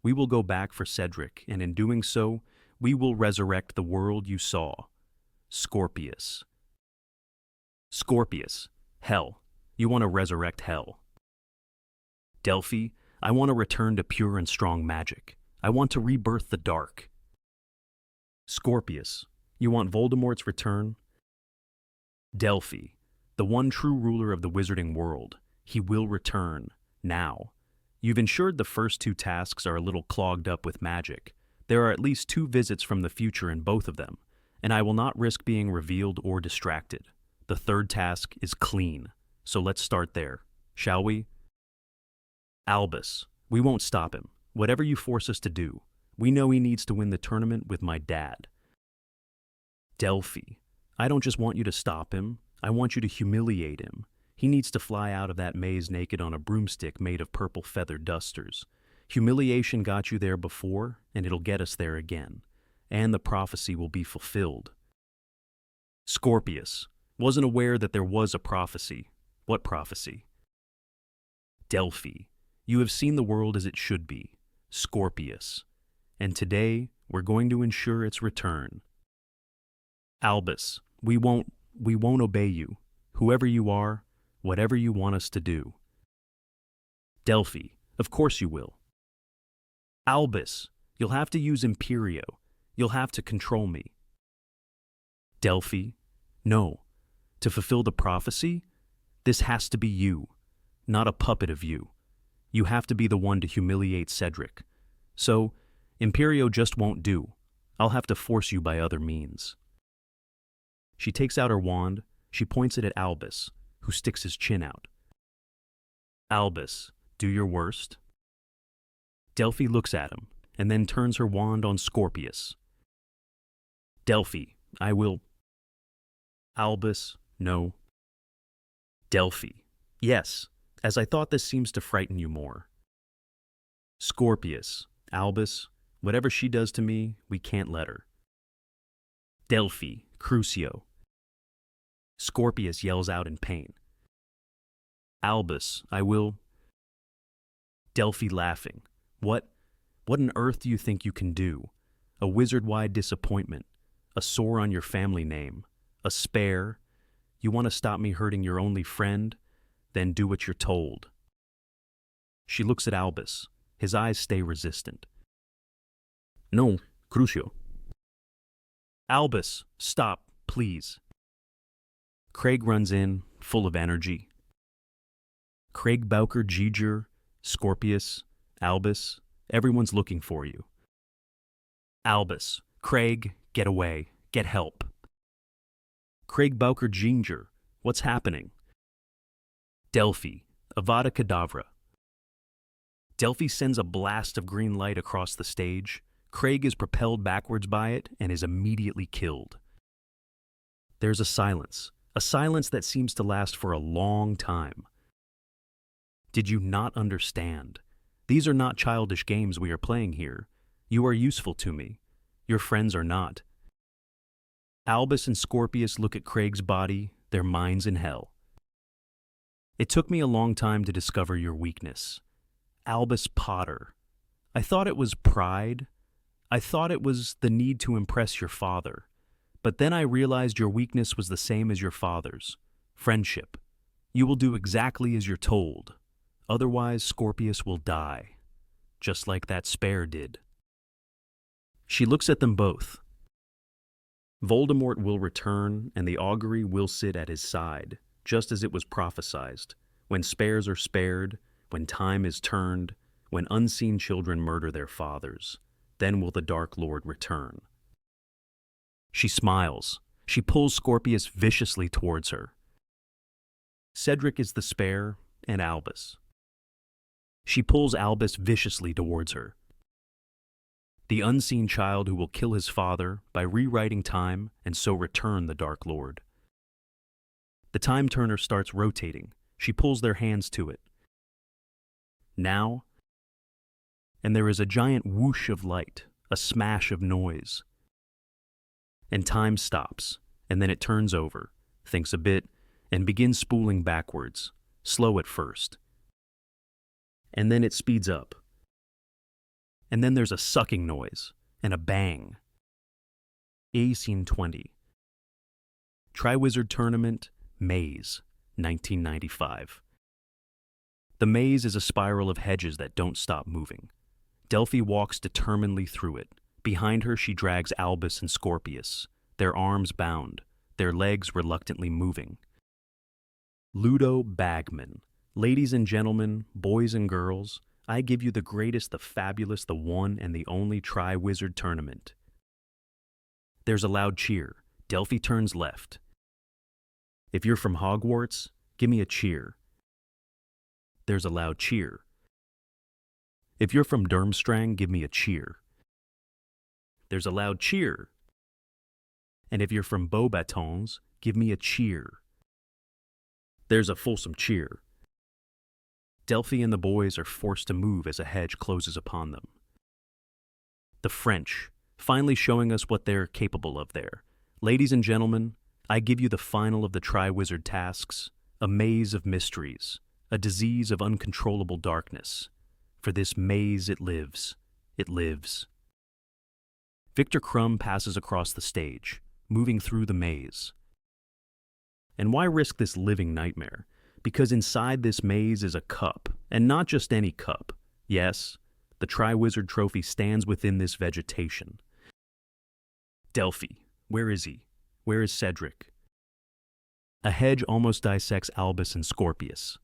We will go back for Cedric, and in doing so, we will resurrect the world you saw. Scorpius. Scorpius, hell. You want to resurrect hell. Delphi, I want to return to pure and strong magic. I want to rebirth the dark. Scorpius, you want Voldemort's return? Delphi, the one true ruler of the wizarding world. He will return, now. You've ensured the first two tasks are a little clogged up with magic. There are at least 2 visits from the future in both of them, and I will not risk being revealed or distracted. The third task is clean, so let's start there, shall we? Albus, we won't stop him. Whatever you force us to do, we know he needs to win the tournament with my dad. Delphi, I don't just want you to stop him, I want you to humiliate him. He needs to fly out of that maze naked on a broomstick made of purple feather dusters. Humiliation got you there before, and it'll get us there again. And the prophecy will be fulfilled. Scorpius, wasn't aware that there was a prophecy. What prophecy? Delphi, you have seen the world as it should be. Scorpius. And today, we're going to ensure its return. Albus, we won't obey you. Whoever you are, whatever you want us to do. Delphi, of course you will. Albus, you'll have to use Imperio. You'll have to control me. Delphi, no. To fulfill the prophecy, this has to be you, not a puppet of you. You have to be the one to humiliate Cedric. So, Imperio just won't do. I'll have to force you by other means. She takes out her wand, she points it at Albus, who sticks his chin out. Albus, do your worst. Delphi looks at him, and then turns her wand on Scorpius. Delphi, I will. Albus, no. Delphi, yes, as I thought this seems to frighten you more. Scorpius, Albus, whatever she does to me, we can't let her. Delphi, Crucio. Scorpius yells out in pain. Albus, I will. Delphi laughing. What on earth do you think you can do? A wizard-wide disappointment. A sore on your family name. A spare. You want to stop me hurting your only friend? Then do what you're told. She looks at Albus. His eyes stay resistant. No, Crucio. Albus, stop, please. Craig runs in, full of energy. Craig Bowker, Giger, Scorpius, Albus, everyone's looking for you. Albus, Craig, get away, get help. Craig Bowker, Ginger, what's happening? Delphi, Avada Kedavra. Delphi sends a blast of green light across the stage. Craig is propelled backwards by it and is immediately killed. There's a silence that seems to last for a long time. Did you not understand? These are not childish games we are playing here. You are useful to me. Your friends are not. Albus and Scorpius look at Craig's body, their minds in hell. It took me a long time to discover your weakness. Albus Potter. I thought it was pride. I thought it was the need to impress your father. But then I realized your weakness was the same as your father's. Friendship. You will do exactly as you're told. Otherwise, Scorpius will die. Just like that spare did. She looks at them both. Voldemort will return, and the augury will sit at his side, just as it was prophesied. When spares are spared, when time is turned, when unseen children murder their fathers, then will the Dark Lord return. She smiles. She pulls Scorpius viciously towards her. Cedric is the spare, and Albus. She pulls Albus viciously towards her. The unseen child who will kill his father by rewriting time and so return the Dark Lord. The time turner starts rotating. She pulls their hands to it. Now, and there is a giant whoosh of light, a smash of noise. And time stops, and then it turns over, thinks a bit, and begins spooling backwards, slow at first. And then it speeds up. And then there's a sucking noise, and a bang. Scene 20. Triwizard Tournament, Maze, 1995. The maze is a spiral of hedges that don't stop moving. Delphi walks determinedly through it. Behind her she drags Albus and Scorpius, their arms bound, their legs reluctantly moving. Ludo Bagman. Ladies and gentlemen, boys and girls, I give you the greatest, the fabulous, the one and the only Triwizard Tournament. There's a loud cheer. Delphi turns left. If you're from Hogwarts, give me a cheer. There's a loud cheer. If you're from Durmstrang, give me a cheer. There's a loud cheer. And if you're from Beauxbatons, give me a cheer. There's a fulsome cheer. Delphi and the boys are forced to move as a hedge closes upon them. The French, finally showing us what they're capable of there. Ladies and gentlemen, I give you the final of the Triwizard tasks, a maze of mysteries, a disease of uncontrollable darkness. For this maze it lives. It lives. Victor Crumb passes across the stage, moving through the maze. And why risk this living nightmare? Because inside this maze is a cup, and not just any cup. Yes, the Triwizard Trophy stands within this vegetation. Delphi, where is he? Where is Cedric? A hedge almost dissects Albus and Scorpius.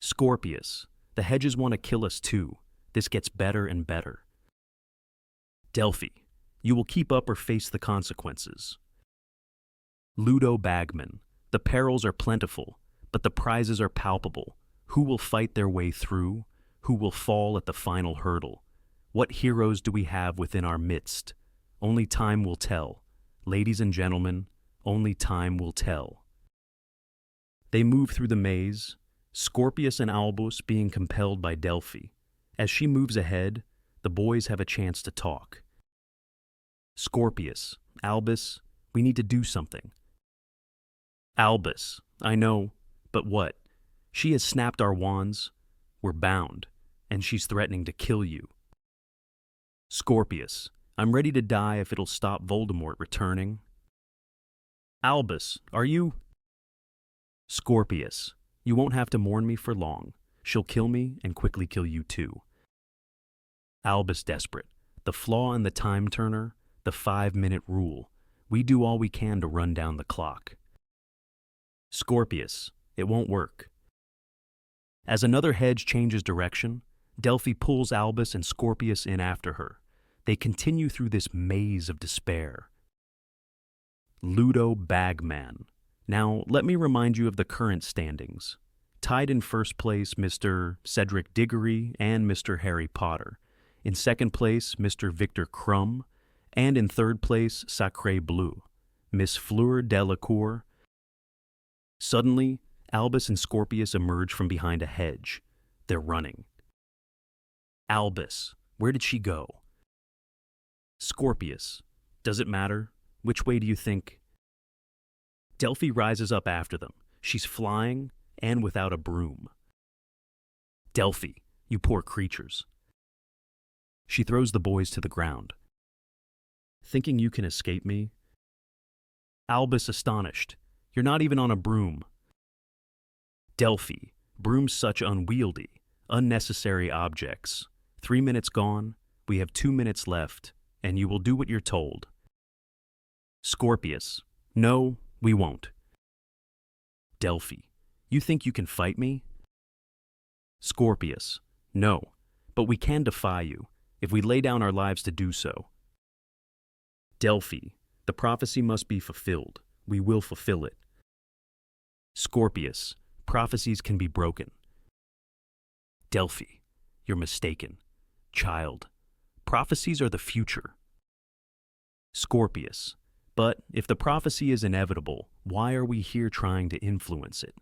Scorpius, the hedges want to kill us too. This gets better and better. Delphi, you will keep up or face the consequences. Ludo Bagman, the perils are plentiful, but the prizes are palpable. Who will fight their way through? Who will fall at the final hurdle? What heroes do we have within our midst? Only time will tell. Ladies and gentlemen, only time will tell. They move through the maze, Scorpius and Albus being compelled by Delphi. As she moves ahead, the boys have a chance to talk. Scorpius, Albus, we need to do something. Albus, I know, but what? She has snapped our wands. We're bound, and she's threatening to kill you. Scorpius, I'm ready to die if it'll stop Voldemort returning. Albus, are you? Scorpius, you won't have to mourn me for long. She'll kill me and quickly kill you too. Albus desperate. The flaw in the time turner, the 5-minute rule. We do all we can to run down the clock. Scorpius, it won't work. As another hedge changes direction, Delphi pulls Albus and Scorpius in after her. They continue through this maze of despair. Ludo Bagman. Now, let me remind you of the current standings. Tied in first place, Mr. Cedric Diggory and Mr. Harry Potter. In second place, Mr. Victor Crumb. And in third place, Sacré Bleu, Miss Fleur Delacour. Suddenly, Albus and Scorpius emerge from behind a hedge. They're running. Albus, where did she go? Scorpius, does it matter? Which way do you think? Delphi rises up after them. She's flying and without a broom. Delphi, you poor creatures. She throws the boys to the ground. Thinking you can escape me? Albus astonished. You're not even on a broom. Delphi, brooms such unwieldy, unnecessary objects. 3 minutes gone, we have 2 minutes left, and you will do what you're told. Scorpius, no, we won't. Delphi, you think you can fight me? Scorpius, no, but we can defy you, if we lay down our lives to do so. Delphi, the prophecy must be fulfilled. We will fulfill it. Scorpius, prophecies can be broken. Delphi, you're mistaken. Child, prophecies are the future. Scorpius, but if the prophecy is inevitable, why are we here trying to influence it?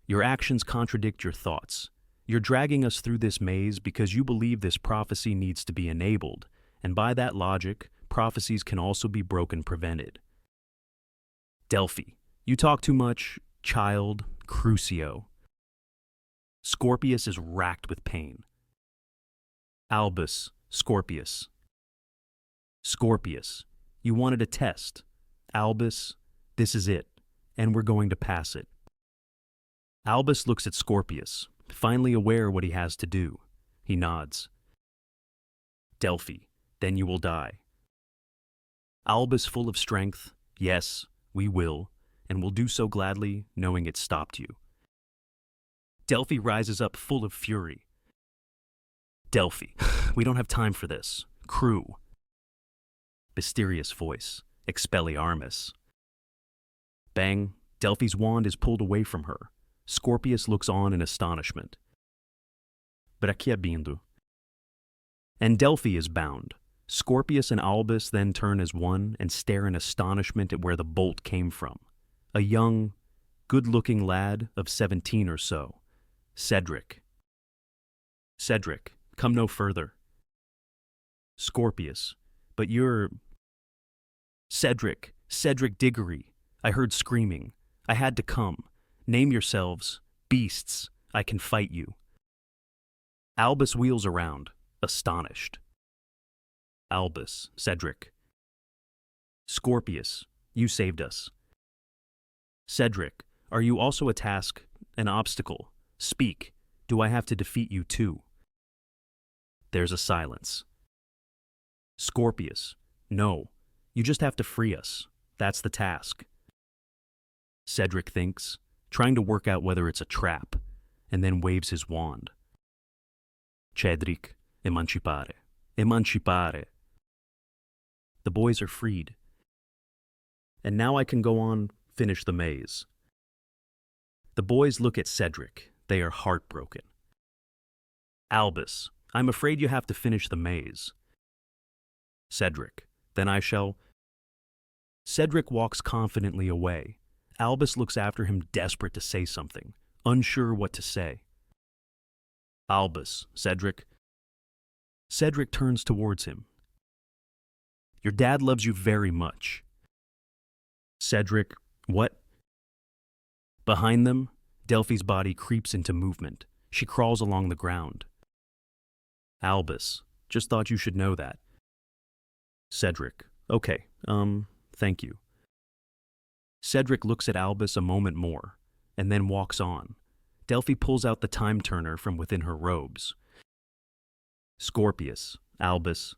Your actions contradict your thoughts. You're dragging us through this maze because you believe this prophecy needs to be enabled, and by that logic, prophecies can also be broken, prevented. Delphi, you talk too much. Child, Crucio. Scorpius is racked with pain. Albus, Scorpius. Scorpius, you wanted a test. Albus, this is it, and we're going to pass it. Albus looks at Scorpius, finally aware what he has to do. He nods. Delphi, then you will die. Albus, full of strength, yes, we will, and will do so gladly, knowing it stopped you. Delphi rises up full of fury. Delphi, we don't have time for this. Crew. Mysterious voice. Expelliarmus. Bang, Delphi's wand is pulled away from her. Scorpius looks on in astonishment. Brachiabindo. And Delphi is bound. Scorpius and Albus then turn as one and stare in astonishment at where the bolt came from. A young, good-looking lad of 17 or so. Cedric. Cedric, come no further. Scorpius, but you're... Cedric Diggory. I heard screaming. I had to come. Name yourselves. Beasts. I can fight you. Albus wheels around, astonished. Albus, Cedric. Scorpius, you saved us. Cedric, are you also a task, an obstacle? Speak. Do I have to defeat you too? There's a silence. Scorpius, no. You just have to free us. That's the task. Cedric thinks, trying to work out whether it's a trap, and then waves his wand. Cedric, emancipare. Emancipare. The boys are freed. And now I can go on, finish the maze. The boys look at Cedric. They are heartbroken. Albus, I'm afraid you have to finish the maze. Cedric, then I shall... Cedric walks confidently away. Albus looks after him, desperate to say something, unsure what to say. Albus, Cedric. Cedric turns towards him. Your dad loves you very much. Cedric, what? Behind them, Delphi's body creeps into movement. She crawls along the ground. Albus, just thought you should know that. Cedric, okay, thank you. Cedric looks at Albus a moment more, and then walks on. Delphi pulls out the time turner from within her robes. Scorpius, Albus.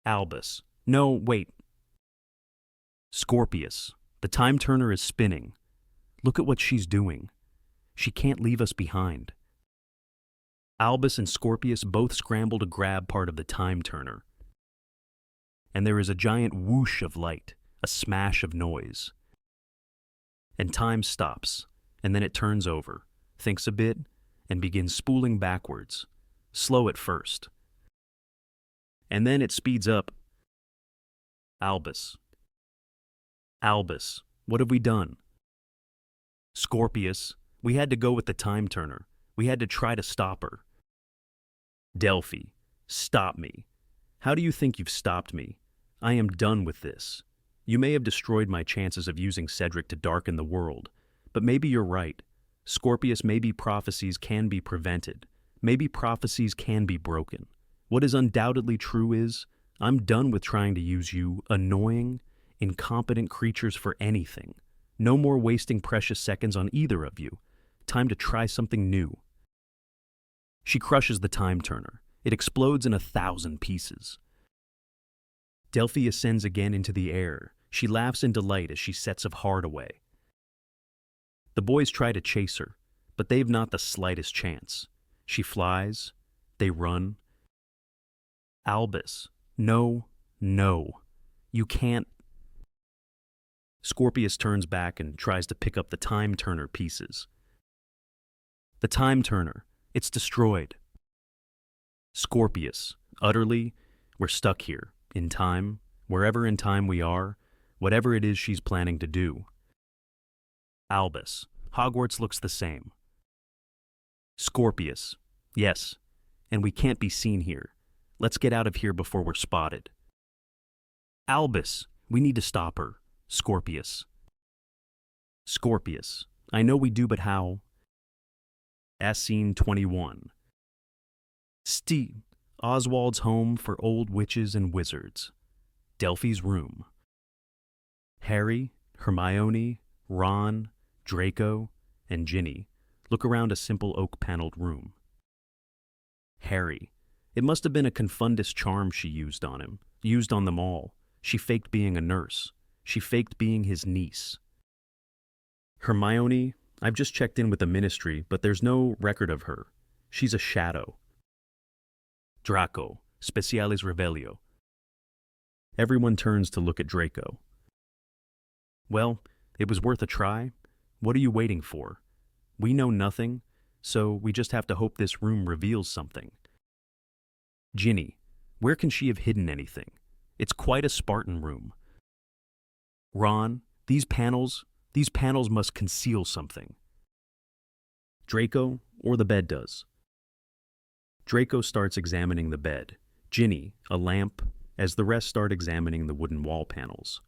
Albus, no, wait. Scorpius, the time turner is spinning. Look at what she's doing. She can't leave us behind. Albus and Scorpius both scramble to grab part of the time turner. And there is a giant whoosh of light, a smash of noise. And time stops, and then it turns over, thinks a bit, and begins spooling backwards, slow at first. And then it speeds up. Albus. Albus, what have we done? Scorpius, we had to go with the time turner. We had to try to stop her. Delphi, stop me. How do you think you've stopped me? I am done with this. You may have destroyed my chances of using Cedric to darken the world, but maybe you're right. Scorpius, maybe prophecies can be prevented. Maybe prophecies can be broken. What is undoubtedly true is, I'm done with trying to use you, annoying, Incompetent creatures for anything. No more wasting precious seconds on either of you. Time to try something new. She crushes the time turner. It explodes in 1,000 pieces. Delphi ascends again into the air. She laughs in delight as she sets of heart away. The boys try to chase her, but they've not the slightest chance. She flies. They run. Albus, no, no. You can't. Scorpius turns back and tries to pick up the time turner pieces. The time turner, it's destroyed. Scorpius, utterly, we're stuck here, in time, wherever in time we are, whatever it is she's planning to do. Albus, Hogwarts looks the same. Scorpius, yes, and we can't be seen here. Let's get out of here before we're spotted. Albus, we need to stop her. Scorpius. Scorpius, I know we do, but how? Scene 21. Oswald's home for old witches and wizards. Delphi's room. Harry, Hermione, Ron, Draco, and Ginny look around a simple oak-paneled room. Harry. It must have been a confundus charm she used on him, used on them all. She faked being a nurse. She faked being his niece. Hermione, I've just checked in with the ministry, but there's no record of her. She's a shadow. Draco, Specialis Revelio. Everyone turns to look at Draco. Well, it was worth a try. What are you waiting for? We know nothing, so we just have to hope this room reveals something. Ginny, where can she have hidden anything? It's quite a Spartan room. Ron, these panels must conceal something. Draco, or the bed does. Draco starts examining the bed. Ginny, a lamp, as the rest start examining the wooden wall panels.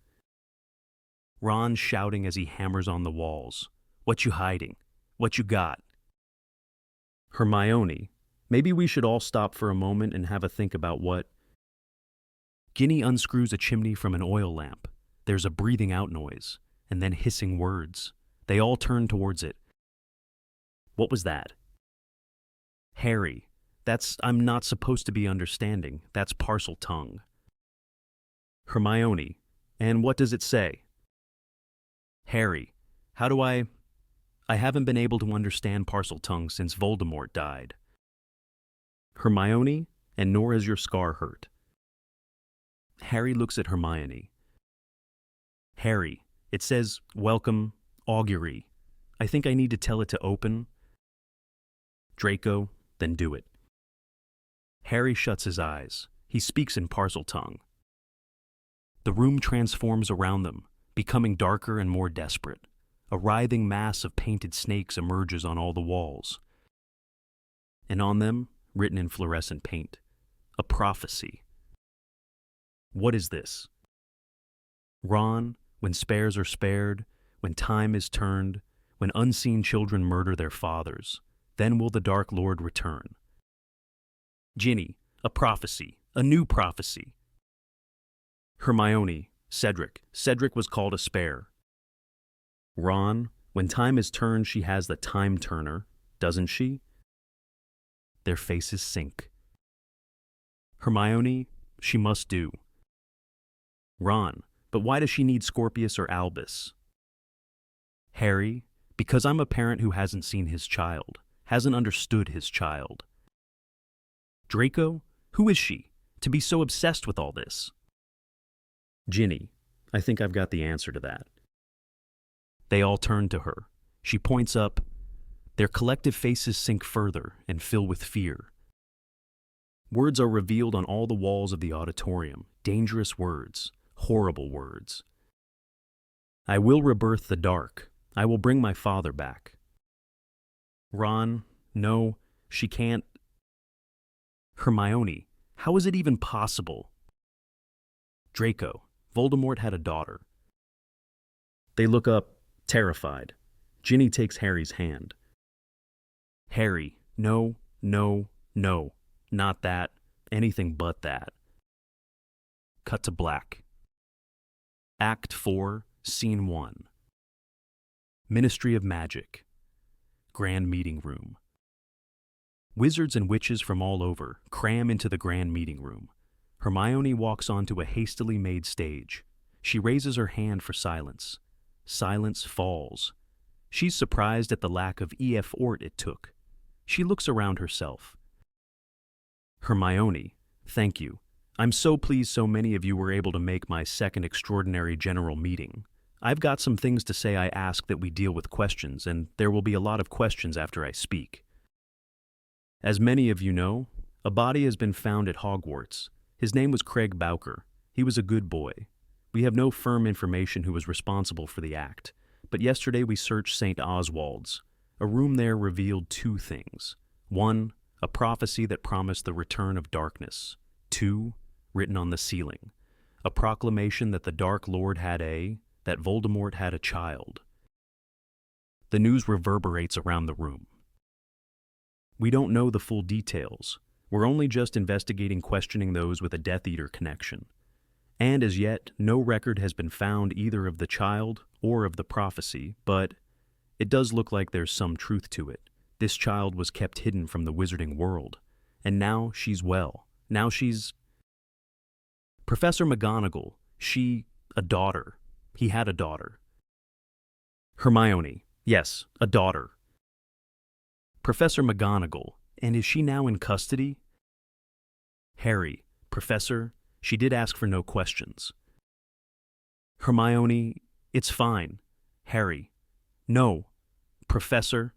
Ron shouting as he hammers on the walls. What you hiding? What you got? Hermione, maybe we should all stop for a moment and have a think about what... Ginny unscrews a chimney from an oil lamp. There's a breathing out noise, and then hissing words. They all turn towards it. What was that? Harry, I'm not supposed to be understanding. That's parcel tongue. Hermione, and what does it say? Harry, how do I haven't been able to understand parcel tongue since Voldemort died. Hermione, and nor has your scar hurt. Harry looks at Hermione. Harry, it says, welcome, augury. I think I need to tell it to open. Draco, then do it. Harry shuts his eyes. He speaks in parcel tongue. The room transforms around them, becoming darker and more desperate. A writhing mass of painted snakes emerges on all the walls. And on them, written in fluorescent paint, a prophecy. What is this? Ron, when spares are spared, when time is turned, when unseen children murder their fathers, then will the Dark Lord return. Ginny, a prophecy, a new prophecy. Hermione, Cedric was called a spare. Ron, when time is turned, she has the time turner, doesn't she? Their faces sink. Hermione, she must do. Ron, but why does she need Scorpius or Albus? Harry, because I'm a parent who hasn't seen his child, hasn't understood his child. Draco, who is she, to be so obsessed with all this? Ginny, I think I've got the answer to that. They all turn to her. She points up. Their collective faces sink further and fill with fear. Words are revealed on all the walls of the auditorium, dangerous words, horrible words. I will rebirth the dark. I will bring my father back. Ron, no, she can't. Hermione, how is it even possible? Draco, Voldemort had a daughter. They look up, terrified. Ginny takes Harry's hand. Harry, no, no, no, not that, anything but that. Cut to black. Act 4, Scene 1. Ministry of Magic. Grand Meeting Room. Wizards and witches from all over cram into the grand meeting room. Hermione walks onto a hastily made stage. She raises her hand for silence. Silence falls. She's surprised at the lack of effort it took. She looks around herself. Hermione, thank you. I'm so pleased so many of you were able to make my second extraordinary general meeting. I've got some things to say. I ask that we deal with questions, and there will be a lot of questions after I speak. As many of you know, a body has been found at Hogwarts. His name was Craig Bowker. He was a good boy. We have no firm information who was responsible for the act, but yesterday we searched St. Oswald's. A room there revealed two things. One, a prophecy that promised the return of darkness. Two, written on the ceiling, a proclamation that the Dark Lord that Voldemort had a child. The news reverberates around the room. We don't know the full details. We're only just investigating, questioning those with a Death Eater connection. And as yet, no record has been found either of the child or of the prophecy, but it does look like there's some truth to it. This child was kept hidden from the wizarding world, and now she's well. Now she's... Professor McGonagall, a daughter. He had a daughter. Hermione, yes, a daughter. Professor McGonagall, and is she now in custody? Harry, Professor, she did ask for no questions. Hermione, it's fine. Harry, no. Professor,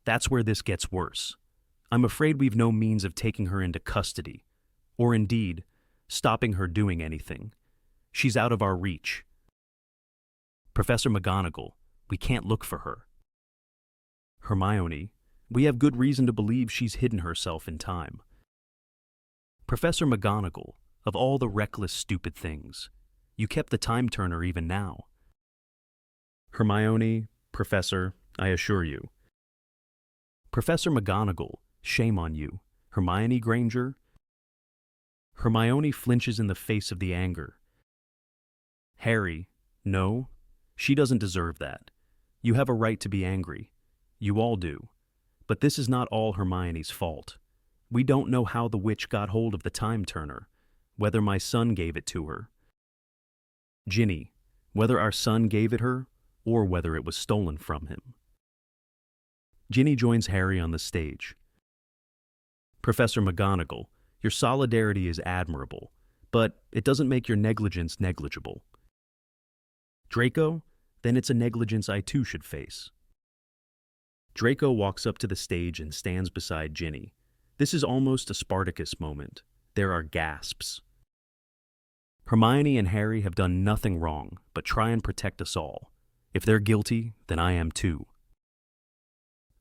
that's where this gets worse. I'm afraid we've no means of taking her into custody, or indeed, stopping her doing anything. She's out of our reach. Professor McGonagall, we can't look for her. Hermione, we have good reason to believe she's hidden herself in time. Professor McGonagall, of all the reckless, stupid things, you kept the time turner even now. Hermione, Professor, I assure you. Professor McGonagall, shame on you. Hermione Granger? Hermione flinches in the face of the anger. Harry, no, she doesn't deserve that. You have a right to be angry. You all do. But this is not all Hermione's fault. We don't know how the witch got hold of the time turner, whether my son gave it to her. Ginny, whether our son gave it her, or whether it was stolen from him. Ginny joins Harry on the stage. Professor McGonagall, your solidarity is admirable, but it doesn't make your negligence negligible. Draco, then it's a negligence I too should face. Draco walks up to the stage and stands beside Ginny. This is almost a Spartacus moment. There are gasps. Hermione and Harry have done nothing wrong but try and protect us all. If they're guilty, then I am too.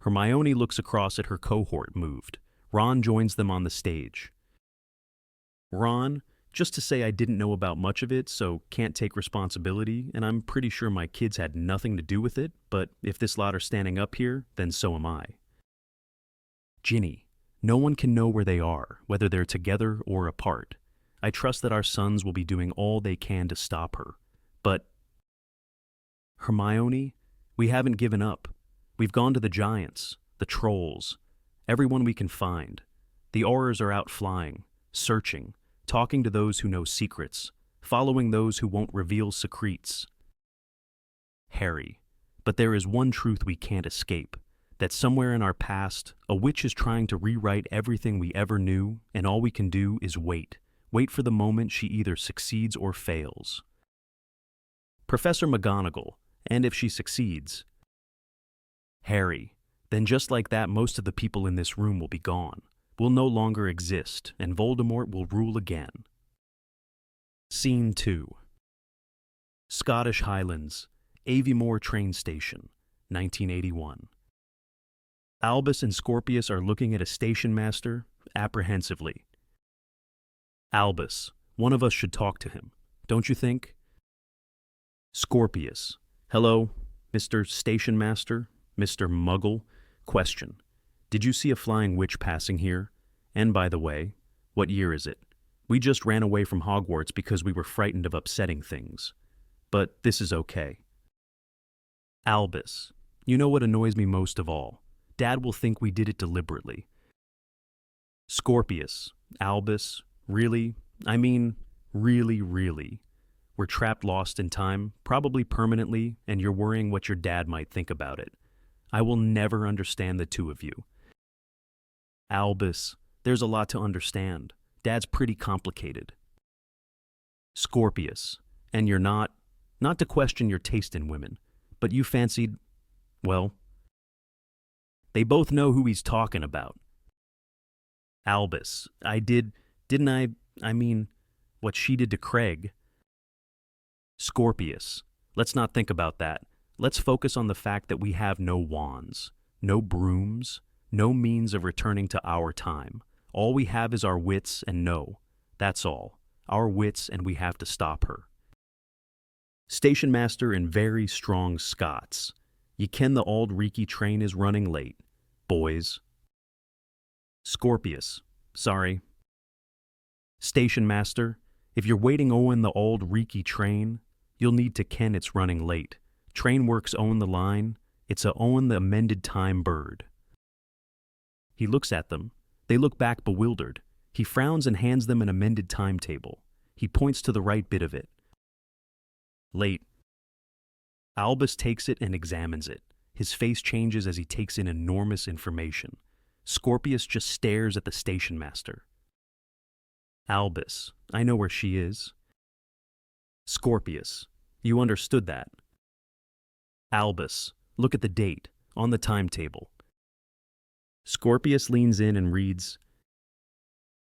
Hermione looks across at her cohort moved. Ron joins them on the stage. Ron, just to say I didn't know about much of it, so can't take responsibility, and I'm pretty sure my kids had nothing to do with it, but if this lot are standing up here, then so am I. Ginny, no one can know where they are, whether they're together or apart. I trust that our sons will be doing all they can to stop her. But, Hermione, we haven't given up. We've gone to the giants, the trolls, everyone we can find. The Aurors are out flying, searching, talking to those who know secrets, following those who won't reveal secrets. Harry, but there is one truth we can't escape, that somewhere in our past, a witch is trying to rewrite everything we ever knew, and all we can do is wait. Wait for the moment she either succeeds or fails. Professor McGonagall, and if she succeeds. Harry, then just like that, most of the people in this room will be gone, will no longer exist, and Voldemort will rule again. Scene 2. Scottish Highlands, Aviemore train station, 1981. Albus and Scorpius are looking at a station master apprehensively. Albus, one of us should talk to him, don't you think? Scorpius, hello, Mr. Station Master, Mr. Muggle. Question, did you see a flying witch passing here? And by the way, what year is it? We just ran away from Hogwarts because we were frightened of upsetting things. but this is okay. Albus, you know what annoys me most of all? Dad will think we did it deliberately. Scorpius, Albus, really? I mean, really, really. We're trapped lost in time, probably permanently, and you're worrying what your dad might think about it. I will never understand the two of you. Albus, there's a lot to understand. Dad's pretty complicated. Scorpius, and you're not to question your taste in women, but you fancied, well, they both know who he's talking about. Albus, didn't I? I mean, what she did to Craig. Scorpius, let's not think about that. Let's focus on the fact that we have no wands, no brooms, no means of returning to our time. All we have is our wits and no. That's all. Our wits, and we have to stop her. Station master in very strong Scots. Ye ken the auld reekie train is running late. Boys. Scorpius. Sorry. Station master, if you're waiting Owen the auld reekie train, you'll need to ken it's running late. Train works own the line. It's a Owen the amended time bird. He looks at them. They look back bewildered. He frowns and hands them an amended timetable. He points to the right bit of it. Late. Albus takes it and examines it. His face changes as he takes in enormous information. Scorpius just stares at the station master. Albus, I know where she is. Scorpius, you understood that. Albus, look at the date, on the timetable. Scorpius leans in and reads,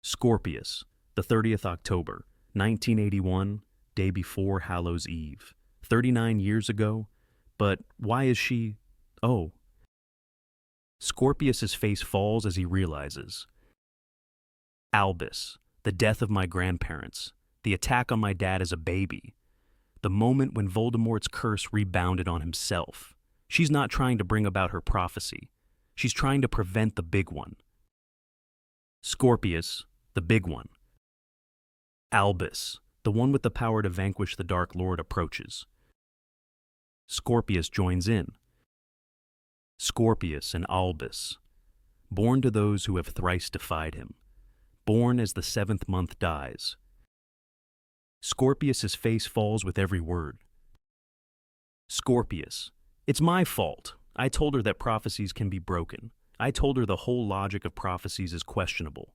Scorpius, the 30th October, 1981, day before Hallows Eve. 39 years ago, but why is she... Oh. Scorpius's face falls as he realizes. Albus, the death of my grandparents, the attack on my dad as a baby, the moment when Voldemort's curse rebounded on himself. She's not trying to bring about her prophecy. She's trying to prevent the big one. Scorpius, the big one. Albus, the one with the power to vanquish the Dark Lord, approaches. Scorpius joins in. Scorpius and Albus, born to those who have thrice defied him, born as the 7th month dies. Scorpius's face falls with every word. Scorpius, it's my fault. I told her that prophecies can be broken. I told her the whole logic of prophecies is questionable.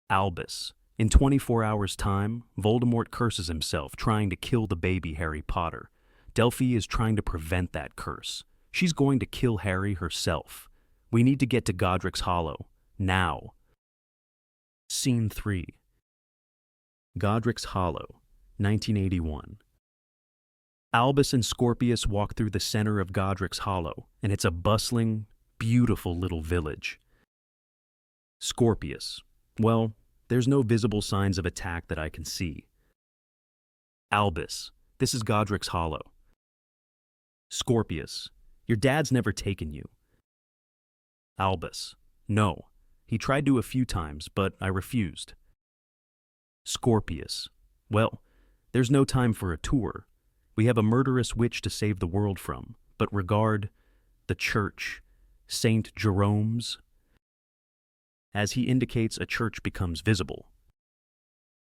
Albus, in 24 hours' time, Voldemort curses himself, trying to kill the baby Harry Potter. Delphi is trying to prevent that curse. She's going to kill Harry herself. We need to get to Godric's Hollow. Now. Scene 3. Godric's Hollow, 1981. Albus and Scorpius walk through the center of Godric's Hollow, and it's a bustling, beautiful little village. Scorpius. Well, there's no visible signs of attack that I can see. Albus. This is Godric's Hollow. Scorpius. Your dad's never taken you. Albus. No. He tried to a few times, but I refused. Scorpius. Well, there's no time for a tour. We have a murderous witch to save the world from, but regard the church, Saint Jerome's. As he indicates, a church becomes visible.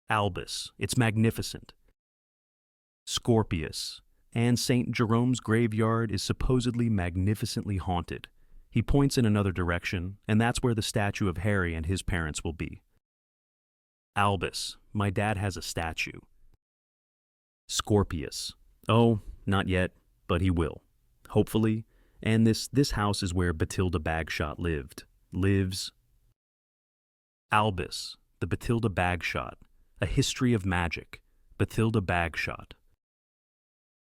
Albus. It's magnificent. Scorpius. And Saint Jerome's graveyard is supposedly magnificently haunted. He points in another direction, and that's where the statue of Harry and his parents will be. Albus. My dad has a statue. Scorpius. Oh, not yet, but he will. Hopefully. And this house is where Bathilda Bagshot lives. Albus. The Bathilda Bagshot. A history of magic. Bathilda Bagshot.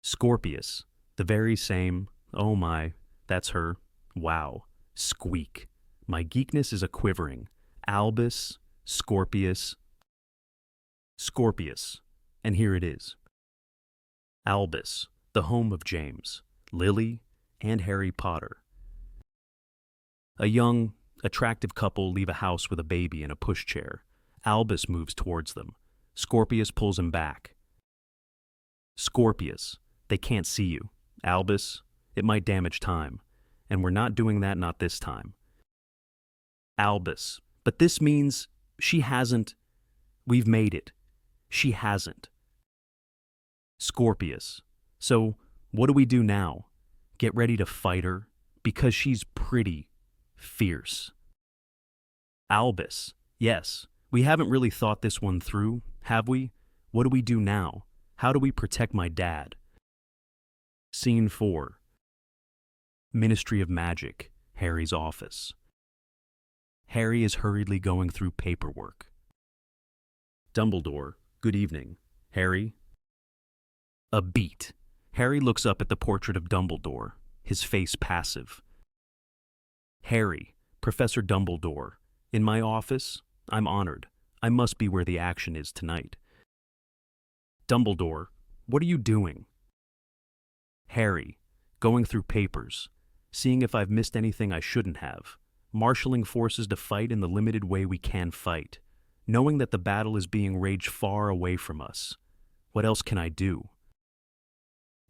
Scorpius. The very same. Oh my, that's her. Wow. Squeak. My geekness is a quivering. Albus. Scorpius. Scorpius. And here it is. Albus. The home of James, Lily, and Harry Potter. A young, attractive couple leave a house with a baby in a pushchair. Albus moves towards them. Scorpius pulls him back. Scorpius, they can't see you. Albus, it might damage time. And we're not doing that, not this time. Albus, but this means she hasn't. We've made it. She hasn't. Scorpius, so what do we do now? Get ready to fight her? Because she's pretty fierce. Albus, yes, we haven't really thought this one through, have we? What do we do now? How do we protect my dad? Scene 4. Ministry of Magic, Harry's office. Harry is hurriedly going through paperwork. Dumbledore, good evening. Harry? A beat. Harry looks up at the portrait of Dumbledore, his face passive. Harry, Professor Dumbledore, in my office? I'm honored. I must be where the action is tonight. Dumbledore, what are you doing? Harry, going through papers, seeing if I've missed anything I shouldn't have, marshaling forces to fight in the limited way we can fight, knowing that the battle is being waged far away from us. What else can I do?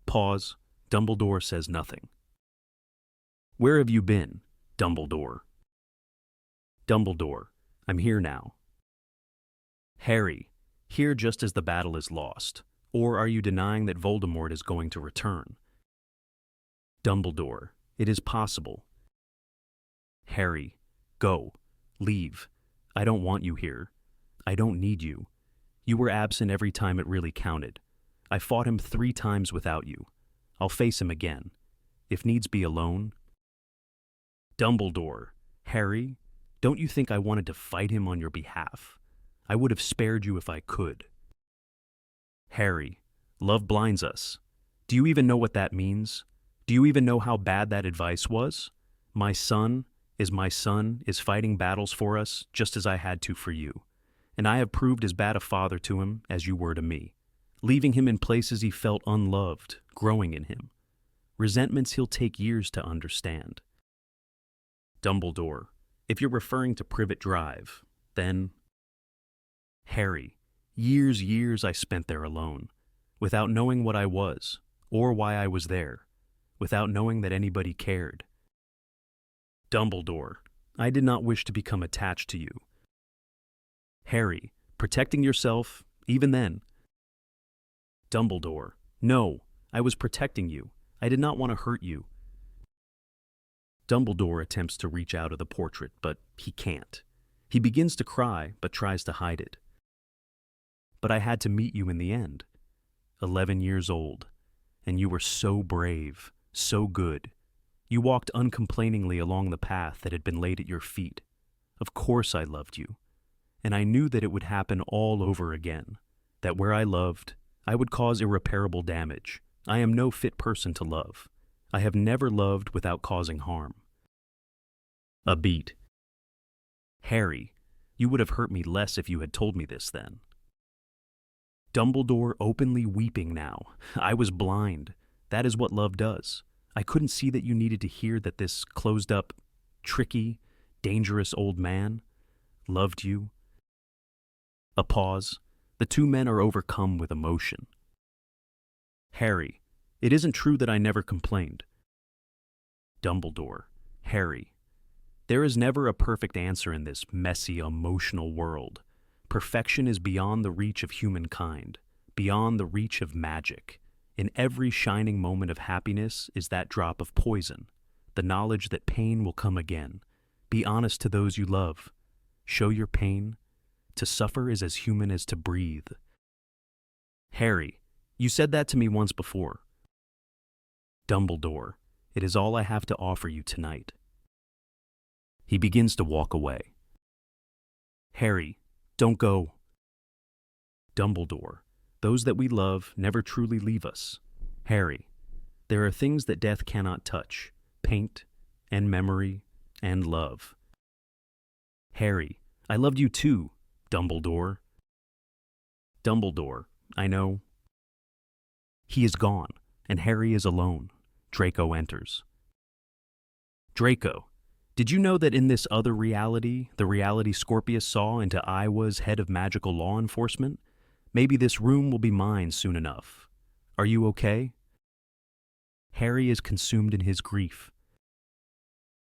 Pause. Dumbledore says nothing. Where have you been, Dumbledore? Dumbledore, I'm here now. Harry, here just as the battle is lost, or are you denying that Voldemort is going to return? Dumbledore, it is possible. Harry, go. Leave. I don't want you here. I don't need you. You were absent every time it really counted. I fought him 3 times without you. I'll face him again. If needs be alone. Dumbledore, Harry, don't you think I wanted to fight him on your behalf? I would have spared you if I could. Harry, love blinds us. Do you even know what that means? Do you even know how bad that advice was? My son is fighting battles for us just as I had to for you. And I have proved as bad a father to him as you were to me, leaving him in places he felt unloved, growing in him. Resentments he'll take years to understand. Dumbledore, if you're referring to Privet Drive, then... Harry, years I spent there alone, without knowing what I was, or why I was there, without knowing that anybody cared. Dumbledore, I did not wish to become attached to you. Harry, protecting yourself, even then. Dumbledore, no, I was protecting you. I did not want to hurt you. Dumbledore attempts to reach out of the portrait, but he can't. He begins to cry, but tries to hide it. But I had to meet you in the end. 11 years old, and you were so brave, so good. You walked uncomplainingly along the path that had been laid at your feet. Of course I loved you, and I knew that it would happen all over again, that where I loved, I would cause irreparable damage. I am no fit person to love. I have never loved without causing harm. A beat. Harry, you would have hurt me less if you had told me this then. Dumbledore openly weeping now. I was blind. That is what love does. I couldn't see that you needed to hear that this closed-up, tricky, dangerous old man loved you. A pause. The 2 men are overcome with emotion. Harry, it isn't true that I never complained. Dumbledore, Harry, there is never a perfect answer in this messy, emotional world. Perfection is beyond the reach of humankind, beyond the reach of magic. In every shining moment of happiness is that drop of poison, the knowledge that pain will come again. Be honest to those you love. Show your pain. To suffer is as human as to breathe. Harry, you said that to me once before. Dumbledore, it is all I have to offer you tonight. He begins to walk away. Harry, don't go. Dumbledore, those that we love never truly leave us. Harry, there are things that death cannot touch, paint, and memory, and love. Harry, I loved you too, Dumbledore. Dumbledore, I know. He is gone, and Harry is alone. Draco enters. Draco, did you know that in this other reality, the reality Scorpius saw into I was head of magical law enforcement? Maybe this room will be mine soon enough. Are you okay? Harry is consumed in his grief.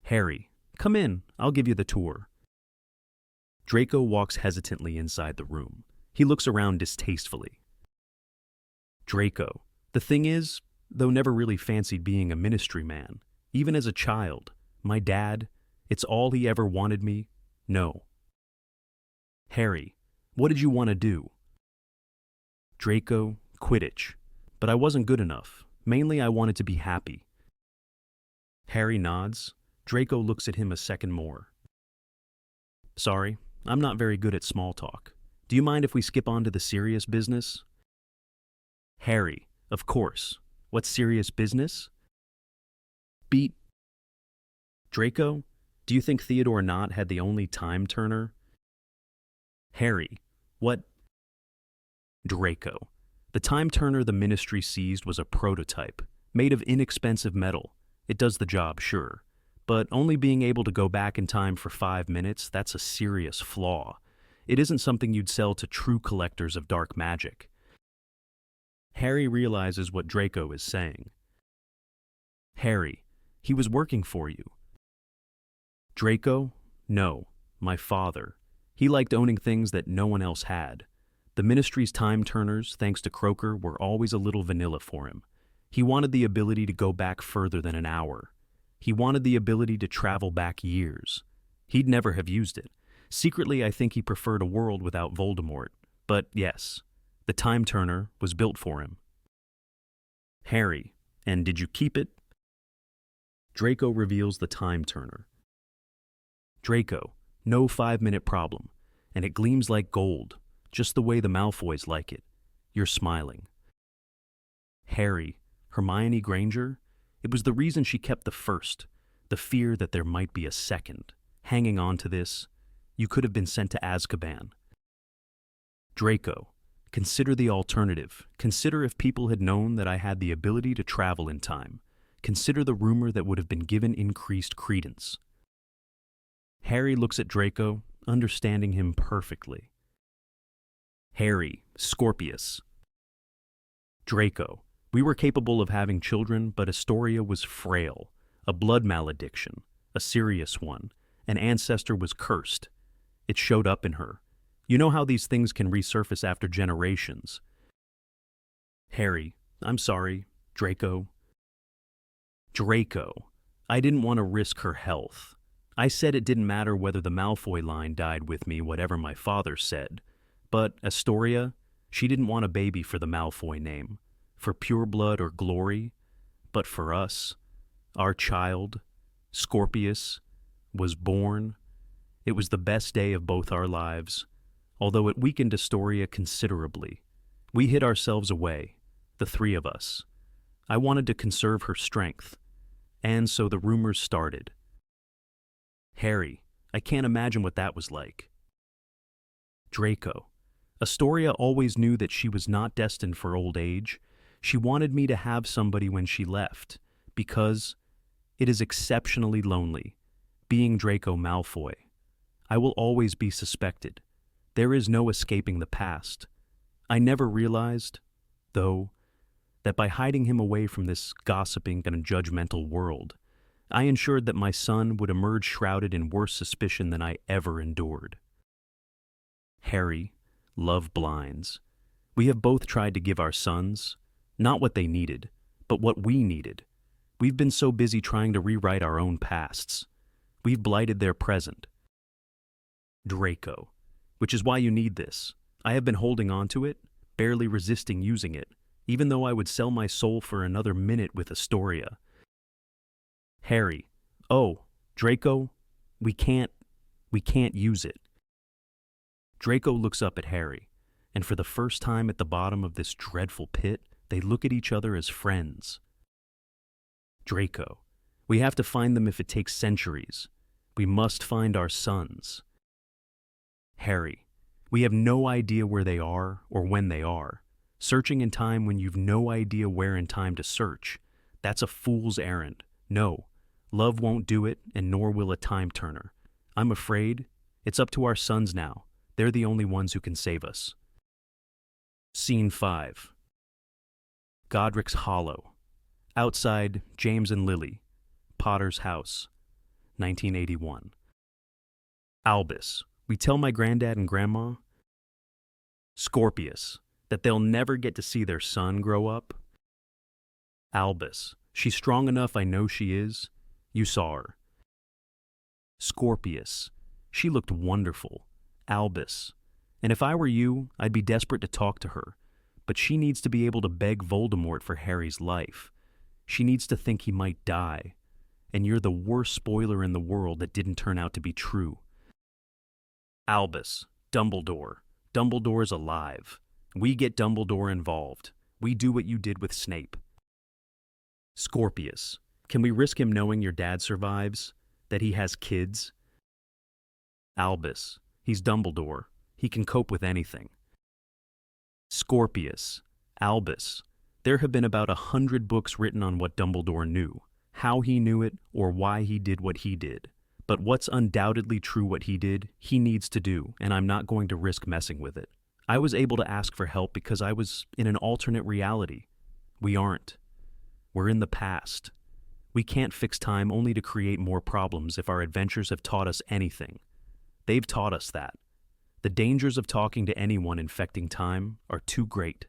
Harry, come in, I'll give you the tour. Draco walks hesitantly inside the room. He looks around distastefully. Draco, the thing is, though never really fancied being a ministry man, even as a child, my dad, it's all he ever wanted me, no. Harry, what did you want to do? Draco, Quidditch, but I wasn't good enough. Mainly I wanted to be happy. Harry nods. Draco looks at him a second more. Sorry, I'm not very good at small talk. Do you mind if we skip on to the serious business? Harry, of course. What's serious business? Beat. Draco, do you think Theodore Nott had the only time turner? Harry, what? Draco, the time turner the ministry seized was a prototype, made of inexpensive metal. It does the job, sure. But only being able to go back in time for 5 minutes, that's a serious flaw. It isn't something you'd sell to true collectors of dark magic. Harry realizes what Draco is saying. Harry, he was working for you. Draco, no, my father. He liked owning things that no one else had. The ministry's time turners, thanks to Croaker, were always a little vanilla for him. He wanted the ability to go back further than an hour. He wanted the ability to travel back years. He'd never have used it. Secretly, I think he preferred a world without Voldemort. But yes, the time turner was built for him. Harry, and did you keep it? Draco reveals the time turner. Draco, no 5-minute problem, and it gleams like gold, just the way the Malfoys like it. You're smiling. Harry, Hermione Granger? It was the reason she kept the first, the fear that there might be a second. Hanging on to this, you could have been sent to Azkaban. Draco, consider the alternative. Consider if people had known that I had the ability to travel in time. Consider the rumor that would have been given increased credence. Harry looks at Draco, understanding him perfectly. Harry, Scorpius. Draco, we were capable of having children, but Astoria was frail, a blood malediction, a serious one. An ancestor was cursed. It showed up in her. You know how these things can resurface after generations. Harry, I'm sorry. Draco. Draco, I didn't want to risk her health. I said it didn't matter whether the Malfoy line died with me, whatever my father said. But Astoria, she didn't want a baby for the Malfoy name, for pure blood or glory, but for us, our child, Scorpius, was born. It was the best day of both our lives, although it weakened Astoria considerably. We hid ourselves away, the three of us. I wanted to conserve her strength, and so the rumors started. Harry, I can't imagine what that was like. Draco, Astoria always knew that she was not destined for old age. She wanted me to have somebody when she left, because it is exceptionally lonely, being Draco Malfoy. I will always be suspected. There is no escaping the past. I never realized, though, that by hiding him away from this gossiping and judgmental world, I ensured that my son would emerge shrouded in worse suspicion than I ever endured. Harry, love blinds. We have both tried to give our sons, not what they needed, but what we needed. We've been so busy trying to rewrite our own pasts. We've blighted their present. Draco, which is why you need this. I have been holding on to it, barely resisting using it, even though I would sell my soul for another minute with Astoria. Harry, oh, Draco, we can't use it. Draco looks up at Harry, and for the first time at the bottom of this dreadful pit, they look at each other as friends. Draco, we have to find them if it takes centuries. We must find our sons. Harry, we have no idea where they are or when they are. Searching in time when you've no idea where in time to search. That's a fool's errand. No, love won't do it, and nor will a time turner. I'm afraid it's up to our sons now. They're the only ones who can save us. Scene 5. Godric's Hollow. Outside, James and Lily. Potter's House. 1981. Albus. We tell my granddad and grandma. Scorpius. That they'll never get to see their son grow up. Albus. She's strong enough, I know she is. You saw her. Scorpius. She looked wonderful. Albus. And if I were you, I'd be desperate to talk to her. But she needs to be able to beg Voldemort for Harry's life. She needs to think he might die. And you're the worst spoiler in the world that didn't turn out to be true. Albus. Dumbledore. Dumbledore's alive. We get Dumbledore involved. We do what you did with Snape. Scorpius. Can we risk him knowing your dad survives? That he has kids? Albus. He's Dumbledore. He can cope with anything. Scorpius. Albus. There have been about 100 books written on what Dumbledore knew, how he knew it, or why he did what he did. But what's undoubtedly true what he did, he needs to do, and I'm not going to risk messing with it. I was able to ask for help because I was in an alternate reality. We aren't. We're in the past. We can't fix time only to create more problems if our adventures have taught us anything. They've taught us that. The dangers of talking to anyone infecting time are too great.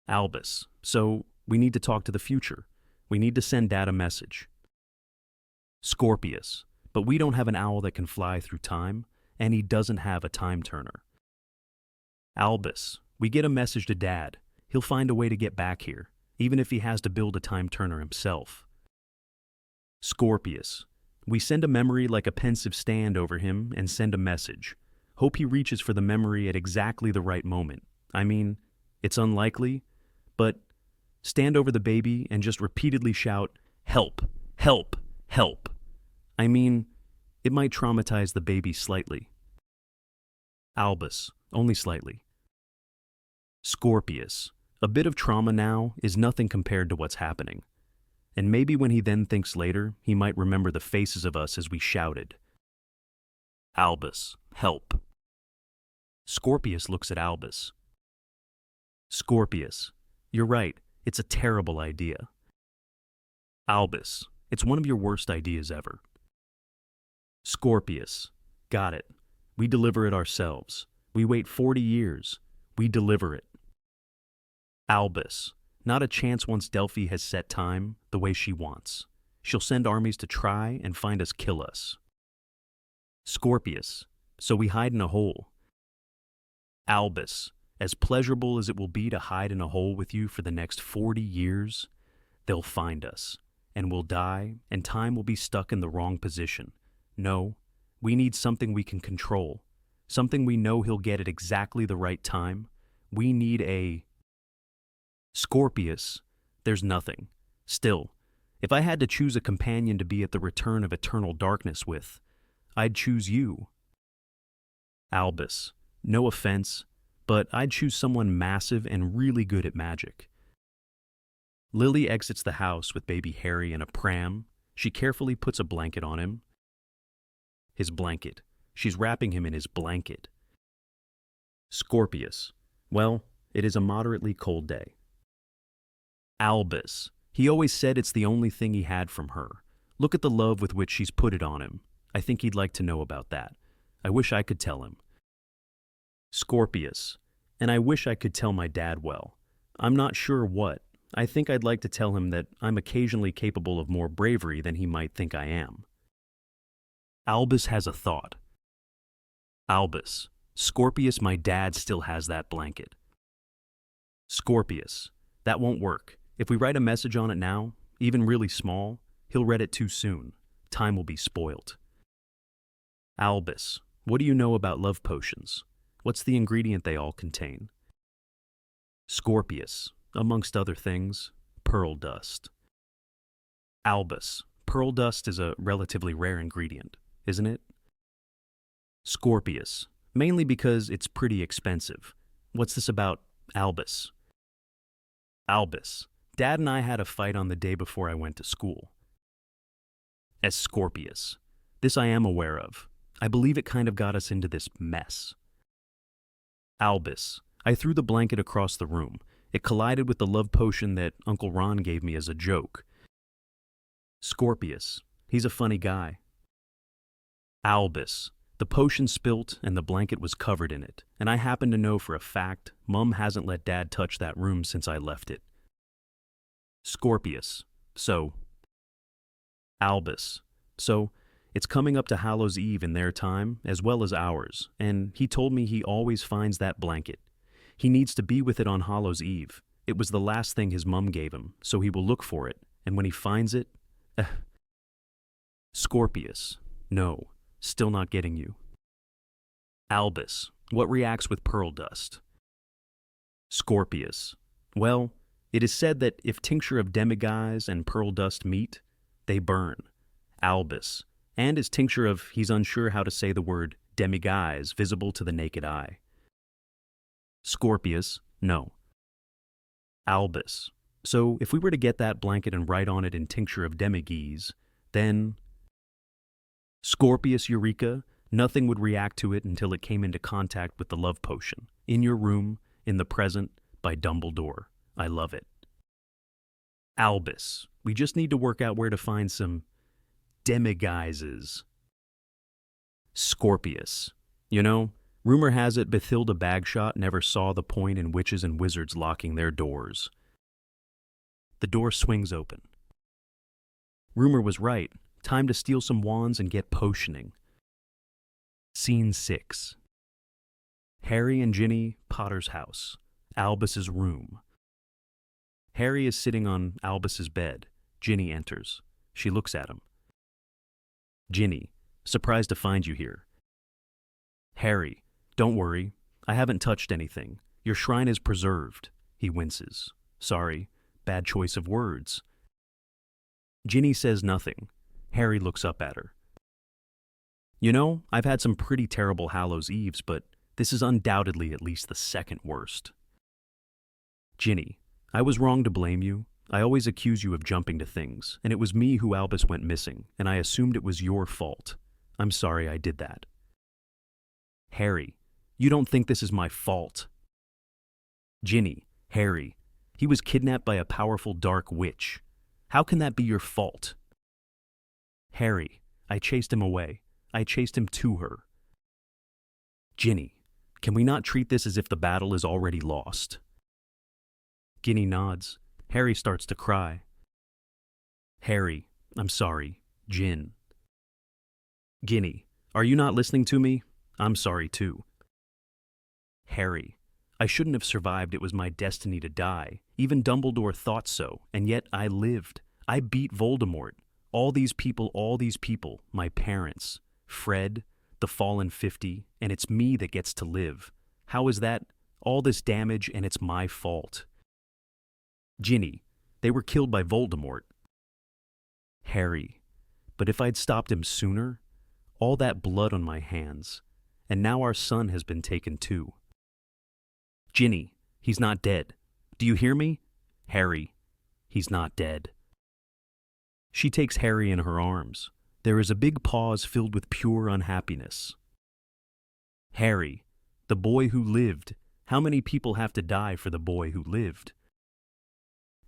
Albus. So, we need to talk to the future. We need to send Dad a message. Scorpius. But we don't have an owl that can fly through time, and he doesn't have a time turner. Albus. We get a message to Dad. He'll find a way to get back here, even if he has to build a time turner himself. Scorpius. We send a memory like a pensive stand over him and send a message. Hope he reaches for the memory at exactly the right moment. I mean, it's unlikely, but stand over the baby and just repeatedly shout, "Help! Help! Help!" I mean, it might traumatize the baby slightly. Albus. Only slightly. Scorpius. A bit of trauma now is nothing compared to what's happening. And maybe when he then thinks later, he might remember the faces of us as we shouted. Albus. Help. Scorpius looks at Albus. Scorpius. You're right. It's a terrible idea. Albus. It's one of your worst ideas ever. Scorpius. Got it. We deliver it ourselves. We wait 40 years. We deliver it. Albus. Not a chance once Delphi has set time the way she wants. She'll send armies to try and find us, kill us. Scorpius. So we hide in a hole. Albus. As pleasurable as it will be to hide in a hole with you for the next 40 years, they'll find us, and we'll die, and time will be stuck in the wrong position. No, we need something we can control, something we know he'll get at exactly the right time. We need a... Scorpius. There's nothing. Still, if I had to choose a companion to be at the return of eternal darkness with, I'd choose you. Albus. No offense, but I'd choose someone massive and really good at magic. Lily exits the house with baby Harry in a pram. She carefully puts a blanket on him. His blanket. She's wrapping him in his blanket. Scorpius. Well, it is a moderately cold day. Albus. He always said it's the only thing he had from her. Look at the love with which she's put it on him. I think he'd like to know about that. I wish I could tell him. Scorpius. And I wish I could tell my dad well. I'm not sure what. I think I'd like to tell him that I'm occasionally capable of more bravery than he might think I am. Albus has a thought. Albus. Scorpius, my dad still has that blanket. Scorpius. That won't work. If we write a message on it now, even really small, he'll read it too soon. Time will be spoilt. Albus. What do you know about love potions? What's the ingredient they all contain? Scorpius. Amongst other things, pearl dust. Albus. Pearl dust is a relatively rare ingredient, isn't it? Scorpius. Mainly because it's pretty expensive. What's this about Albus? Albus. Dad and I had a fight on the day before I went to school. As Scorpius. This I am aware of. I believe it kind of got us into this mess. Albus. I threw the blanket across the room. It collided with the love potion that Uncle Ron gave me as a joke. Scorpius. He's a funny guy. Albus. The potion spilt and the blanket was covered in it, and I happen to know for a fact Mum hasn't let Dad touch that room since I left it. Scorpius. So. Albus. So, it's coming up to Hallows Eve in their time, as well as ours, and he told me he always finds that blanket. He needs to be with it on Hallows Eve. It was the last thing his mum gave him, so he will look for it, and when he finds it... Scorpius. No, still not getting you. Albus. What reacts with pearl dust? Scorpius. Well, it is said that if tincture of demiguise and pearl dust meet, they burn. Albus. And is tincture of he's unsure how to say the word demiguise visible to the naked eye? Scorpius. No. Albus. So if we were to get that blanket and write on it in tincture of demiguise, then... Scorpius Eureka. Nothing would react to it until it came into contact with the love potion. In your room, in the present, by Dumbledore. I love it. Albus. We just need to work out where to find some demiguises. Scorpius. You know, rumor has it Bathilda Bagshot never saw the point in witches and wizards locking their doors. The door swings open. Rumor was right. Time to steal some wands and get potioning. Scene 6. Harry and Ginny, Potter's house. Albus's room. Harry is sitting on Albus's bed. Ginny enters. She looks at him. Ginny, surprised to find you here. Harry, don't worry. I haven't touched anything. Your shrine is preserved. He winces. Sorry, bad choice of words. Ginny says nothing. Harry looks up at her. You know, I've had some pretty terrible Hallows Eves, but this is undoubtedly at least the second worst. Ginny, I was wrong to blame you. I always accuse you of jumping to things, and it was me who Albus went missing, and I assumed it was your fault. I'm sorry I did that. Harry, you don't think this is my fault. Ginny, Harry, he was kidnapped by a powerful dark witch. How can that be your fault? Harry, I chased him away. I chased him to her. Ginny, can we not treat this as if the battle is already lost? Ginny nods. Harry starts to cry. Harry, I'm sorry. Gin. Ginny, are you not listening to me? I'm sorry too. Harry, I shouldn't have survived. It was my destiny to die. Even Dumbledore thought so, and yet I lived. I beat Voldemort. All these people, my parents, Fred, the fallen 50, and it's me that gets to live. How is that? All this damage and it's my fault. Ginny, they were killed by Voldemort. Harry, but if I'd stopped him sooner, all that blood on my hands, and now our son has been taken too. Ginny, he's not dead. Do you hear me? Harry, he's not dead. She takes Harry in her arms. There is a big pause filled with pure unhappiness. Harry, the boy who lived. How many people have to die for the boy who lived?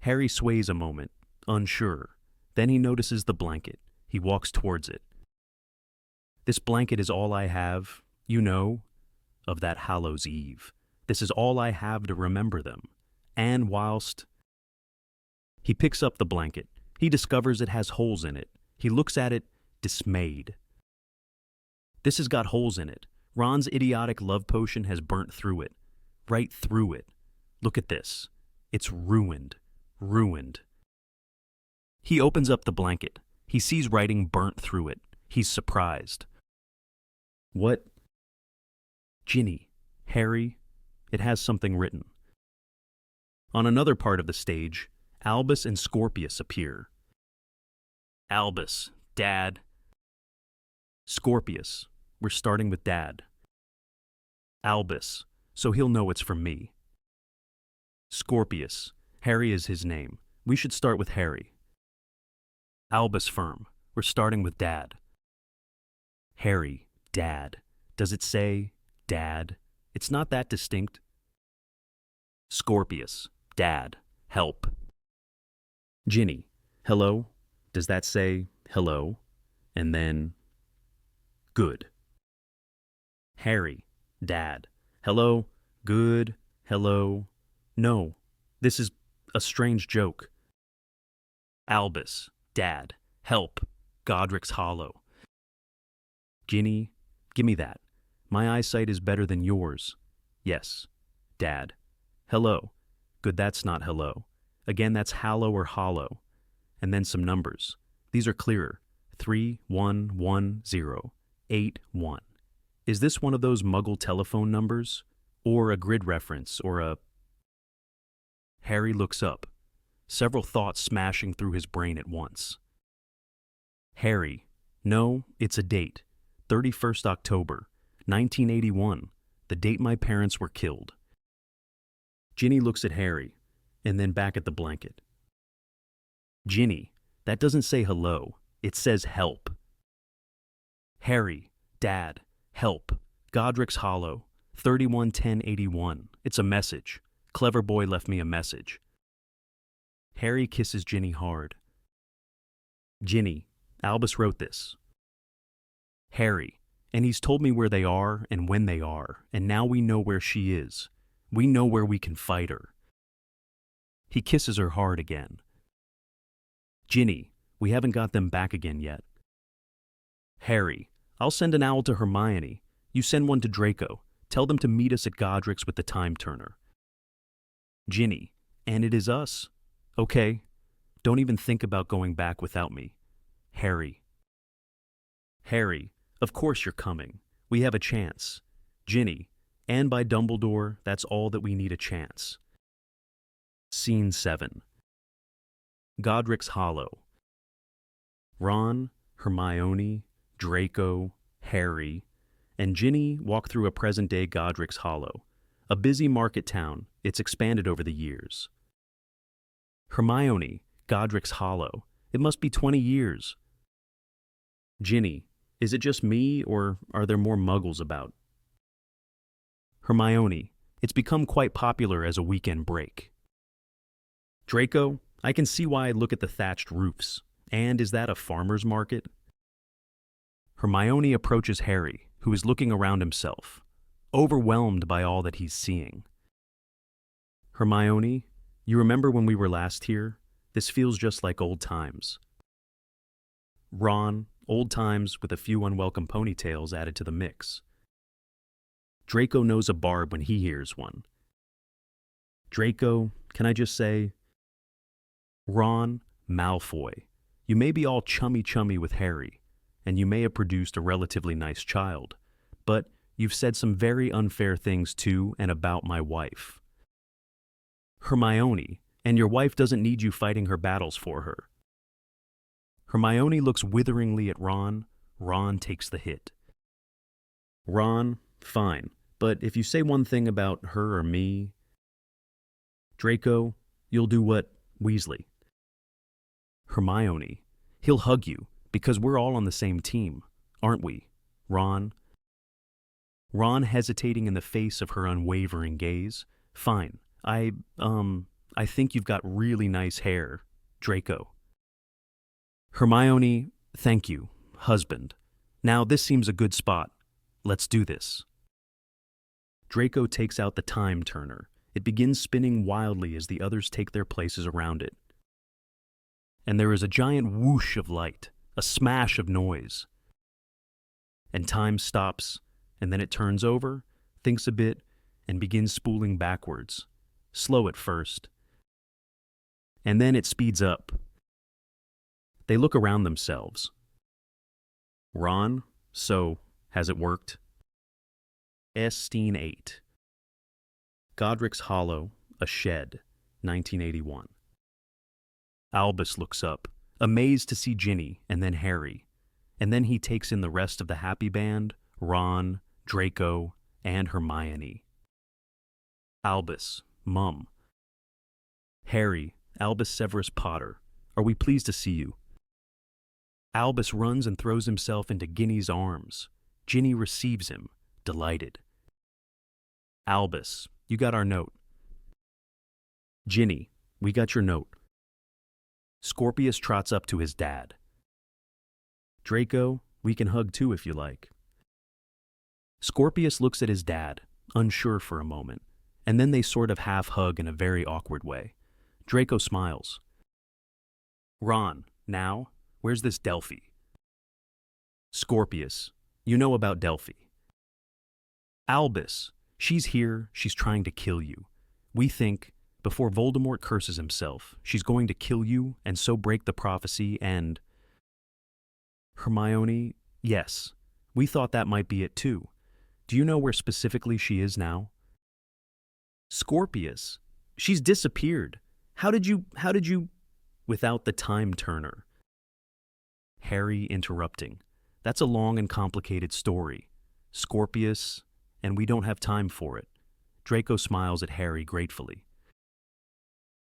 Harry sways a moment, unsure. Then he notices the blanket. He walks towards it. This blanket is all I have, you know, of that Hallows Eve. This is all I have to remember them. And whilst... He picks up the blanket. He discovers it has holes in it. He looks at it, dismayed. This has got holes in it. Ron's idiotic love potion has burnt through it. Right through it. Look at this. It's ruined. Ruined. He opens up the blanket. He sees writing burnt through it. He's surprised. What? Ginny, Harry, it has something written. On another part of the stage, Albus and Scorpius appear. Albus, Dad. Scorpius, we're starting with Dad. Albus, so he'll know it's from me. Scorpius, Harry is his name. We should start with Harry. Albus firm, we're starting with Dad. Harry, Dad. Does it say Dad? It's not that distinct. Scorpius, Dad, help. Ginny, hello? Does that say hello? And then, good. Harry, Dad, hello, good, hello. No, this is a strange joke. Albus, Dad, help. Godric's Hollow. Ginny, give me that. My eyesight is better than yours. Yes. Dad. Hello. Good, that's not hello. Again, that's hallow or hollow. And then some numbers. These are clearer. 311081. Is this one of those Muggle telephone numbers? Or a grid reference, or a... Harry looks up, several thoughts smashing through his brain at once. Harry, no, it's a date. 31st October, 1981, the date my parents were killed. Ginny looks at Harry, and then back at the blanket. Ginny, that doesn't say hello, it says help. Harry, Dad, help. Godric's Hollow, 311081. It's a message. Clever boy left me a message. Harry kisses Ginny hard. Ginny, Albus wrote this. Harry, and he's told me where they are and when they are, and now we know where she is. We know where we can fight her. He kisses her hard again. Ginny, we haven't got them back again yet. Harry, I'll send an owl to Hermione. You send one to Draco. Tell them to meet us at Godric's with the time turner. Ginny, and it is us. Okay, don't even think about going back without me. Harry. Harry, of course you're coming. We have a chance. Ginny, and by Dumbledore, that's all that we need, a chance. Scene 7. Godric's Hollow. Ron, Hermione, Draco, Harry, and Ginny walk through a present-day Godric's Hollow, a busy market town. It's expanded over the years. Hermione, Godric's Hollow. It must be 20 years. Ginny, is it just me, or are there more muggles about? Hermione, it's become quite popular as a weekend break. Draco, I can see why I look at the thatched roofs. And is that a farmer's market? Hermione approaches Harry, who is looking around himself, overwhelmed by all that he's seeing. Hermione, you remember when we were last here? This feels just like old times. Ron, old times with a few unwelcome ponytails added to the mix. Draco knows a barb when he hears one. Draco, can I just say? Ron, Malfoy, you may be all chummy with Harry, and you may have produced a relatively nice child, but you've said some very unfair things to and about my wife. Hermione, and your wife doesn't need you fighting her battles for her. Hermione looks witheringly at Ron. Ron takes the hit. Ron, fine, but if you say one thing about her or me... Draco, you'll do what? Weasley. Hermione, he'll hug you, because we're all on the same team, aren't we? Ron. Ron hesitating in the face of her unwavering gaze. Fine, I think you've got really nice hair. Draco. Hermione, thank you, husband. Now this seems a good spot. Let's do this. Draco takes out the time turner. It begins spinning wildly as the others take their places around it. And there is a giant whoosh of light, a smash of noise. And time stops, and then it turns over, thinks a bit, and begins spooling backwards, slow at first. And then it speeds up. They look around themselves. Ron, so, has it worked? Scene 8. Godric's Hollow, a shed, 1981. Albus looks up, amazed to see Ginny and then Harry, and then he takes in the rest of the happy band, Ron, Draco, and Hermione. Albus, Mum. Harry, Albus Severus Potter, are we pleased to see you? Albus runs and throws himself into Ginny's arms. Ginny receives him, delighted. Albus, you got our note. Ginny, we got your note. Scorpius trots up to his dad. Draco, we can hug too if you like. Scorpius looks at his dad, unsure for a moment, and then they sort of half hug in a very awkward way. Draco smiles. Ron, now, where's this Delphi? Scorpius, you know about Delphi. Albus, she's here, she's trying to kill you. We think, before Voldemort curses himself, she's going to kill you and so break the prophecy and… Hermione, yes, we thought that might be it too. Do you know where specifically she is now? Scorpius, she's disappeared. How did you… Without the time turner. Harry interrupting. That's a long and complicated story. Scorpius, and we don't have time for it. Draco smiles at Harry gratefully.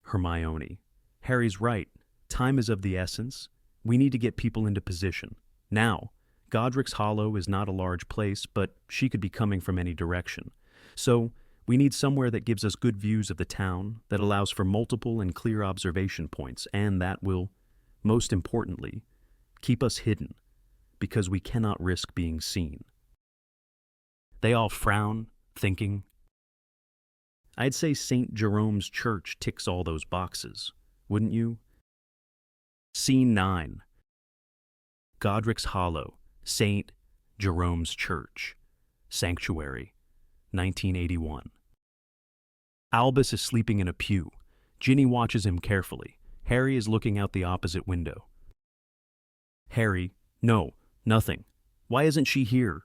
Hermione, Harry's right. Time is of the essence. We need to get people into position. Now, Godric's Hollow is not a large place, but she could be coming from any direction. So, we need somewhere that gives us good views of the town, that allows for multiple and clear observation points, and that will, most importantly, keep us hidden, because we cannot risk being seen. They all frown, thinking. I'd say St. Jerome's Church ticks all those boxes, wouldn't you? Scene 9. Godric's Hollow, St. Jerome's Church, Sanctuary, 1981. Albus is sleeping in a pew. Ginny watches him carefully. Harry is looking out the opposite window. Harry, no, nothing. Why isn't she here?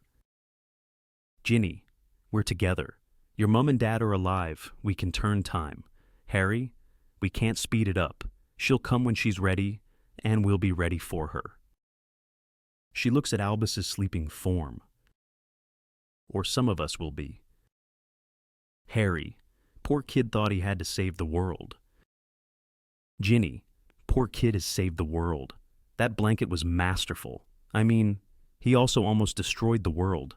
Ginny, we're together. Your mom and dad are alive. We can turn time. Harry, we can't speed it up. She'll come when she's ready, and we'll be ready for her. She looks at Albus's sleeping form. Or some of us will be. Harry, poor kid thought he had to save the world. Ginny, poor kid has saved the world. That blanket was masterful. I mean, he also almost destroyed the world,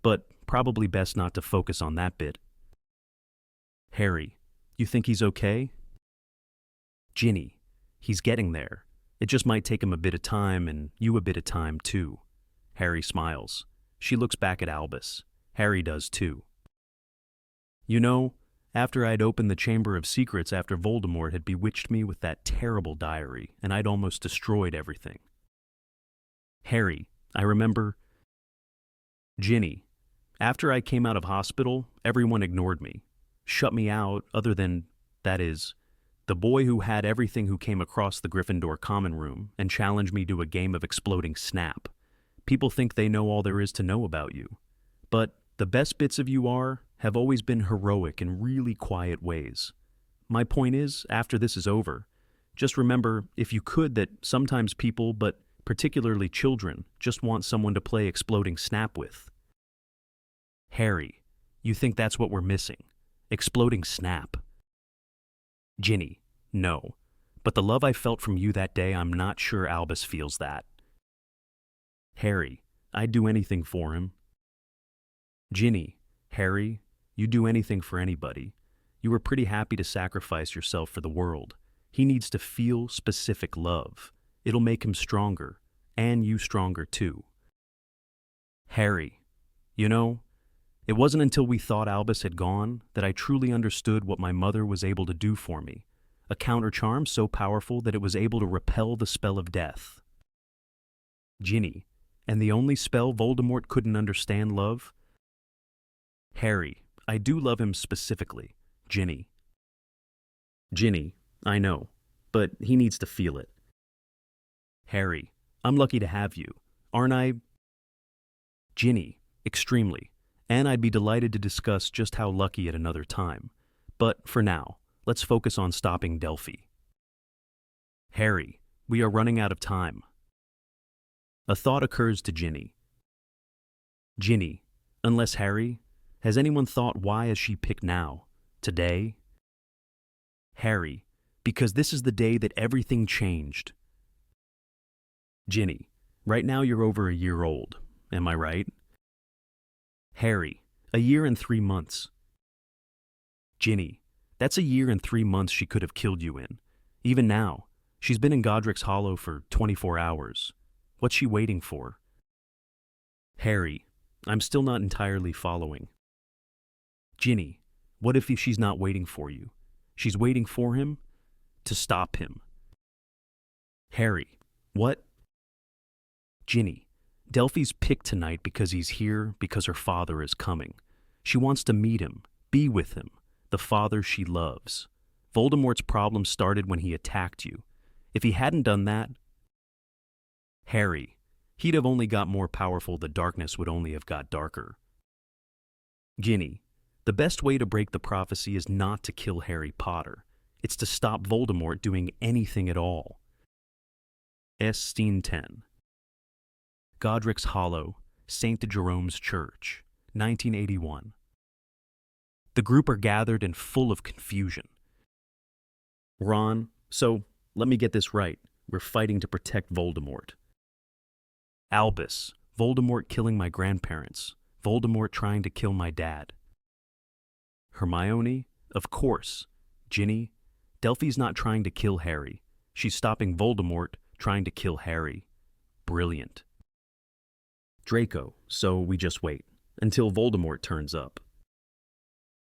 but probably best not to focus on that bit. Harry, you think he's okay? Ginny, he's getting there. It just might take him a bit of time and you a bit of time too. Harry smiles. She looks back at Albus. Harry does too. You know, after I'd opened the Chamber of Secrets after Voldemort had bewitched me with that terrible diary and I'd almost destroyed everything. Harry, I remember… Ginny, after I came out of hospital, everyone ignored me. Shut me out, other than, that is, the boy who had everything who came across the Gryffindor common room and challenged me to a game of exploding snap. People think they know all there is to know about you. But the best bits of you have always been heroic in really quiet ways. My point is, after this is over, just remember, if you could, that sometimes people, but particularly children, just want someone to play exploding snap with. Harry, you think that's what we're missing? Exploding snap. Ginny, no. But the love I felt from you that day, I'm not sure Albus feels that. Harry, I'd do anything for him. Ginny, Harry, you'd do anything for anybody. You were pretty happy to sacrifice yourself for the world. He needs to feel specific love. It'll make him stronger, and you stronger too. Harry, you know, it wasn't until we thought Albus had gone that I truly understood what my mother was able to do for me. A counter-charm so powerful that it was able to repel the spell of death. Ginny, and the only spell Voldemort couldn't understand love? Harry, I do love him specifically. Ginny. Ginny, I know, but he needs to feel it. Harry, I'm lucky to have you, aren't I? Ginny, extremely. And I'd be delighted to discuss just how lucky at another time. But for now, let's focus on stopping Delphi. Harry, we are running out of time. A thought occurs to Ginny. Ginny, unless Harry, has anyone thought why is she picked now? Today? Harry, because this is the day that everything changed. Ginny, right now you're over a year old, am I right? Harry, a year and 3 months. Ginny, That's a year and 3 months she could have killed you in. Even now, she's been in Godric's Hollow for 24 hours. What's she waiting for? Harry, I'm still not entirely following. Ginny, what if she's not waiting for you? She's waiting for him to stop him. Harry, what? Ginny, Delphi's picked tonight because he's here because her father is coming. She wants to meet him, be with him, the father she loves. Voldemort's problem started when he attacked you. If he hadn't done that, Harry, he'd have only got more powerful, the darkness would only have got darker. Ginny, the best way to break the prophecy is not to kill Harry Potter. It's to stop Voldemort doing anything at all. Scene 10. Godric's Hollow, St. Jerome's Church, 1981. The group are gathered and full of confusion. Ron, so let me get this right. We're fighting to protect Voldemort. Albus, Voldemort killing my grandparents. Voldemort trying to kill my dad. Hermione, of course. Ginny, Delphi's not trying to kill Harry. She's stopping Voldemort trying to kill Harry. Brilliant. Draco, so we just wait until Voldemort turns up.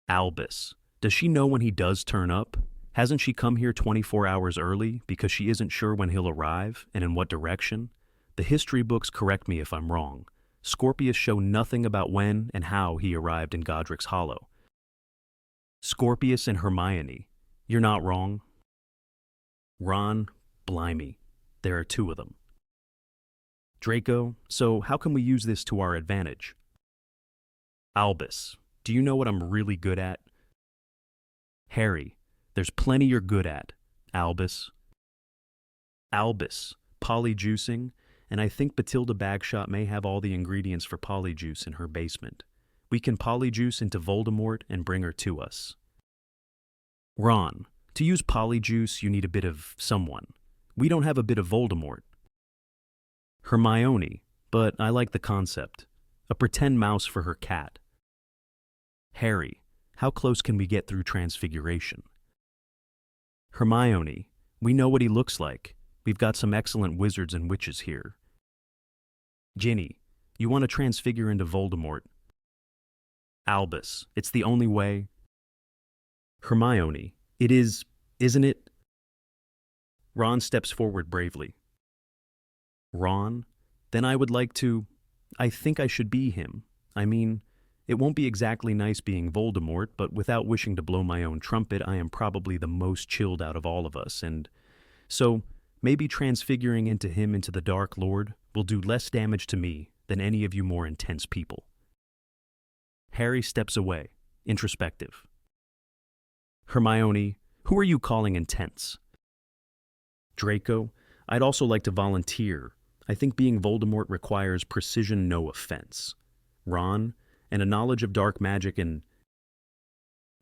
Albus, does she know when he does turn up? Hasn't she come here 24 hours early because she isn't sure when he'll arrive and in what direction? The history books correct me if I'm wrong. Scorpius show nothing about when and how he arrived in Godric's Hollow. Scorpius and Hermione, you're not wrong. Ron, blimey, there are two of them. Draco, so how can we use this to our advantage? Albus, do you know what I'm really good at? Harry, there's plenty you're good at. Albus. Albus, polyjuicing, and I think Bathilda Bagshot may have all the ingredients for polyjuice in her basement. We can polyjuice into Voldemort and bring her to us. Ron, to use polyjuice you need a bit of someone. We don't have a bit of Voldemort. Hermione, but I like the concept. A pretend mouse for her cat. Harry, how close can we get through transfiguration? Hermione, we know what he looks like. We've got some excellent wizards and witches here. Ginny, you want to transfigure into Voldemort. Albus, it's the only way. Hermione, it is, isn't it? Ron steps forward bravely. Ron, then I would like to, I think I should be him. I mean, it won't be exactly nice being Voldemort, but without wishing to blow my own trumpet, I am probably the most chilled out of all of us, and so maybe transfiguring into him into the Dark Lord will do less damage to me than any of you more intense people. Harry steps away, introspective. Hermione, who are you calling intense? Draco, I'd also like to volunteer. I think being Voldemort requires precision, no offense. Ron, and a knowledge of dark magic and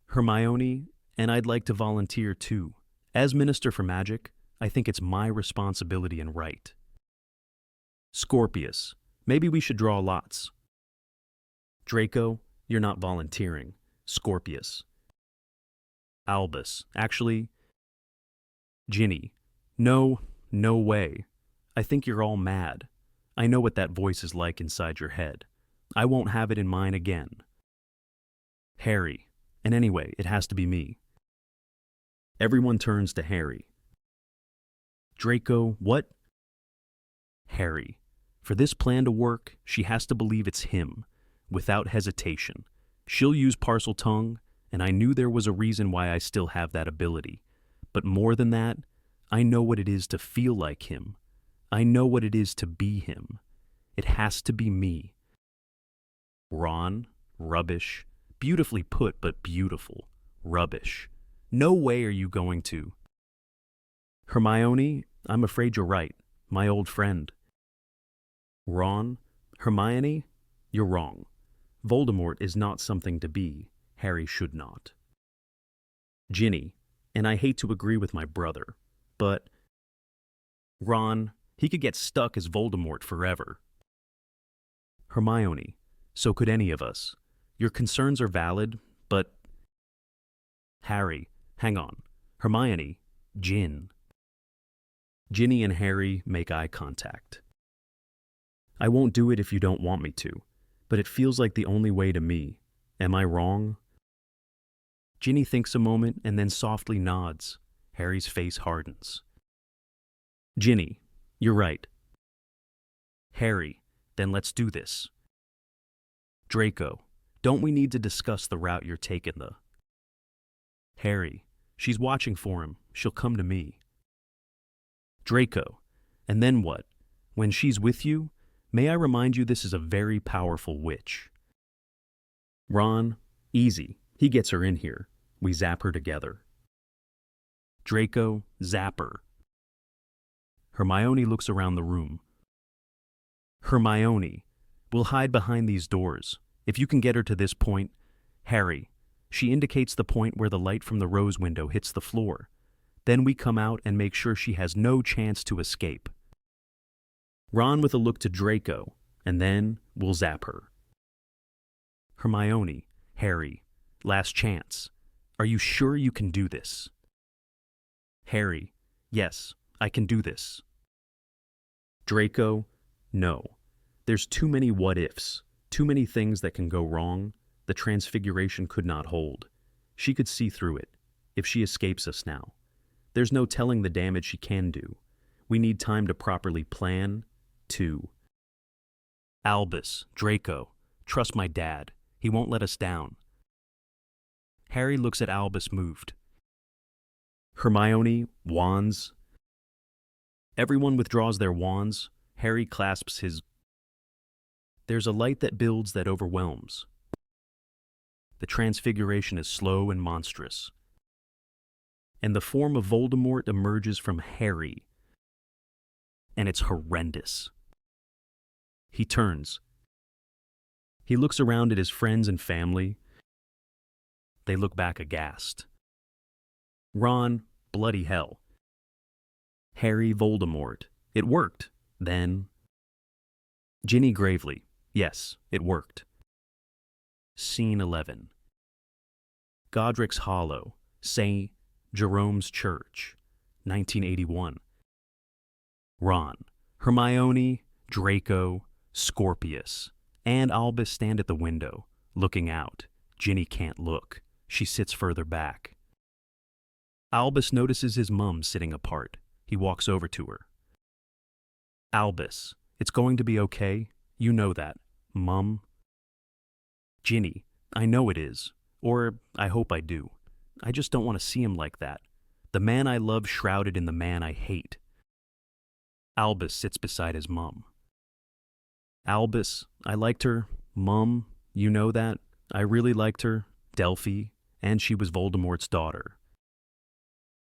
Hermione, and I'd like to volunteer too. As Minister for Magic, I think it's my responsibility and right. Scorpius, maybe we should draw lots. Draco, you're not volunteering. Scorpius. Albus, actually. Ginny, no way. I think you're all mad. I know what that voice is like inside your head. I won't have it in mine again. Harry, and anyway, it has to be me. Everyone turns to Harry. Draco, what? Harry, for this plan to work, she has to believe it's him, without hesitation. She'll use Parseltongue, and I knew there was a reason why I still have that ability. But more than that, I know what it is to feel like him. I know what it is to be him. It has to be me. Ron, rubbish. Beautifully put, but beautiful. Rubbish. No way are you going to. Hermione, I'm afraid you're right. My old friend. Ron, Hermione, you're wrong. Voldemort is not something to be. Harry should not. Ginny, and I hate to agree with my brother, but Ron, he could get stuck as Voldemort forever. Hermione, so could any of us. Your concerns are valid, but Harry, Hang on. Hermione, Gin. Ginny and Harry make eye contact. I won't do it if you don't want me to, but it feels like the only way to me. Am I wrong? Ginny thinks a moment and then softly nods. Harry's face hardens. Ginny, you're right. Harry, then let's do this. Draco, don't we need to discuss the route you're taking the... Harry, she's watching for him. She'll come to me. Draco, and then what? When she's with you, may I remind you this is a very powerful witch. Ron, easy. He gets her in here. We zap her together. Draco, zap her. Hermione looks around the room. Hermione, we'll hide behind these doors. If you can get her to this point. Harry, she indicates the point where the light from the rose window hits the floor. Then we come out and make sure she has no chance to escape. Ron with a look to Draco, and then we'll zap her. Hermione, Harry, last chance. Are you sure you can do this? Harry, yes, I can do this. Draco, no. There's too many what-ifs, too many things that can go wrong. The transfiguration could not hold. She could see through it, if she escapes us now. There's no telling the damage she can do. We need time to properly plan. Albus, Draco, trust my dad. He won't let us down. Harry looks at Albus moved. Hermione, wands. Everyone withdraws their wands. Harry clasps his... There's a light that builds that overwhelms. The transfiguration is slow and monstrous. And the form of Voldemort emerges from Harry. And it's horrendous. He turns. He looks around at his friends and family. They look back aghast. Ron, bloody hell. Harry, Voldemort. It worked. Then... Ginny gravely. Yes, it worked. Scene 11. Godric's Hollow, St. Jerome's Church, 1981. Ron, Hermione, Draco, Scorpius, and Albus stand at the window, looking out. Ginny can't look. She sits further back. Albus notices his mum sitting apart. He walks over to her. Albus, it's going to be okay. You know that, Mum. Ginny, I know it is. Or I hope I do. I just don't want to see him like that. The man I love shrouded in the man I hate. Albus sits beside his mum. Albus, I liked her. Mum, you know that. I really liked her. Delphi, and she was Voldemort's daughter.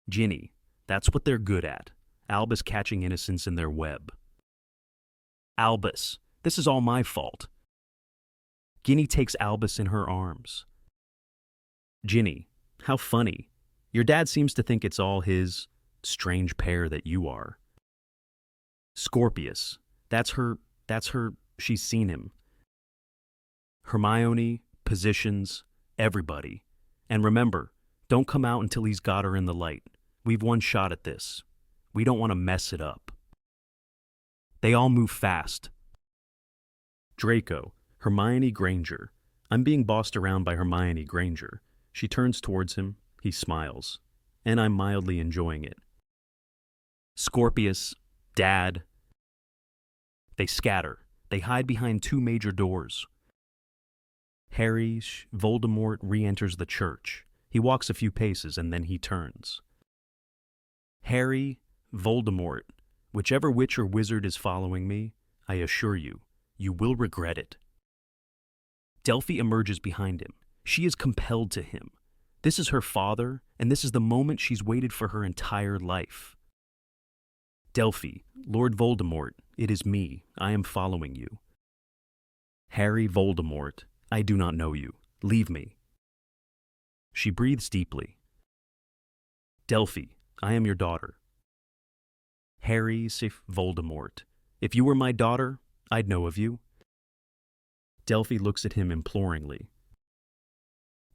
Ginny, that's what they're good at. Albus catching innocents in their web. Albus, this is all my fault. Ginny takes Albus in her arms. Ginny, how funny. Your dad seems to think it's all his strange pair that you are. Scorpius, that's her, she's seen him. Hermione, positions, everybody. And remember, don't come out until he's got her in the light. We've one shot at this. We don't want to mess it up. They all move fast. Draco, Hermione Granger. I'm being bossed around by Hermione Granger. She turns towards him. He smiles. And I'm mildly enjoying it. Scorpius, Dad. They scatter. They hide behind two major doors. Harry, Voldemort re-enters the church. He walks a few paces and then he turns. Harry, Voldemort, whichever witch or wizard is following me, I assure you, you will regret it. Delphi emerges behind him. She is compelled to him. This is her father, and this is the moment she's waited for her entire life. Delphi, Lord Voldemort, it is me. I am following you. Harry Voldemort, I do not know you. Leave me. She breathes deeply. Delphi, I am your daughter. Harry Sif Voldemort, if you were my daughter, I'd know of you. Delphi looks at him imploringly.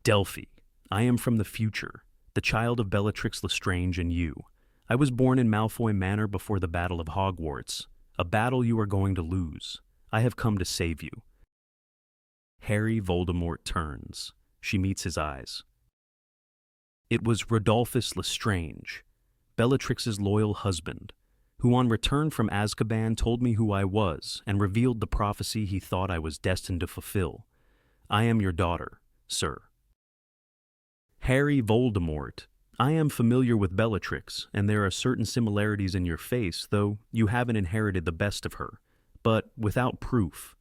Delphi, I am from the future. the child of Bellatrix Lestrange and you. I was born in Malfoy Manor before the Battle of Hogwarts, a battle you are going to lose. I have come to save you. Harry Voldemort turns. She meets his eyes. It was Rodolphus Lestrange, Bellatrix's loyal husband, who on return from Azkaban told me who I was and revealed the prophecy he thought I was destined to fulfill. I am your daughter, sir. Harry Voldemort, I am familiar with Bellatrix, and there are certain similarities in your face, though you haven't inherited the best of her, but without proof.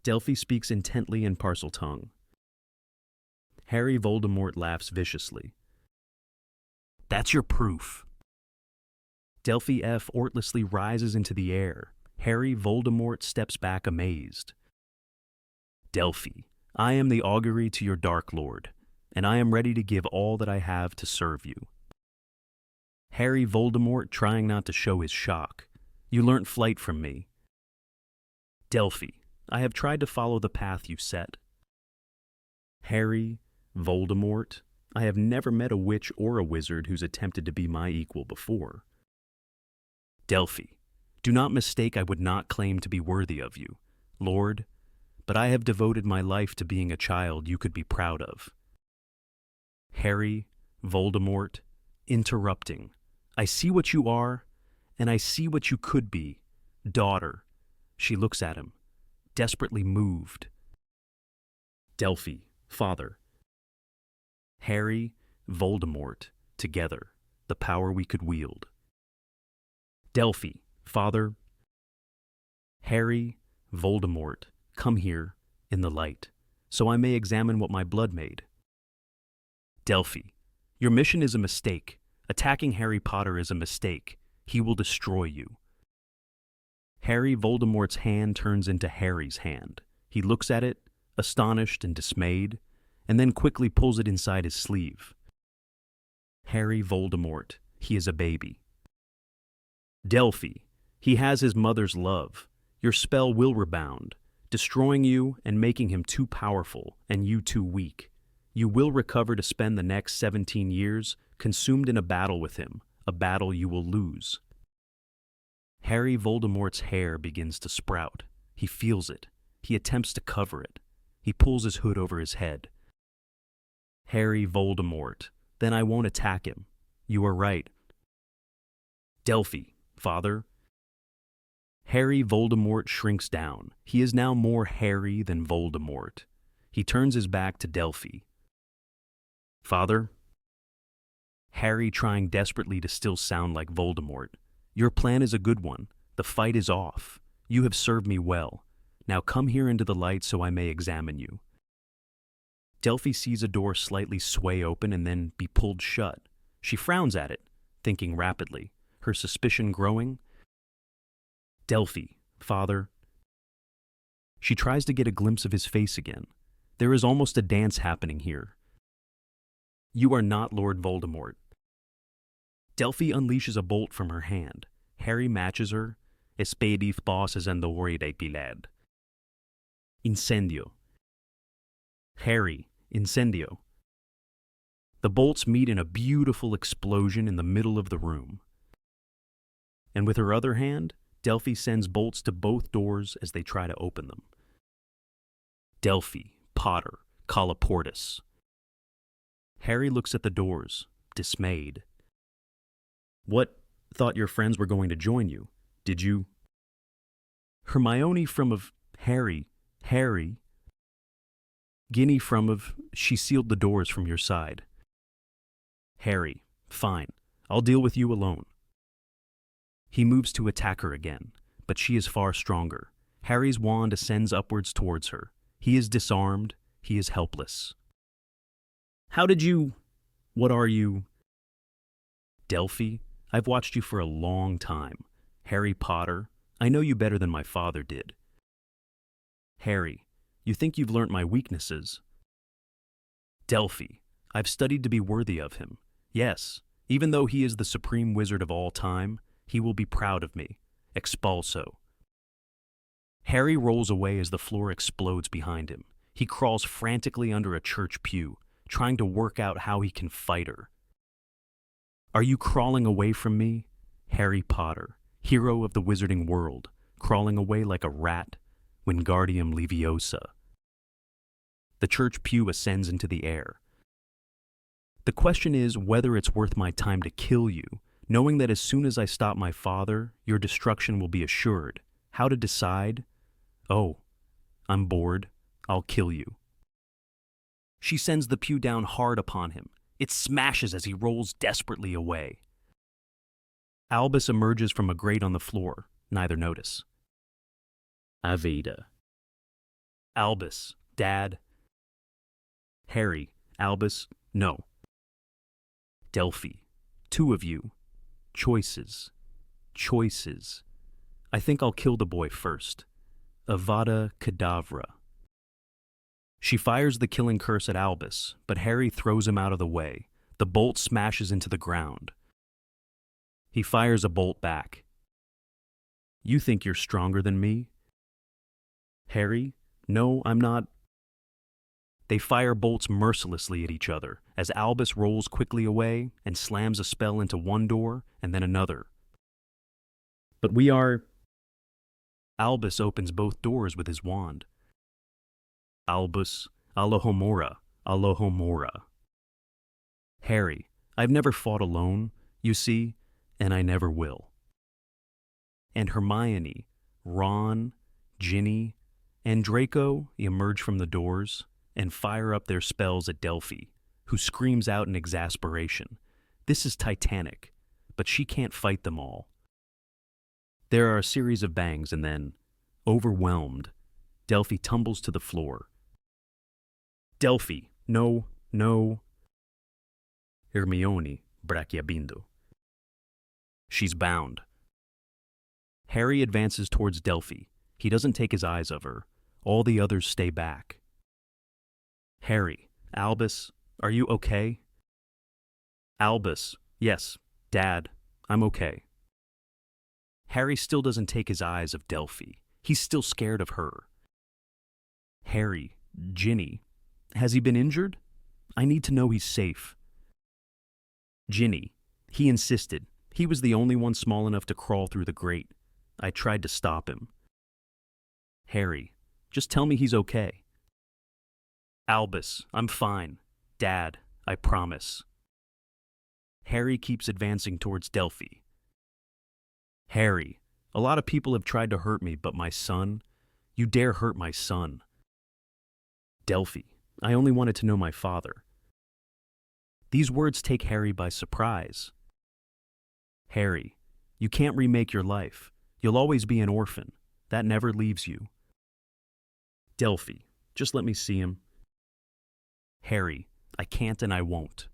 Delphi speaks intently in Parseltongue. Harry Voldemort laughs viciously. That's your proof. Delphi effortlessly rises into the air. Harry Voldemort steps back amazed. Delphi, I am the augury to your Dark Lord, and I am ready to give all that I have to serve you. Harry Voldemort, trying not to show his shock. You learnt flight from me. Delphi, I have tried to follow the path you set. Harry Voldemort, I have never met a witch or a wizard who's attempted to be my equal before. Delphi, do not mistake, I would not claim to be worthy of you, Lord, but I have devoted my life to being a child you could be proud of. Harry Voldemort, interrupting. I see what you are, and I see what you could be. Daughter. She looks at him, desperately moved. Delphi, father. Harry Voldemort, together, the power we could wield. Delphi, father. Harry Voldemort, come here, in the light, so I may examine what my blood made. Delphi, your mission is a mistake. Attacking Harry Potter is a mistake. He will destroy you. Harry Voldemort's hand turns into Harry's hand. He looks at it, astonished and dismayed, and then quickly pulls it inside his sleeve. Harry Voldemort, he is a baby. Delphi, he has his mother's love. Your spell will rebound, destroying you and making him too powerful and you too weak. You will recover to spend the next 17 years consumed in a battle with him, a battle you will lose. Harry Voldemort's hair begins to sprout. He feels it. He attempts to cover it. He pulls his hood over his head. Harry Voldemort, then I won't attack him. You are right. Delphi, father. Harry Voldemort shrinks down. He is now more Harry than Voldemort. He turns his back to Delphi. Father. Harry, trying desperately to still sound like Voldemort. Your plan is a good one. The fight is off. You have served me well. Now come here into the light so I may examine you. Delphi sees a door slightly sway open and then be pulled shut. She frowns at it, thinking rapidly, her suspicion growing. Delphi, father. She tries to get a glimpse of his face again. There is almost a dance happening here. You are not Lord Voldemort. Delphi unleashes a bolt from her hand. Harry matches her. Expedith bosses and the worried pilad. Incendio. Harry, incendio. The bolts meet in a beautiful explosion in the middle of the room. And with her other hand, Delphi sends bolts to both doors as they try to open them. Delphi, Potter, Colloportus. Harry looks at the doors, dismayed. What? Thought your friends were going to join you. Did you? Hermione from of Harry. Ginny from of she sealed the doors from your side. Harry, fine. I'll deal with you alone. He moves to attack her again, but she is far stronger. Harry's wand ascends upwards towards her. He is disarmed. He is helpless. How did you? What are you? Delphi, I've watched you for a long time. Harry Potter, I know you better than my father did. Harry, you think you've learnt my weaknesses. Delphi, I've studied to be worthy of him. Yes, even though he is the supreme wizard of all time, he will be proud of me. Expulso. Harry rolls away as the floor explodes behind him. He crawls frantically under a church pew. trying to work out how he can fight her. Are you crawling away from me? Harry Potter, hero of the wizarding world, crawling away like a rat, Wingardium Leviosa. The church pew ascends into the air. The question is whether it's worth my time to kill you, knowing that as soon as I stop my father, your destruction will be assured. How to decide? Oh, I'm bored. I'll kill you. She sends the pew down hard upon him. It smashes as he rolls desperately away. Albus emerges from a grate on the floor, neither notice. Avada. Albus, Dad. Harry, Albus, no. Delphi, two of you. Choices. Choices. I think I'll kill the boy first. Avada Kedavra. She fires the killing curse at Albus, but Harry throws him out of the way. The bolt smashes into the ground. He fires a bolt back. You think you're stronger than me? Harry, no, I'm not. They fire bolts mercilessly at each other as Albus rolls quickly away and slams a spell into one door and then another. But we are... Albus opens both doors with his wand. Albus, Alohomora, Alohomora. Harry, I've never fought alone, you see, and I never will. And Hermione, Ron, Ginny, and Draco emerge from the doors and fire up their spells at Delphi, who screams out in exasperation. This is Titanic, but she can't fight them all. There are a series of bangs and then, overwhelmed, Delphi tumbles to the floor. Delphi, no, no. Hermione, brachiabindo. She's bound. Harry advances towards Delphi. He doesn't take his eyes off her. All the others stay back. Harry, Albus, are you okay? Albus, yes, Dad, I'm okay. Harry still doesn't take his eyes off Delphi. He's still scared of her. Harry, Ginny, has he been injured? I need to know he's safe. Ginny, he insisted. He was the only one small enough to crawl through the grate. I tried to stop him. Harry, just tell me he's okay. Albus, I'm fine. Dad, I promise. Harry keeps advancing towards Delphi. Harry, a lot of people have tried to hurt me, but my son? You dare hurt my son. Delphi, I only wanted to know my father. These words take Harry by surprise. Harry, you can't remake your life. You'll always be an orphan. That never leaves you. Delphi, just let me see him. Harry, I can't and I won't.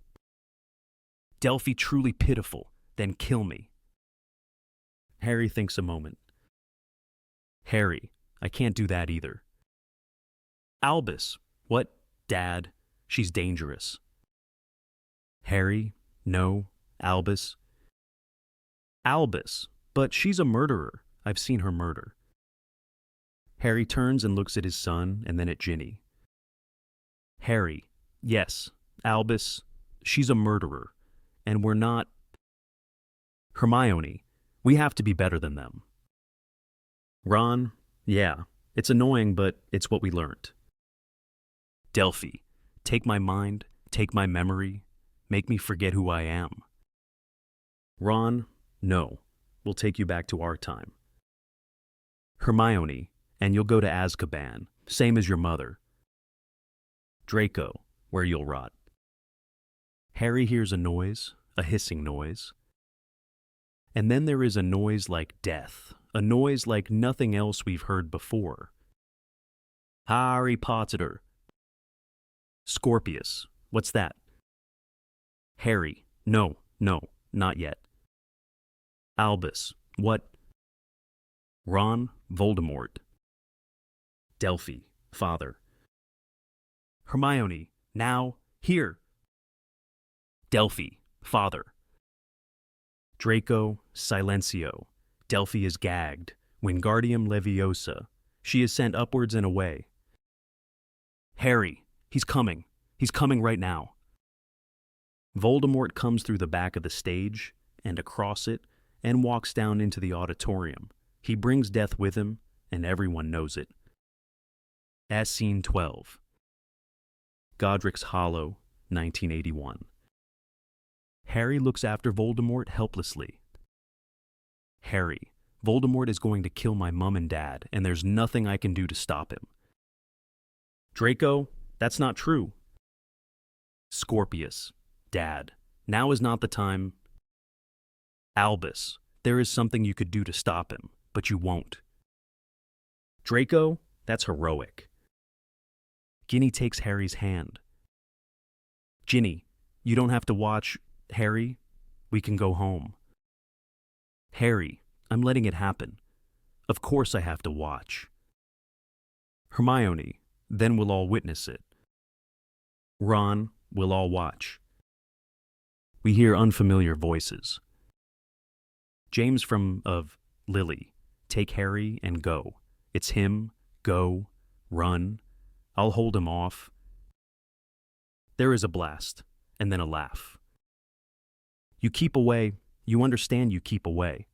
Delphi, truly pitiful, then kill me. Harry thinks a moment. Harry, I can't do that either. Albus, what? Dad, she's dangerous. Harry, no. Albus. Albus, but she's a murderer. I've seen her murder. Harry turns and looks at his son and then at Ginny. Harry, yes. Albus, she's a murderer. And we're not... Hermione, we have to be better than them. Ron, yeah, it's annoying, but it's what we learned. Delphi, take my mind, take my memory, make me forget who I am. Ron, no, we'll take you back to our time. Hermione, and you'll go to Azkaban, same as your mother. Draco, where you'll rot. Harry hears a noise, a hissing noise. And then there is a noise like death, a noise like nothing else we've heard before. Harry Potter. Scorpius, what's that? Harry, no, not yet. Albus, what? Ron, Voldemort. Delphi, father. Hermione, now, here. Delphi, father. Draco, silencio. Delphi is gagged. Wingardium Leviosa. She is sent upwards and away. Harry, he's coming. He's coming right now. Voldemort comes through the back of the stage and across it and walks down into the auditorium. He brings death with him, and everyone knows it. As Scene 12. Godric's Hollow, 1981. Harry looks after Voldemort helplessly. Harry, Voldemort is going to kill my mum and dad, and there's nothing I can do to stop him. Draco, that's not true. Scorpius, Dad, now is not the time. Albus, there is something you could do to stop him, but you won't. Draco, that's heroic. Ginny takes Harry's hand. Ginny, you don't have to watch. Harry, we can go home. Harry, I'm letting it happen. Of course I have to watch. Hermione, then we'll all witness it. Ron, we'll all watch. We hear unfamiliar voices. James of Lily, take Harry and go. It's him, go, run. I'll hold him off. There is a blast, and then a laugh. You keep away, you understand you keep away.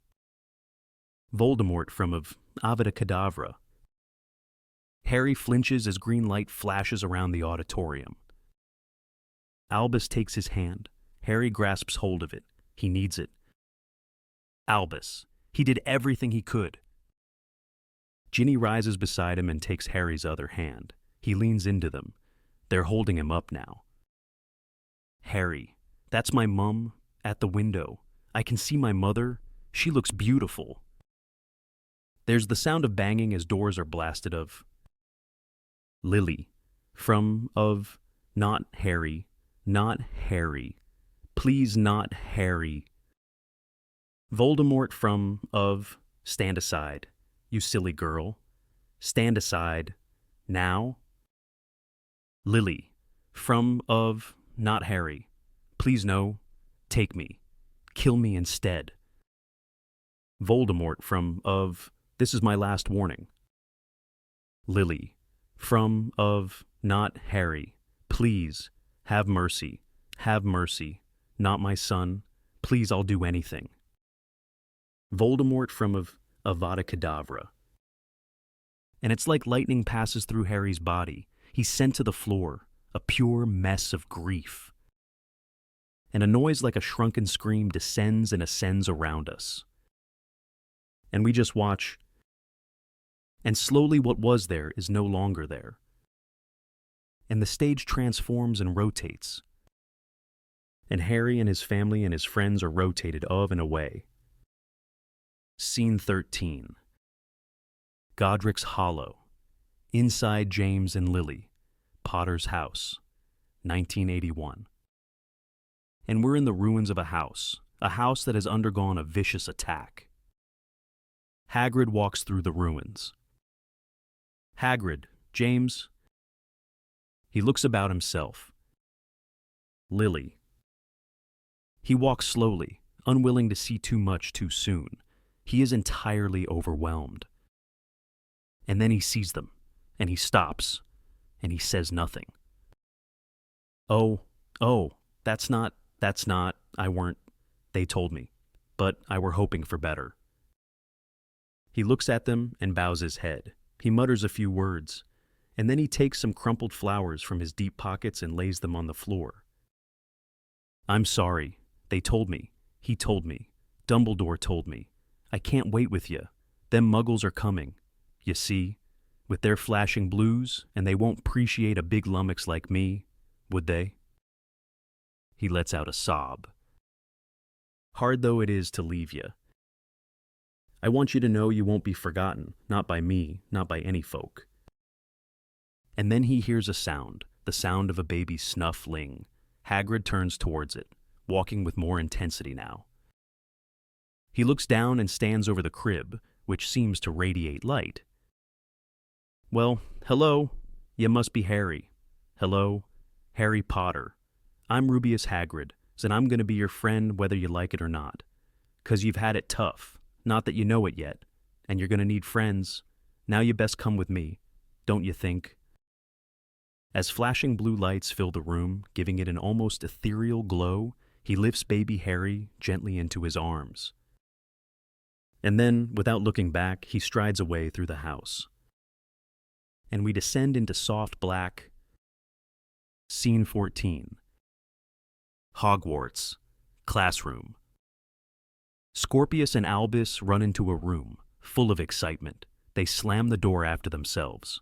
Voldemort of Avada Kedavra. Harry flinches as green light flashes around the auditorium. Albus takes his hand. Harry grasps hold of it. He needs it. Albus, he did everything he could. Ginny rises beside him and takes Harry's other hand. He leans into them. They're holding him up now. Harry, that's my mum at the window. I can see my mother. She looks beautiful. There's the sound of banging as doors are blasted of. Lily, not Harry, not Harry. Please not Harry. Voldemort stand aside, you silly girl. Stand aside, now. Lily, not Harry. Please no, take me. Kill me instead. Voldemort this is my last warning. Lily, not Harry. Please, have mercy, not my son. Please, I'll do anything. Voldemort of Avada Kedavra. And it's like lightning passes through Harry's body. He's sent to the floor, a pure mess of grief. And a noise like a shrunken scream descends and ascends around us. And we just watch. And slowly what was there is no longer there. And the stage transforms and rotates. And Harry and his family and his friends are rotated of and away. Scene 13. Godric's Hollow. Inside James and Lily. Potter's house. 1981. And we're in the ruins of a house that has undergone a vicious attack. Hagrid walks through the ruins. Hagrid, James. He looks about himself. Lily. He walks slowly, unwilling to see too much too soon. He is entirely overwhelmed. And then he sees them, and he stops, and he says nothing. Oh, that's not, they told me, but I were hoping for better. He looks at them and bows his head. He mutters a few words, and then he takes some crumpled flowers from his deep pockets and lays them on the floor. I'm sorry. They told me. He told me. Dumbledore told me. I can't wait with you. Them muggles are coming. You see, with their flashing blues, and they won't appreciate a big lummox like me, would they? He lets out a sob. Hard though it is to leave you. I want you to know you won't be forgotten, not by me, not by any folk. And then he hears a sound, the sound of a baby's snuffling. Hagrid turns towards it, walking with more intensity now. He looks down and stands over the crib, which seems to radiate light. Well, hello, you must be Harry. Hello, Harry Potter. I'm Rubius Hagrid, and I'm going to be your friend whether you like it or not. 'Cause you've had it tough. Not that you know it yet, and you're going to need friends. Now you best come with me, don't you think? As flashing blue lights fill the room, giving it an almost ethereal glow, he lifts baby Harry gently into his arms. And then, without looking back, he strides away through the house. And we descend into soft black. Scene 14. Hogwarts. Classroom. Scorpius and Albus run into a room, full of excitement. They slam the door after themselves.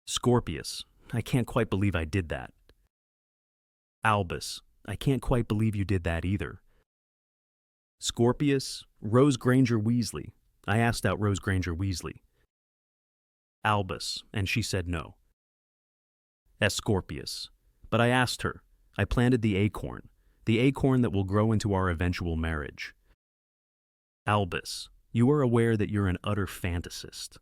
Scorpius, I can't quite believe I did that. Albus, I can't quite believe you did that either. Scorpius, Rose Granger Weasley. I asked out Rose Granger Weasley. Albus, and she said no. Scorpius, but I asked her. I planted the acorn that will grow into our eventual marriage. Albus, you are aware that you're an utter fantasist.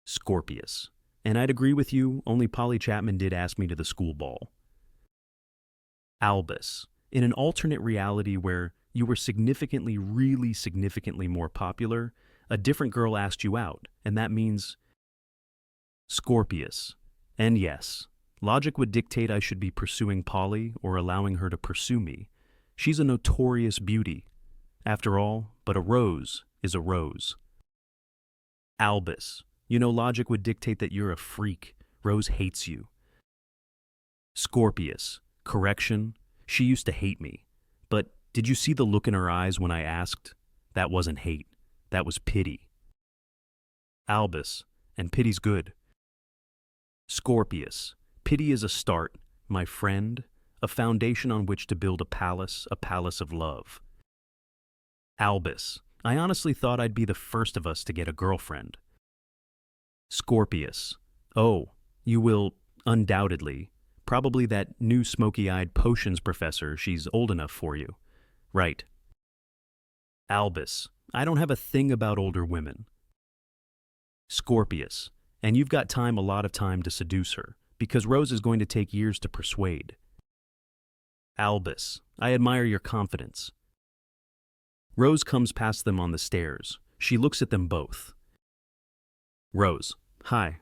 Scorpius, and I'd agree with you, only Polly Chapman did ask me to the school ball. Albus, in an alternate reality where you were really significantly more popular, a different girl asked you out, and that means... Scorpius, and yes, logic would dictate I should be pursuing Polly or allowing her to pursue me. She's a notorious beauty. After all, but a rose is a rose. Albus, you know logic would dictate that you're a freak. Rose hates you. Scorpius, correction, she used to hate me. But did you see the look in her eyes when I asked? That wasn't hate. That was pity. Albus, and pity's good. Scorpius, pity is a start, my friend, a foundation on which to build a palace of love. Albus, I honestly thought I'd be the first of us to get a girlfriend. Scorpius, oh, you will, undoubtedly. Probably that new smoky-eyed potions professor, she's old enough for you. Right. Albus, I don't have a thing about older women. Scorpius, and you've got a lot of time to seduce her, because Rose is going to take years to persuade. Albus, I admire your confidence. Rose comes past them on the stairs. She looks at them both. Rose, hi.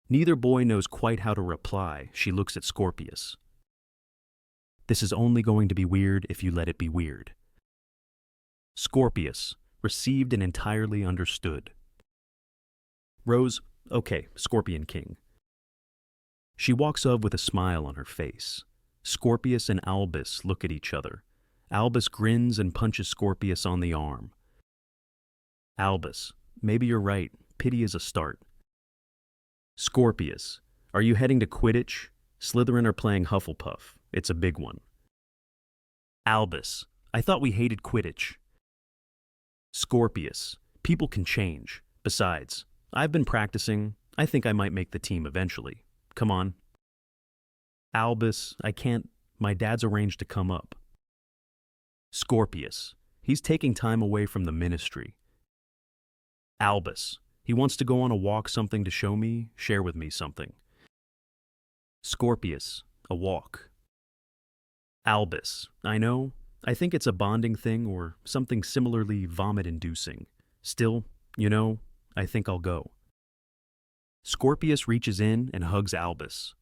Neither boy knows quite how to reply. She looks at Scorpius. This is only going to be weird if you let it be weird. Scorpius, received and entirely understood. Rose, okay, Scorpion King. She walks up with a smile on her face. Scorpius and Albus look at each other. Albus grins and punches Scorpius on the arm. Albus, maybe you're right. Pity is a start. Scorpius, are you heading to Quidditch? Slytherin are playing Hufflepuff. It's a big one. Albus, I thought we hated Quidditch. Scorpius, people can change. Besides, I've been practicing. I think I might make the team eventually. Come on. Albus, I can't. My dad's arranged to come up. Scorpius, he's taking time away from the ministry. Albus, he wants to go on a walk, something to show me, share with me something. Scorpius, a walk. Albus, I know, I think it's a bonding thing or something similarly vomit-inducing. Still, you know, I think I'll go. Scorpius reaches in and hugs Albus.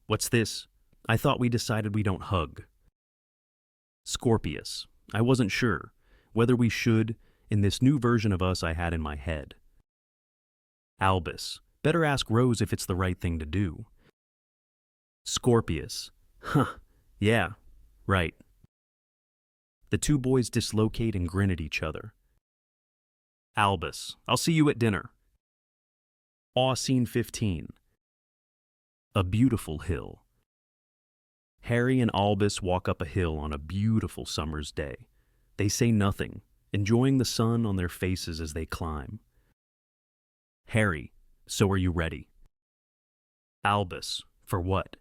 What's this? I thought we decided we don't hug. Scorpius, I wasn't sure whether we should in this new version of us I had in my head. Albus, better ask Rose if it's the right thing to do. Scorpius, yeah, right. The two boys dislocate and grin at each other. Albus, I'll see you at dinner. Scene 15. A beautiful hill. Harry and Albus walk up a hill on a beautiful summer's day. They say nothing, enjoying the sun on their faces as they climb. Harry, so are you ready? Albus, for what?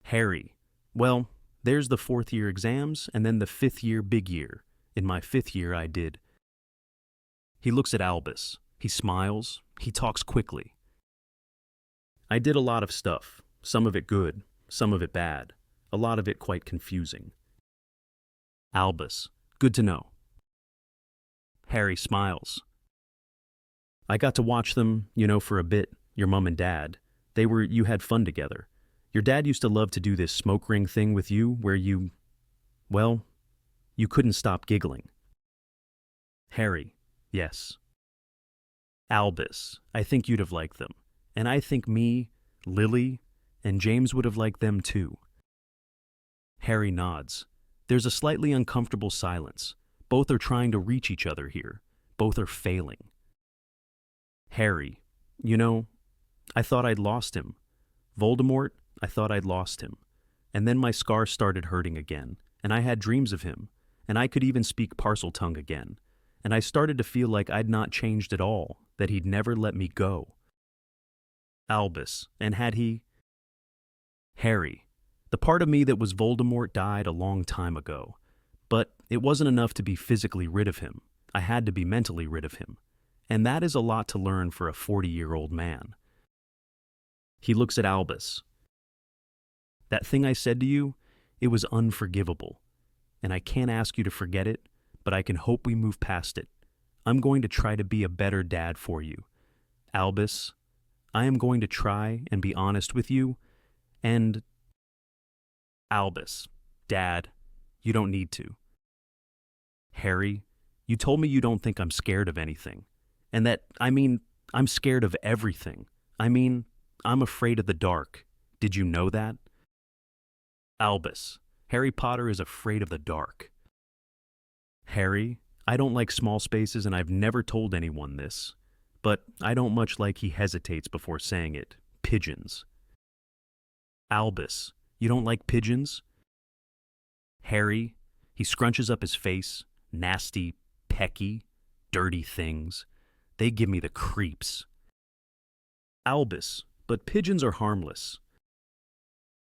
Harry, well, there's the fourth-year exams and then the fifth-year big year. In my fifth year, I did. He looks at Albus. He smiles. He talks quickly. I did a lot of stuff, some of it good, some of it bad, a lot of it quite confusing. Albus, good to know. Harry smiles. I got to watch them, for a bit. your mom and dad. You had fun together. Your dad used to love to do this smoke ring thing with you where well, you couldn't stop giggling. Harry, yes. Albus, I think you'd have liked them. And I think me, Lily, and James would have liked them too. Harry nods. There's a slightly uncomfortable silence. Both are trying to reach each other here. Both are failing. Harry, I thought I'd lost him. Voldemort, I thought I'd lost him. And then my scar started hurting again, and I had dreams of him, and I could even speak parcel tongue again. And I started to feel like I'd not changed at all, that he'd never let me go. Albus, and had he? Harry, the part of me that was Voldemort died a long time ago. But it wasn't enough to be physically rid of him. I had to be mentally rid of him. And that is a lot to learn for a 40-year-old man. He looks at Albus. That thing I said to you, it was unforgivable. And I can't ask you to forget it, but I can hope we move past it. I'm going to try to be a better dad for you. Albus, I am going to try and be honest with you, and... Albus, Dad, you don't need to. Harry, you told me you don't think I'm scared of anything. And I'm scared of everything. I'm afraid of the dark. Did you know that? Albus, Harry Potter is afraid of the dark. Harry, I don't like small spaces and I've never told anyone this. But I don't much like he hesitates before saying it. Pigeons. Albus, you don't like pigeons? Harry, he scrunches up his face. Nasty, pecky, dirty things. They give me the creeps. Albus, but pigeons are harmless.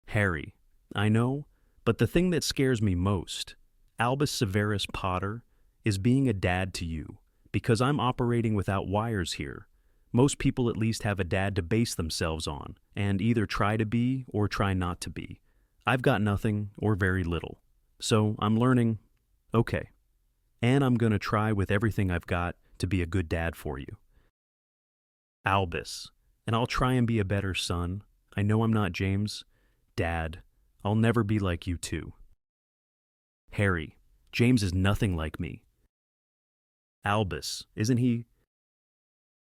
Harry, I know, but the thing that scares me most, Albus Severus Potter, is being a dad to you, because I'm operating without wires here. Most people at least have a dad to base themselves on, and either try to be or try not to be. I've got nothing or very little. So I'm learning, okay. And I'm going to try with everything I've got to be a good dad for you. Albus, and I'll try and be a better son. I know I'm not James. Dad, I'll never be like you two. Harry, James is nothing like me. Albus, isn't he?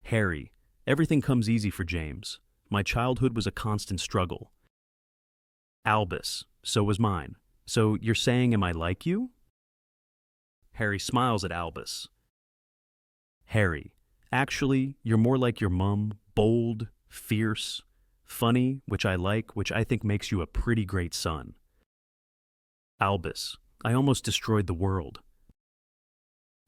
Harry, everything comes easy for James. My childhood was a constant struggle. Albus, so was mine. So you're saying am I like you? Harry smiles at Albus. Harry, actually, you're more like your mum, bold, fierce, funny, which I like, which I think makes you a pretty great son. Albus, I almost destroyed the world.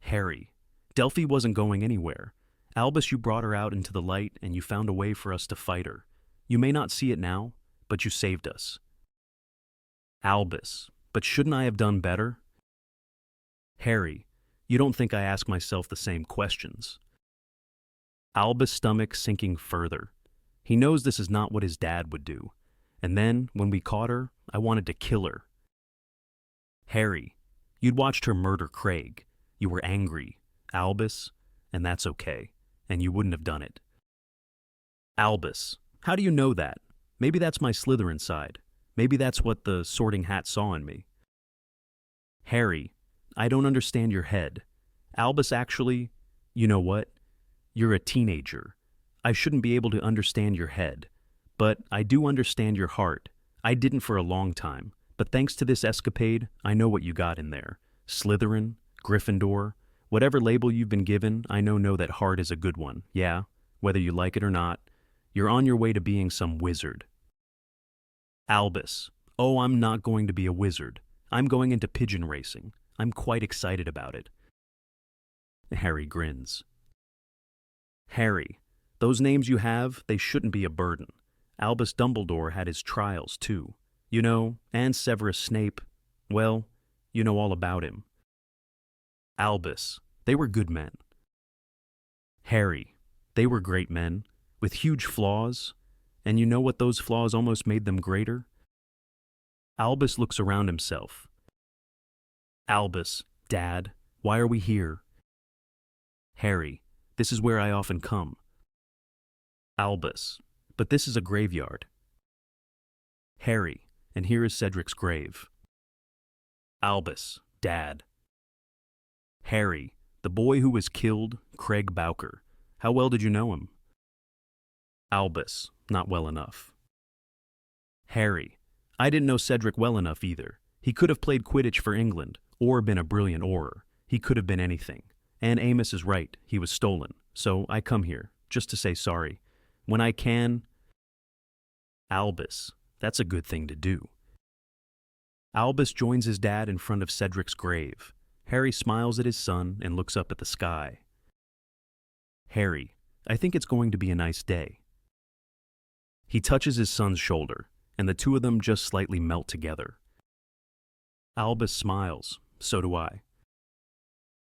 Harry, Delphi wasn't going anywhere. Albus, you brought her out into the light and you found a way for us to fight her. You may not see it now, but you saved us. Albus, but shouldn't I have done better? Harry, you don't think I ask myself the same questions. Albus' stomach sinking further. He knows this is not what his dad would do. And then, when we caught her, I wanted to kill her. Harry, you'd watched her murder Craig. You were angry. Albus, and that's okay. And you wouldn't have done it. Albus, how do you know that? Maybe that's my Slytherin side. Maybe that's what the Sorting Hat saw in me. Harry, I don't understand your head. Albus, actually, you know what? You're a teenager. I shouldn't be able to understand your head. But I do understand your heart. I didn't for a long time. But thanks to this escapade, I know what you got in there. Slytherin, Gryffindor, whatever label you've been given, I know that heart is a good one. Yeah, whether you like it or not. You're on your way to being some wizard. Albus, oh, I'm not going to be a wizard. I'm going into pigeon racing. I'm quite excited about it. Harry grins. Harry, those names you have, they shouldn't be a burden. Albus Dumbledore had his trials, too. You know, and Severus Snape, well, you know all about him. Albus, they were good men. Harry, they were great men, with huge flaws, and you know what those flaws almost made them greater? Albus looks around himself. Albus, Dad, why are we here? Harry, this is where I often come. Albus, but this is a graveyard. Harry, and here is Cedric's grave. Albus, Dad. Harry, the boy who was killed, Craig Bowker. How well did you know him? Albus, not well enough. Harry, I didn't know Cedric well enough either. He could have played Quidditch for England, or been a brilliant orar. He could have been anything. And Amos is right, he was stolen. So I come here, just to say sorry. When I can... Albus, that's a good thing to do. Albus joins his dad in front of Cedric's grave. Harry smiles at his son and looks up at the sky. Harry, I think it's going to be a nice day. He touches his son's shoulder, and the two of them just slightly melt together. Albus smiles, so do I.